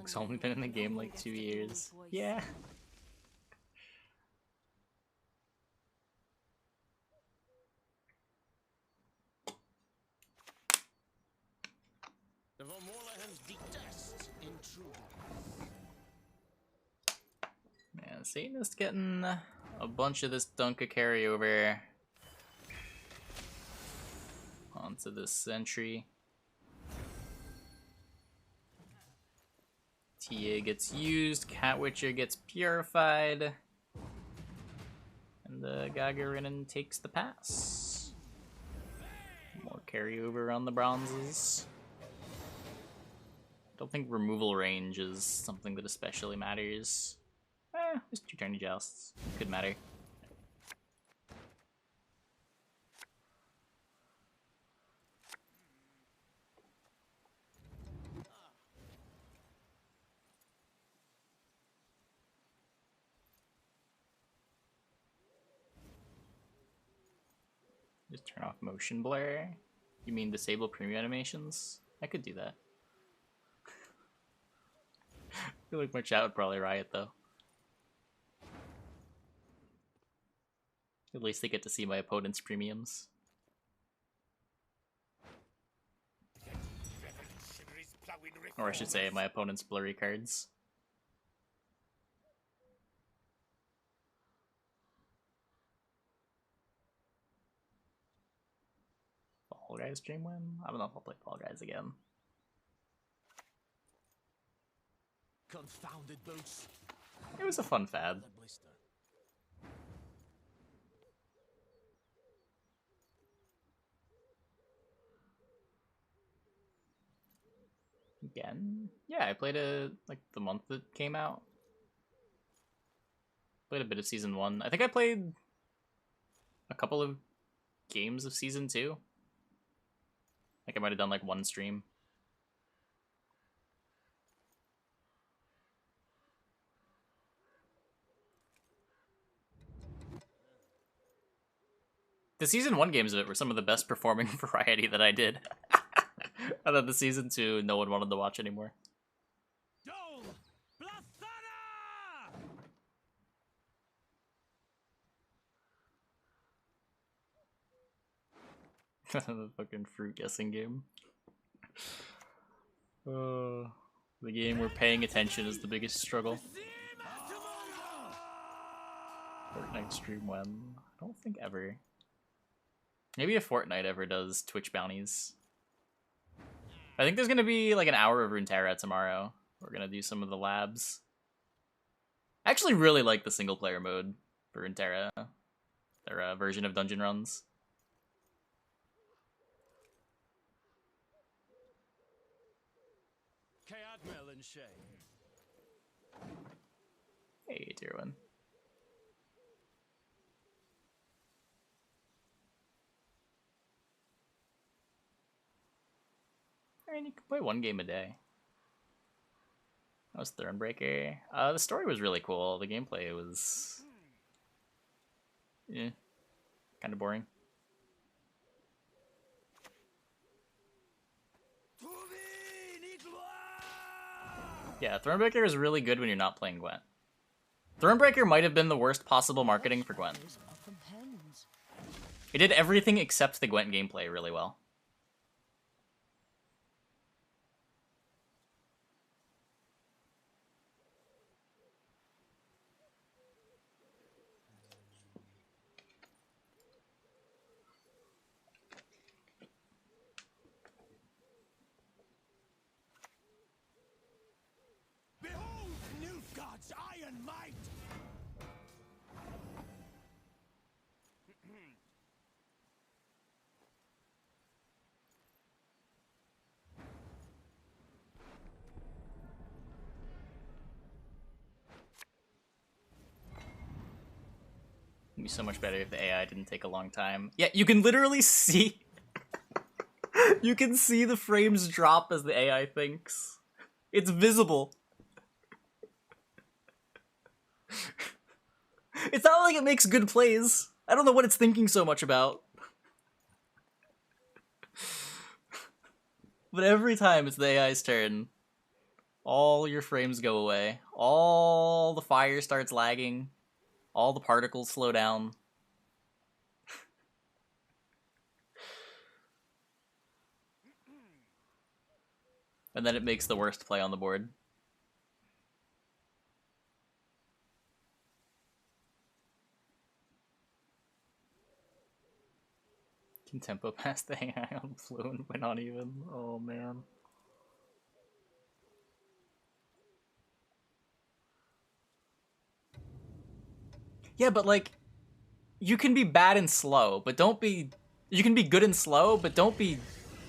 It's only been in the game like 2 years. Yeah. The Vormorlahans detest intruders. Man, Satanist getting a bunch of this Dunka carryover onto this Sentry. TA gets used, Cat Witcher gets purified, and the Gagarin takes the pass. More carryover on the bronzes. Don't think removal range is something that especially matters. Just 2 tiny jousts. Could matter. Just turn off motion blur. You mean disable premium animations? I could do that. I feel like my chat would probably riot though. At least they get to see my opponent's premiums. Or I should say my opponent's blurry cards. Fall Guys stream win? I don't know if I'll play Fall Guys again. Confounded boots. It was a fun fad. Again? Yeah, I played it like the month that came out. Played a bit of season 1. I think I played a couple of games of season 2. Like I might have done like 1 stream. The season 1 games of it were some of the best performing variety that I did. And then the season 2, no one wanted to watch anymore. The fucking fruit guessing game. The game where paying attention is the biggest struggle. Fortnite stream when? I don't think ever. Maybe if Fortnite ever does Twitch bounties. I think there's gonna be like an hour of Runeterra tomorrow. We're gonna do some of the labs. I actually really like the single player mode for Runeterra. Their version of dungeon runs. Hey, tier 1. I mean, you can play 1 game a day. That was Thornbreaker. The story was really cool. The gameplay was... yeah, kind of boring. Yeah, Thornbreaker is really good when you're not playing Gwent. Thornbreaker might have been the worst possible marketing for Gwent. It did everything except the Gwent gameplay really well. Behold, 'Behold, Nilfgaard's iron might! be so much better if the AI didn't take a long time. Yeah, you can literally see... you can see the frames drop as the AI thinks. It's visible. It's not like it makes good plays. I don't know what it's thinking so much about. But every time it's the AI's turn, all your frames go away. All the fire starts lagging. All the particles slow down. And then it makes the worst play on the board. Can tempo pass the AI on fluent when uneven? Oh man. Yeah, but like, you can be bad and slow, but don't be... You can be good and slow, but don't be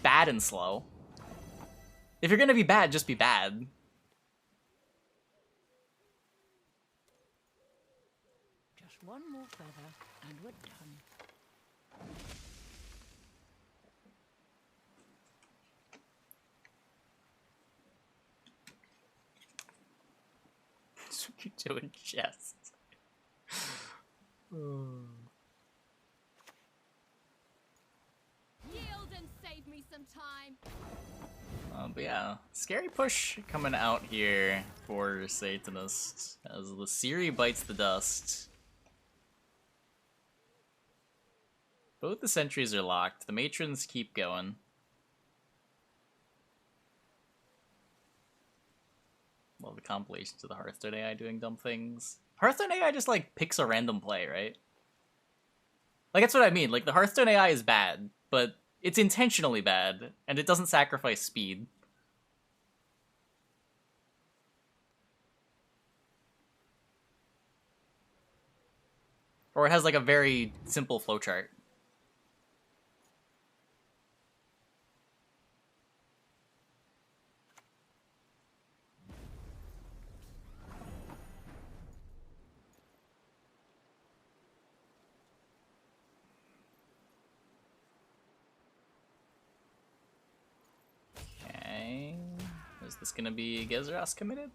bad and slow. If you're gonna be bad, just be bad. Just one more feather, and we're done. That's what you do in chess. Yield and save me some time. But yeah, scary push coming out here for Satanist as the Siri bites the dust. Both the sentries are locked. The matrons keep going. Love the compilations of the Hearthstone AI doing dumb things. Hearthstone AI just like picks a random play, right? Like that's what I mean. Like the Hearthstone AI is bad, but it's intentionally bad, and it doesn't sacrifice speed. Or it has like a very simple flowchart. Okay. Is this gonna be Gezeras committed?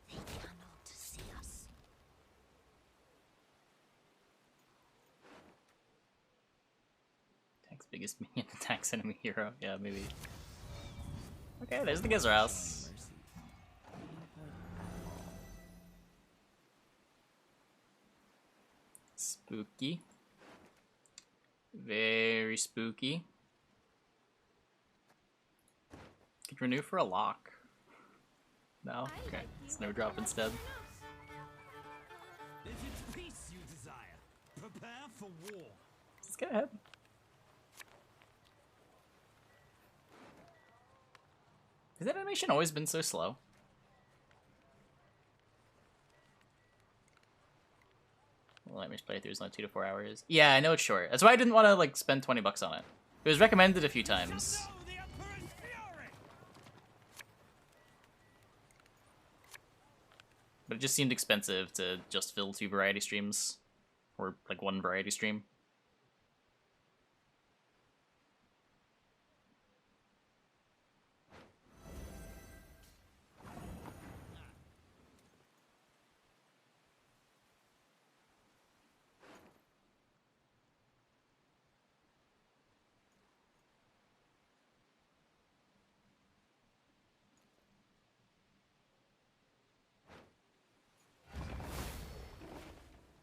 They cannot see us. Attack's biggest minion attacks enemy hero. Yeah, maybe. Okay, there's the Gezeras. Spooky. Very spooky. Could renew for a lock. No? Okay. Snowdrop instead. If it's peace you desire, prepare for war. Let's get ahead. Has that animation always been so slow? Nightmares playthrough is only 2 to 4 hours. Yeah, I know it's short. That's why I didn't want to like spend 20 bucks on it. It was recommended a few times. Know the Emperor's fury! But it just seemed expensive to just fill 2 variety streams. Or like 1 variety stream.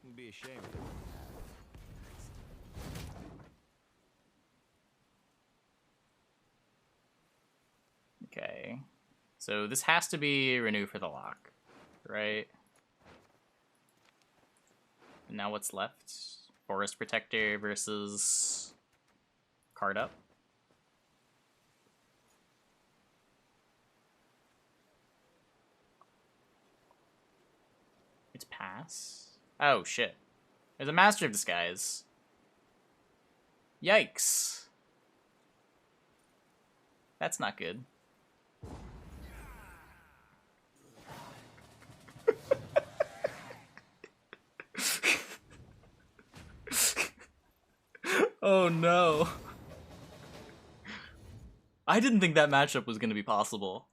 It'd be a shame. Okay. So this has to be renew for the lock, right? And now what's left? Forest Protector versus card up. It's pass. Oh shit. There's a Master of Disguise. Yikes. That's not good. Oh no. I didn't think that matchup was gonna be possible.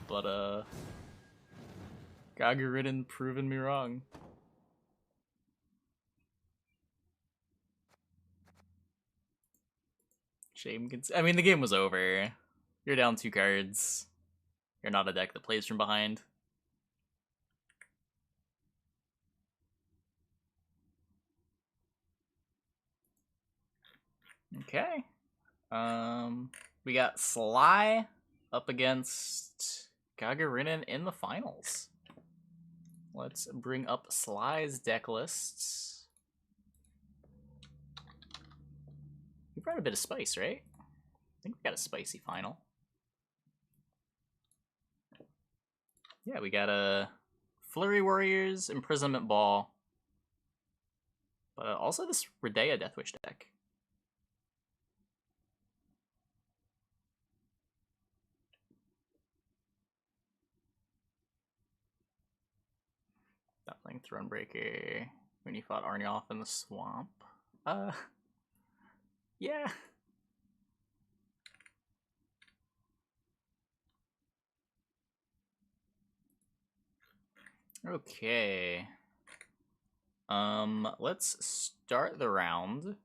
But Gagarin proven me wrong. Shame. I mean, the game was over. You're down 2 cards. You're not a deck that plays from behind. Okay. We got Sly up against Gagarin in the finals. Let's bring up Sly's deck lists. We brought a bit of spice, right? I think we got a spicy final. Yeah, we got a Flurry Warriors, Imprisonment Ball, but also this Redea Deathwish deck. Not playing Thronebreaker when you fought Arnioff in the swamp. Yeah. Okay. Let's start the round.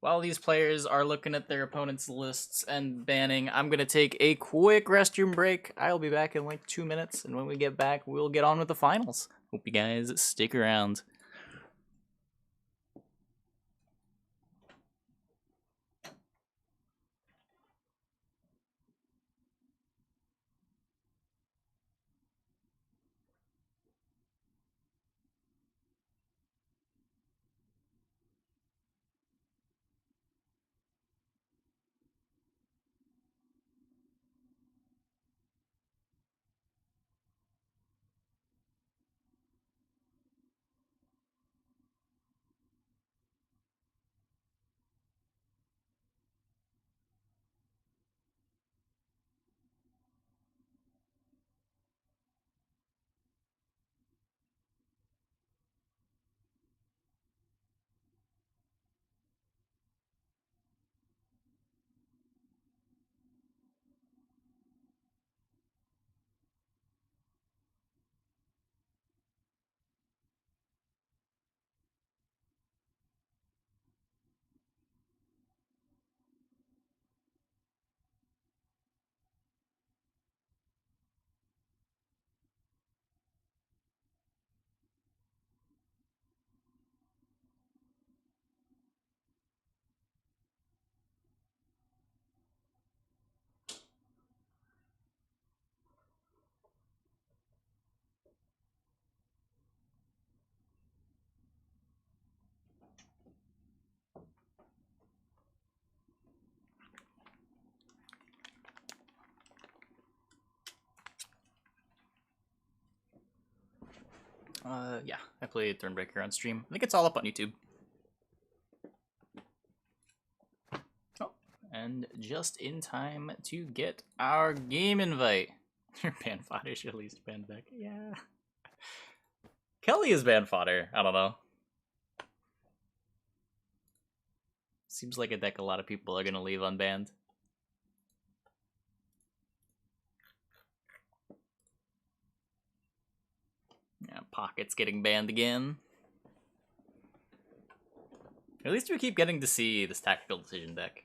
While these players are looking at their opponent's lists and banning, I'm gonna take a quick restroom break. I'll be back in like 2 minutes, and when we get back, we'll get on with the finals. Hope you guys stick around. Yeah, I played Thronebreaker on stream. I think it's all up on YouTube. Oh, and just in time to get our game invite. Your ban fodder should at least ban deck. Yeah. Kelly is ban fodder. I don't know. Seems like a deck a lot of people are gonna leave unbanned. Yeah, Pocket's getting banned again. At least we keep getting to see this tactical decision deck.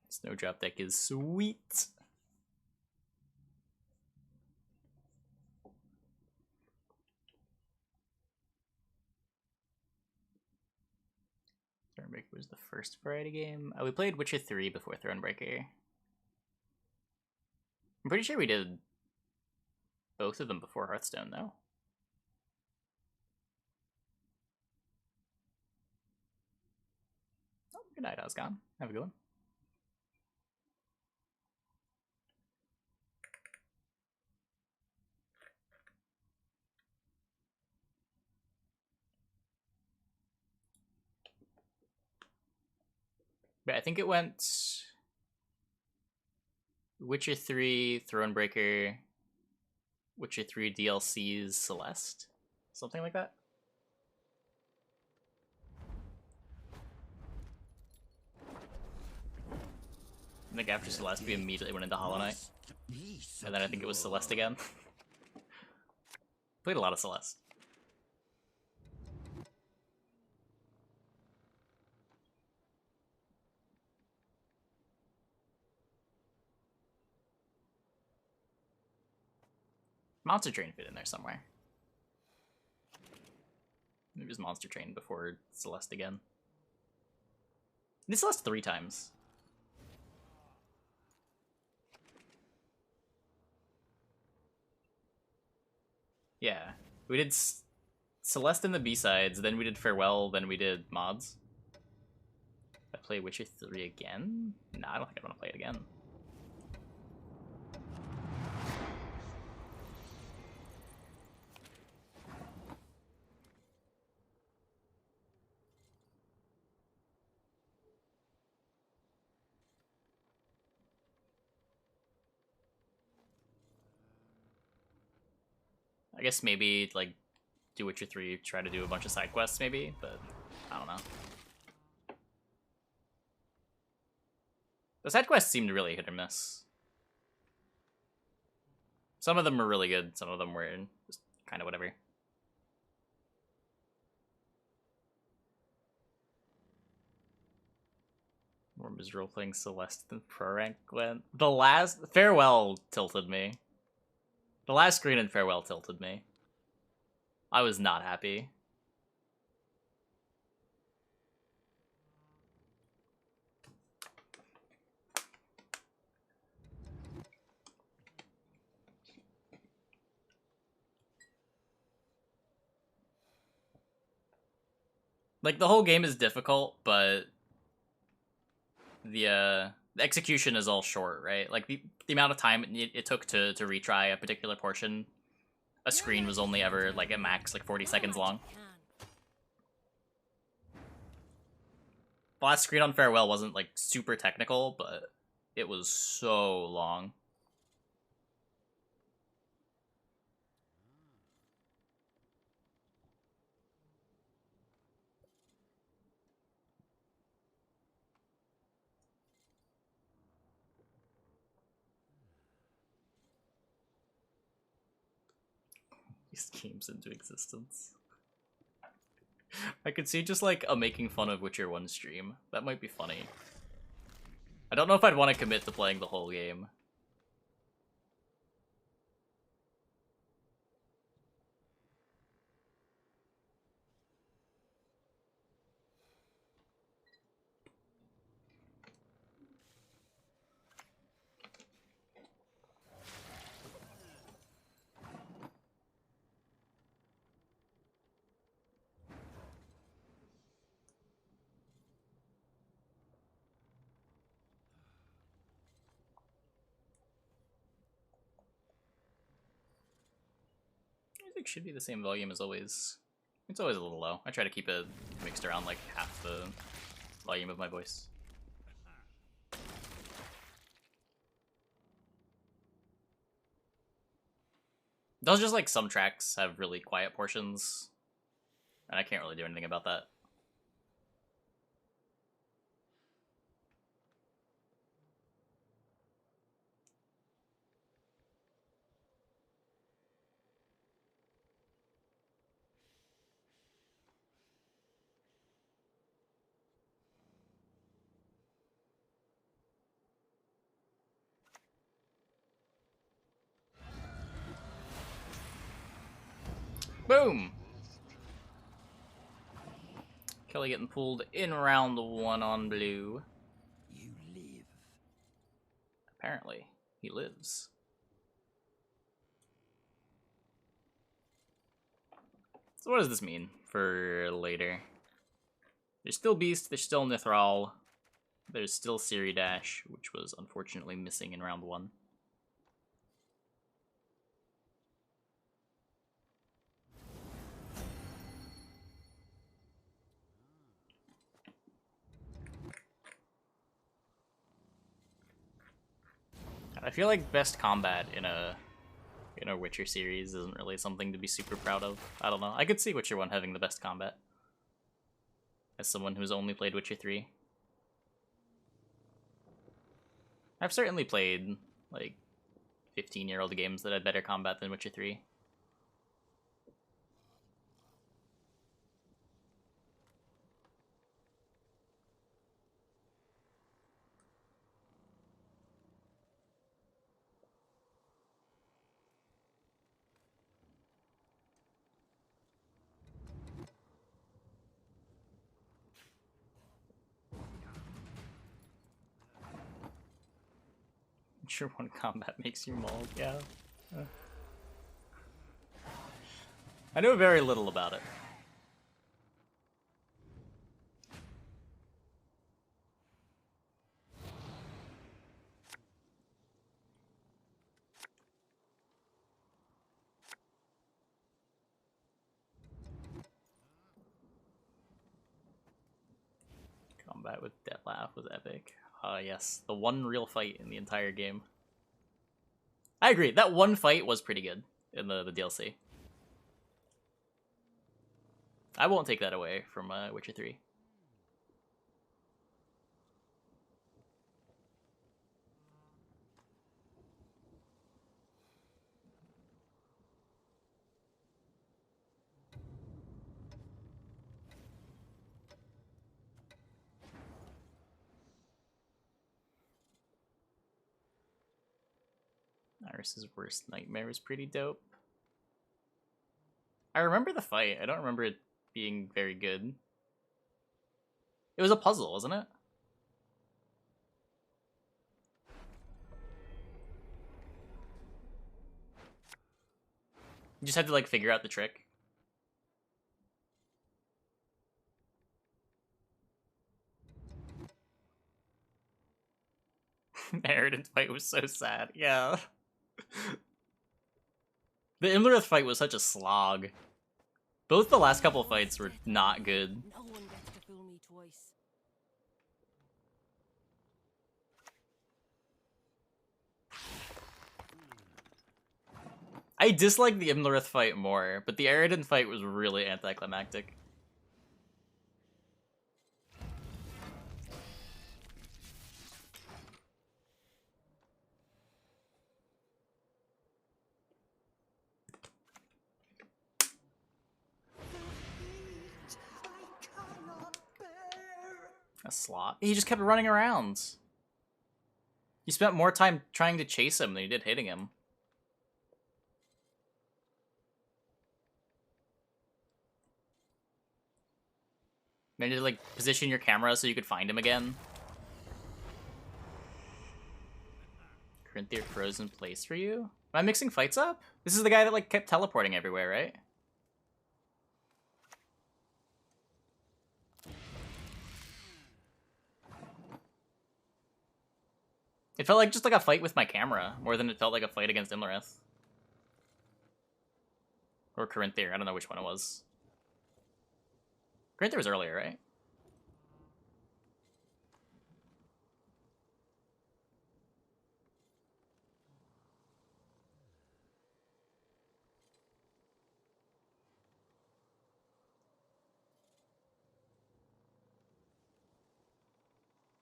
Snowdrop deck is sweet. Thronebreaker was the first variety game. We played Witcher 3 before Thronebreaker. I'm pretty sure we did both of them before Hearthstone, though. Oh, good night, Osgon. Have a good one. But I think it went Witcher 3, Thronebreaker, Witcher 3 DLCs, Celeste? Something like that? I think after Celeste, we immediately went into Hollow Knight. And then I think it was Celeste again. Played a lot of Celeste. Monster Train fit in there somewhere. Maybe it was Monster Train before Celeste again. I did Celeste 3 times. Yeah. We did Celeste in the B-sides, then we did Farewell, then we did mods. I play Witcher 3 again? Nah, I don't think I want to play it again. I guess maybe, like, do Witcher 3, try to do a bunch of side quests, maybe, but I don't know. The side quests seemed really hit or miss. Some of them were really good, some of them were just kind of whatever. More miserable playing Celeste than Pro Rank Gwent. The last Farewell tilted me. The last screen in Farewell tilted me. I was not happy. Like, the whole game is difficult, but the execution is all short, right? Like, the amount of time it took to retry a particular portion, a screen was only ever, like, at max, like, 40 seconds long. The last screen on Farewell wasn't, like, super technical, but it was so long. These games into existence. I could see just like a making fun of Witcher 1 stream. That might be funny. I don't know if I'd want to commit to playing the whole game. Music should be the same volume as always. It's always a little low. I try to keep it mixed around like half the volume of my voice. Those just like some tracks have really quiet portions, and I can't really do anything about that. Boom! Kelly getting pulled in round 1 on blue. You live. Apparently, he lives. So what does this mean for later? There's still Beast, there's still Nithral, there's still Siri Dash, which was unfortunately missing in round 1. I feel like best combat in a Witcher series isn't really something to be super proud of. I don't know. I could see Witcher 1 having the best combat. As someone who's only played Witcher 3. I've certainly played like 15-year-old games that had better combat than Witcher 3. Sure, one combat makes you mauled, yeah. I know very little about it. Combat with Dettlaff was epic. Yes, the one real fight in the entire game. I agree, that one fight was pretty good in the DLC. I won't take that away from Witcher 3. Iris's worst nightmare was pretty dope. I remember the fight. I don't remember it being very good. It was a puzzle, wasn't it? You just had to like figure out the trick. Eridan's fight was so sad. Yeah. The Imlerith fight was such a slog. Both the last couple fights were not good. No one gets to fool me twice. I dislike the Imlerith fight more, but the Eridan fight was really anticlimactic. A slot? He just kept running around. You spent more time trying to chase him than you did hitting him. Maybe to like position your camera so you could find him again. Corinthia froze in place for you? Am I mixing fights up? This is the guy that like kept teleporting everywhere, right? It felt like just like a fight with my camera, more than it felt like a fight against Imlerith. Or Corinthia, I don't know which one it was. Corinthia was earlier, right?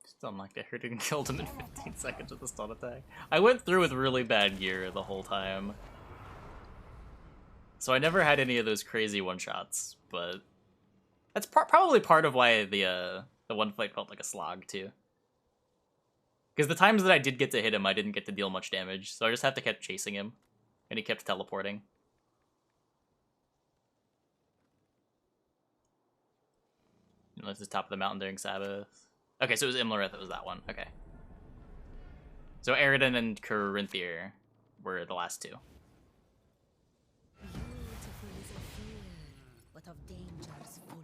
Still unlocked Eridan and killed him in 15 seconds with the stun attack. I went through with really bad gear the whole time. So I never had any of those crazy one-shots, but that's probably part of why the one fight felt like a slog, too. Because the times that I did get to hit him, I didn't get to deal much damage, so I just had to keep chasing him, and he kept teleporting. You know, it's the top of the mountain during Sabbath. Okay, so it was Imlerith, it was that one. Okay. So Eridan and Corinthia were the last two. Beautiful is a field, but of dangers full.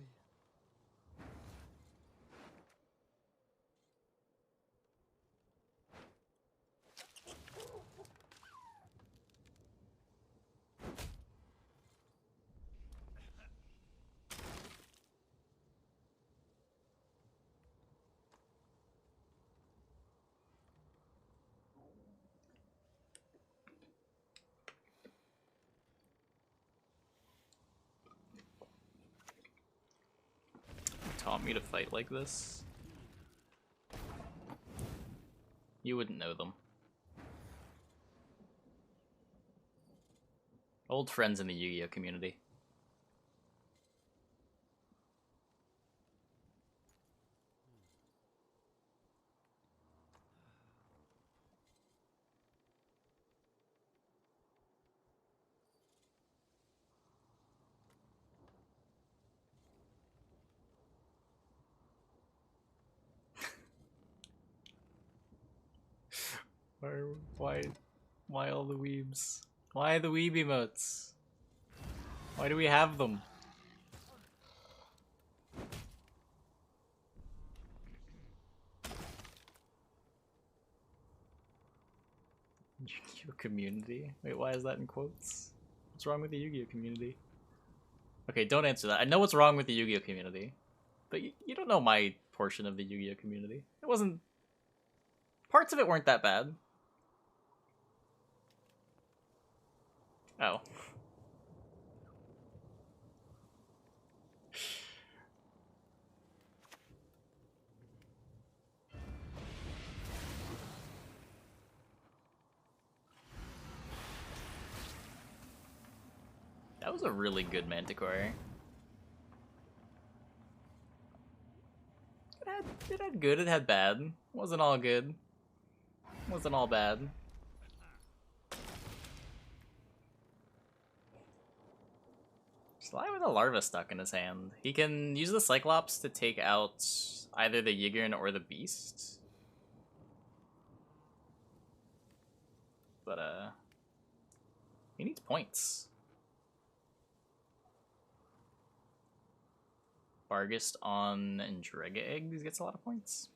Taught me to fight like this. You wouldn't know them. Old friends in the Yu-Gi-Oh community. Why all the weebs? Why the weeb emotes? Why do we have them? Yu-Gi-Oh community? Wait, why is that in quotes? What's wrong with the Yu-Gi-Oh community? Okay, don't answer that. I know what's wrong with the Yu-Gi-Oh community, but you don't know my portion of the Yu-Gi-Oh community. It wasn't... Parts of it weren't that bad. Oh. That was a really good Manticore. It had good, it had bad. Wasn't all good. Wasn't all bad. Sly with a larva stuck in his hand. He can use the Cyclops to take out either the Yigern or the Beast. But, he needs points. Bargist on Endrega Eggs gets a lot of points.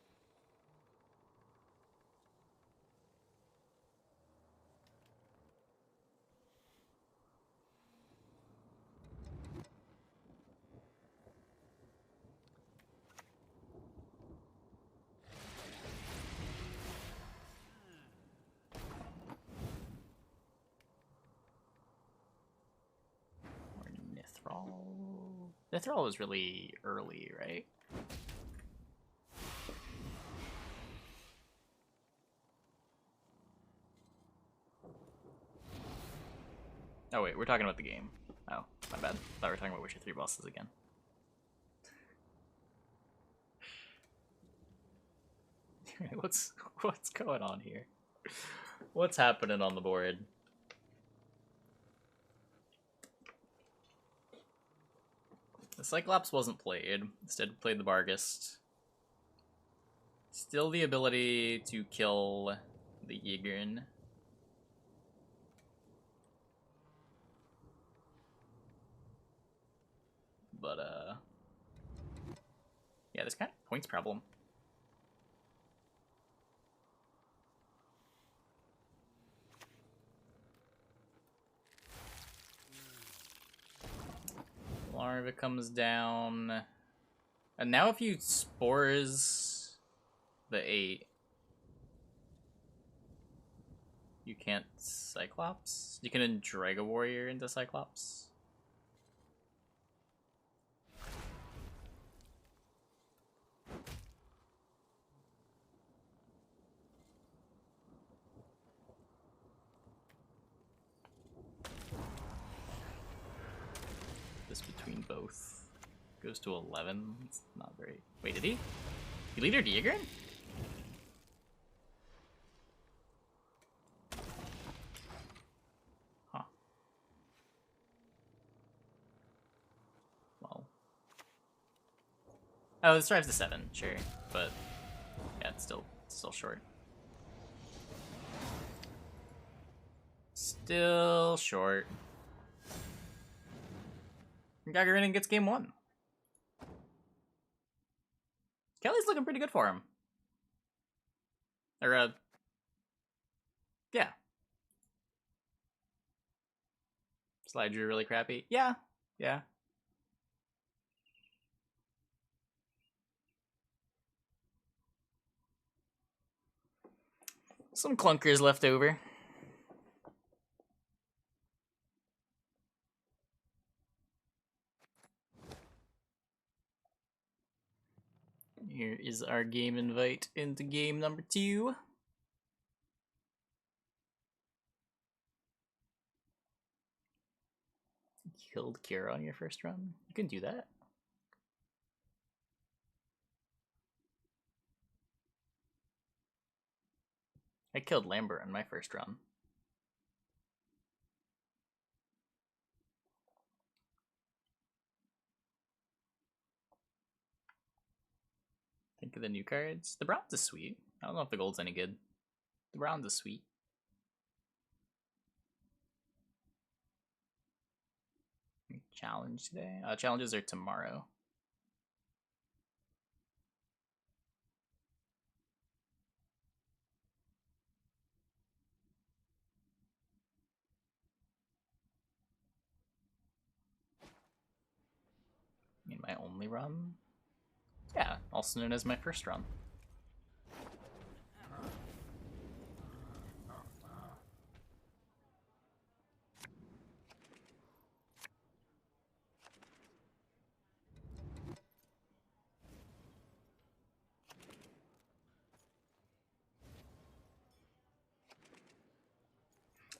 Or Nithrall. Nithrall was really early, right? Oh wait, we're talking about the game. Oh, my bad. Thought we were talking about Witcher 3 bosses again. What's going on here? What's happening on the board? The Cyclops wasn't played. Instead, played the Bargist. Still the ability to kill the Yigern. But, yeah, there's kind of a points problem. Larva comes down. And now if you spores the 8, you can't Cyclops? You can drag a warrior into Cyclops? This between both goes to 11. It's not very... Wait, did he? He leadered Yigern? Huh. Well. Oh, this drives to 7, sure. But, yeah, it's still short. Still short. Gagarin gets game 1. Kelly's looking pretty good for him. Or, yeah. Slide drew really crappy. Yeah. Some clunkers left over. Here is our game invite into game number 2. killed Kira on your first run? You can do that. I killed Lambert in my first run. Think of the new cards. The bronze is sweet. I don't know if the gold's any good. The bronze is sweet. Challenge today? Challenges are tomorrow. In my only run? Yeah, also known as my first run.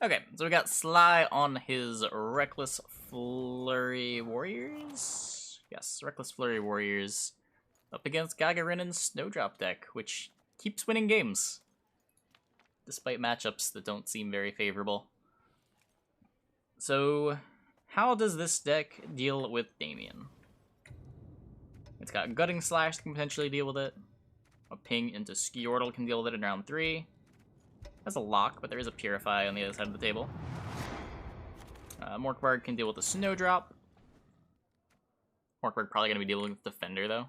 Okay, so we got Sly on his Reckless Flurry Warriors? Yes, Reckless Flurry Warriors up against Gagarinen's Snowdrop deck, which keeps winning games, despite matchups that don't seem very favorable. So, how does this deck deal with Damien? It's got Gutting Slash that can potentially deal with it. A ping into Skjortel can deal with it in round 3. Has a lock, but there is a Purify on the other side of the table. Morkvarg can deal with the Snowdrop. Morkvarg probably going to be dealing with Defender, though.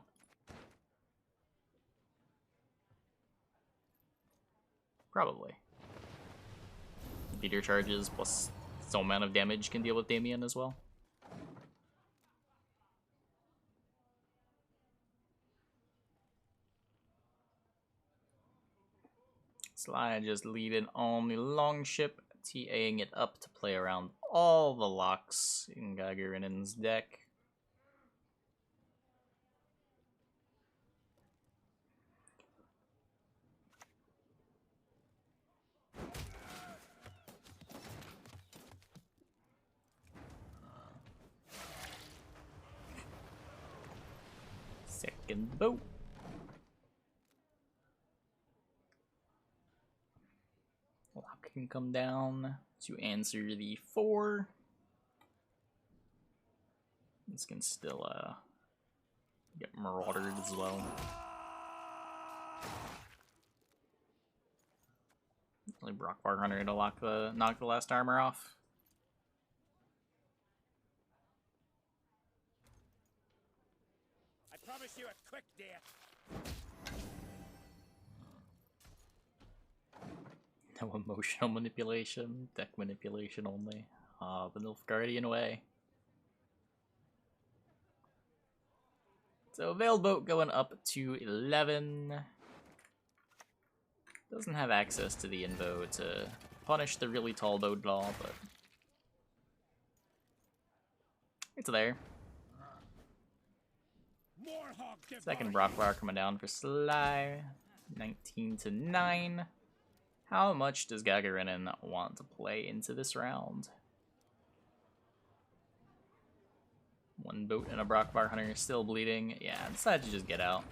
Probably. Meteor charges plus some amount of damage can deal with Damien as well. Sly just leaving on the Longship, TAing it up to play around all the locks in Gagarinen's deck. Second boat. Lock can come down to answer the 4. This can still get maraudered as well. Like Brockbar Hunter to knock the last armor off. I promise you a quick death. No emotional manipulation, deck manipulation only. The Nilfgaardian way. So Veiled Boat going up to 11. Doesn't have access to the invo to punish the really tall boat law, but it's there. Second Brockbar coming down for Sly. 19 to 9. How much does Gagarinen want to play into this round? One boat and a Brockbar Hunter still bleeding. Yeah, decide to just get out.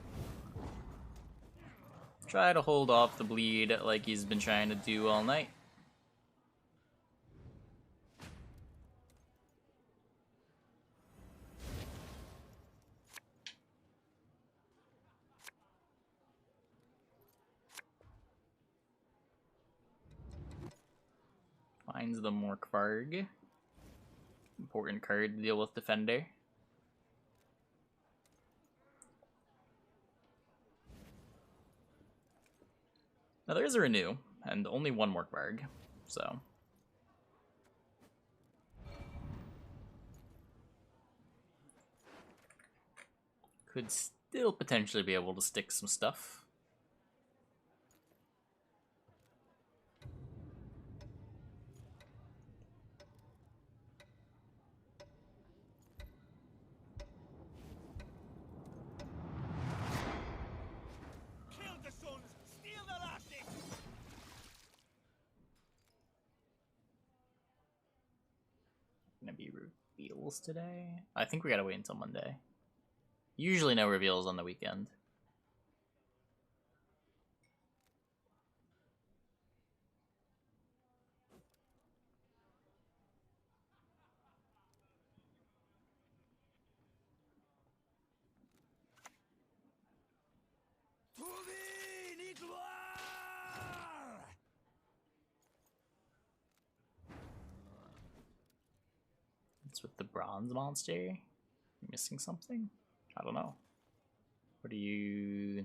Try to hold off the bleed like he's been trying to do all night. Finds the Morkvarg. Important card to deal with Defender. Now there is a Renew, and only one Morkvarg, so... could still potentially be able to stick some stuff. reveals today? I think we gotta wait until Monday. Usually no reveals on the weekend. It's with the bronze monster. Missing something? I don't know. What are you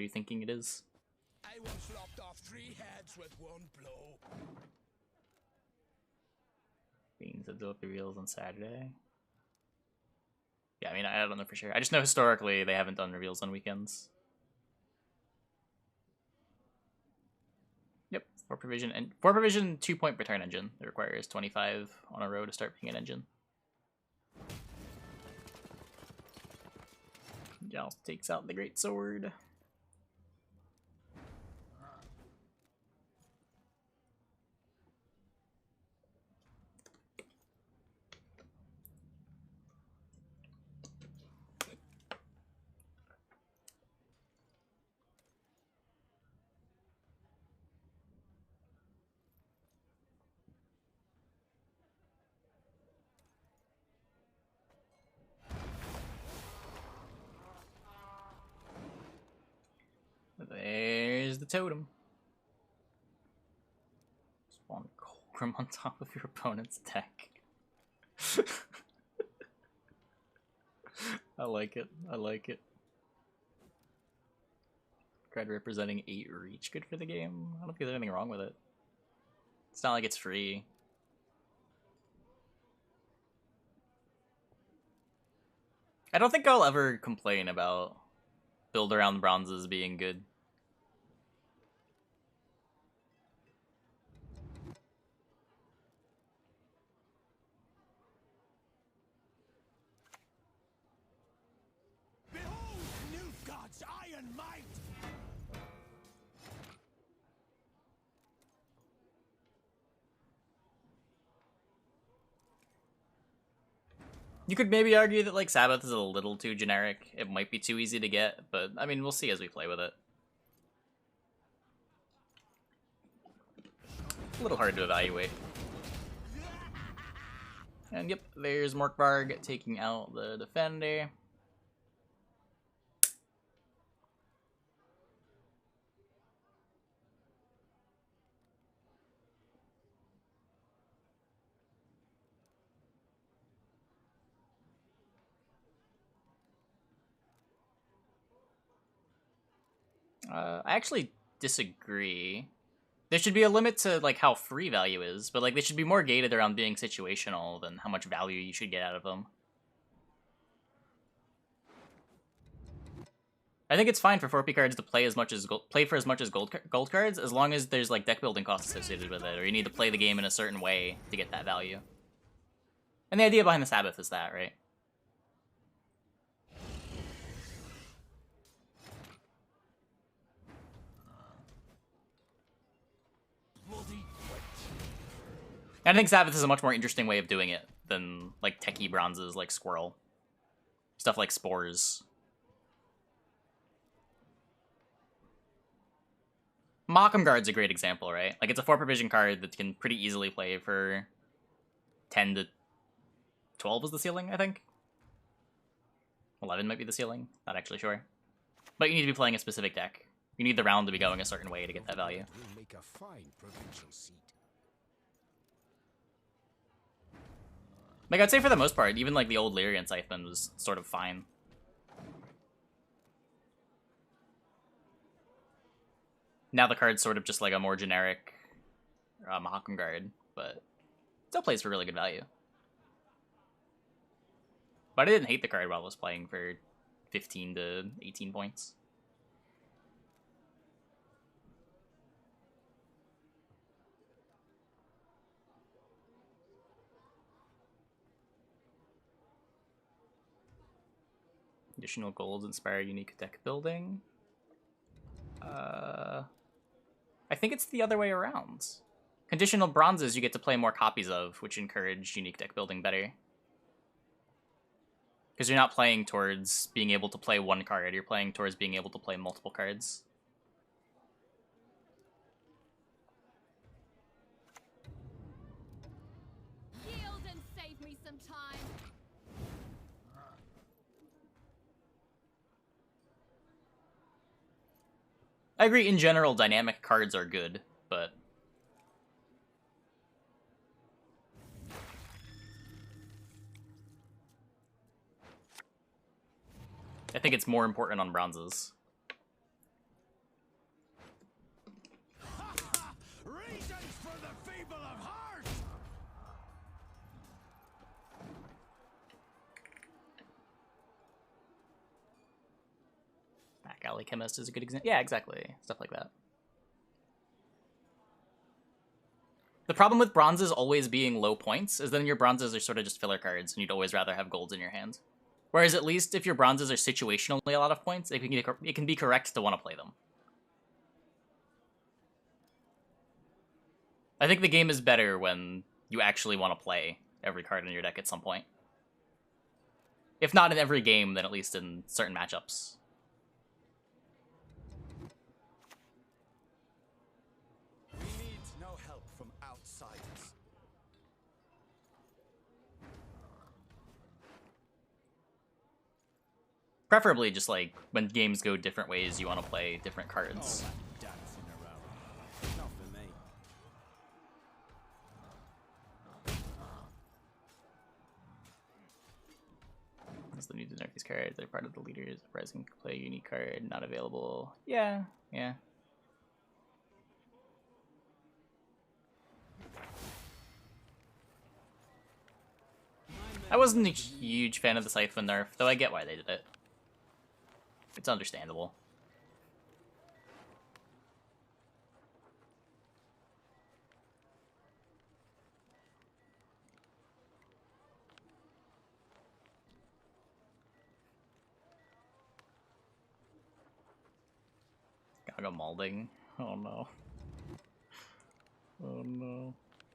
thinking it is? I once lopped off 3 heads with 1 blow. Being said to reveals on Saturday. Yeah, I mean, I don't know for sure. I just know historically they haven't done reveals on weekends. Yep, 4 provision and 4 provision 2-point return engine. It requires 25 on a row to start being an engine. Joust takes out the great sword. There's the totem. Spawn Colgrim on top of your opponent's deck. I like it. I like it. Card representing 8 reach. Good for the game. I don't think there's anything wrong with it. It's not like it's free. I don't think I'll ever complain about build around bronzes being good. Behold, Nilfgaard's iron might! You could maybe argue that like Sabbath is a little too generic. It might be too easy to get, but I mean, we'll see as we play with it. A little hard to evaluate. And yep, there's Morkvarg taking out the defender. I actually disagree. There should be a limit to like how free value is, but like they should be more gated around being situational than how much value you should get out of them. I think it's fine for 4P cards to play for as much as gold cards, as long as there's like deck building costs associated with it, or you need to play the game in a certain way to get that value. And the idea behind the Sabbath is that, right? And I think Sabbath is a much more interesting way of doing it than like techie bronzes like Squirrel. Stuff like Spores. Mock'em Guard's a great example, right? Like it's a 4 provision card that can pretty easily play for 10 to 12 is the ceiling, I think. 11 might be the ceiling, not actually sure. But you need to be playing a specific deck. You need the round to be going a certain way to get that value. Will make a fine provincial seat. Like, I'd say for the most part, even like the old Lyrian Scytheman was sort of fine. Now the card's sort of just like a more generic Mahakam Guard, but still plays for really good value. But I didn't hate the card while I was playing for 15 to 18 points. Additional golds inspire unique deck building. I think it's the other way around. Conditional bronzes you get to play more copies of, which encourage unique deck building better. Because you're not playing towards being able to play one card, you're playing towards being able to play multiple cards. Yield and save me some time. I agree, in general, dynamic cards are good, but... I think it's more important on bronzes. Reasons for the feeble of heart! Back Alley Chemist is a good example. Yeah, exactly. Stuff like that. The problem with bronzes always being low points is then your bronzes are sort of just filler cards, and you'd always rather have golds in your hand. Whereas at least if your bronzes are situationally a lot of points, it can be correct to want to play them. I think the game is better when you actually want to play every card in your deck at some point. If not in every game, then at least in certain matchups. We need no help from outsiders. Preferably just like when games go different ways, you want to play different cards. All that dancing around. Not for me. That's the need to nerf these cards. They're part of the leaders. Surprising play a unique card, not available. Yeah, yeah. I wasn't a huge fan of the Scytheman nerf, though I get why they did it. It's understandable. Gaga Malding. Oh no. Oh no.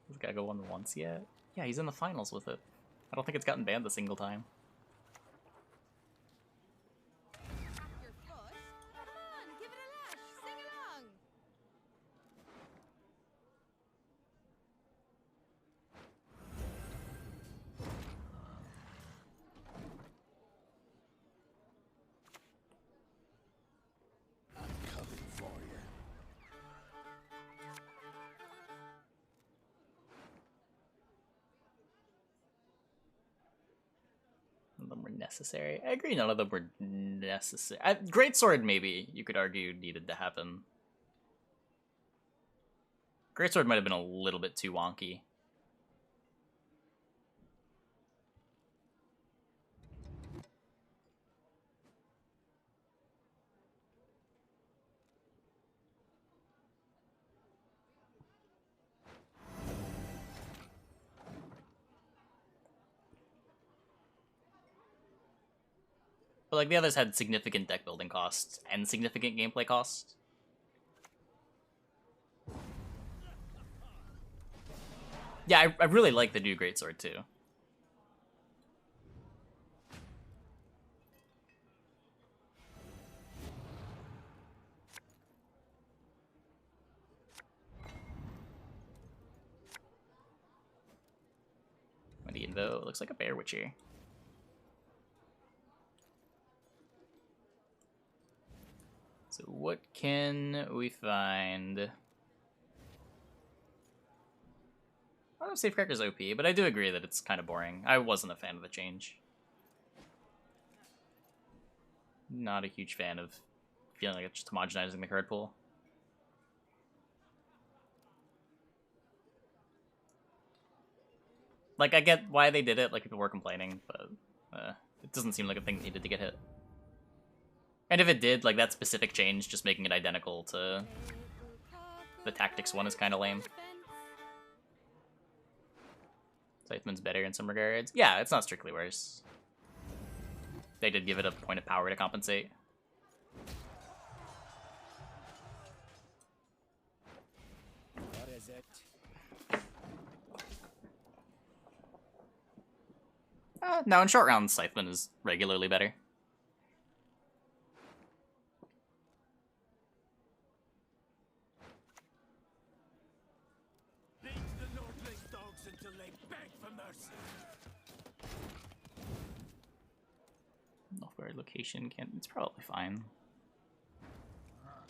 Has Gaga won once yet? Yeah, he's in the finals with it. I don't think it's gotten banned a single time. Tap your foot. Come on, give it a lash. Sing along. Coming for you. None of them were necessary. I agree, none of them were necessary. Greatsword, maybe, you could argue, needed to happen. Greatsword might have been a little bit too wonky. But like the others had significant deck building costs and significant gameplay costs. Yeah, I really like the new Greatsword too. Mighty Invo looks like a Bear Witcher. So what can we find? I don't know if Safecracker's OP, but I do agree that it's kind of boring. I wasn't a fan of the change. Not a huge fan of feeling like it's just homogenizing the card pool. Like, I get why they did it, like people were complaining, but it doesn't seem like a thing that needed to get hit. And if it did, like that specific change, just making it identical to the Tactics one is kind of lame. Scytheman's better in some regards. Yeah, it's not strictly worse. They did give it a point of power to compensate. What is it? No, in short rounds, Scytheman is regularly better. Lead the Nordling's dogs until they beg for mercy. Northward location can't. It's probably fine.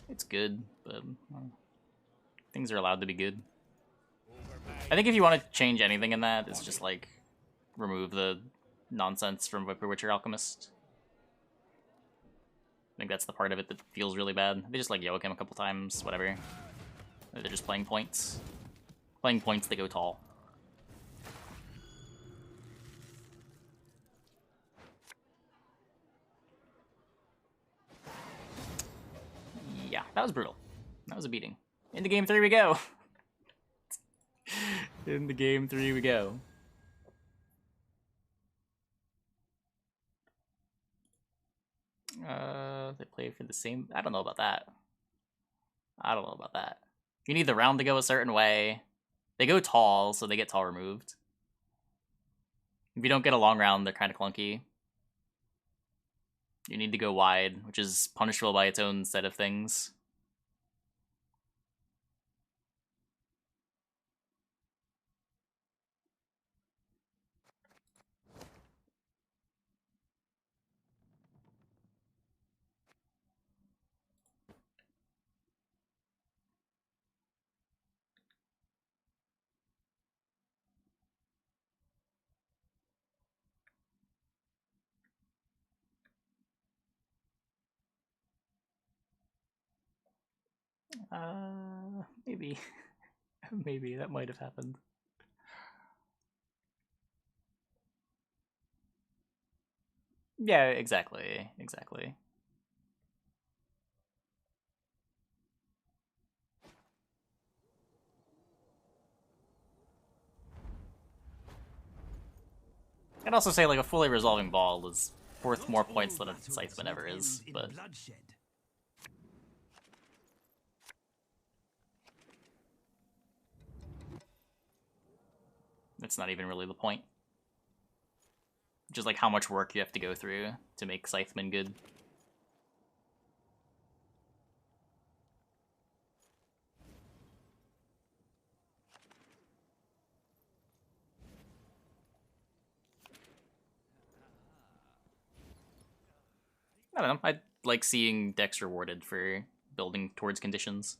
It's good, but things are allowed to be good. I think if you want to change anything in that, it's just like remove the nonsense from Viper Witcher Alchemist. I think that's the part of it that feels really bad. They just like yoke him a couple times, whatever. They're just playing points. Playing points that go tall. Yeah, that was brutal. That was a beating. Into game 3 we go. Into game 3 we go. They play for the same. I don't know about that. I don't know about that. You need the round to go a certain way. They go tall, so they get tall removed. If you don't get a long round, they're kind of clunky. You need to go wide, which is punishable by its own set of things. Maybe. Maybe that might have happened. Yeah, exactly. Exactly. I'd also say like a fully resolving ball is worth more points than a Scytheman ever is, but that's not even really the point. Just like how much work you have to go through to make Scytheman good. I don't know, I like seeing decks rewarded for building towards conditions.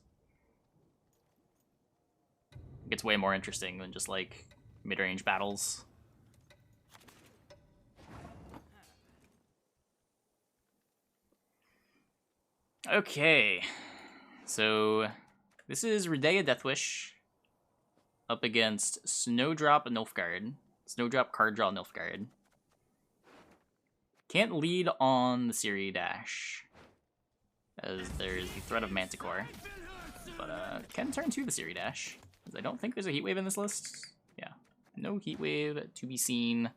It's way more interesting than just like mid-range battles. Okay, so this is Redea Deathwish up against Snowdrop Nilfgaard. Snowdrop card draw Nilfgaard. Can't lead on the Siri Dash, as there's the threat of Manticore, but can turn to the Siri Dash, because I don't think there's a Heatwave in this list. Yeah, no Heatwave to be seen.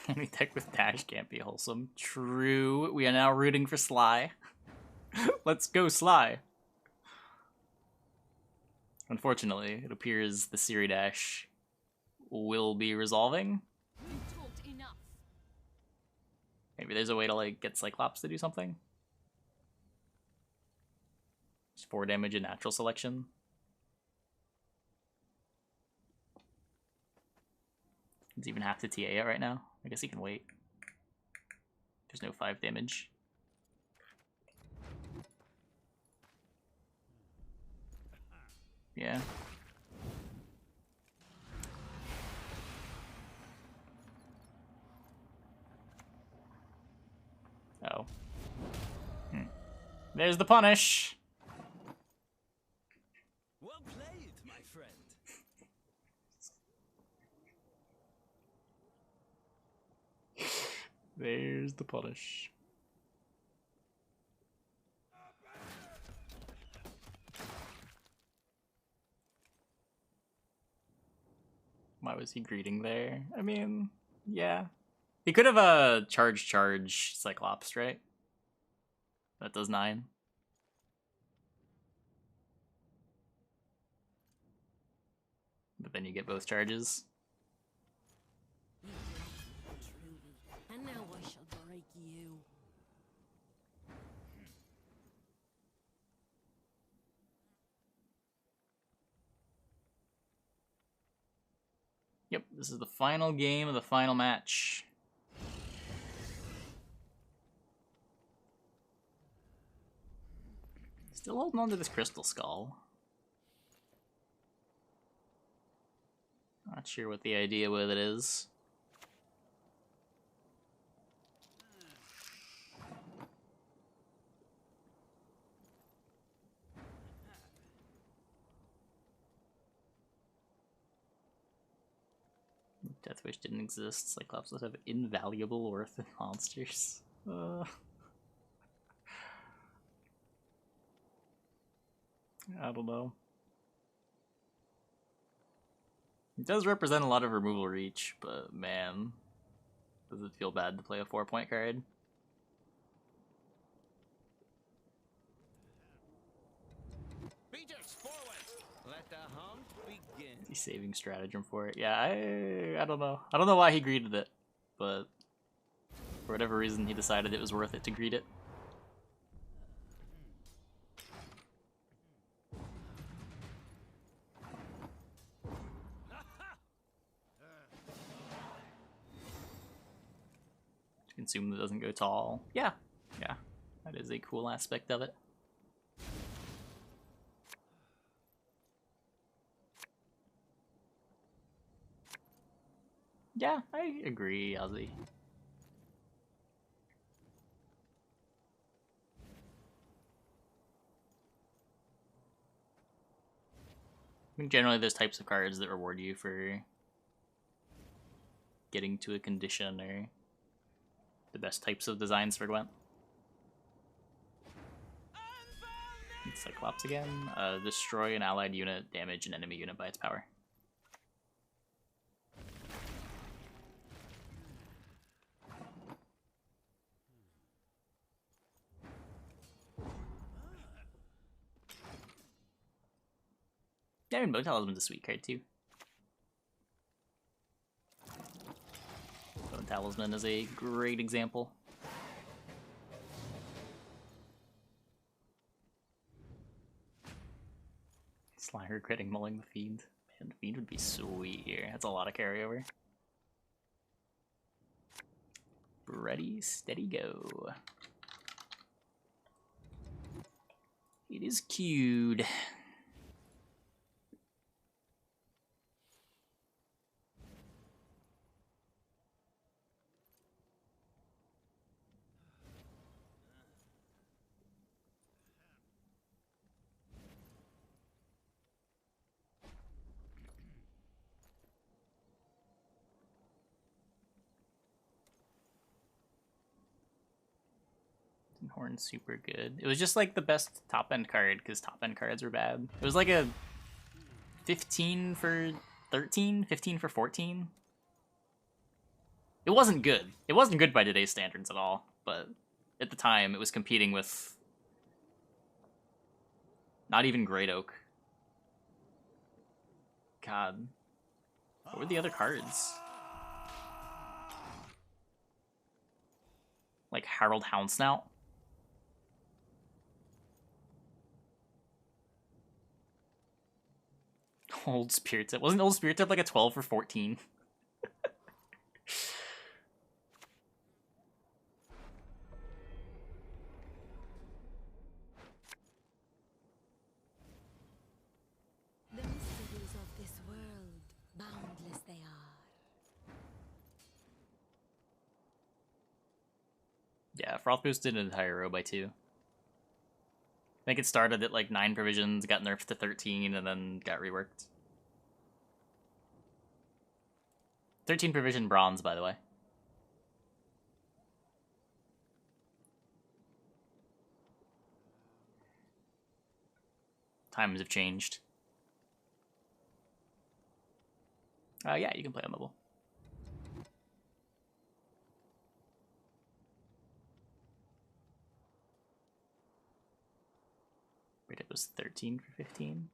Any deck with Dash can't be wholesome. True, we are now rooting for Sly. Let's go, Sly! Unfortunately, it appears the Siri Dash will be resolving. Maybe there's a way to like get Cyclops to do something. Just 4 damage in natural selection. Does even have to TA it right now? I guess he can wait. There's no 5 damage. Yeah. Oh. There's the punish! Well played, my friend. There's the punish. Why was he greeting there? I mean, yeah. He could have charge Cyclops, right? That does 9. But then you get both charges. Truly. And now I shall break you. Yep, this is the final game of the final match. Still holding on to this crystal skull. Not sure what the idea with it is. Deathwish didn't exist. Cyclops does have invaluable worth in monsters. I don't know. It does represent a lot of removal reach, but man, does it feel bad to play a 4-point card? Beaters, forward! Let the hunt begin. He's saving stratagem for it. Yeah, I don't know. I don't know why he greeted it, but for whatever reason he decided it was worth it to greet it. Consume that doesn't go tall. Yeah, that is a cool aspect of it. Yeah, I agree, Ozzy. I think generally there's types of cards that reward you for getting to a condition or the best types of designs for Gwent. Cyclops again. Destroy an allied unit, damage an enemy unit by its power. Yeah, I mean, Bone Talisman's a sweet card too. Bone Talisman is a great example. Sly regretting mulling the Fiend. Man, the Fiend would be sweet here. That's a lot of carryover. Ready, steady, go. It is queued. Horn's super good. It was just like the best top end card because top end cards were bad. It was like a 15 for 13, 15 for 14. It wasn't good. It wasn't good by today's standards at all, but at the time it was competing with not even Great Oak. God. What were the other cards? Like Harold Houndsnout? Old Spirit Tip. Wasn't Old Spirit Tip like a 12 for 14? The mysteries of this world, boundless they are. Yeah, Froth boosted an entire row by 2. I think it started at like 9 provisions, got nerfed to 13, and then got reworked. 13 provision bronze, by the way. Times have changed. Yeah, you can play on mobile. Wait, it was 13 for 15?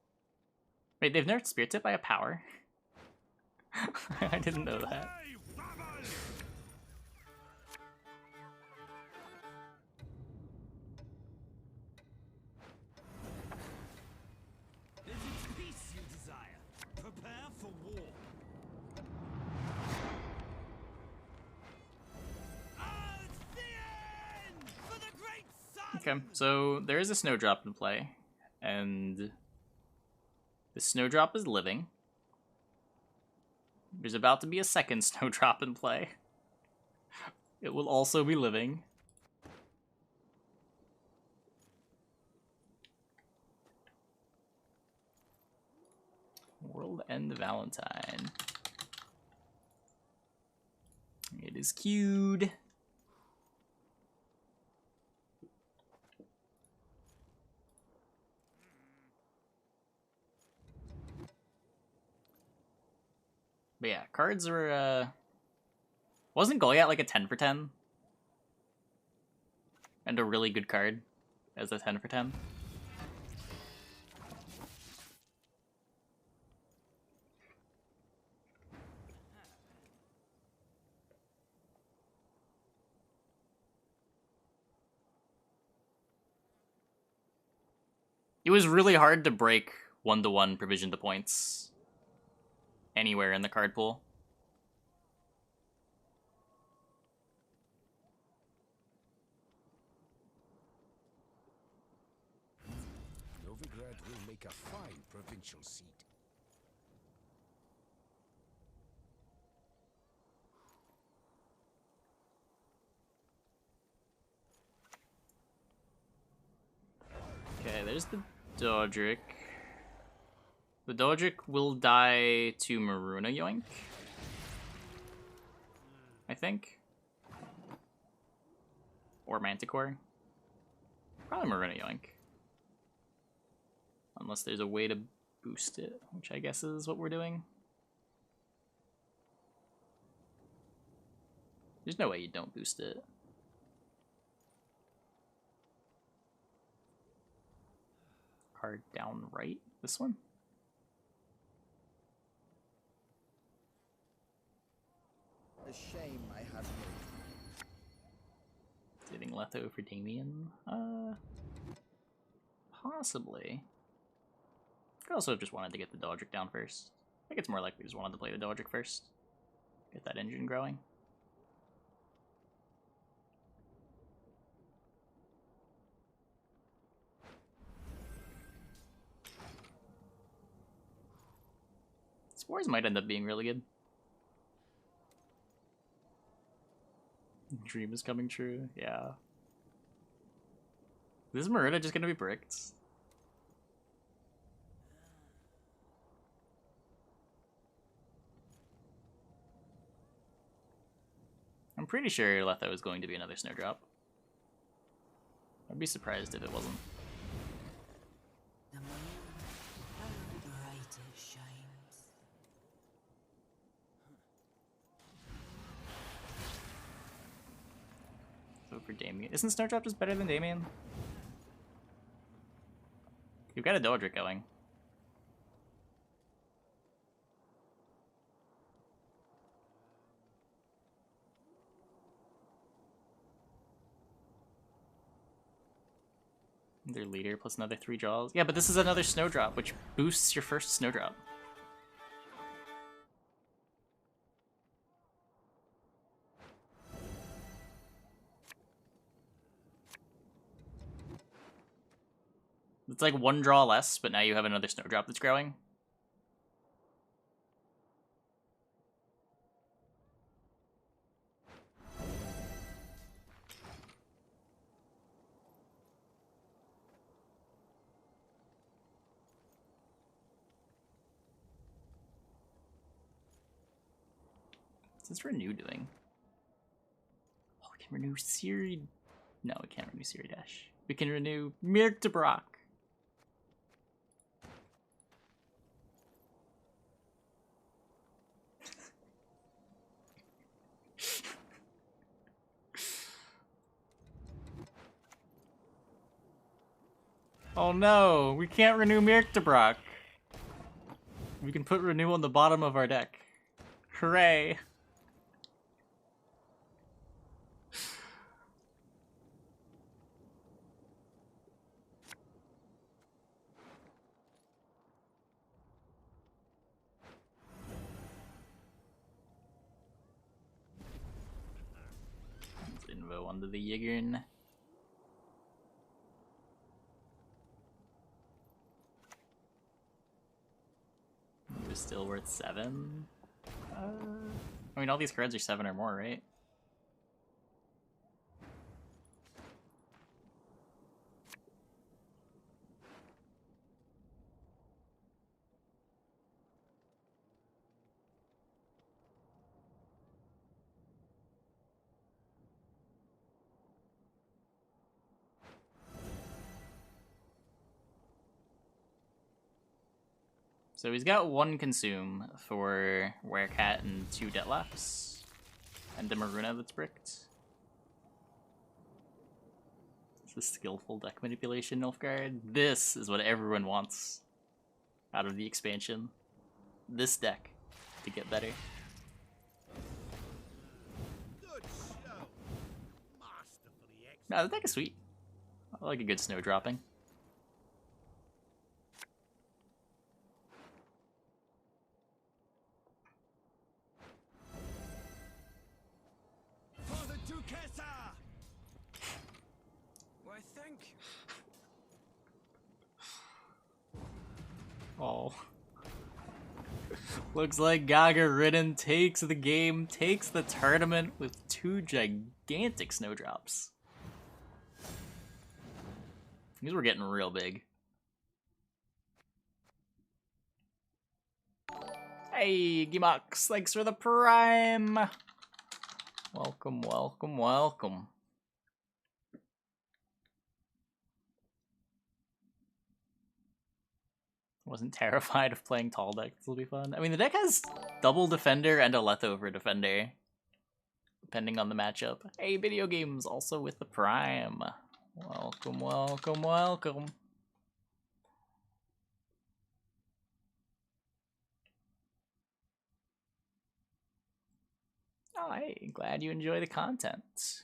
Wait, they've nerfed Spirit Tip by a power? I didn't know that. Is it peace you desire? Prepare for war. It's the end for the great sun. Okay, so there is a snowdrop in play, and the snowdrop is living. There's about to be a second snowdrop in play. It will also be living. World End Valentine. It is queued. But yeah, cards were, wasn't Goliath like a 10 for 10? And a really good card as a 10 for 10? It was really hard to break 1-to-1 provision to points anywhere in the card pool. Novigrad will make a fine provincial seat. Okay, there's the Dodric. The Dodric will die to Maruna Yoink, I think. Or Manticore. Probably Maruna Yoink. Unless there's a way to boost it, which I guess is what we're doing. There's no way you don't boost it. Card down right? This one? A shame I have no Saving Letho for Damien? Possibly. Could also have just wanted to get the Dodric down first. I think it's more likely just wanted to play the Dodric first. Get that engine growing. Spores might end up being really good. Dream is coming true, yeah. Is Merida just gonna be bricked? I'm pretty sure Letho is going to be another Snowdrop. I'd be surprised if it wasn't. The moon, how bright it shines. So for Damien, isn't Snowdrop just better than Damien? You've got a Dodric going. Their leader plus another 3 draws. Yeah, but this is another Snowdrop, which boosts your first Snowdrop. It's like 1 draw less, but now you have another Snowdrop that's growing. What's this renew doing? Oh, we can renew Siri. No, we can't renew Siri Dash. We can renew Mirk de Brock. Oh no, we can't renew Mirktebrock. We can put renew on the bottom of our deck. Hooray! Let's invo onto the Yigern. It was still worth 7. I mean, all these cards are 7 or more, right? So he's got 1 consume for Werecat and 2 Dettlaps. And the Maruna that's bricked. This is skillful deck manipulation, Nilfgaard. This is what everyone wants out of the expansion. This deck to get better. Good show. Masterfully executed. No, the deck is sweet. I like a good snow dropping. For the Duquesa! Why, thank you. Oh. Looks like Gagarin takes the game, takes the tournament with 2 gigantic snowdrops. These were getting real big. Hey, Gimox, thanks for the prime. Welcome, welcome, welcome. Wasn't terrified of playing tall deck. This will be fun. I mean, the deck has double defender and a leftover defender, depending on the matchup. Hey, video games also with the prime. Welcome, welcome, welcome. Oh, hey, glad you enjoy the content.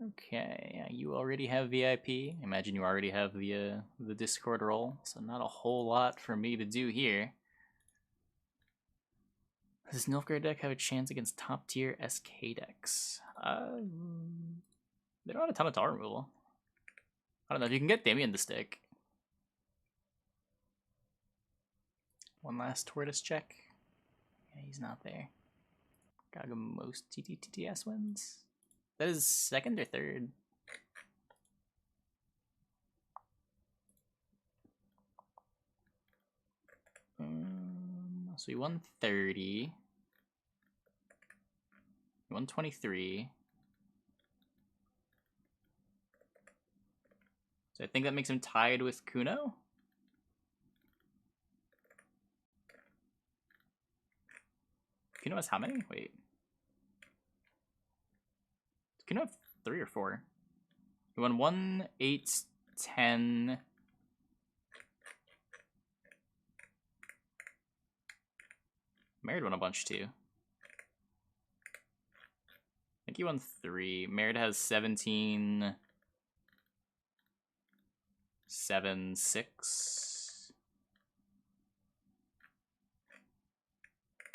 Okay, you already have VIP. Imagine you already have the Discord role, so not a whole lot for me to do here. Does Nilfgaard deck have a chance against top tier SK decks? They don't have a ton of tar removal. I don't know if you can get Damien to stick. One last tortoise check. Yeah, he's not there. Gaga most TTTS wins. That is 2nd or 3rd. So he won 30. He won 23. So I think that makes him tied with Kuno. Kuno has how many? Wait. Does Kuno have 3 or 4? He won 1, 8, 10. Married won a bunch too. I think he won 3. Married has 17, 7, 6.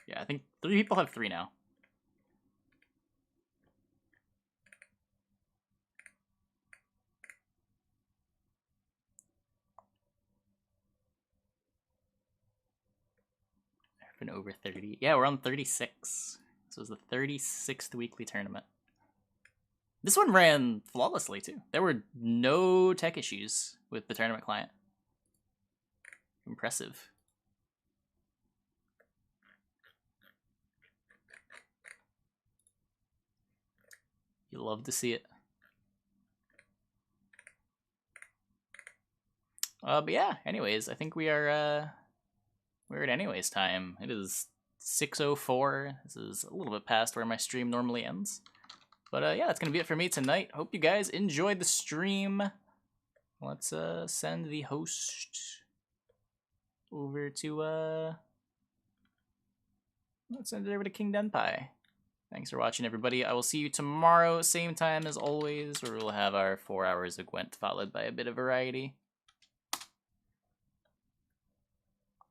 Yeah, I think 3 people have 3 now. Been over 30. Yeah, we're on 36. This was the 36th weekly tournament. This one ran flawlessly too. There were no tech issues with the tournament client. Impressive. You love to see it. But yeah, anyways, I think we're at anyways time. It is 6:04. This is a little bit past where my stream normally ends. But yeah, that's going to be it for me tonight. Hope you guys enjoyed the stream. Let's send the host over to... Let's send it over to King Denpai. Thanks for watching, everybody. I will see you tomorrow, same time as always, where we'll have our 4 hours of Gwent followed by a bit of variety.